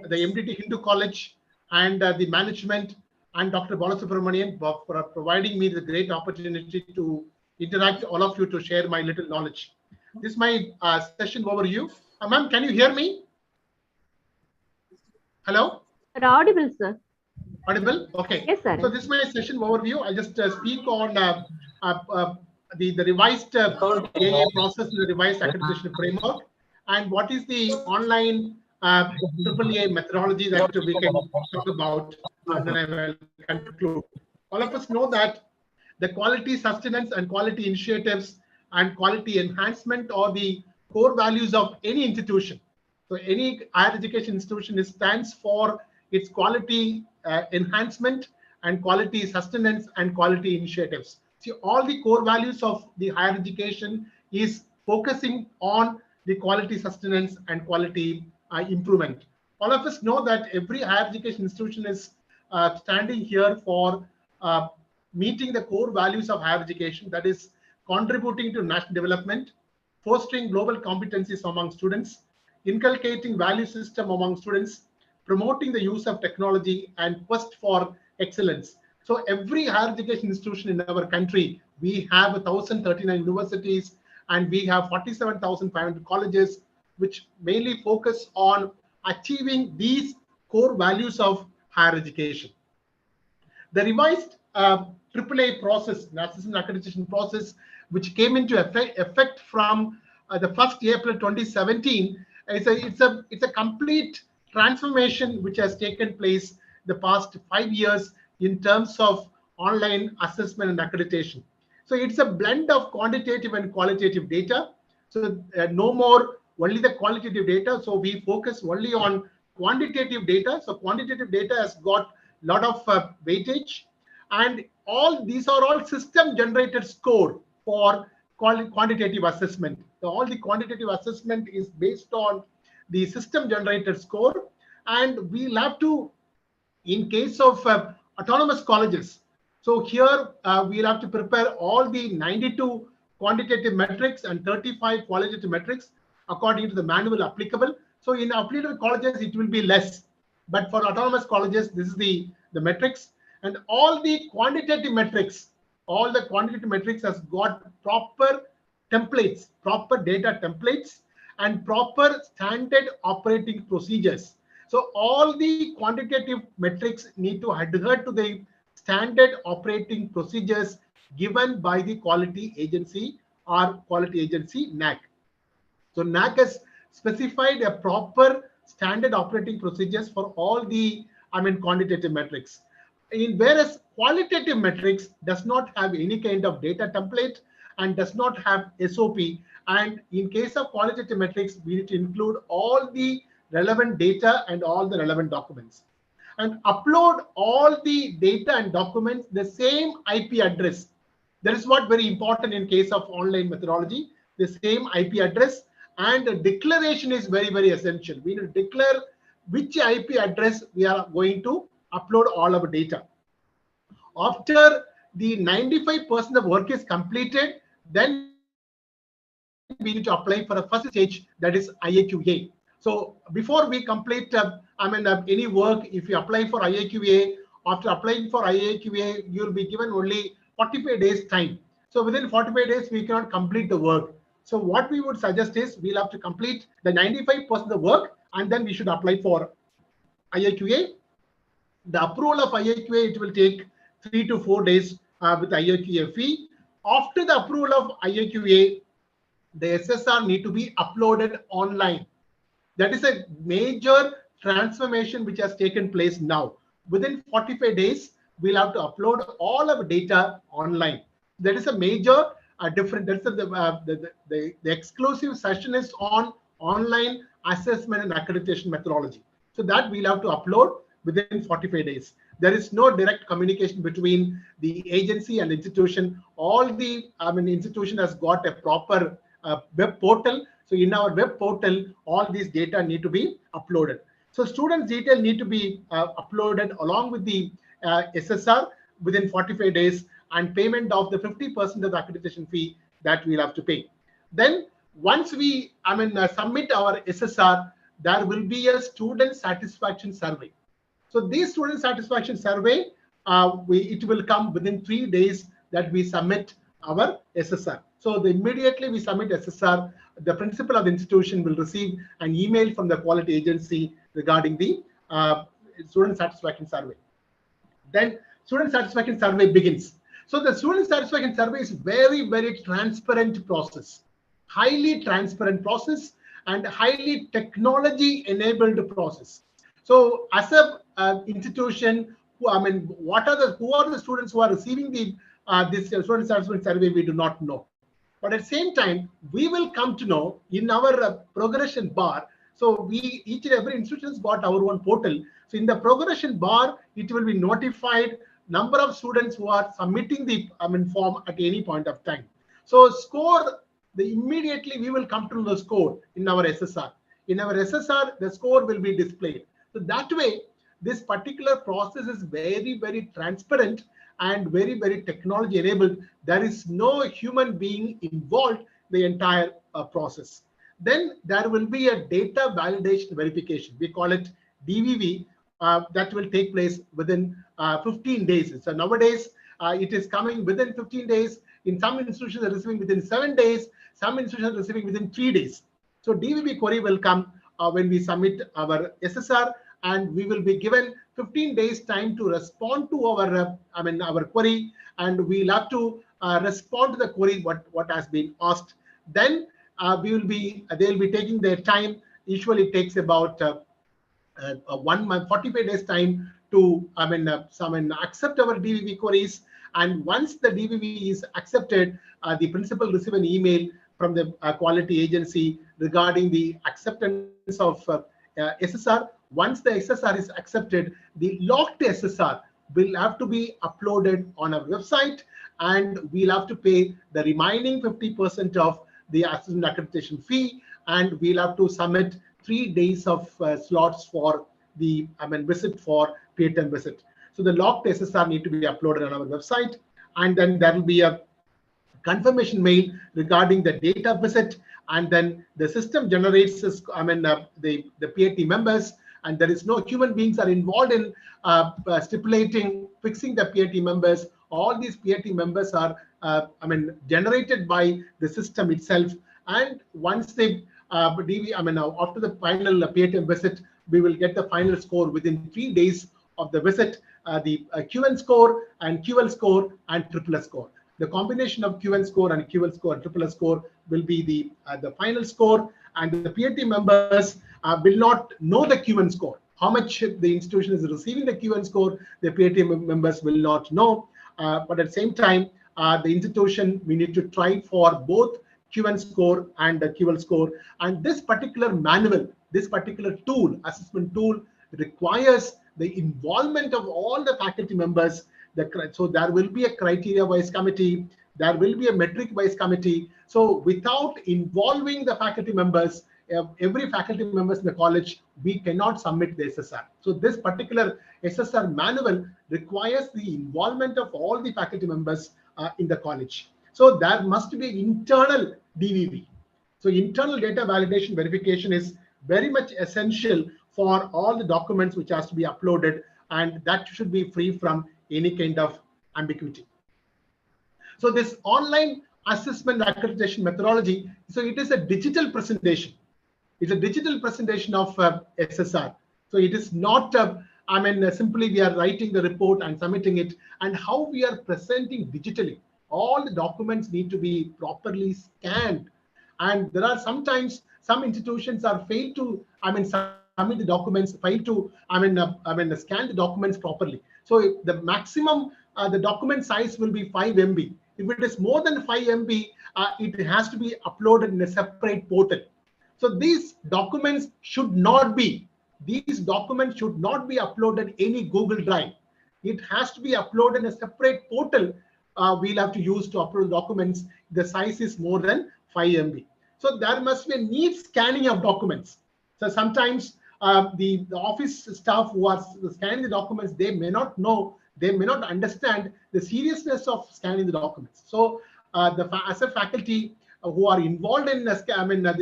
The MDT Hindu College and the management and Dr. Balasubramanian for providing me the great opportunity to interact all of you to share my little knowledge. This is my session overview. Ma'am, can you hear me? Hello? Audible, sir. Audible? Okay. Yes, sir. So this is my session overview. I'll just speak on the revised AA process in the revised accreditation framework and what is the online AAA methodology that we can talk about, and then I will conclude. All of us know that the quality sustenance and quality initiatives and quality enhancement are the core values of any institution. So any higher education institution stands for its quality enhancement and quality sustenance and quality initiatives. See, all the core values of the higher education is focusing on the quality sustenance and quality improvement. All of us know that every higher education institution is standing here for meeting the core values of higher education, that is contributing to national development, fostering global competencies among students, inculcating value system among students, promoting the use of technology, and quest for excellence. So every higher education institution in our country, we have 1,039 universities and we have 47,500 colleges, which mainly focus on achieving these core values of higher education. The revised AAA process, assessment accreditation process, which came into effect from the 1st April 2017, it's a complete transformation which has taken place the past 5 years in terms of online assessment and accreditation. So it's a blend of quantitative and qualitative data. So no more only the qualitative data. So we focus only on quantitative data. So quantitative data has got a lot of weightage, and all these are all system generated score for quantitative assessment. So all the quantitative assessment is based on the system generated score, and we'll have to, in case of autonomous colleges, so here we'll have to prepare all the 92 quantitative metrics and 35 qualitative metrics according to the manual applicable. So in applicable colleges, it will be less. But for autonomous colleges, this is the metrics. And all the quantitative metrics, has got proper templates, proper data templates, and proper standard operating procedures. So all the quantitative metrics need to adhere to the standard operating procedures given by the quality agency or quality agency NAAC. So NAAC has specified a proper standard operating procedures for all the quantitative metrics. Whereas qualitative metrics does not have any kind of data template and does not have SOP. And in case of qualitative metrics, we need to include all the relevant data and all the relevant documents, and upload all the data and documents the same IP address. That is what very important in case of online methodology, the same IP address, and the declaration is very, very essential. We need to declare which IP address we are going to upload all our data. After the 95% of work is completed, then we need to apply for a first stage, that is IAQA. So before we complete any work, if you apply for IAQA, after applying for IAQA, you will be given only 45 days time. So within 45 days, we cannot complete the work. So what we would suggest is we'll have to complete the 95% of the work, and then we should apply for IAQA. The approval of IAQA, it will take 3 to 4 days with IAQA fee. After the approval of IAQA, the SSR need to be uploaded online. That is a major transformation which has taken place now. Within 45 days, we'll have to upload all our data online. That is a major different. That's the exclusive session is on online assessment and accreditation methodology. So that we'll have to upload within 45 days. There is no direct communication between the agency and the institution. All the institution has got a proper web portal. So in our web portal, all these data need to be uploaded. So students' detail need to be uploaded along with the SSR within 45 days, and payment of the 50% of the accreditation fee that we'll have to pay. Then once we submit our SSR, there will be a student satisfaction survey. So this student satisfaction survey, it will come within 3 days that we submit our SSR. So immediately we submit SSR, the principal of the institution will receive an email from the quality agency regarding the student satisfaction survey. Then student satisfaction survey begins. So the student satisfaction survey is very, very transparent process, highly transparent process, and highly technology enabled process. So as a institution, who are the students who are receiving the this student satisfaction survey, we do not know. But at the same time, we will come to know in our progression bar. So each and every institution has got our own portal. So in the progression bar, it will be notified number of students who are submitting the form at any point of time. So score, immediately we will come to know the score in our SSR. In our SSR, the score will be displayed. So that way, this particular process is very, very transparent and very, very technology enabled. There is no human being involved in the entire process. Then there will be a data validation verification. We call it DVV. That will take place within 15 days. So nowadays, it is coming within 15 days. In some institutions are receiving within 7 days. Some institutions are receiving within 3 days. So DVV query will come when we submit our SSR, and we will be given 15 days time to respond to our our query, and we'll have to respond to the query what has been asked. Then they'll be taking their time. Usually it takes about 1 month, 45 days time to accept our DVV queries. And once the DVV is accepted, the principal receive an email from the quality agency regarding the acceptance of SSR. Once the SSR is accepted, the locked SSR will have to be uploaded on our website, and we'll have to pay the remaining 50% of the assessment accreditation fee, and we'll have to submit 3 days of slots for the visit for peer-time visit. So the locked SSR need to be uploaded on our website, and then there will be a confirmation mail regarding the data visit, and then the system generates the PAT members, and there is no human beings are involved in stipulating, fixing the PAT members. All these PAT members are generated by the system itself. And once they after the final PAT visit, we will get the final score within 3 days of the visit, the QN score and QL score and triple score. The combination of QN score and QL score and triple score will be the final score, and the PAT members will not know the QN score. How much the institution is receiving the QN score, the PAT members will not know. But at the same time, the institution, we need to try for both QN score and the QL score. And this particular manual, this particular tool, assessment tool, requires the involvement of all the faculty members. So there will be a criteria-wise committee, there will be a metric-wise committee. So without involving the faculty members, every faculty members in the college, we cannot submit the SSR. So this particular SSR manual requires the involvement of all the faculty members in the college. So there must be internal DVV. So internal data validation verification is very much essential for all the documents which has to be uploaded, and that should be free from any kind of ambiguity. So this online assessment accreditation methodology, so it is a digital presentation. It's a digital presentation of SSR. So it is not, simply we are writing the report and submitting it, and how we are presenting digitally. All the documents need to be properly scanned, And there are sometimes some institutions are failed to, submit the documents, fail to, scan the documents properly. So the maximum, the document size will be 5 MB. If it is more than 5 MB, it has to be uploaded in a separate portal. So these documents should not be uploaded any Google Drive. It has to be uploaded in a separate portal. We'll have to use to upload documents. The size is more than 5 MB. So there must be a neat scanning of documents. So sometimes the office staff who are scanning the documents, they may not know, they may not understand the seriousness of scanning the documents. So as a faculty who are involved in this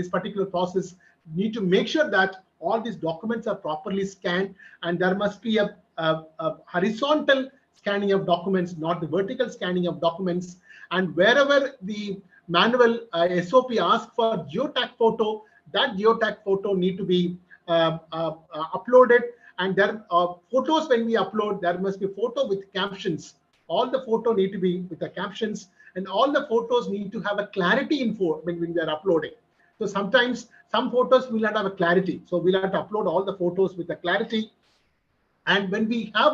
particular process need to make sure that all these documents are properly scanned, and there must be a horizontal scanning of documents, not the vertical scanning of documents. And wherever the manual SOP asks for geotag photo, that geotag photo need to be uploaded. And there are photos when we upload, there must be photo with captions. All the photo need to be with the captions, and all the photos need to have a clarity info when we are uploading. So sometimes some photos will not have a clarity. So we'll have to upload all the photos with the clarity. And when we have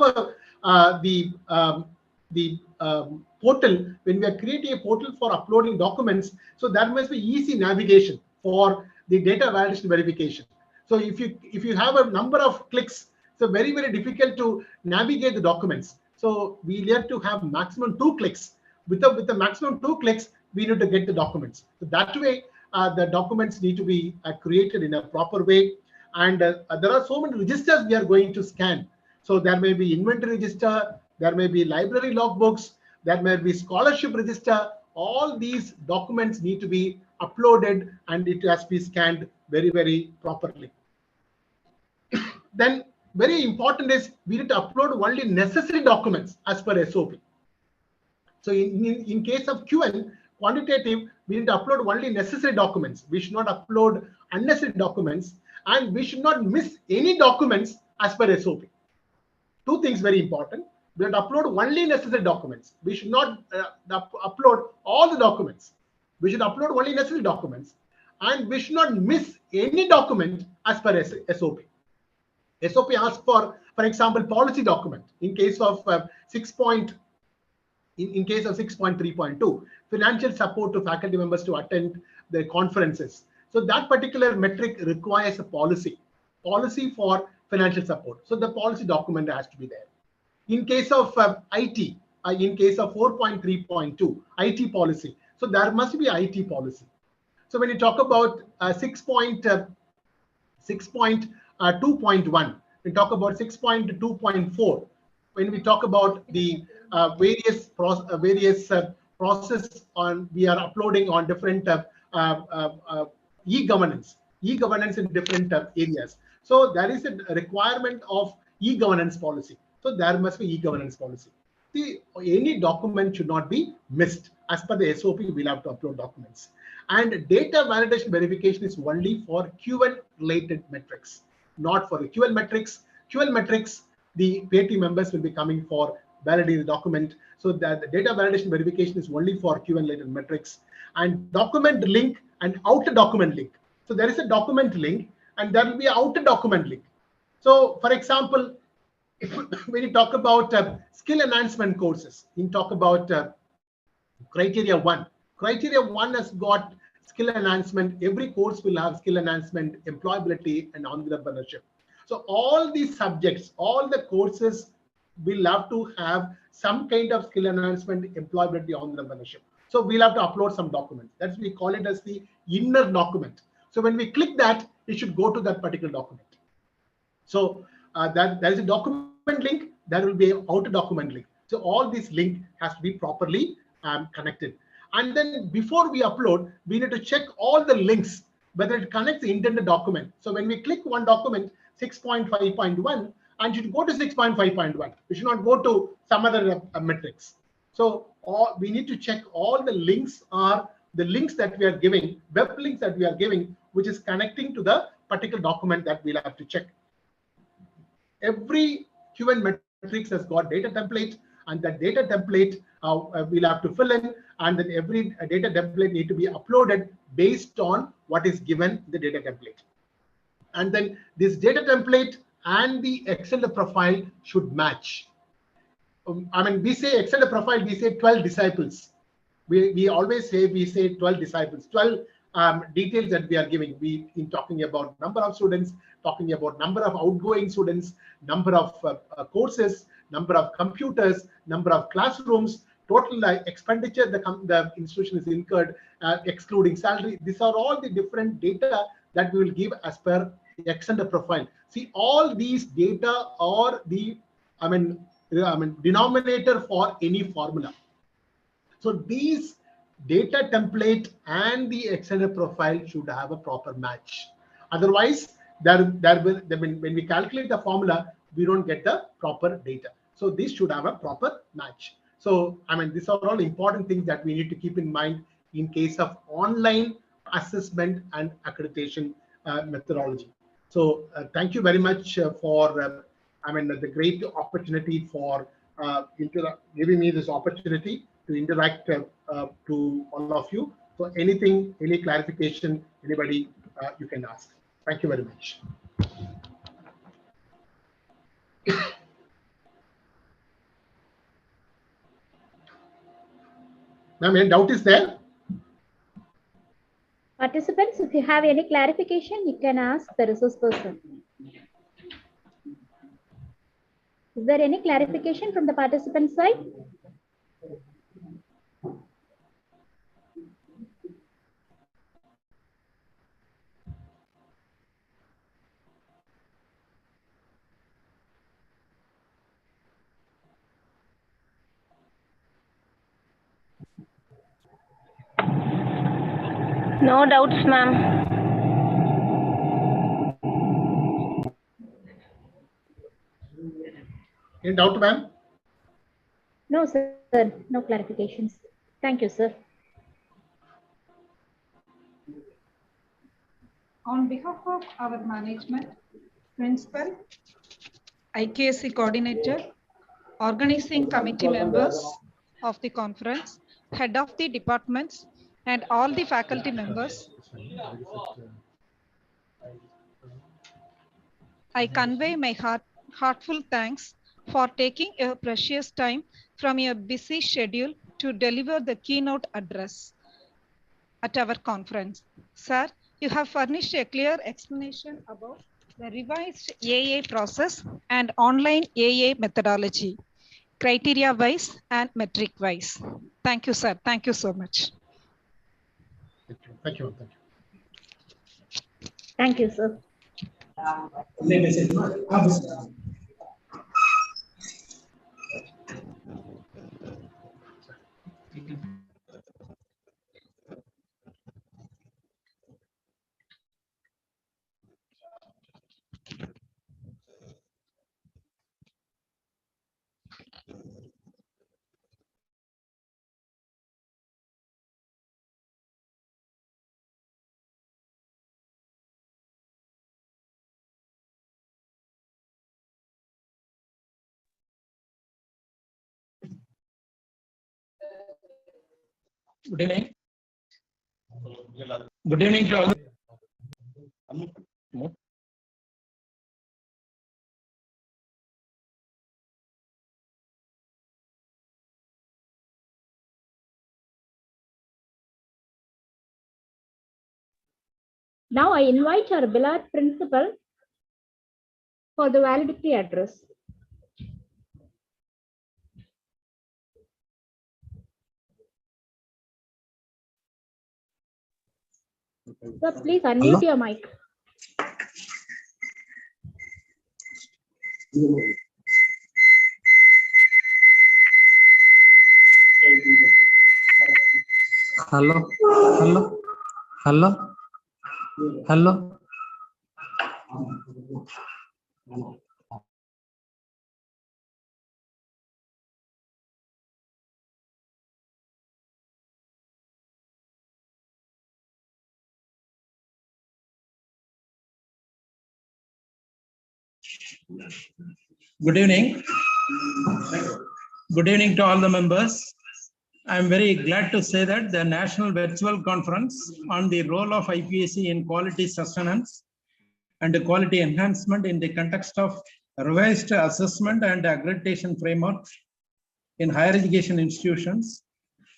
portal, when we are creating a portal for uploading documents, so there must be easy navigation for the data validation verification. So if you have a number of clicks, so very, very difficult to navigate the documents. So we need to have maximum 2 clicks. With the maximum 2 clicks, we need to get the documents. So that way, the documents need to be created in a proper way. And there are so many registers we are going to scan. So there may be inventory register, there may be library logbooks, there may be scholarship register. All these documents need to be uploaded, and it has to be scanned very, very properly. Then very important is we need to upload only necessary documents as per SOP. So in case of QN, quantitative, we need to upload only necessary documents. We should not upload unnecessary documents, and we should not miss any documents as per SOP. 2 things very important. We have to upload only necessary documents. We should not upload all the documents. We should upload only necessary documents, and we should not miss any document as per SOP. SOP asks for example, policy document. In case of 6.3.2, financial support to faculty members to attend the conferences. So that particular metric requires a policy for financial support. So the policy document has to be there. In case of IT, in case of 4.3.2, IT policy, so there must be IT policy. So when you talk about 6.2.1, we talk about 6.2.4. When we talk about the various process on, we are uploading on different e-governance in different areas. So there is a requirement of e-governance policy. So there must be e-governance policy. Any document should not be missed. As per the SOP, we'll have to upload documents. And data validation verification is only for QL related metrics, not for the QL metrics. QL metrics, the PAT members will be coming for validating the document. So that the data validation verification is only for QL related metrics. And document link and outer document link. So there is a document link, and there will be an outer document link. So for example, when you talk about skill enhancement courses, you talk about criteria 1. Criteria 1 has got skill enhancement. Every course will have skill enhancement, employability, and entrepreneurship. So all these subjects, all the courses will have to have some kind of skill enhancement, employability, entrepreneurship. So we'll have to upload some documents. That's we call it as the inner document. So when we click that, it should go to that particular document. So that there is a document link, there will be an outer document link. So all these link has to be properly connected. And then before we upload, we need to check all the links, whether it connects the intended document. So when we click one document, 6.5.1, and should go to 6.5.1. We should not go to some other metrics. So we need to check all the links are the links that we are giving, web links that we are giving, which is connecting to the particular document that we'll have to check. Every QN metrics has got data template, and that data template we'll have to fill in, and then every data template need to be uploaded based on what is given in the data template. And then this data template and the Excel profile should match. I mean, we say Excel profile, we say 12 disciples. We always say, we say 12 disciples, 12 details that we are giving. We in talking about number of students, talking about number of outgoing students, number of courses, number of computers, number of classrooms, total expenditure the institution is incurred, excluding salary. These are all the different data that we will give as per the extended profile. See, all these data are the denominator for any formula. So these data template and the Excel profile should have a proper match. Otherwise, when we calculate the formula, we don't get the proper data. So this should have a proper match. So these are all important things that we need to keep in mind in case of online assessment and accreditation methodology. So thank you very much for the great opportunity for giving me this opportunity to interact to all of you. So anything, any clarification, anybody, you can ask. Thank you very much. Ma'am, any doubt is there? Participants, if you have any clarification, you can ask the resource person. Is there any clarification from the participant side? No doubts, ma'am. Any doubt, ma'am? No, sir. No clarifications. Thank you, sir. On behalf of our management, principal, IQAC coordinator, organizing committee members of the conference, head of the departments, and all the faculty members, I convey my heartful thanks for taking your precious time from your busy schedule to deliver the keynote address at our conference. Sir, you have furnished a clear explanation about the revised AA process and online AA methodology, criteria-wise and metric-wise. Thank you, sir. Thank you so much. Thank you. Thank you, sir. Good evening. Good evening to all. Now I invite our beloved principal for the valedictory address. Sir, please unmute your mic. Hello. Good evening. Good evening to all the members. I'm very glad to say that the National Virtual Conference on the role of IQAC in quality sustenance and quality enhancement in the context of revised assessment and accreditation framework in higher education institutions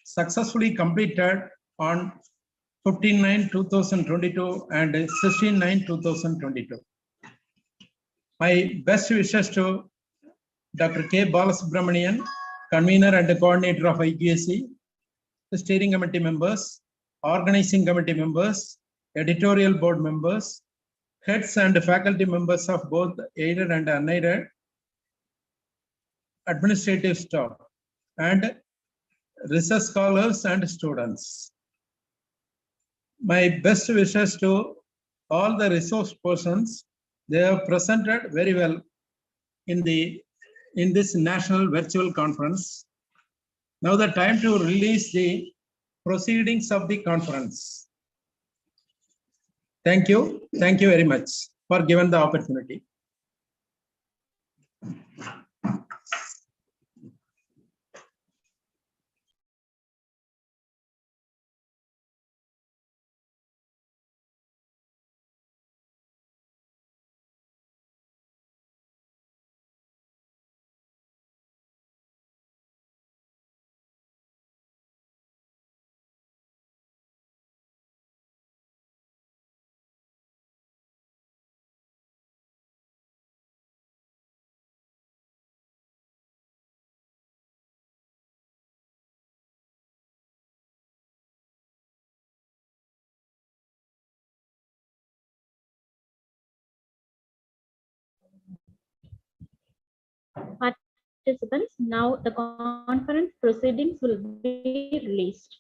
successfully completed on 15/9/2022 and 16/9/2022. My best wishes to Dr. K. Balasubramanian, convener and coordinator of IQAC, the steering committee members, organizing committee members, editorial board members, heads and faculty members of both aided and unaided, administrative staff, and research scholars and students. My best wishes to all the resource persons. They have presented very well in this national virtual conference. Now the time to release the proceedings of the conference. Thank you. Thank you very much for giving the opportunity. Participants, now the conference proceedings will be released.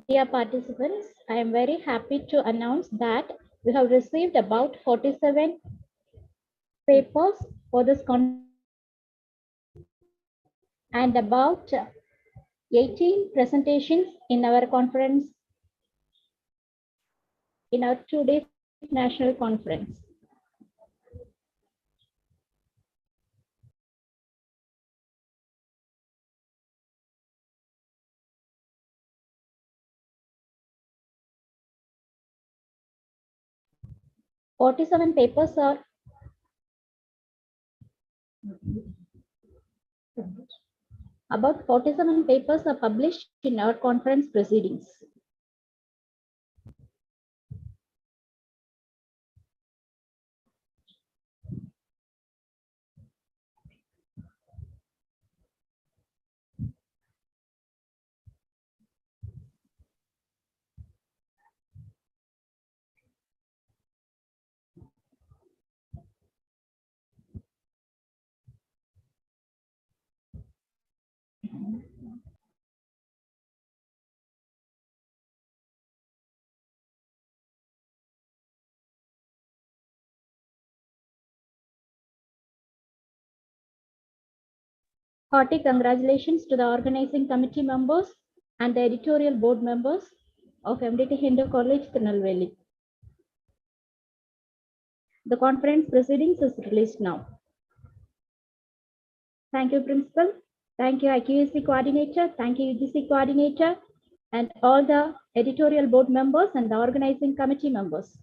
Dear participants, I am very happy to announce that we have received about 47 papers for this conference and about 18 presentations in our conference, in our 2 days national conference. Forty-seven papers are About 47 papers are published in our conference proceedings. Hearty congratulations to the organizing committee members and the editorial board members of MDT Hindu College, Tirunelveli. The conference proceedings is released now. Thank you, Principal. Thank you, IQAC Coordinator. Thank you, UGC Coordinator, and all the editorial board members and the organizing committee members.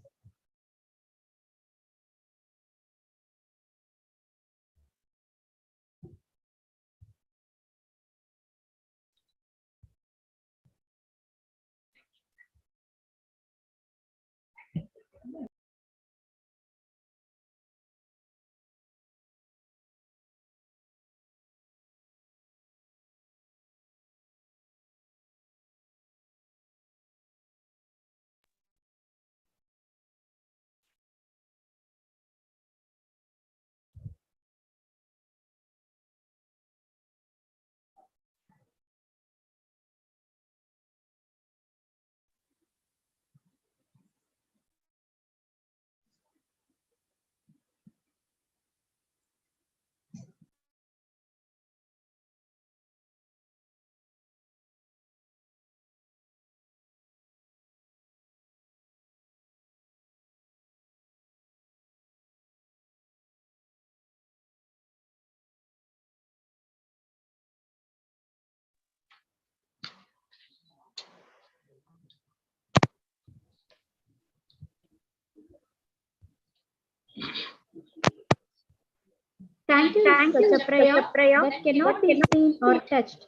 Thank you is such a prayer that cannot be seen or touched.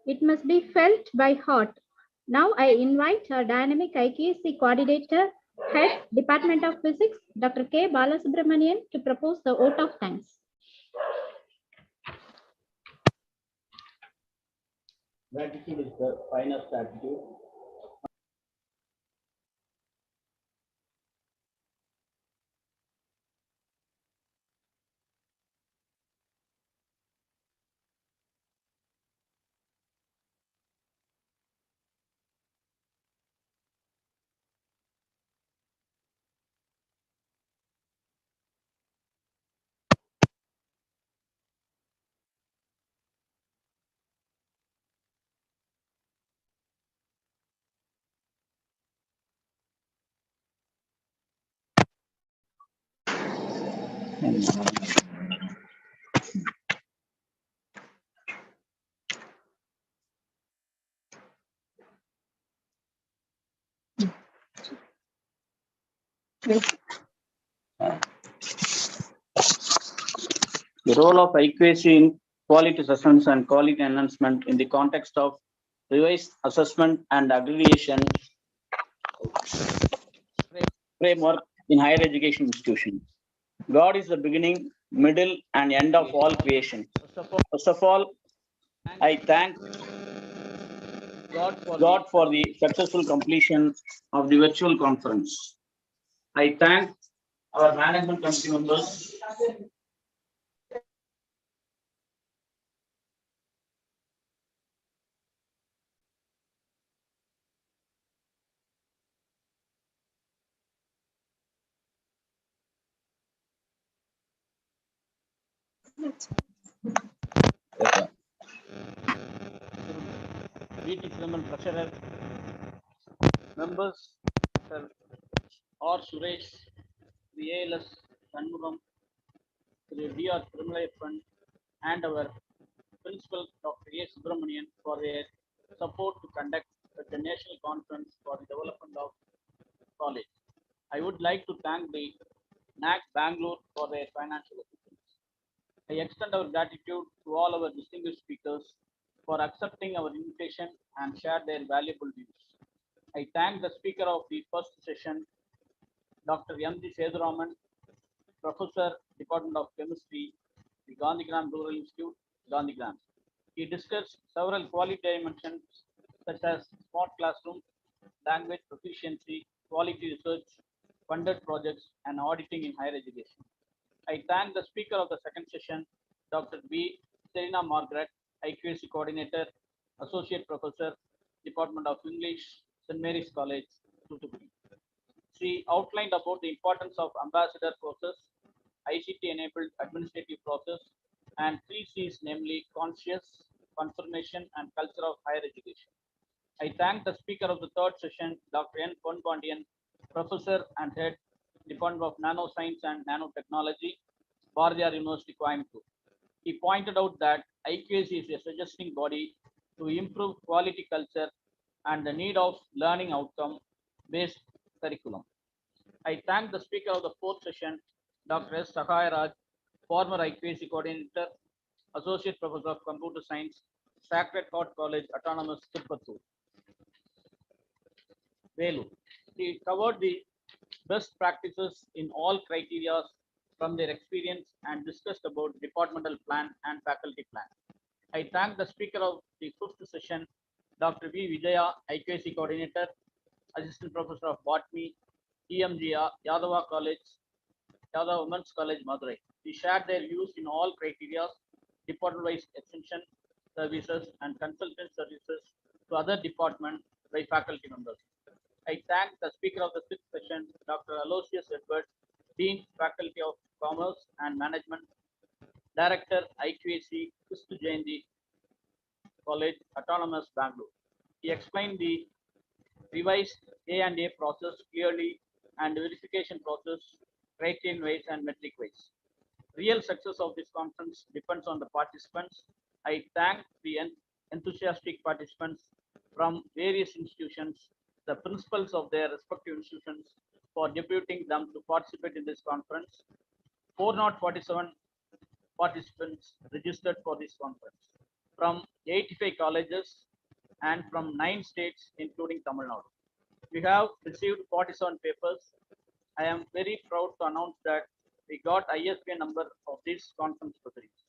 It must be felt by heart. Now I invite our dynamic IQAC coordinator, head Department of Physics, Dr. K. Balasubramanian, to propose the vote of thanks. Gratitude is the finest attitude. The role of IQAC in quality assessments and quality enhancement in the context of revised assessment and aggregation framework in higher education institutions. God is the beginning, middle, and end of all creation. First of all, I thank God for the successful completion of the virtual conference. I thank our management committee members, VT Chairman Treasurer, members, Sir R. Suresh, the ALS Shanmugam, the DR Trimlay Fund, and our Principal Dr. A. Subramanian for their support to conduct the national conference for the development of college. I would like to thank the NAAC Bangalore for their financial assistance. I extend our gratitude to all our distinguished speakers for accepting our invitation and share their valuable views. I thank the speaker of the first session, Dr. M.G. Seduraman, Professor, Department of Chemistry, the Gandhigram Rural Institute, Gandhigram. He discussed several quality dimensions such as smart classroom, language proficiency, quality research, funded projects, and auditing in higher education. I thank the speaker of the second session, Dr. B. Serena Margaret, IQAC Coordinator, Associate Professor, Department of English, St. Mary's College, Thoothukudi. She outlined about the importance of ambassador process, ICT-enabled administrative process, and 3 C's, namely conscious, confirmation, and culture of higher education. I thank the speaker of the third session, Dr. N. Ponbandian, Professor and Head, Department of Nanoscience and Nanotechnology, Bharathiar University, Coimbatore. He pointed out that IQAC is a suggesting body to improve quality culture and the need of learning outcome-based curriculum. I thank the speaker of the fourth session, Dr. S. Sahai Raj, former IQAC Coordinator, Associate Professor of Computer Science, Sacred Heart College, Autonomous, Tirupattur, Velu. He covered the best practices in all criteria from their experience and discussed about departmental plan and faculty plan. I thank the speaker of the fifth session, Dr. V. Vijaya, IQAC Coordinator, Assistant Professor of Botany, EMGR, Yadava College, Yadava Women's College, Madurai. We shared their views in all criteria, department-wise extension services and consultant services to other departments by faculty members. I thank the speaker of the sixth session, Dr. Aloysius Edward, Dean, Faculty of Commerce and Management, Director, IQAC, Kristu Jayanti College, Autonomous, Bangalore. He explained the revised A&A process clearly and verification process criterion-wise and metric-wise. Real success of this conference depends on the participants. I thank the enthusiastic participants from various institutions, the principals of their respective institutions for deputing them to participate in this conference. 447 participants registered for this conference from 85 colleges and from 9 states, including Tamil Nadu. We have received 47 papers. I am very proud to announce that we got ISBN number of this conference proceedings.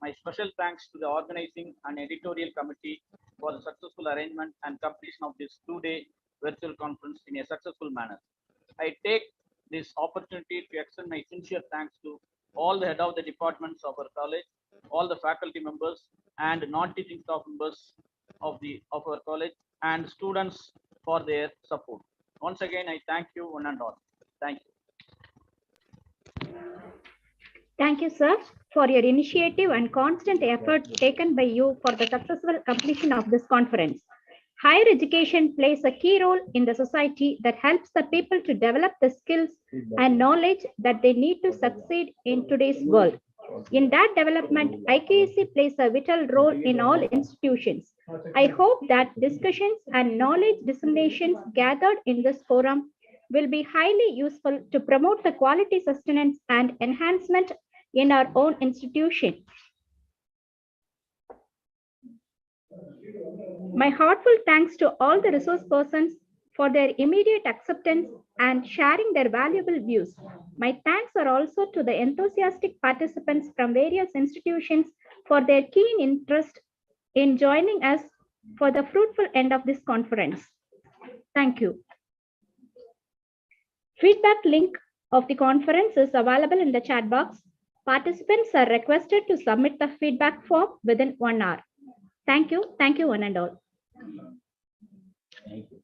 My special thanks to the organizing and editorial committee for the successful arrangement and completion of this 2-day virtual conference in a successful manner. I take this opportunity to extend my sincere thanks to all the head of the departments of our college, all the faculty members and non-teaching staff members of our college and students for their support. Once again, I thank you one and all. Thank you. Thank you, sir, for your initiative and constant effort taken by you for the successful completion of this conference. Higher education plays a key role in the society that helps the people to develop the skills and knowledge that they need to succeed in today's world. In that development, IQAC plays a vital role in all institutions. I hope that discussions and knowledge disseminations gathered in this forum will be highly useful to promote the quality sustenance and enhancement in our own institution. My heartfelt thanks to all the resource persons for their immediate acceptance and sharing their valuable views. My thanks are also to the enthusiastic participants from various institutions for their keen interest in joining us for the fruitful end of this conference. Thank you. Feedback link of the conference is available in the chat box. Participants are requested to submit the feedback form within 1 hour. Thank you. Thank you, one and all. Thank you.